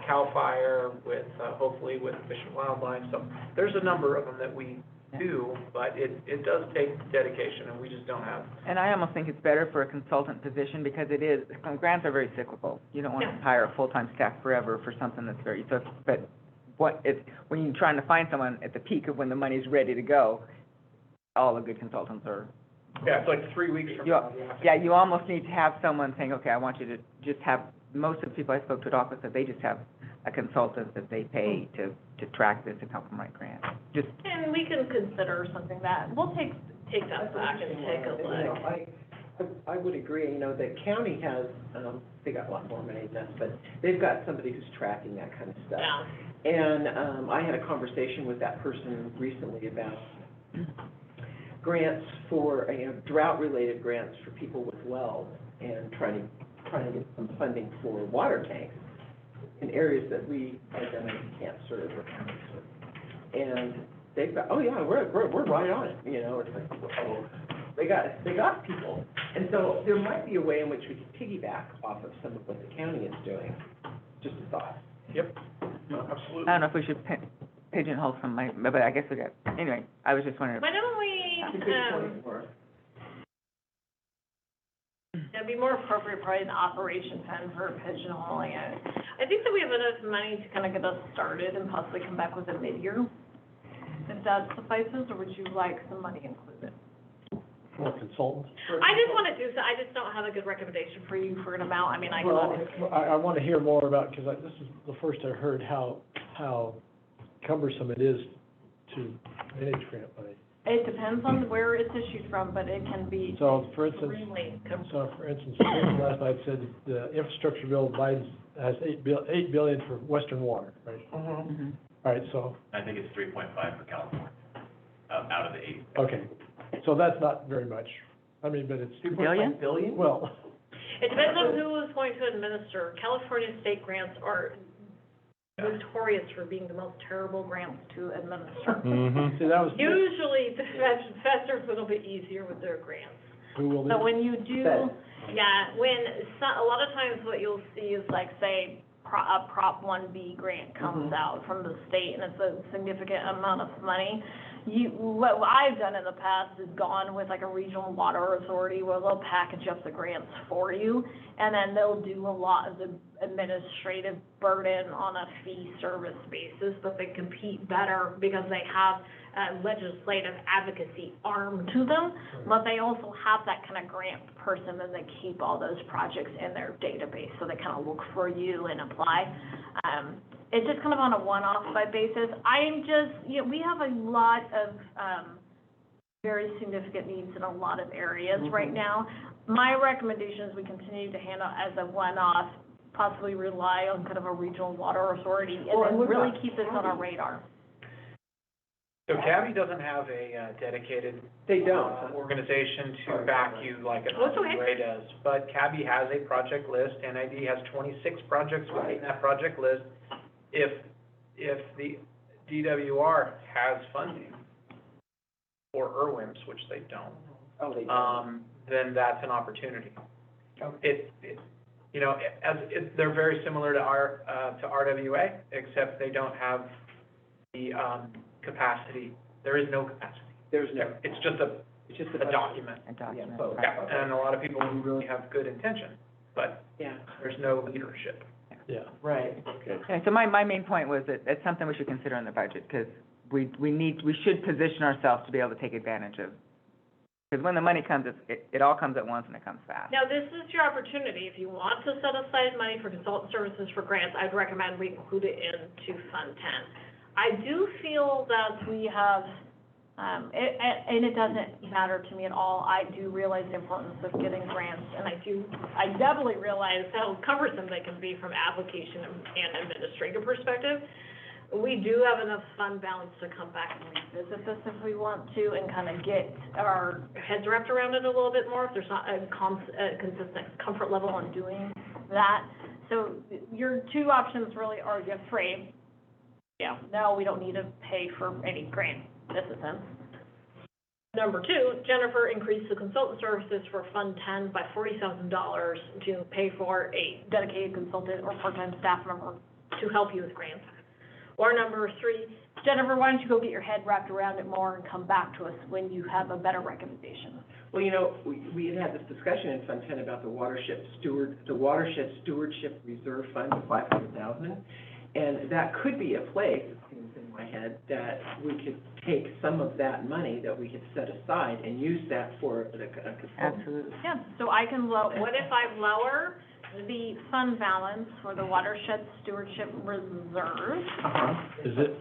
CAL FIRE, with hopefully with Fish and Wildlife. So there's a number of them that we do, but it does take dedication, and we just don't have. And I almost think it's better for a consultant position, because grants are very cyclical. You don't want to hire a full-time staff forever for something that's very, but when you're trying to find someone at the peak of when the money's ready to go, all the good consultants are. Yeah, it's like 3 weeks from now. Yeah, you almost need to have someone saying, okay, I want you to just have, most of the people I spoke to at office said they just have a consultant that they pay to track this and help them write grants. And we can consider something that, we'll take that back and take a look. I would agree, the county has, they got a lot more money than us, but they've got somebody who's tracking that kind of stuff. Yeah. And I had a conversation with that person recently about grants for, drought-related grants for people with wells, and trying to trying to get some funding for water tanks in areas that we identify can't serve or can't serve. And they've got, oh yeah, we're right on it, you know, it's like, oh, they got people. And so there might be a way in which we could piggyback off of some of what the county is doing, just a thought. Yep, no, absolutely. I don't know if we should pigeonhole from but I guess we got, anyway, I was just wondering. Why don't we, it'd be more appropriate probably an operation fund for pigeonholing it. I think that we have enough money to kind of get us started and possibly come back with a mid-year, if that suffices, or would you like some money included? For consultants. I just want to do so, I just don't have a good recommendation for you for an amount, I mean, I can obviously. I want to hear more about, because this is the first I heard how cumbersome it is to manage grant money. It depends on where it's issued from, but it can be So, for instance, extremely last night said the infrastructure bill, Biden has $8 billion for Western water, right? Mm-hmm. All right, so, I think it's 3.5 for California, out of the 8. okay, so that's not very much. I mean, but it's. Billion? Billion? Well, It depends on who is going to administer. California state grants are notorious for being the most terrible grants to administer. Mm-hmm. see, that was. Usually, the feds are a little bit easier with their grants. Who will So they? when you do, a lot of times what you'll see is like, say, a Prop 1B grant comes out from the state, and it's a significant amount of money. What I've done in the past is gone with like a regional water authority where they'll package up the grants for you, and then they'll do a lot of the administrative burden on a fee service basis, but they compete better because they have legislative advocacy arm to them, but they also have that kind of grant person, and they keep all those projects in their database, so they kind of look for you and apply. It's just kind of on a one-off by basis. We have a lot of very significant needs in a lot of areas right now. My recommendation is we continue to handle as a one-off, possibly rely on kind of a regional water authority, and then really keep this on our radar. So CABI doesn't have a dedicated organization to back you like an OWA does, but CABI has a project list. NID has 26 projects within that project list. If the DWR has funding for IRWIMS, which they don't, then that's an opportunity. They're very similar to RWA, except they don't have the capacity. There is no capacity. It's just a document. A document. Yeah, and a lot of people who really have good intention, but there's no leadership. Yeah. Right. Okay, so my main point was that it's something we should consider in the budget, because we should position ourselves to be able to take advantage of. Because when the money comes, it all comes at once and it comes fast. Now, this is your opportunity. If you want to set aside money for consultant services for grants, I'd recommend we include it into Fund 10. I do feel that we have, and it doesn't matter to me at all, I do realize the importance of getting grants, and I definitely realize how cumbersome they can be from application and administrative perspective. We do have enough fund balance to come back and revisit this if we want to, and kind of get our heads wrapped around it a little bit more, if there's not a consistent comfort level on doing that. So your two options really are, you have three. Yeah, no, we don't need to pay for any grant assistance. Number two, Jennifer increased the consultant services for Fund 10 by $40,000 to pay for a dedicated consultant or part-time staff member to help you with grants. Or number three, Jennifer, why don't you go get your head wrapped around it more and come back to us when you have a better recommendation? Well, we had this discussion in Fund 10 about the watershed stewardship reserve fund of $500,000. And that could be a place, it seems in my head, that we could take some of that money that we could set aside and use that for a consultant. Absolutely. Yeah, so I can what if I lower the fund balance for the watershed stewardship reserve? Is it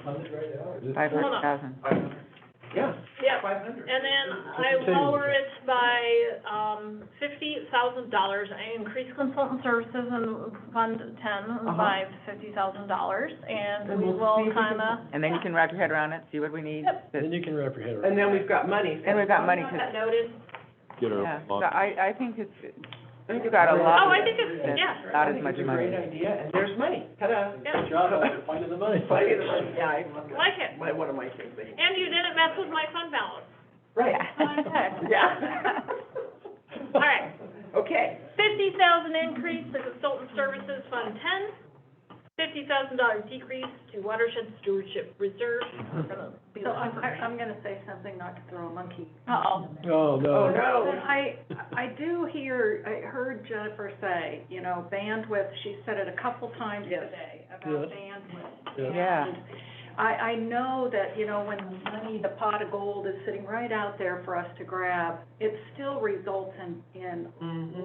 funded right now? 500,000. Yeah. Yeah, 500. and then I lower it by $50,000. I increase consultant services in Fund 10 by $50,000, and we will kind of. And then you can wrap your head around it, see what we need. Yep. Then you can wrap your head around it. And then we've got money. And we've got money That to, noted. Get yeah, our, so I think You got a lot. Oh, I think it's, and yeah. Not I as think much it's a money. great idea, and there's money, ta-da. Yeah. Good job, finding the money. Finding the money, yeah, I love that. Like it. One of my things. And you didn't mess with my fund balance. Right. Yeah. All right, Okay. $50,000 increase to consultant services, Fund 10. $50,000 decrease to watershed stewardship reserve. We're gonna be So looking for- I'm gonna say something, not to throw a monkey. Uh-oh. Oh, no. But I do hear, I heard Jennifer say, you know, bandwidth, she said it a couple times today about Yes. bandwidth. Yes. Yeah. And I know that, you know, when the money, the pot of gold is sitting right out there for us to grab, it still results in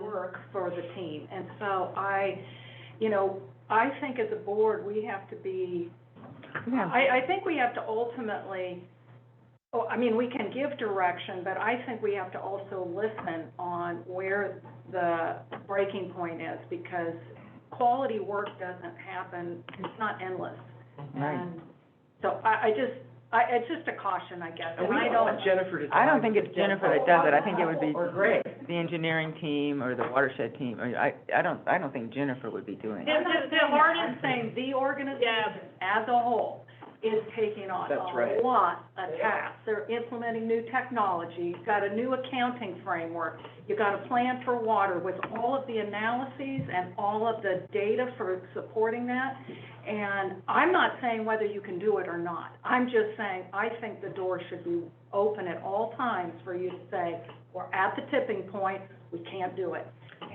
work for the team. And so you know, I think as a board, we have to be, Yeah. I think we have to ultimately, I mean, we can give direction, but I think we have to also listen on where the breaking point is, because quality work doesn't happen, it's not endless. Right. And so it's just a caution, I guess. And we I don't want Jennifer to. I don't think it's Jennifer that does it. I think it would be Or Greg. the engineering team or the watershed team. I don't think Jennifer would be doing it. I'm not saying that. I'm saying the organization as a whole is taking on That's right. a lot of tasks. They're implementing new technology, you've got a new accounting framework, you've got a plan for water with all of the analyses and all of the data for supporting that. And I'm not saying whether you can do it or not. I'm just saying, I think the door should be open at all times for you to say, we're at the tipping point, we can't do it.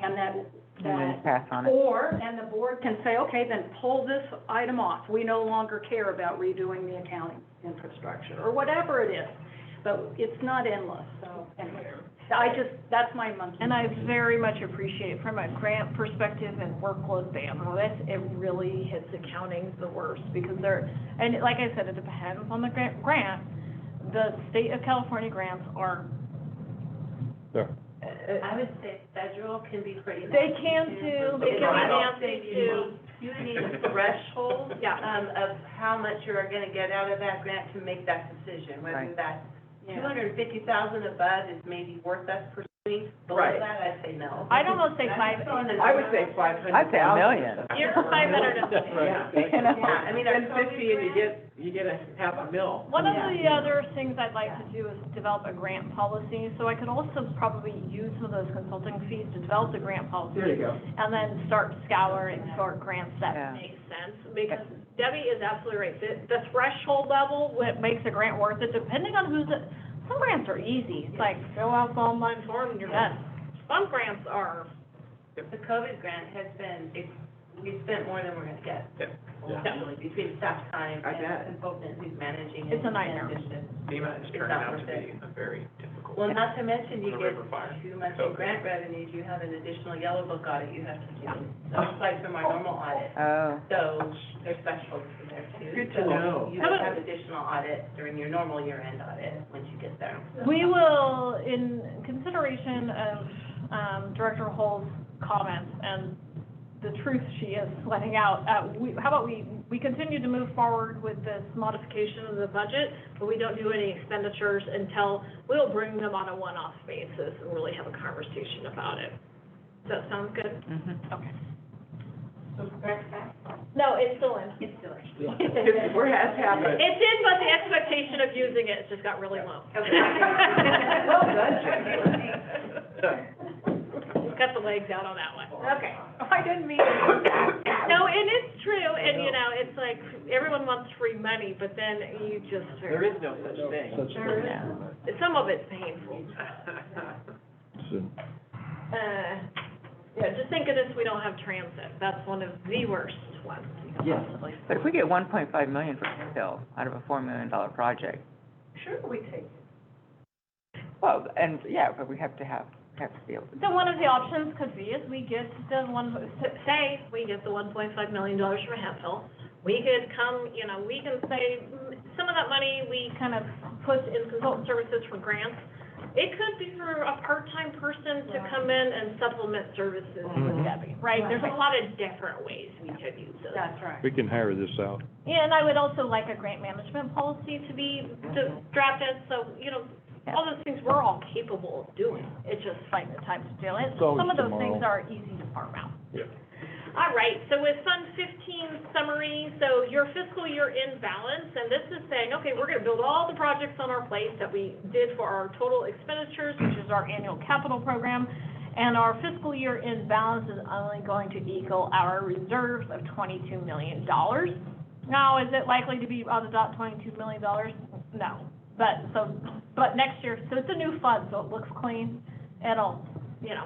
And And then pass on it. and the board can say, okay, then pull this item off. We no longer care about redoing the accounting infrastructure, or whatever it is. But it's not endless, so, anyway. That's my monkey. And I very much appreciate from a grant perspective and workload bandwidth, it really hits accounting the worst, because and like I said, it depends on the grant. The state of California grants are, There. I would say federal can be pretty. they can too, they can be nasty too. You need a threshold, of how much you're gonna get out of that grant to make that decision, whether Right. that's Yeah. 250,000 above is maybe worth us pursuing. Below Right. that, I'd say no. I'd almost say five. I would say 500,000. I'd say $1 million. You're 500. Yeah. Yeah, I mean, Spend our 50 and you get a $500,000. One of the other things I'd like to do is develop a grant policy, so I could also probably use some of those consulting fees to develop the grant policy. There you go. And then start scouring for grants that Yeah. make sense, because Debbie is absolutely right. The threshold level, what makes a grant worth it, depending on some grants are easy. It's like, fill out the online form and you're done. Some grants are, The COVID grant has been, we spent more than we're gonna get. Definitely, between staff time I and bet. the consultant who's managing it. It's a nightmare. and just- FEMA is It's turning not out worth to it. be a very difficult. Well, not to mention, you The get river fire. 2 months in grant revenues, you have an additional yellow book audit you have to do. So aside from our normal audit, Oh. so there's thresholds in there too. Good to So know. you would have additional audit during your normal year-end audit once you get there. we will, in consideration of Director Hull's comments and the truth she is letting out, how about we continue to move forward with this modification of the budget, but we don't do any expenditures until, we'll bring them on a one-off basis and really have a conversation about it. Does that sound good? Mhm. Okay. So correct that? No, it's still in. It's still. Where has happened. It's in, but the expectation of using it just got really low. Well done, Jenny. Cut the legs out on that one. Okay. I didn't mean No, and it's true, and it's like, everyone wants free money, but then you just. There is no such thing. Such a- Some of it's painful. So, Just think of this, we don't have transit, that's one of the worst ones. Yes. But if we get 1.5 million for Hill out of a $4 million project, Sure, we take well, and, yeah, but we have to be able to. So one of the options could be is we get say we get the $1.5 million from Hemphill. We could we can say, some of that money we kind of put in consultant services for grants. It could be for a part-time person to come in and supplement services with Debbie, right? There's a lot of different ways we could use this. That's right. we can hire this out. Yeah, and I would also like a grant management policy to be drafted, so, Yeah. all those things we're all capable of doing. It's just finding the time to do it. It's always Some of those things tomorrow. are easy to farm out. Yeah. All right, so with Fund 15 summary, so your fiscal year in balance, and this is saying, okay, we're gonna build all the projects on our plate that we did for our total expenditures, which is our annual capital program, and our fiscal year in balance is only going to equal our reserves of $22 million. Now, is it likely to be on the dot $22 million? No, but next year, so it's a new fund, so it looks clean, it'll,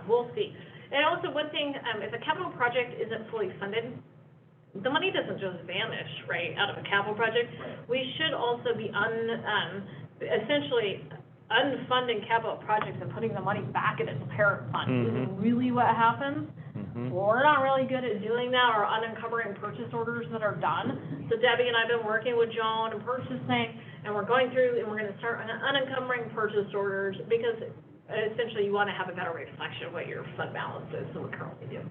we'll see. And also, one thing, if a capital project isn't fully funded, the money doesn't just vanish, right, out of a capital project. We should also be essentially unfunding capital projects and putting the money back in its parent fund. Is really what happens. We're not really good at doing that, or unencumbering purchase orders that are done. So Debbie and I have been working with Joan and purchasing, and we're going through, and we're gonna start unencumbering purchase orders, because essentially, you want to have a better reflection of what your fund balance is, so we currently do.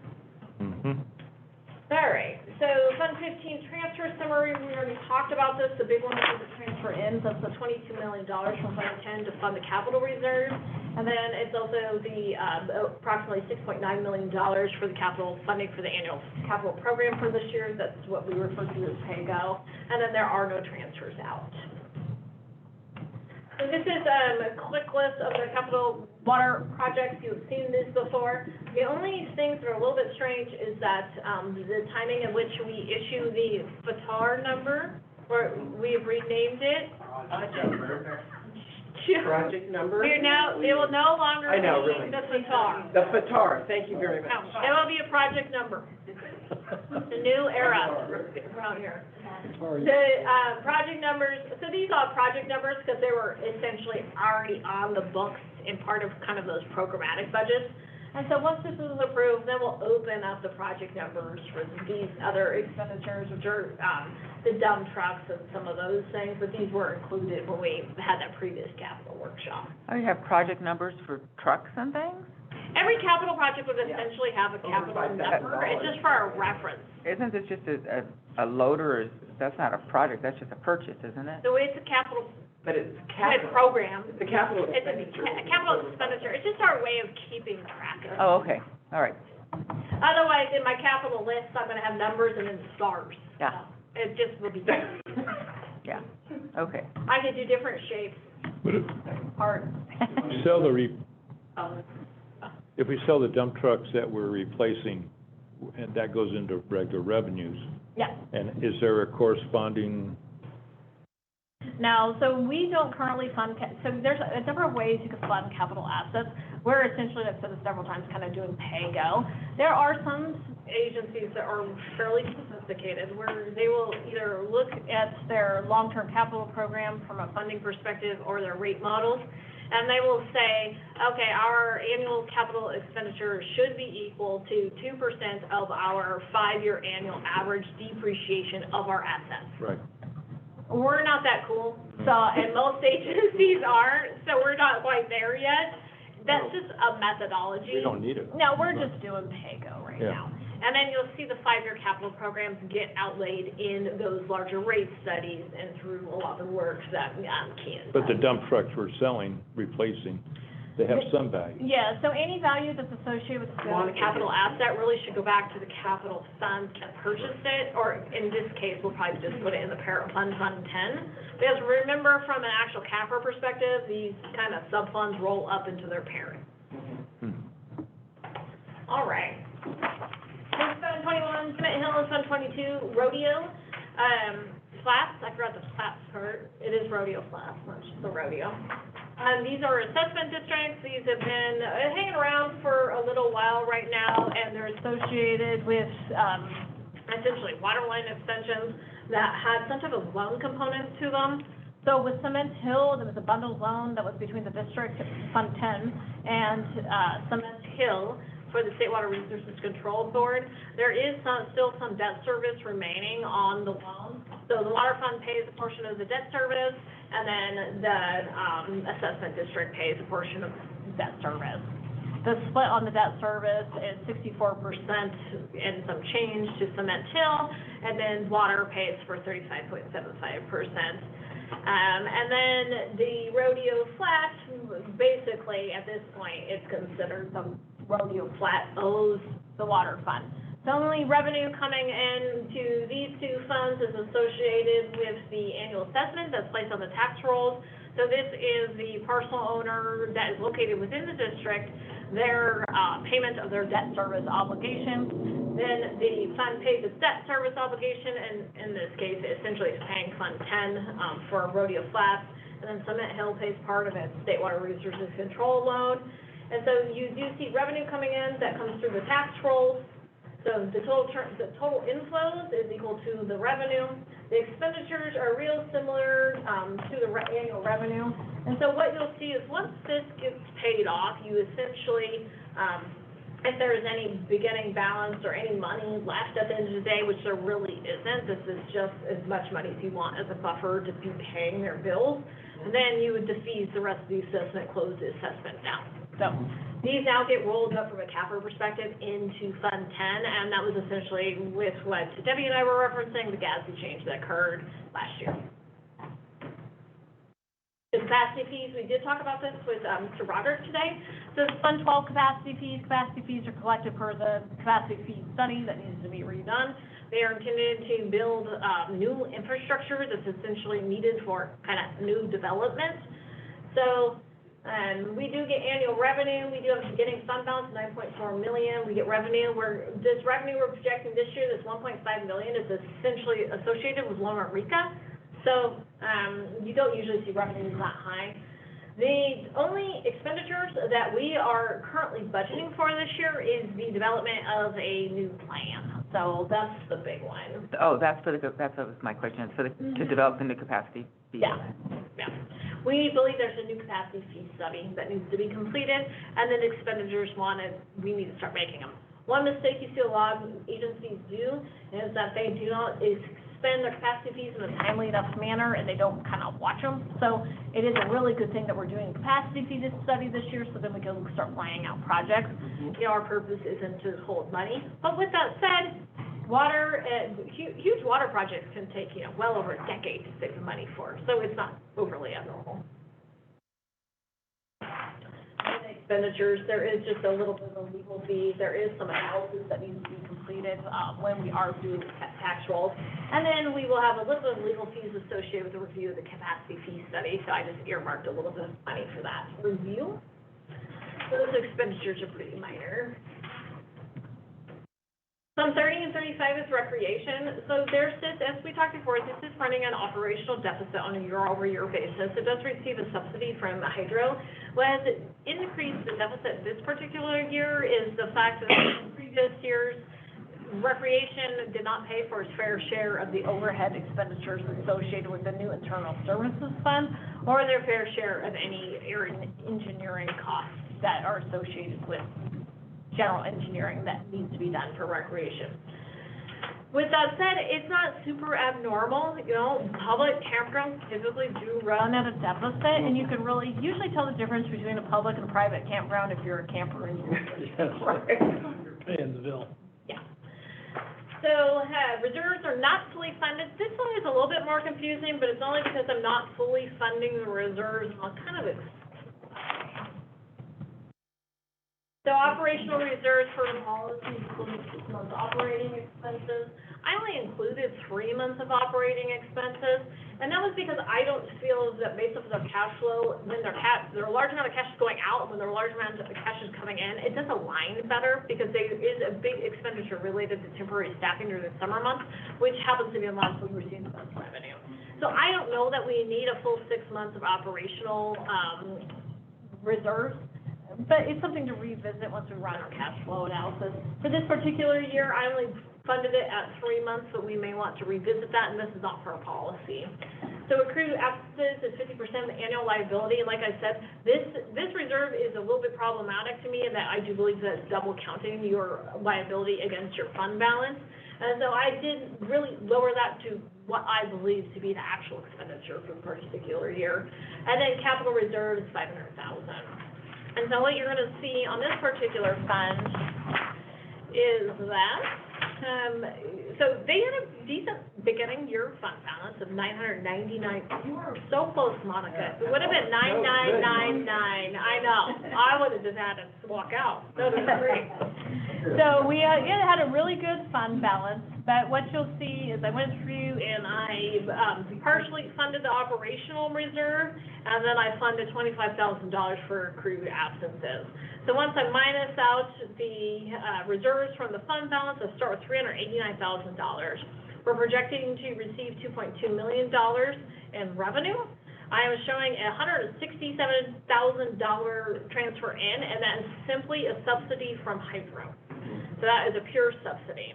All right, so Fund 15 transfer summary, we already talked about this. The big one is the transfer in, so it's the $22 million from Fund 10 to fund the capital reserve. And then it's also the approximately $6.9 million for the capital funding for the annual capital program for this year. That's what we refer to as pay-go. And then there are no transfers out. So this is a quick list of the capital water projects. You've seen this before. The only things that are a little bit strange is that the timing in which we issue the FATAR number, or we have renamed it. Project number? It will no longer I know, be really. the FATAR. The FATAR, thank you very much. No, it will be a project number. The new era around here. The project numbers, so these are project numbers because they were essentially already on the books in part of kind of those programmatic budgets. And so once this is approved, then we'll open up the project numbers for these other expenditures, which are the dump trucks and some of those things, but these were included when we had that previous capital workshop. Oh, you have project numbers for trucks and things? Every capital project would essentially have a capital number. It's just for our reference. Isn't this just a loader, that's not a project, that's just a purchase, isn't it? So it's a capital But it's capital. program. It's a capital It's a expenditure. capital expenditure. It's just our way of keeping track of it. Oh, okay, all right, Otherwise, in my capital list, I'm gonna have numbers and then stars. yeah, It just will be, yeah, okay. I could do different shapes, But hearts. if we sell the dump trucks that we're replacing, and that goes into regular revenues, Yeah. and is there a corresponding, Now, so we don't currently fund, so there's a number of ways you can fund capital assets. We're essentially, I've said this several times, kind of doing pay-go. There are some agencies that are fairly sophisticated, where they will either look at their long-term capital program from a funding perspective or their rate models, and they will say, okay, our annual capital expenditure should be equal to 2% of our 5-year annual average depreciation of our assets. right? We're not that cool, so, and most agencies aren't, so we're not quite there yet. That's just a methodology. We don't need it. No, we're just doing pay-go right Yeah. now. And then you'll see the 5-year capital programs get outlaid in those larger rate studies and through a lot of the work that Ken. But the dump trucks we're selling, replacing, they have some value. Yeah, so any value that's associated with the capital asset really should go back to the capital fund that purchased it, or in this case, we'll probably just put it in the parent fund, Fund 10. Because remember, from an actual CAFR perspective, these kind of sub-funds roll up into their parent. All right. Here's Fund 21, Cement Hill, and Fund 22, rodeo. Flats, I forgot the flats part. It is rodeo flats, not just the rodeo. These are assessment districts. These have been hanging around for a little while right now, and they're associated with essentially water line extensions that had some type of loan component to them. So with Cement Hill, there was a bundled loan that was between the district, Fund 10, and Cement Hill for the State Water Resources Control Board. There is still some debt service remaining on the loan. So the water fund pays a portion of the debt service, and then the assessment district pays a portion of debt service. The split on the debt service is 64% and some change to Cement Hill, and then water pays for 35.75%. And then the rodeo flat, technically, at this point, it's considered the rodeo flat owes the water fund. The only revenue coming into these two funds is associated with the annual assessment that's placed on the tax rolls. So this is the parcel owner that is located within the district, their payment of their debt service obligation. Then the fund pays its debt service obligation, and in this case, essentially it's paying Fund 10 for rodeo flats. And then Summit Hill pays part of its State Water Resources Control loan. And so you do see revenue coming in that comes through the tax rolls. So the total inflows is equal to the revenue. The expenditures are real similar to the annual revenue. And so what you'll see is once this gets paid off, you essentially, if there is any beginning balance or any money left at the end of the day, which there really isn't, this is just as much money as you want as a buffer to be paying their bills. And then you would defease the rest of the assessment, close the assessment down. So these now get rolled up from a capital perspective into Fund 10, and that was essentially with what Debbie and I were referencing, the GASB change that occurred last year. The capacity fees, we did talk about this with Mr. Roderick today. So Fund 12 capacity fees are collected per the capacity fee study that needs to be redone. They are intended to build new infrastructure that's essentially needed for kind of new development. So we do get annual revenue. We do have a beginning fund balance of $9.4 million. We get revenue. This revenue we're projecting this year, this $1.5 million, is essentially associated with Loma Rica. So you don't usually see revenues that high. The only expenditures that we are currently budgeting for this year is the development of a new plan. So that's the big one. Oh, that was my question, to develop the new capacity fee. Yeah. We believe there's a new capacity fee study that needs to be completed, and then expenditures we need to start making them. One mistake you see a lot of agencies do is that they do not expend their capacity fees in a timely enough manner, and they don't kind of watch them. So it is a really good thing that we're doing a capacity fee study this year, so then we can start planning out projects. Our purpose isn't to hold money, but with that said, huge water projects can take, well over a decade to save the money for, so it's not overly abnormal. And the expenditures, there is just a little bit of a legal fee. There is some analysis that needs to be completed when we are doing tax rolls. And then we will have a little bit of legal fees associated with the review of the capacity fee study, so I just earmarked a little bit of money for that review. So those expenditures are pretty minor. Sum 30 and 35 is recreation. So there sits, as we talked before, this is running an operational deficit on a year-over-year basis. It does receive a subsidy from Hydro. What has increased the deficit this particular year is the fact that in previous years, recreation did not pay for its fair share of the overhead expenditures associated with the new internal services fund, or their fair share of any engineering costs that are associated with general engineering that needs to be done for recreation. With that said, it's not super abnormal. Public campgrounds typically do run at a deficit, and you can usually tell the difference between a public and private campground if you're a camper and You're paying the bill. Yeah. So reserves are not fully funded. This one is a little bit more confusing, but it's only because I'm not fully funding the reserves. I'll kind of So operational reserves for the policy include 6 months operating expenses. I only included 3 months of operating expenses, and that was because I don't feel that based off of their cash flow, when there are a large amount of cash going out, and when there are a large amount of cash is coming in, it does align better because there is a big expenditure related to temporary staffing during the summer months, which happens to be a month when we receive the most revenue. So I don't know that we need a full 6 months of operational reserves. But it's something to revisit once we run our cash flow analysis. For this particular year, I only funded it at 3 months, but we may want to revisit that, and this is not for a policy. So accrued absences is 50% of the annual liability. Like I said, this reserve is a little bit problematic to me in that I do believe that it's double counting your liability against your fund balance. And so I did really lower that to what I believe to be the actual expenditure for the particular year. And then capital reserve is $500,000. And so what you're going to see on this particular fund is that, so they had a decent beginning year fund balance of $999. You were so close, Monica. It would have been $9,999. I know, I would have just had to walk out. That was great. So we, had a really good fund balance, but what you'll see is I went through and I, partially funded the operational reserve, and then I funded $25,000 for accrued absences. So once I minus out the, reserves from the fund balance, I start with $389,000. We're projecting to receive $2.2 million in revenue. I am showing a $167,000 transfer in, and that is simply a subsidy from hydro. So that is a pure subsidy.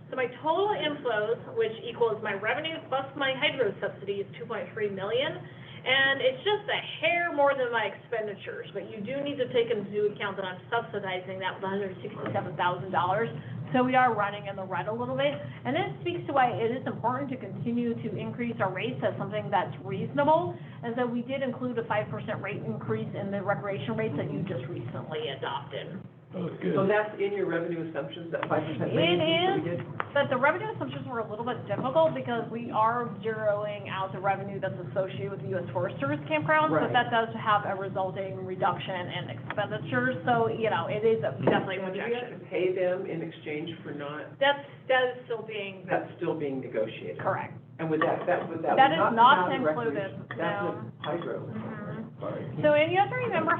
So my total inflows, which equals my revenue plus my hydro subsidy, is $2.3 million. And it's just a hair more than my expenditures, but you do need to take into account that I'm subsidizing that with $167,000. So we are running in the red a little bit. And it speaks to why it is important to continue to increase our rates as something that's reasonable. And so we did include a 5% rate increase in the recreation rates that you just recently adopted. Oh, good. So that's in your revenue assumptions, that 5% rate increase that we It did? is, but the revenue assumptions were a little bit difficult because we are zeroing out the revenue that's associated with the U.S. Forest Service campgrounds, but Right. that does have a resulting reduction in expenditures, so, it is definitely a And do we have projection. to pay them in exchange for not, That is still being, that's still being negotiated? correct. And would that would That not is come not out of included, recreation? That's no. a hydro. Mhm. Sorry. So, and you have to remember,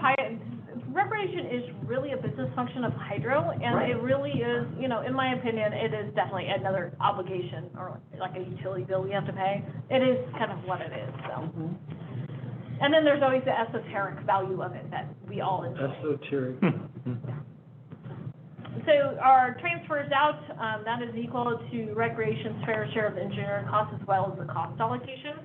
recreation is really a business function of hydro, and Right. it really is, in my opinion, it is definitely another obligation, or like a utility bill we have to pay. It is kind of what it is, so. Mhm. And then there's always the esoteric value of it that we all enjoy. Esoteric. So our transfers out, that is equal to recreation's fair share of the engineering costs as well as the cost allocation.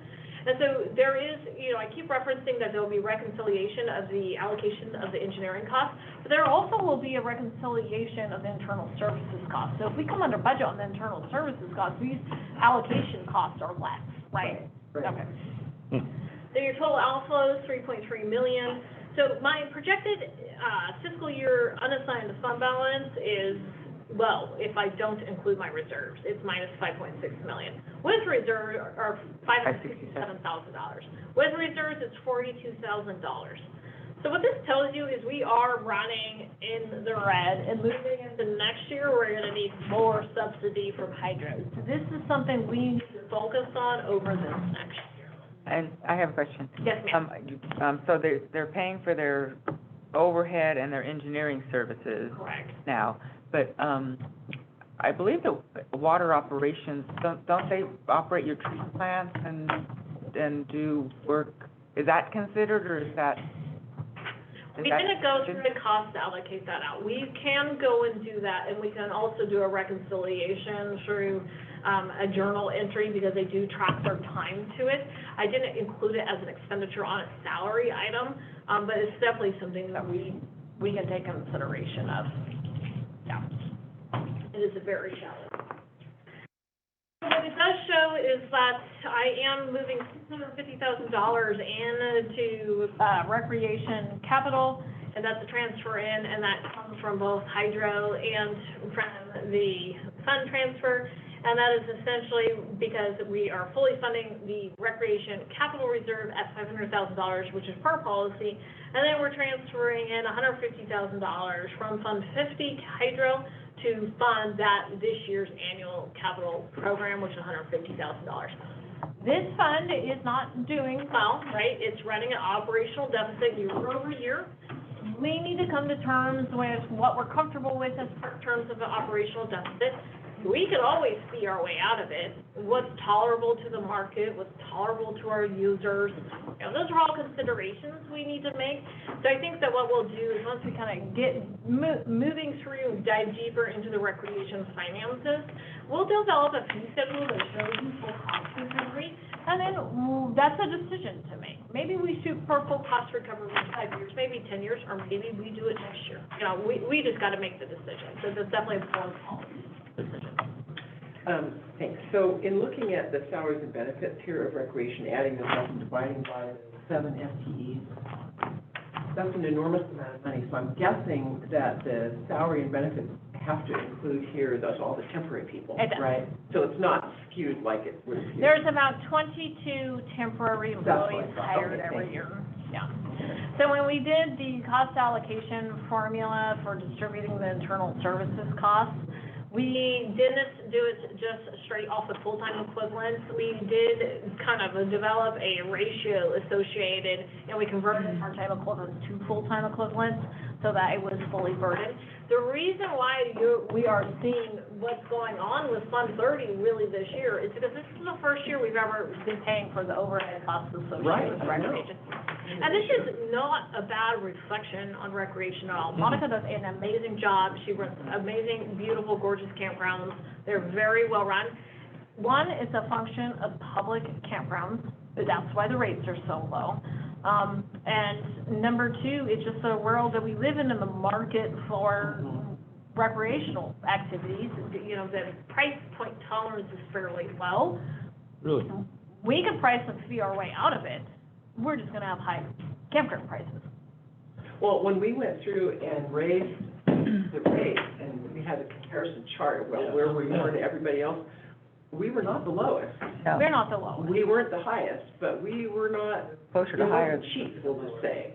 And so there is, I keep referencing that there will be reconciliation of the allocation of the engineering costs, but there also will be a reconciliation of the internal services costs. So if we come under budget on the internal services costs, these allocation costs are less, right? Right. Okay. So your total outflows, $3.3 million. So my projected fiscal year unassigned fund balance is, well, if I don't include my reserves, it's minus $5.6 million. With reserves are $567,000. With reserves, it's $42,000. So what this tells you is we are running in the red, and moving into next year, we're gonna need more subsidy from hydros. So this is something we need to focus on over this next year. And I have a question. Yes, ma'am. So they're paying for their overhead and their engineering services Correct. now, but, I believe that water operations, don't they operate your treatment plants and do work? Is that considered, or is that? We didn't go through the cost to allocate that out. We can go and do that, and we can also do a reconciliation through a journal entry because they do track their time to it. I didn't include it as an expenditure on a salary item, but it's definitely something that we can take consideration of. Yeah. It is a very challenge. What it does show is that I am moving $650,000 into recreation capital, and that's a transfer in, and that comes from both hydro and from the fund transfer. And that is essentially because we are fully funding the recreation capital reserve at $500,000, which is per policy, and then we're transferring in $150,000 from Fund 50 to hydro to fund that this year's annual capital program, which is $150,000. This fund is not doing well, right? It's running an operational deficit year over year. We need to come to terms with what we're comfortable with in terms of the operational deficit. We could always see our way out of it. What's tolerable to the market, what's tolerable to our users. Those are all considerations we need to make. So I think that what we'll do is once we kind of get moving through and dive deeper into the recreation finances, we'll develop a fee schedule that shows you full cost recovery, and then that's a decision to make. Maybe we shoot for full cost recovery in 5 years, maybe 10 years, or maybe we do it next year. We just got to make the decision. So there's definitely a board policy decision. Thanks. So in looking at the salaries and benefits here of recreation, adding them up and dividing by the 7 FTEs, that's an enormous amount of money. So I'm guessing that the salary and benefits have to include here, those all the temporary people, It does. right? So it's not skewed like it would appear. There's about 22 temporary That's what I employees thought. hired Okay, every thank you. year. Yeah. So when we did the cost allocation formula for distributing the internal services costs, we didn't do it just straight off the full-time equivalents. We did kind of develop a ratio associated, and we converted the part-time equivalents to full-time equivalents so that it was fully burdened. The reason why we are seeing what's going on with Fund 30 really this year is because this is the first year we've ever been paying for the overhead costs associated with recreation. And this is not a bad reflection on recreation at all. Monica does an amazing job. She runs amazing, beautiful, gorgeous campgrounds. They're very well run. One, it's a function of public campgrounds. That's why the rates are so low. And number two, it's just a world that we live in the market for recreational activities. You know, the price point tolerance is fairly low. Really? We can price and fee our way out of it. We're just gonna have high campground prices. Well, when we went through and raised the rates, and we had a comparison chart, well, where we were to everybody else, we were not the lowest. No. We're not the lowest. We weren't the highest, but we were not, Closer to we higher. weren't cheap, we'll just say.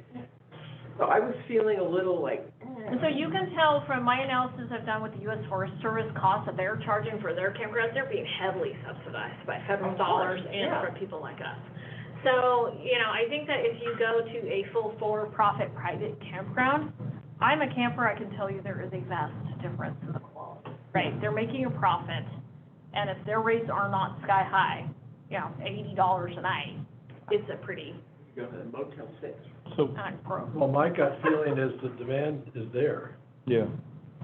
So I was feeling a little like, And so you can tell from my analysis I've done with the U.S. Forest Service costs that they're charging for their campgrounds, they're being heavily subsidized by federal dollars and from people like us. So, you know, I think that if you go to a full for-profit private campground, I'm a camper, I can tell you there is a vast difference in the quality, right? They're making a profit, and if their rates are not sky high, you know, $80 a night, it's a pretty, go to the Motel 6. So, broke. Well, my gut feeling is the demand is there. yeah.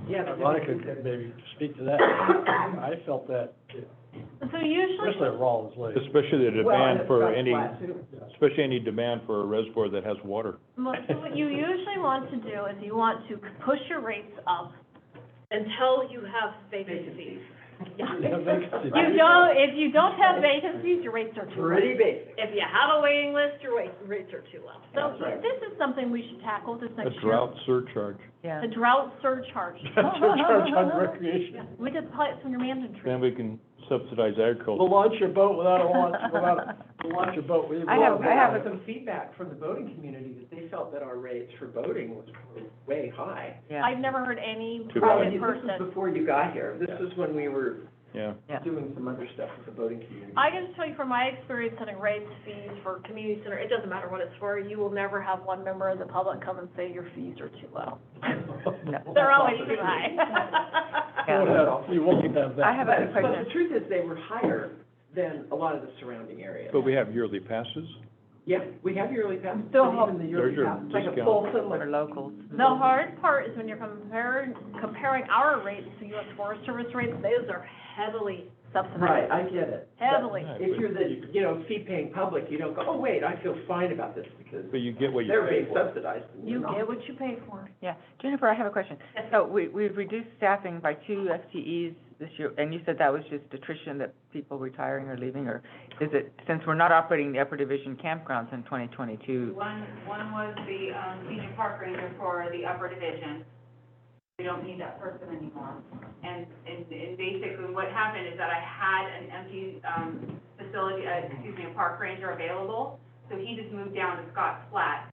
Yeah. Monica could maybe speak to that. I felt that, So usually, especially at Rollins Lake. Especially the Well, demand and it's for got any, flat too. especially any demand for a reservoir that has water. so what you usually want to do is you want to push your rates up until you have vacancies. Yeah. If you don't have vacancies, your rates are too low. Pretty basic. If you have a waiting list, your rates are too low. So That's right. this is something we should tackle this A next year. drought surcharge. Yeah. The drought surcharge. Surcharge on recreation. We could apply it to your management tree. Then we can subsidize We'll agriculture. launch your boat without a launch, we'll launch your boat. I have some feedback from the boating community that they felt that our rates for boating was way high. Yeah. I've never heard any Too private This person. was before you got here. This is when we were Yeah. Yeah. doing some other stuff with the boating community. I can just tell you from my experience setting rates, fees for community center, it doesn't matter what it's for, you will never have one member of the public come and say your fees are too low. No. They're always too high. You won't have that. I have a But question. the truth is, they were higher than a lot of the surrounding areas. But we have yearly passes. Yeah, we have yearly passes, So but even the yearly There's your pass, like a discount. Folsom, For like, locals. The hard part is when you're comparing our rates to U.S. Forest Service rates, those are heavily subsidized. right, I get it. Heavily. But if you're the, fee-paying public, you don't go, oh, wait, I feel fine about this because But you get what you they're pay being for. subsidized. and You you're not. get what you pay for. Yeah. Jennifer, I have a question. So we've reduced staffing by 2 FTEs this year, and you said that was just attrition, that people retiring or leaving, or is it, since we're not operating the upper division campgrounds in 2022? One was the, senior park ranger for the upper division. We don't need that person anymore. And basically what happened is that I had an empty, a park ranger available. So he just moved down to Scott's Flat.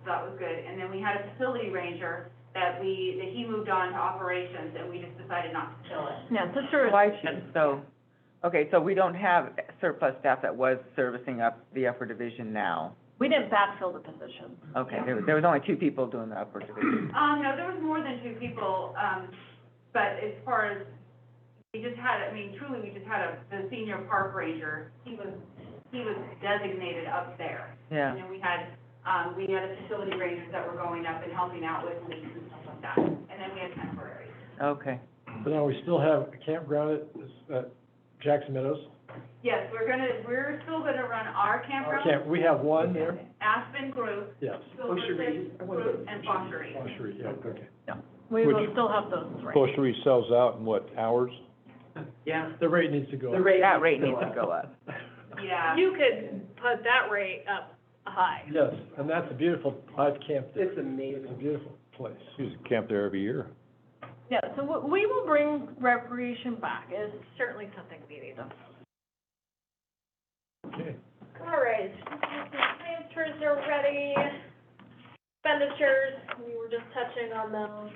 So that was good. And then we had a facility ranger that he moved on to operations, and we just decided not to fill it. Yeah, so sure. Why should, so, okay, so we don't have surplus staff that was servicing up the upper division now? We didn't backfill the position. Okay, there was only 2 people doing the upper division. No, there was more than 2 people, but as far as, we just had the senior park ranger, he was designated up there. Yeah. And then we had a facility rangers that were going up and helping out with leaks and stuff like that, and then we had temporaries. Okay. But now we still have a campground at Jackson Meadows. Yes, we're still gonna run our campground, We have one there? Aspen Group, Yes. Silverfish Group, and Fostery. Washery, yeah, okay. We Which- will still have those rates. Grocery sells out in what, hours? Yeah, The rate needs to go the up. rate. That rate needs to go up. Yeah. You could put that rate up high. Yes, and that's a beautiful, I've camped there. It's amazing. It's a beautiful place. You used to camp there every year. Yeah, so we will bring recreation back. It's certainly something we need. Okay. All right, transfers are ready. Expenditures, we were just touching on those.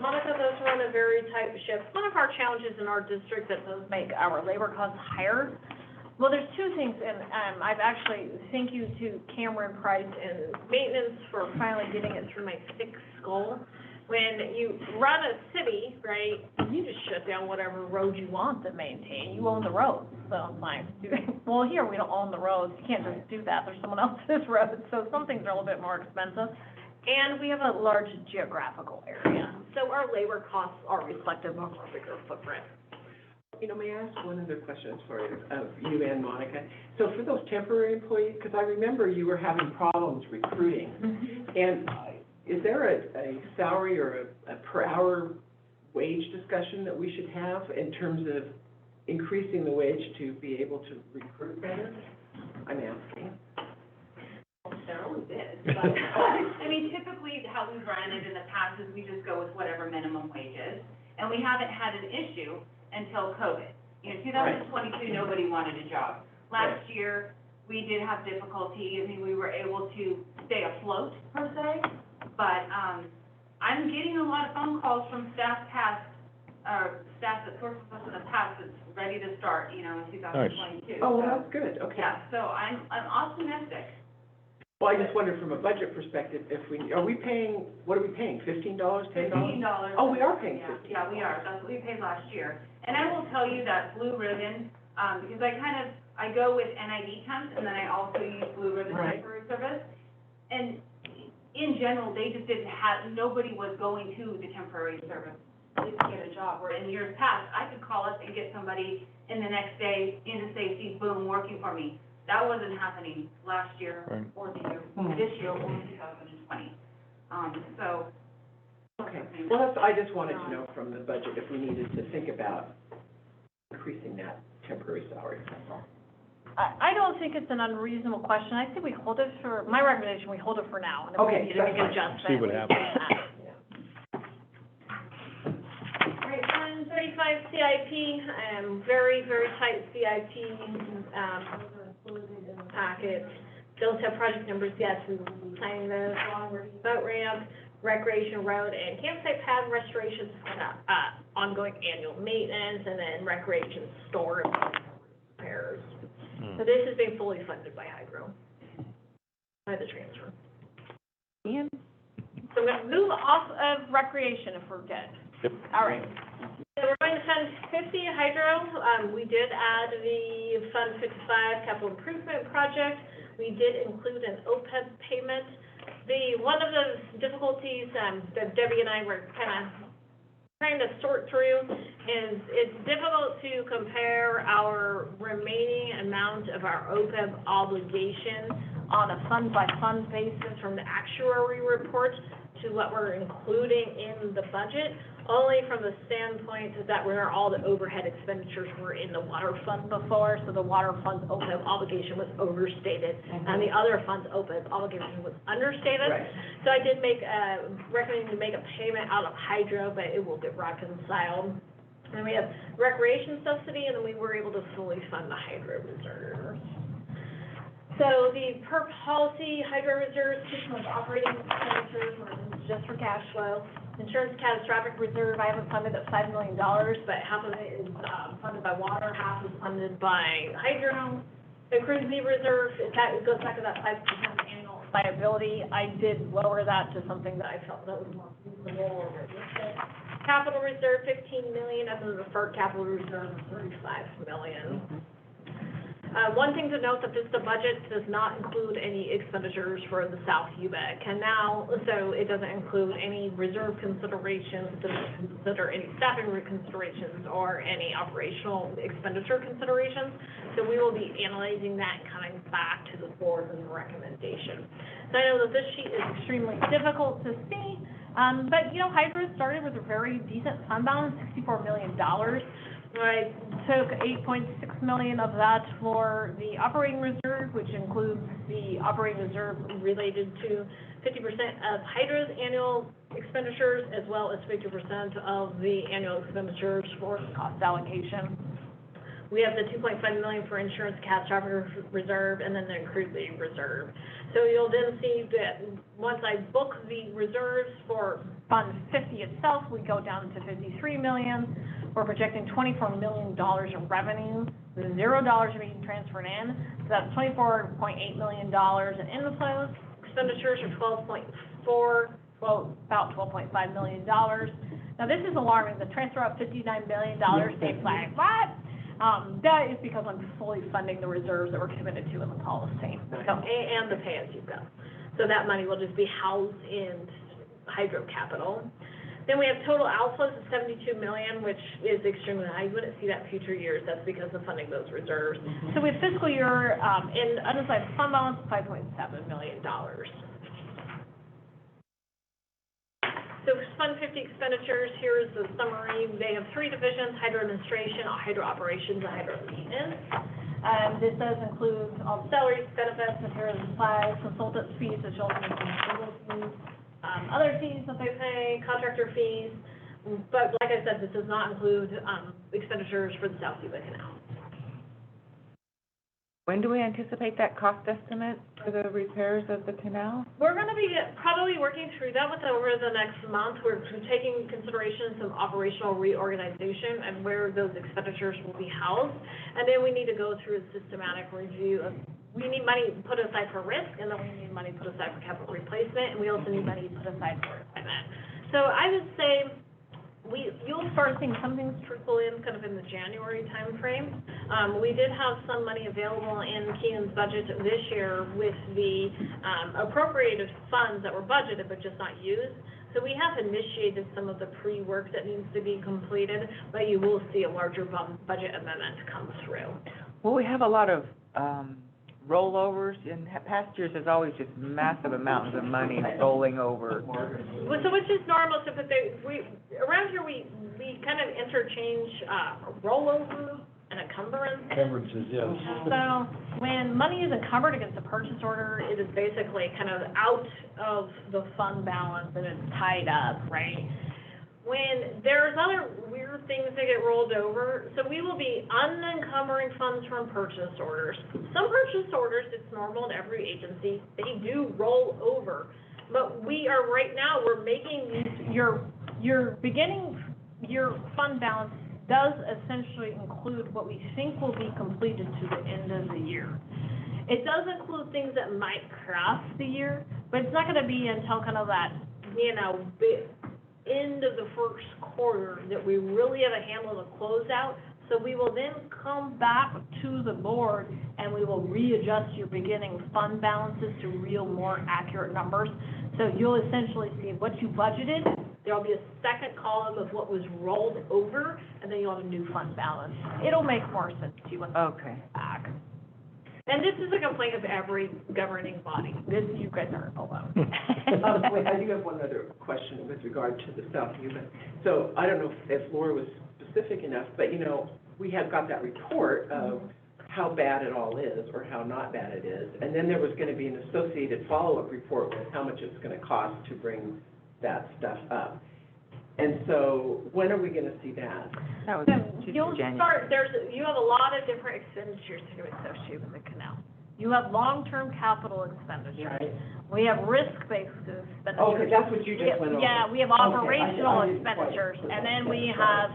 Monica does run a very tight ship. One of our challenges in our district that does make our labor costs higher, well, there's two things, and I've actually, thank you to Cameron Price and maintenance for finally getting it through my thick skull. When you run a city, right, you just shut down whatever road you want to maintain. You own the roads. So I'm like, well, here we don't own the roads. You can't just do that. There's someone else's road. So some things are a little bit more expensive. And we have a large geographical area. So our labor costs are reflective of our bigger footprint. You know, may I ask one other question as far as you and Monica? So for those temporary employees, because I remember you were having problems recruiting. Mm-hmm. And is there a salary or a per hour wage discussion that we should have in terms of increasing the wage to be able to recruit better? I'm asking. There always is, but, I mean, typically how we've run it in the past is we just go with whatever minimum wage is, and we haven't had an issue until COVID. You know, 2022, nobody wanted a job. Last year, we did have difficulty. I mean, we were able to stay afloat, per se, but, I'm getting a lot of phone calls from staff that worked with us in the past that's ready to start, you know, in 2022. Oh, well, that's good, okay. Yeah, so I'm optimistic. Well, I just wondered from a budget perspective, are we paying, what are we paying, $15, $10? $15. Oh, we are paying $15. Yeah, we are, that's what we paid last year. And I will tell you that Blue Ribbon, because I go with NID temps, and then I also use Blue Ribbon temporary service. And in general, they just didn't have, nobody was going to the temporary service to get a job. Where in years past, I could call up and get somebody in the next day into safety, boom, working for me. That wasn't happening last year or the year, this year or 2020. So. Okay, well, I just wanted to know from the budget if we needed to think about increasing that temporary salary. I don't think it's an unreasonable question. I think we hold it for, my recommendation, we hold it for now. And if Okay, we need to make an adjustment. See what happens. All right, 135 CIP, very, very tight CIP, included in the packet. Don't have project numbers yet, we will be signing those along with boat ramp, recreation road, and campsite pad restorations for ongoing annual maintenance, and then recreation store repairs. So this is being fully funded by Hydro, by the transfer. And so I'm gonna move off of recreation if we're good. Yep. All right. So we're going to Fund 50 Hydro. We did add the Fund 55 capital improvement project. We did include an OPEB payment. One of the difficulties that Debbie and I were kind of trying to sort through is it's difficult to compare our remaining amount of our OPEB obligation on a fund-by-fund basis from the actuary report to what we're including in the budget, only from the standpoint that where all the overhead expenditures were in the water fund before, so the water fund's OPEB obligation was overstated, and the other fund's OPEB obligation was understated. Right. So I did recommend to make a payment out of Hydro, but it will get reconciled. And we have recreation subsidy, and then we were able to fully fund the Hydro reserves. So the per policy Hydro reserves, 6 months operating expenditures, just for cash flow. Insurance catastrophic reserve, I haven't funded at $5 million, but half of it is funded by water, half is funded by Hydro. The cruise leave reserve, it goes back to that 5% annual liability. I did lower that to something that I felt that was more reasonable or realistic. Capital reserve, $15 million, and then the deferred capital reserve of $35 million. One thing to note that the budget does not include any expenditures for the South UBEC Canal, so it doesn't include any reserve considerations, doesn't consider any staffing considerations or any operational expenditure considerations. So we will be analyzing that and coming back to the board with a recommendation. So I know that this sheet is extremely difficult to see, but you know, Hydro started with a very decent fund balance, $64 million. I took $8.6 million of that for the operating reserve, which includes the operating reserve related to 50% of Hydro's annual expenditures, as well as 50% of the annual expenditures for the cost allocation. We have the 2.5 million for insurance catastrophe reserve, and then the accrued leave reserve. So you'll then see that once I book the reserves for Fund 50 itself, we go down to 53 million. We're projecting $24 million in revenue, with $0 being transferred in. So that's $24.8 million in inflows. Expenditures are about $12.5 million. Now, this is alarming. The transfer of $59 million, they flag, what? That is because I'm fully funding the reserves that were committed to in the policy, so, and the pay-as-you-go. So that money will just be housed in hydro capital. Then we have total outflows of $72 million, which is extremely high. You wouldn't see that future years. That's because of funding those reserves. So we have fiscal year in unassigned fund balance of $5.7 million. So Fund 50 expenditures, here is the summary. They have three divisions: hydro administration, hydro operations, and hydro maintenance. This does include all salaries, benefits, materials and supplies, consultant fees, which also include legal fees, other fees that they pay, contractor fees. But like I said, this does not include expenditures for the South Yuba Canal. When do we anticipate that cost estimate for the repairs of the canal? We're going to be probably working through that with over the next month. We're taking consideration some operational reorganization and where those expenditures will be housed. And then we need to go through a systematic review of, we need money put aside for risk, and then we need money put aside for capital replacement, and we also need money put aside for equipment. So I would say you'll start seeing some things trickle in kind of in the January timeframe. We did have some money available in Keenan's budget this year with the appropriated funds that were budgeted but just not used. So we have initiated some of the pre-work that needs to be completed, but you will see a larger budget amendment come through. Well, we have a lot of rollovers. In past years, there's always just massive amounts of money rolling over. Well, so which is normal, so but around here we kind of interchange rollover and encumbrance. Encumbrances, yes. So when money is encumbered against a purchase order, it is basically kind of out of the fund balance and it's tied up, right? When there's other weird things that get rolled over, so we will be unencumbering funds from purchase orders. Some purchase orders, it's normal in every agency, they do roll over. But we are right now, we're making these, your fund balance does essentially include what we think will be completed to the end of the year. It does include things that might cross the year, but it's not gonna be until kind of that, end of the first quarter that we really have a handle to close out. So we will then come back to the board and we will readjust your beginning fund balances to real, more accurate numbers. So you'll essentially see what you budgeted. There'll be a second column of what was rolled over, and then you'll have a new fund balance. It'll make more sense to you when it's back. And this is a complaint of every governing body. You guys aren't alone. Wait, I do have one other question with regard to the South Yuba. So I don't know if Flohr was specific enough, but we have got that report of how bad it all is or how not bad it is. And then there was going to be an associated follow-up report with how much it's going to cost to bring that stuff up. And so when are we going to see that? That was You'll start, you have a lot of different expenditures to associate with the canal. You have long-term capital expenditures. Right. We have risk-based expenditures. Okay, that's what you just went over. Yeah, we have operational expenditures, and then we have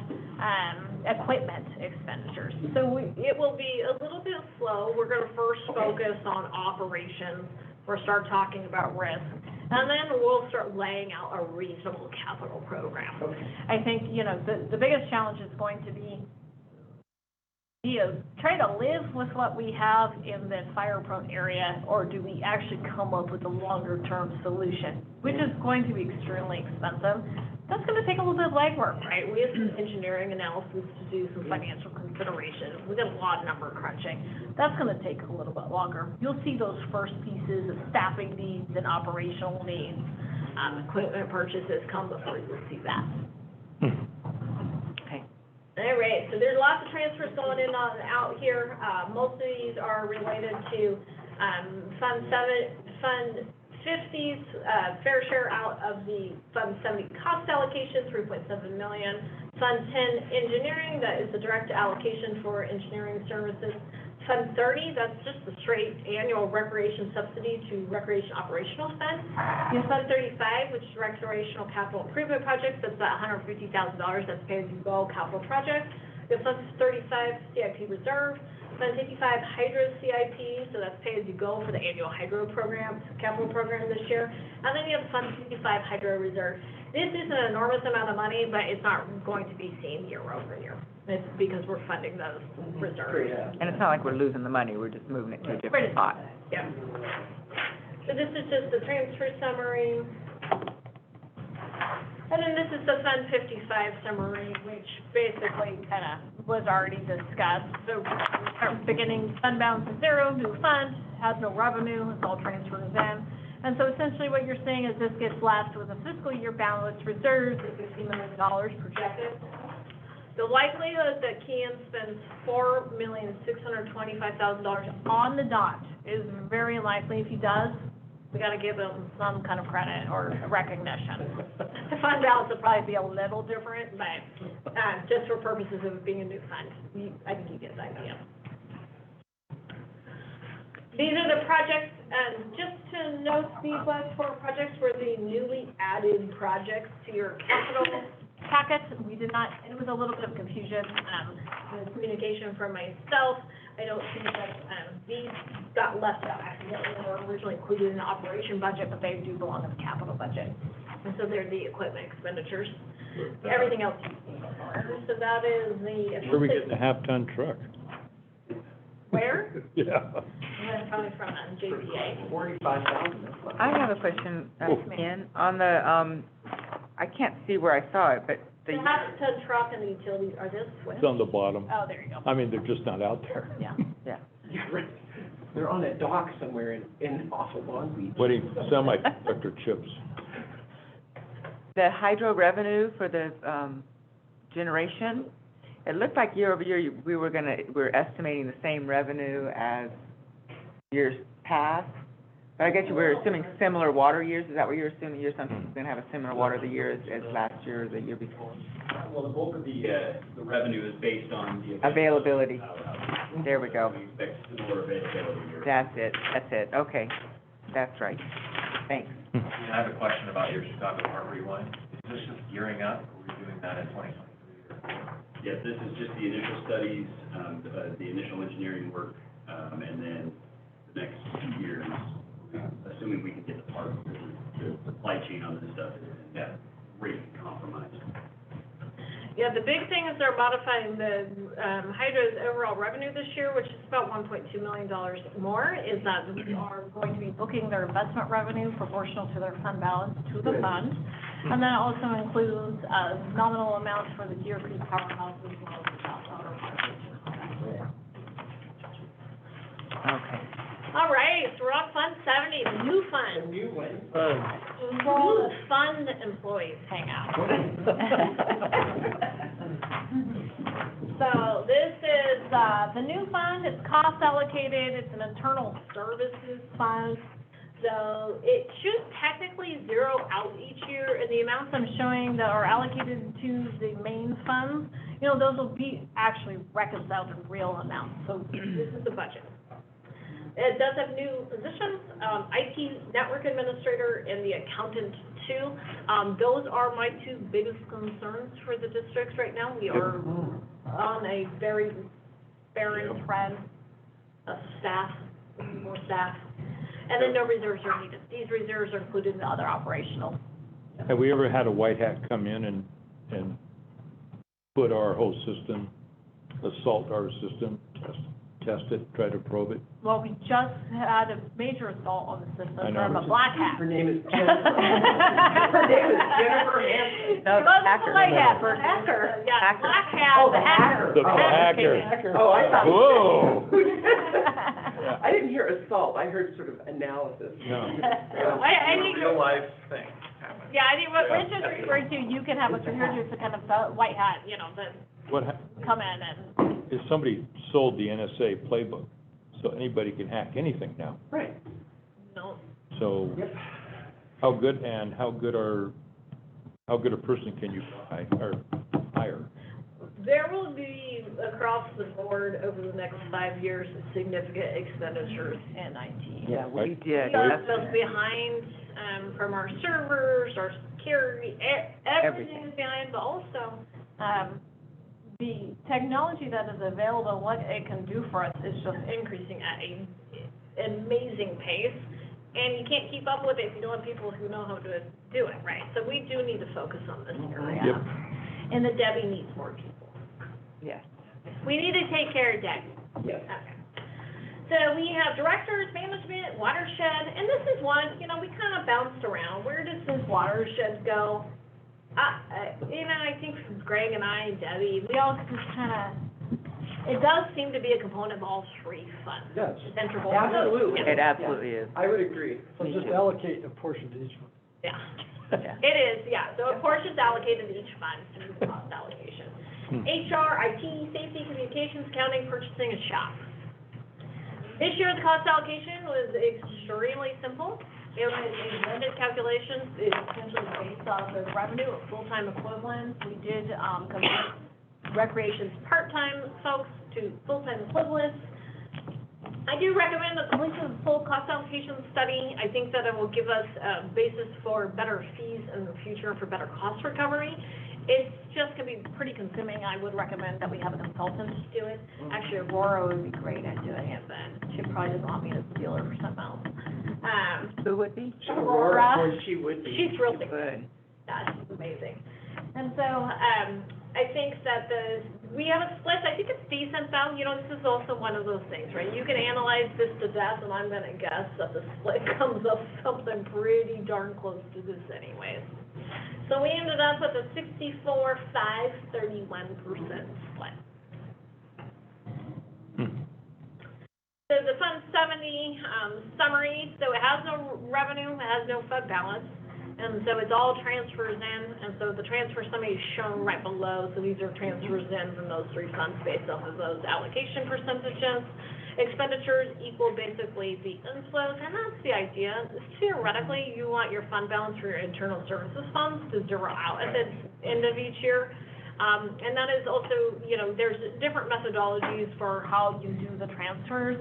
equipment expenditures. So it will be a little bit slow. We're going to first focus on operations. We'll start talking about risk. And then we'll start laying out a reasonable capital program. Okay. I think, the biggest challenge is going to be, try to live with what we have in the fire-prone area, or do we actually come up with a longer-term solution, which is going to be extremely expensive. That's going to take a little bit of legwork, right? We have some engineering analysis to do, some financial considerations. We've got a lot of number crunching. That's going to take a little bit longer. You'll see those first pieces of staffing needs and operational needs, equipment purchases come before you'll see that. Okay. All right, so there's lots of transfers going in and out here. Most of these are related to Fund 50s, fair share out of the Fund 70 cost allocation, 3.7 million. Fund 10 engineering, that is the direct allocation for engineering services. Fund 30, that's just the straight annual recreation subsidy to recreation operational spend. You have Fund 35, which is recreational capital improvement projects, that's that $150,000, that's pay-as-you-go capital project. You have Fund 35 CIP reserve. Fund 55 hydro CIP, so that's pay-as-you-go for the annual hydro program, capital program this year. And then you have Fund 55 hydro reserve. This is an enormous amount of money, but it's not going to be seen year over year. It's because we're funding those reserves. And it's not like we're losing the money, we're just moving it to a different pot. Yeah. So this is just the transfer summary. And then this is the Fund 55 summary, which basically kind of was already discussed. So beginning fund balance is zero, new fund, has no revenue, it's all transfers in. And so essentially what you're saying is this gets left with a fiscal year balance reserves of $60 million projected. The likelihood that Kean spends $4,625,000 on the dot is very likely. If he does, we got to give him some kind of credit or recognition. The fund balance will probably be a little different, but just for purposes of it being a new fund, I think you get the idea. These are the projects, and just to note, these last four projects were the newly added projects to your capital packet. We did not, it was a little bit of confusion, the communication from myself. I don't think that these got left out accidentally. They were originally included in the operation budget, but they do belong in the capital budget. And so they're the equipment expenditures. Everything else you see before. So that is the. Where are we getting a half-ton truck? Where? Yeah. That's probably from JPA. 45,000. I have a question, Ken, on the, I can't see where I saw it, but The half-ton truck and the utilities, are those switched? It's on the bottom. Oh, there you go. I mean, they're just not out there. Yeah. Yeah. They're on a dock somewhere in off of Long Beach. Waiting semiconductor chips. The hydro revenue for the, generation, it looked like year over year, we're estimating the same revenue as years past. But I guess you were assuming similar water years, is that what you're assuming? Your assumption is gonna have a similar water year as last year or the year before? Well, the bulk of the revenue is based on the Availability. There we go. We expect similar availability here. That's it, okay. That's right. Thanks. I have a question about your Chicago Park Rewind. Is this just gearing up, or are we doing that in 2023? Yes, this is just the initial studies, the initial engineering work, and then the next 2 years, assuming we can get the parts, the supply chain on this stuff is greatly compromised. Yeah, the big thing is they're modifying the hydro's overall revenue this year, which is about $1.2 million more, is that we are going to be booking their investment revenue proportional to their fund balance to the fund. And that also includes nominal amounts for the Deer Creek Powerhouse as well as the South Powder Park. Okay. All right, so we're on Fund 70, the new fund. The new one. All the fund employees hang out. So this is the new fund. It's cost allocated. It's an internal services fund. So it should technically zero out each year, and the amounts I'm showing that are allocated to the main funds, those will be actually reconciled in real amounts. So this is the budget. It does have new positions, IT network administrator and the accountant too. Those are my two biggest concerns for the districts right now. We are on a very barren trend of staff, more staff. And then no reserves are needed. These reserves are included in the other operational. Have we ever had a white hat come in and put our whole system, assault our system, test it, try to probe it? Well, we just had a major assault on the system from a black hat. Her name is Jennifer. Her name is Jennifer Hanson. No, It wasn't hacker. a white hat, Remember. hacker. Yeah, Hacker. black hat. Oh, the hacker. The hacker. Oh, I thought. Whoa. I didn't hear assault, I heard sort of analysis. No. I think, Real life thing happened. yeah, I think what Rich is referring to, you can have a just a kind of white hat, that What come in and, if somebody sold the NSA playbook, so anybody can hack anything now. Right. no. So how good a person can you buy or hire? There will be, across the board, over the next 5 years, significant expenditures in IT. Yeah, we did. We are just behind, from our servers, our security, everything is behind, but also, the technology that is available, what it can do for us is just increasing at an amazing pace. And you can't keep up with it if you don't have people who know how to do it, right? So we do need to focus on this area. Yep. And the Debbie needs more people. Yes. We need to take care of Debbie. Yes. Okay. So we have directors, management, watershed, and this is one, you know, we kind of bounced around. Where does this watershed go? You know, I think Greg and I and Debbie, we all just kind of, it does seem to be a component of all three funds. Yes. It's integral. Absolutely. It absolutely is. I would agree. So just allocate a portion to each one. Yeah. Yeah. It is, yeah. So a portion's allocated to each fund through the cost allocation. HR, IT, safety, communications, accounting, purchasing, and shop. This year, the cost allocation was extremely simple. It was a blended calculation. It's essentially based off of revenue of full-time equivalents. We did convert recreation's part-time folks to full-time equivalents. I do recommend the completion of the full cost allocation study. I think that it will give us a basis for better fees in the future, for better cost recovery. It's just going to be pretty consuming. I would recommend that we have a consultant do it. Actually, Aurora would be great at doing it, but she probably doesn't want me to steal her for something else. Who would be? Aurora. She would be. She's really Good. Yeah, she's amazing. And so, I think that we have a split, I think it's decent though, you know, this is also one of those things, right? You can analyze this to death, and I'm gonna guess that the split comes up something pretty darn close to this anyways. So we ended up with a 64-5-31% split. So the Fund 70, summary, so it has no revenue, it has no fund balance. And so it's all transfers in, and so the transfer summary is shown right below. So these are transfers in from those three funds based off of those allocation percentages. Expenditures equal basically the inflows, and that's the idea. Theoretically, you want your fund balance for your internal services funds to zero out at the end of each year. And that is also, you know, there's different methodologies for how you do the transfers.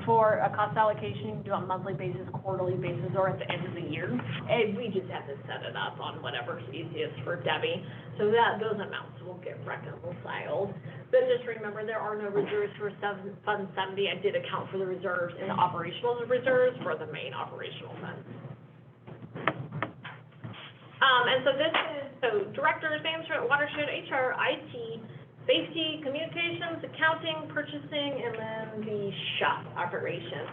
For a cost allocation, you can do on a monthly basis, quarterly basis, or at the end of the year. And we just have to set it up on whatever's easiest for Debbie. So that those amounts will get reconciled. But just remember, there are no reserves for Fund 70. I did account for the reserves in the operational reserves for the main operational funds. And so this is, directors, management, watershed, HR, IT, safety, communications, accounting, purchasing, and then the shop operation.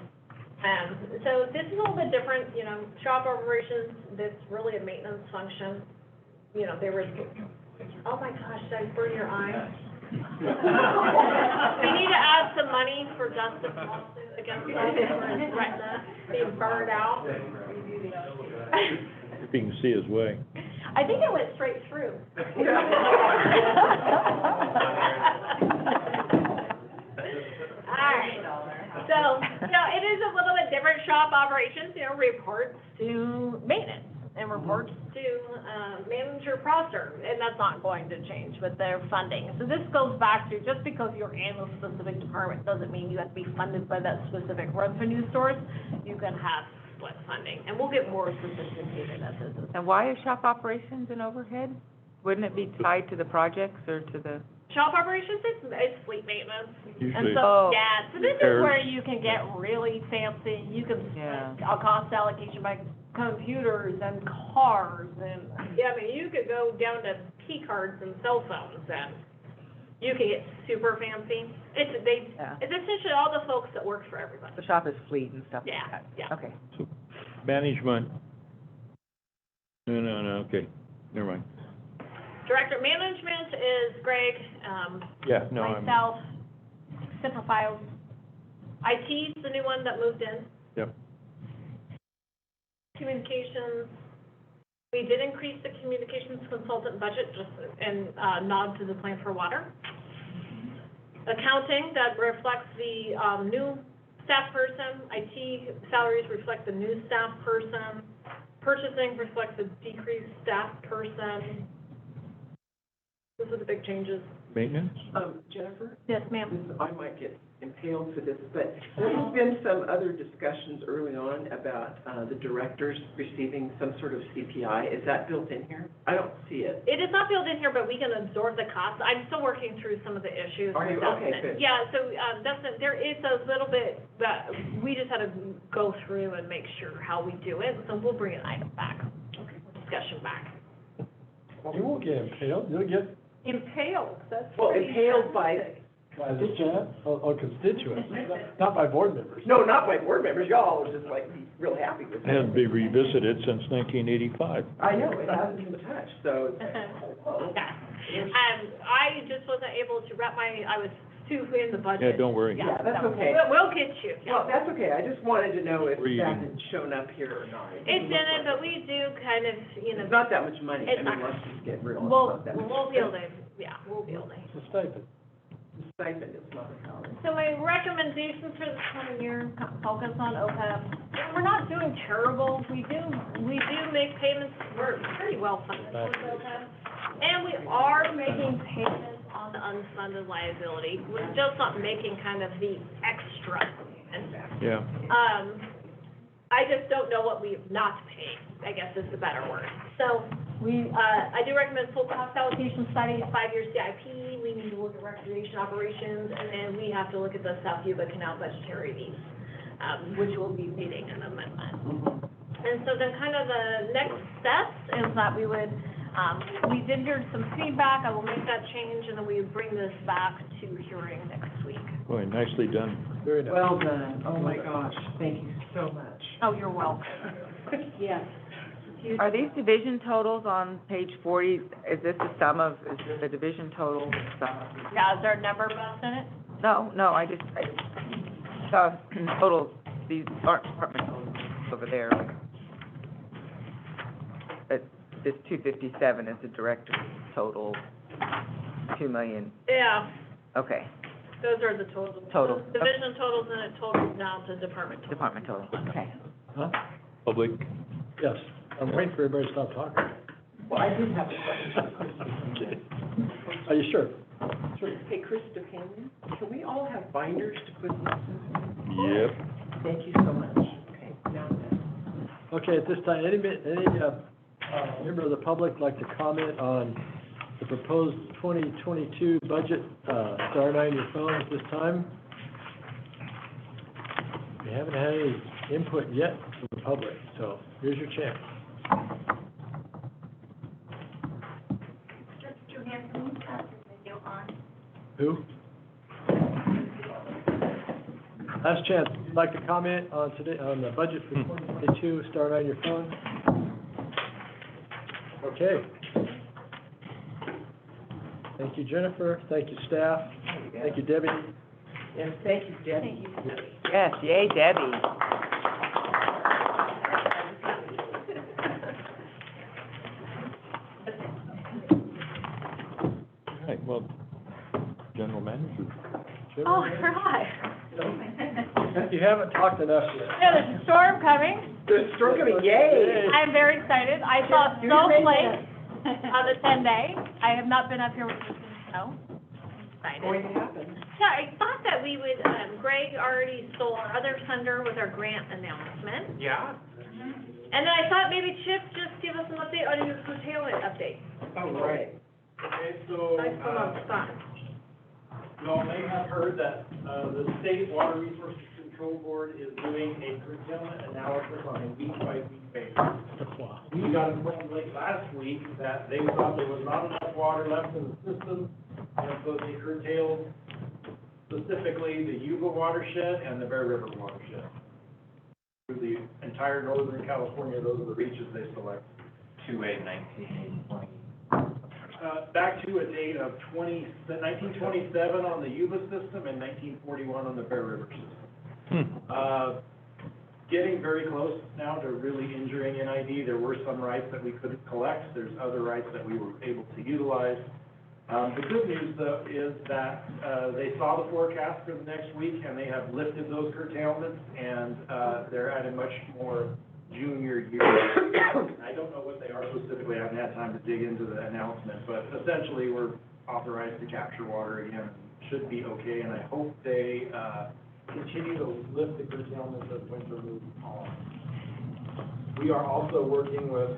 So this is a little bit different, you know, shop operations, that's really a maintenance function. You know, they were, oh my gosh, did I burn your eye? We need to add some money for Dustin's lawsuit against us for his retina being burned out. If you can see his way. I think it went straight through. Alright, so, you know, it is a little bit different shop operations, you know, reports to maintenance and reports to, manager Prosser, and that's not going to change with their funding. So this goes back to, just because you're in a specific department doesn't mean you have to be funded by that specific revenue source. You can have split funding, and we'll get more sophisticated at this. And why is shop operations an overhead? Wouldn't it be tied to the projects or to the? Shop operations, it's fleet maintenance. And Usually. so, yeah, so this is Repairs. where you can get really fancy. You can split a cost allocation by computers and cars and, yeah, I mean, you could go down to key cards and cell phones and you can get super fancy. It's essentially all the folks that work for everybody. The shop is fleet and stuff like Yeah, that? yeah. Okay. So, management. No, okay, never mind. Director management is Greg, Yeah, no, myself, Central Files. IT's the new one that moved in. Yep. Communications, we did increase the communications consultant budget just and nod to the plan for water. Accounting, that reflects the new staff person, IT salaries reflect the new staff person, purchasing reflects the decreased staff person. Those are the big changes. Maintenance? Jennifer? Yes, ma'am. I might get impaled for this, but there's been some other discussions early on about, the directors receiving some sort of CPI. Is that built in here? I don't see it. It is not built in here, but we can absorb the cost. I'm still working through some of the issues. Are you? with Okay, Dustin. good. Yeah, so, Dustin, there is a little bit that we just had to go through and make sure how we do it, so we'll bring an item back, discussion back. You won't get impaled, you'll get Impaled, that's. Well, what he impaled said. by, by the chat, constituents, not by board members. no, not by board members, y'all are just like real happy with it. Hasn't been revisited since 1985. I know, it hasn't been touched, so. Yeah. I just wasn't able to I was too in the budget. Yeah, don't worry. Yeah, that's okay. We'll get you. Well, that's okay, I just wanted to know if Reading. that had shown up here or not. It didn't, but we do kind of, It's not that much money, I It's mean, not. let's just get real. It's we'll not that much. be able to, we'll be able to. It's a stipend. The stipend is not a salary. So my recommendations for this coming year, focus on OPEB. We're not doing terrible. We do make payments, we're pretty well funded with OPEB. And we are making payments on the unfunded liability. We're just not making kind of the extra. Yeah. I just don't know what we've not paid, I guess is the better word. So I do recommend full cost allocation study, 5-year CIP. We need to look at recreation operations, and then we have to look at the South Yuba Canal budgetary needs, which will be needing an amendment. And so then kind of the next steps is that we would, we did hear some feedback. I will make that change, and then we would bring this back to hearing next week. Boy, nicely done. Very nice. Well done, oh my gosh, thank you so much. Oh, you're welcome. Yes. Are these division totals on page 40? Is this the division total sum? Yeah, is there a number built in it? No, I saw total, these aren't department totals over there. But this 257 is the director's total, 2 million, Yeah, okay, those are the totals. Total. Division totals, and it totals down to department totals. department total, okay. Huh? Public, Yes, I'm waiting for everybody to stop talking. Well, I did have a question. Are you sure? Sure. Hey, Krista, can we all have binders to put this in? yep. Thank you so much. Okay, now then. Okay, at this time, any member of the public like to comment on the proposed 2022 budget, star 9 your phone at this time? We haven't had any input yet from the public, so here's your chance. Who? Last chance, if you'd like to comment on today, on the budget for 2022, star 9 your phone. Okay. Thank you, Jennifer. Thank you, staff. Thank you, Debbie. Yes, thank you, Debbie. Yes, yay, Debbie. All right, well, general manager. Oh, hi. You haven't talked enough yet. There's a storm coming. There's a storm coming, yay! I'm very excited. I saw snowflakes on the 10-day. I have not been up here with the snow. I'm Going excited. to happen. Yeah, I thought that we would, Greg already stole our other thunder with our grant announcement. Yeah? And then I thought maybe Chip just give us an update on your curtailment update. Oh, right. Okay, so, I put on the spot. you all may have heard that, the State Water Resources Control Board is doing a curtailment analysis on a week-by-week basis. Wow. We got informed late last week that they thought there was not enough water left in the system, and so they curtailed specifically the Yuba watershed and the Bear River watershed. Through the entire northern California, those are the reaches they select. 2/8/1920. Back to a date of 1927 on the Yuba system and 1941 on the Bear River system. Getting very close now to really injuring NID. There were some rights that we couldn't collect. There's other rights that we were able to utilize. The good news, though, is that they saw the forecast for the next week, and they have lifted those curtailments, and they're at a much more junior year. I don't know what they are specifically, I haven't had time to dig into the announcement, but essentially, we're authorized to capture water again, should be okay, and I hope they continue to lift the curtailments as winter moves on. We are also working with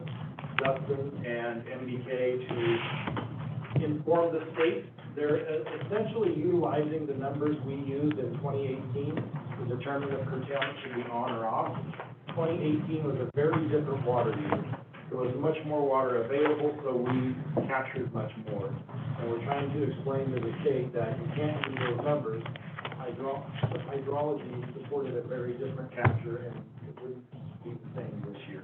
Dustin and MBK to inform the state. They're essentially utilizing the numbers we used in 2018 to determine if curtailment should be on or off. 2018 was a very different water year. There was much more water available, so we captured much more. And we're trying to explain to the state that you can't use those numbers. The hydrology supported a very different capture, and it wouldn't be the same this year.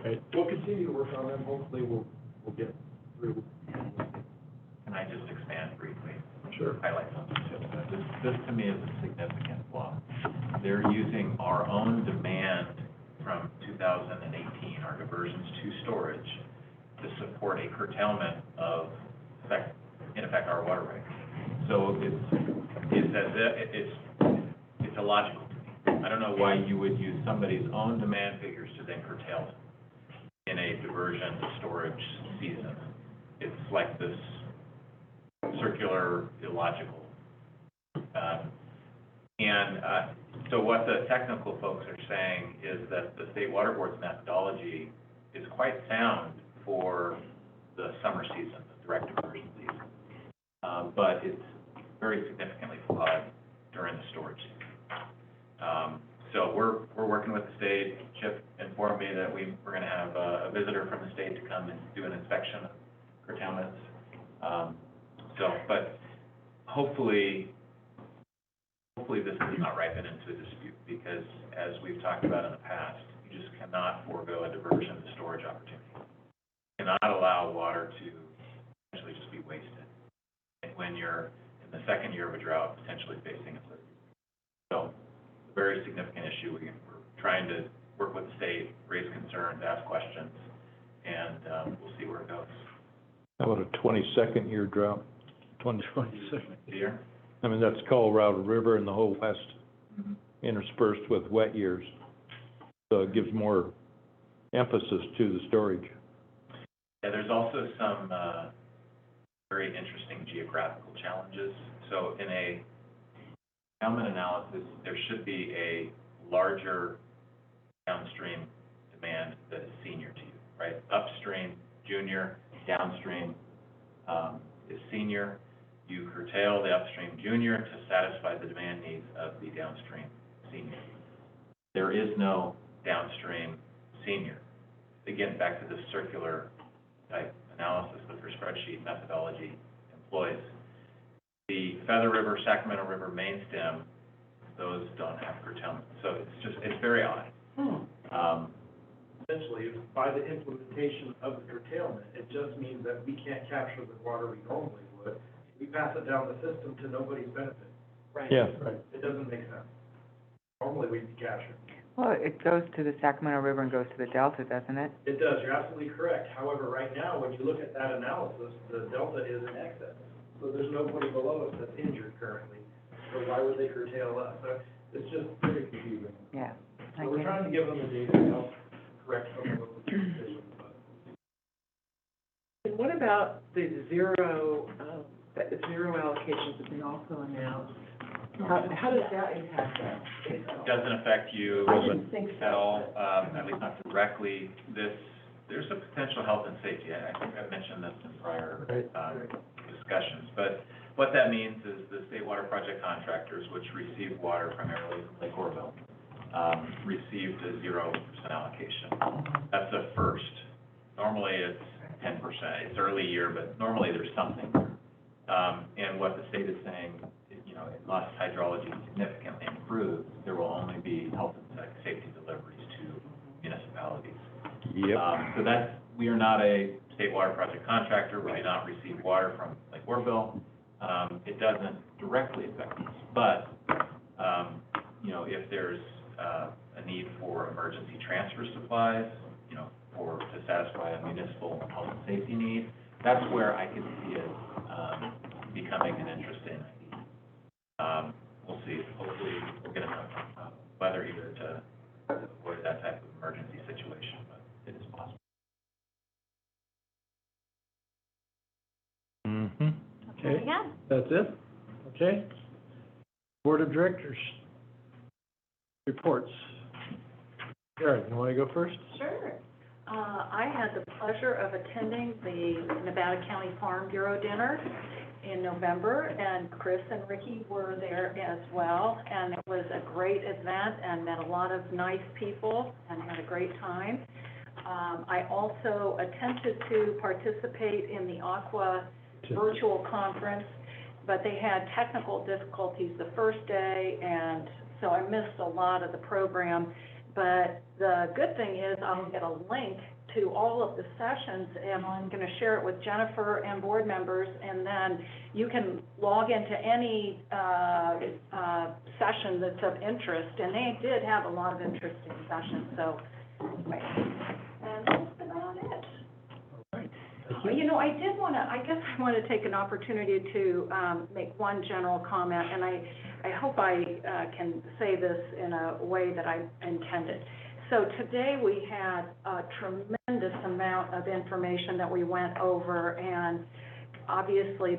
Right. We'll continue to work on them. Hopefully, we'll get through. Can I just expand briefly? Sure. Highlight something. This to me is a significant flaw. They're using our own demand from 2018, our diversions to storage, to support a curtailment of, in effect, our water rights. So it's illogical to me. I don't know why you would use somebody's own demand figures to then curtail them in a diversion storage season. It's like this circular, illogical. So what the technical folks are saying is that the State Water Board's methodology is quite sound for the summer season, the direct diversion season. But it's very significantly flawed during the storage season. So we're working with the state. Chip informed me that we're going to have a visitor from the state to come and do an inspection of curtailments. But hopefully this does not ripen into a dispute, because as we've talked about in the past, you just cannot forego a diversion to storage opportunity. You cannot allow water to essentially just be wasted when you're in the second year of a drought, potentially facing a third. So, a very significant issue. We're trying to work with the state, raise concerns, ask questions, and we'll see where it goes. How about a 22nd year drought? 22nd year? I mean, that's Colorado River and the whole west interspersed with wet years. So it gives more emphasis to the storage. Yeah, there's also some very interesting geographical challenges. So in a curtailment analysis, there should be a larger downstream demand that is senior to you, right? Upstream, junior, downstream is senior. You curtail the upstream junior to satisfy the demand needs of the downstream senior. There is no downstream senior. Again, back to the circular type analysis that your spreadsheet methodology employs. The Feather River, Sacramento River main stem, those don't have curtailment. So it's very odd. Essentially, by the implementation of the curtailment, it just means that we can't capture the water we normally would. We pass it down the system to nobody's benefit. Right. Yeah. Right. It doesn't make sense. Normally, we'd be captured. Well, it goes to the Sacramento River and goes to the Delta, doesn't it? It does, you're absolutely correct. However, right now, when you look at that analysis, the delta is in excess. So there's nobody below us that's injured currently. So why would they curtail us? So it's just very confusing. Yeah. So we're trying to give them the data to help correct some of those decisions. And what about the zero allocations that they also announced? How does that impact us? It doesn't affect you I didn't think so. at all, at least not directly. There's a potential health and safety. I think I've mentioned this in prior discussions. But what that means is the state water project contractors, which receive water primarily from Lake Orville, received a 0% allocation. That's a first. Normally it's 10%. It's early year, but normally there's something there. And what the state is saying, unless hydrology significantly improves, there will only be health and safety deliveries to municipalities. Yep. So we are not a state water project contractor. We do not receive water from Lake Orville. It doesn't directly affect us, but, if there's a need for emergency transfer supplies, to satisfy a municipal health and safety need, that's where I could see it becoming an interesting, we'll see. Hopefully, we'll get enough weather here to avoid that type of emergency situation, but it is possible. Mm-hmm. Okay, Yeah. that's it? Okay. Board of Directors. Reports. Karen, you want to go first? Sure. I had the pleasure of attending the Nevada County Farm Bureau dinner in November, and Chris and Ricky were there as well, and it was a great event and met a lot of nice people and had a great time. I also attempted to participate in the Aqua virtual conference, but they had technical difficulties the first day, and so I missed a lot of the program. But the good thing is I'll get a link to all of the sessions, and I'm going to share it with Jennifer and board members, and then you can log into any session that's of interest, and they did have a lot of interesting sessions, so anyway, and that's about it. All right. Thank you. You know, I guess I want to take an opportunity to make one general comment, and I hope I can say this in a way that I intended. So today we had a tremendous amount of information that we went over, and obviously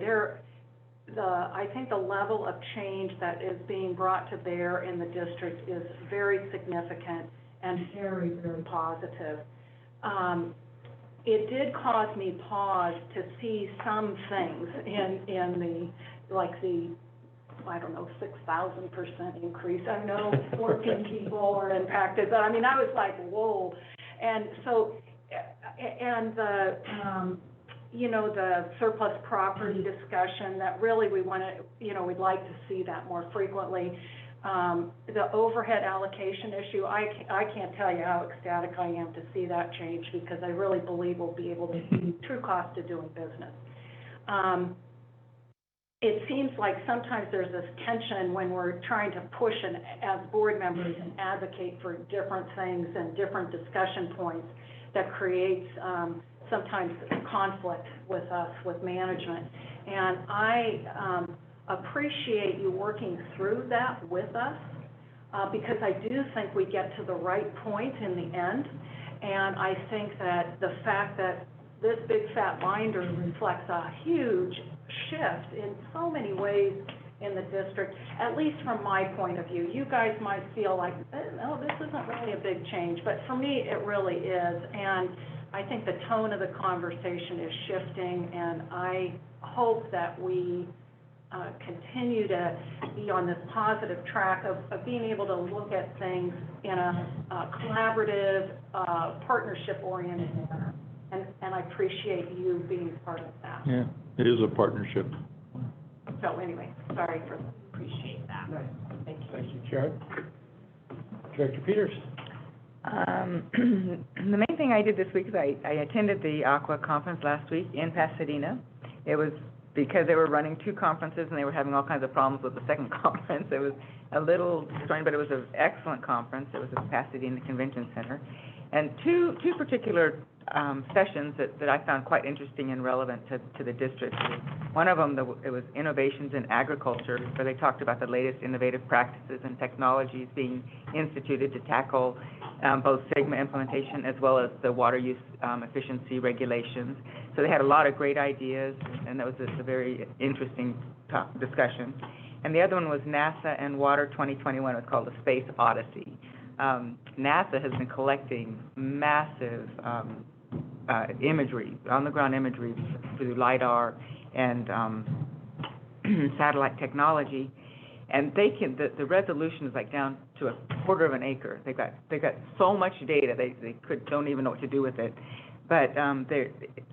I think the level of change that is being brought to bear in the district is very significant and very, very positive. It did cause me pause to see some things in the 6,000% increase. I know working people are impacted, but I mean, I was like, whoa. And so, and the, the surplus property discussion that really we want to, we'd like to see that more frequently. The overhead allocation issue, I can't tell you how ecstatic I am to see that change, because I really believe we'll be able to see true cost of doing business. It seems like sometimes there's this tension when we're trying to push as board members and advocate for different things and different discussion points that creates sometimes conflict with us, with management. And I appreciate you working through that with us, because I do think we get to the right point in the end. And I think that the fact that this big fat binder reflects a huge shift in so many ways in the district, at least from my point of view. You guys might feel like, no, this isn't really a big change, but for me, it really is. And I think the tone of the conversation is shifting, and I hope that we continue to be on this positive track of being able to look at things in a collaborative, partnership-oriented manner. And I appreciate you being part of that. Yeah, it is a partnership. So anyway, sorry for, appreciate that. Thank you. Thank you, Karen. Director Peters. The main thing I did this week is I attended the Aqua conference last week in Pasadena. It was because they were running two conferences and they were having all kinds of problems with the second conference. It was a little strange, but it was an excellent conference. It was at the Pasadena Convention Center. And two particular sessions that I found quite interesting and relevant to the district. One of them, it was Innovations in Agriculture, where they talked about the latest innovative practices and technologies being instituted to tackle both SIGMA implementation as well as the water use efficiency regulations. So they had a lot of great ideas, and that was a very interesting discussion. And the other one was NASA and Water 2021. It was called the Space Odyssey. NASA has been collecting massive imagery, on-the-ground imagery through LiDAR and satellite technology, and they can, the resolution is like down to a quarter of an acre. They've got so much data, they don't even know what to do with it. But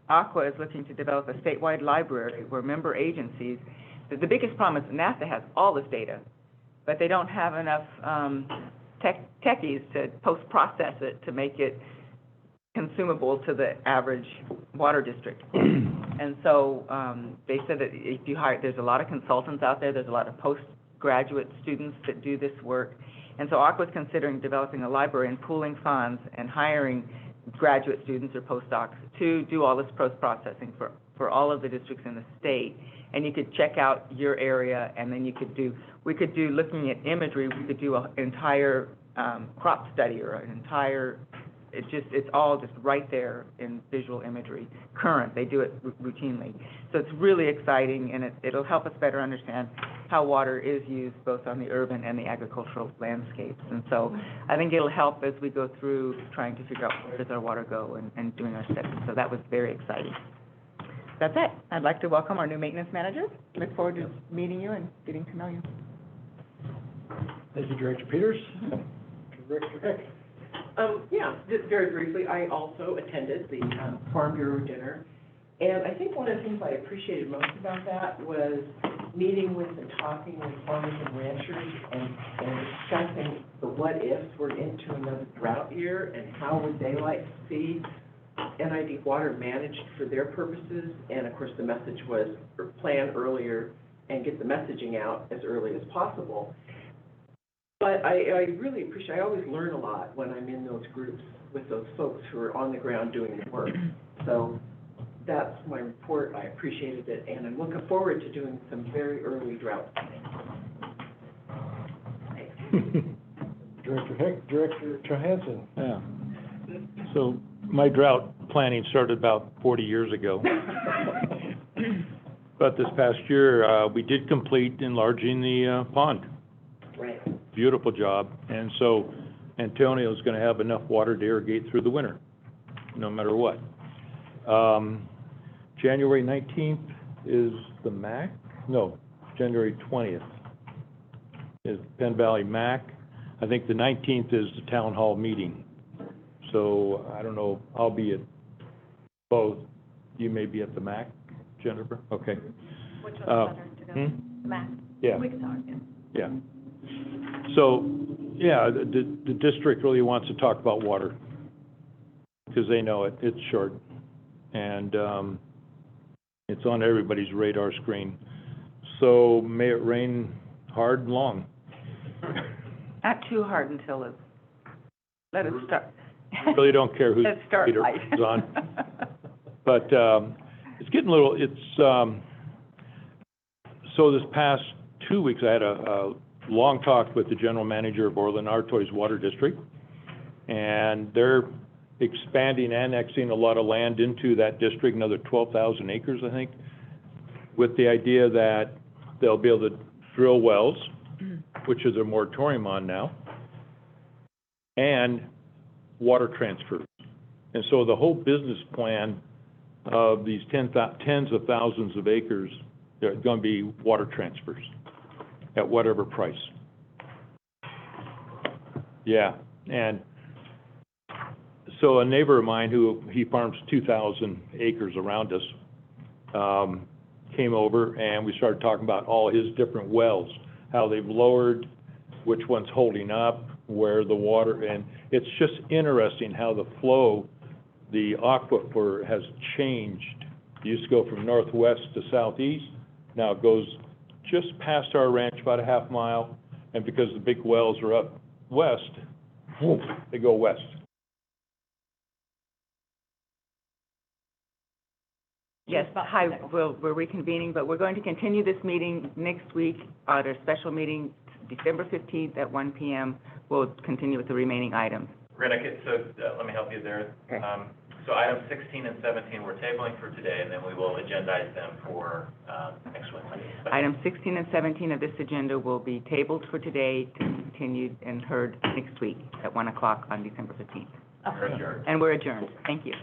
Aqua is looking to develop a statewide library where member agencies, the biggest problem is NASA has all this data, but they don't have enough techies to post-process it to make it consumable to the average water district. And so they said that if you hire, there's a lot of consultants out there, there's a lot of postgraduate students that do this work. And so Aqua's considering developing a library and pooling funds and hiring graduate students or postdocs to do all this post-processing for all of the districts in the state. And you could check out your area, and then we could do, looking at imagery, we could do an entire crop study or an entire, it's all just right there in visual imagery, current, they do it routinely. So it's really exciting, and it'll help us better understand how water is used both on the urban and the agricultural landscapes. And so I think it'll help as we go through trying to figure out where does our water go and doing our studies. So that was very exciting. That's it. I'd like to welcome our new maintenance manager. Look forward to meeting you and getting to know you. Thank you, Director Peters. Director Heck. Yeah, just very briefly, I also attended the Farm Bureau dinner. And I think one of the things I appreciated most about that was meeting with and talking with farmers and ranchers and discussing the what-ifs. We're into another drought year, and how would they like to see NID water managed for their purposes? And of course, the message was plan earlier and get the messaging out as early as possible. But I really appreciate, I always learn a lot when I'm in those groups with those folks who are on the ground doing the work. So that's my report. I appreciated it, and I'm looking forward to doing some very early drought planning. Director Heck, Director Johansson. Yeah. So my drought planning started about 40 years ago. But this past year, we did complete enlarging the pond. Right. Beautiful job. And so Antonio's going to have enough water to irrigate through the winter, no matter what. January 19th is the MAC? No, January 20th is Penn Valley MAC. I think the 19th is the town hall meeting. So I don't know, I'll be at both. You may be at the MAC, Jennifer? Okay. Which one's better to go? The MAC? Yeah. We can talk, yeah. Yeah. So, yeah, the district really wants to talk about water because they know it, it's short. And it's on everybody's radar screen. So may it rain hard and long. Not too hard until it's, let it start. Really don't care who's Let's start radar light. is on. But it's getting a little, so this past 2 weeks, I had a long talk with the general manager of Orland Artois Water District, and they're expanding, annexing a lot of land into that district, another 12,000 acres, I think, with the idea that they'll be able to drill wells, which is a moratorium on now, and water transfers. And so the whole business plan of these tens of thousands of acres, they're going to be water transfers at whatever price. Yeah, and so a neighbor of mine he farms 2,000 acres around us, came over and we started talking about all his different wells, how they've lowered, which one's holding up, where the water, and it's just interesting how the flow, the aquifer has changed. It used to go from northwest to southeast, now it goes just past our ranch about a half mile, and because the big wells are up west, they go west. Yes, hi, we're reconvening, but we're going to continue this meeting next week at our special meeting, December 15th at 1 p.m. We'll continue with the remaining items. Renee, so let me help you there. Okay. So items 16 and 17 we're tabling for today, and then we will agendize them for next Wednesday. Items 16 and 17 of this agenda will be tabled for today to be continued and heard next week at 1 o'clock on December 15th. We're adjourned. And we're adjourned. Thank you.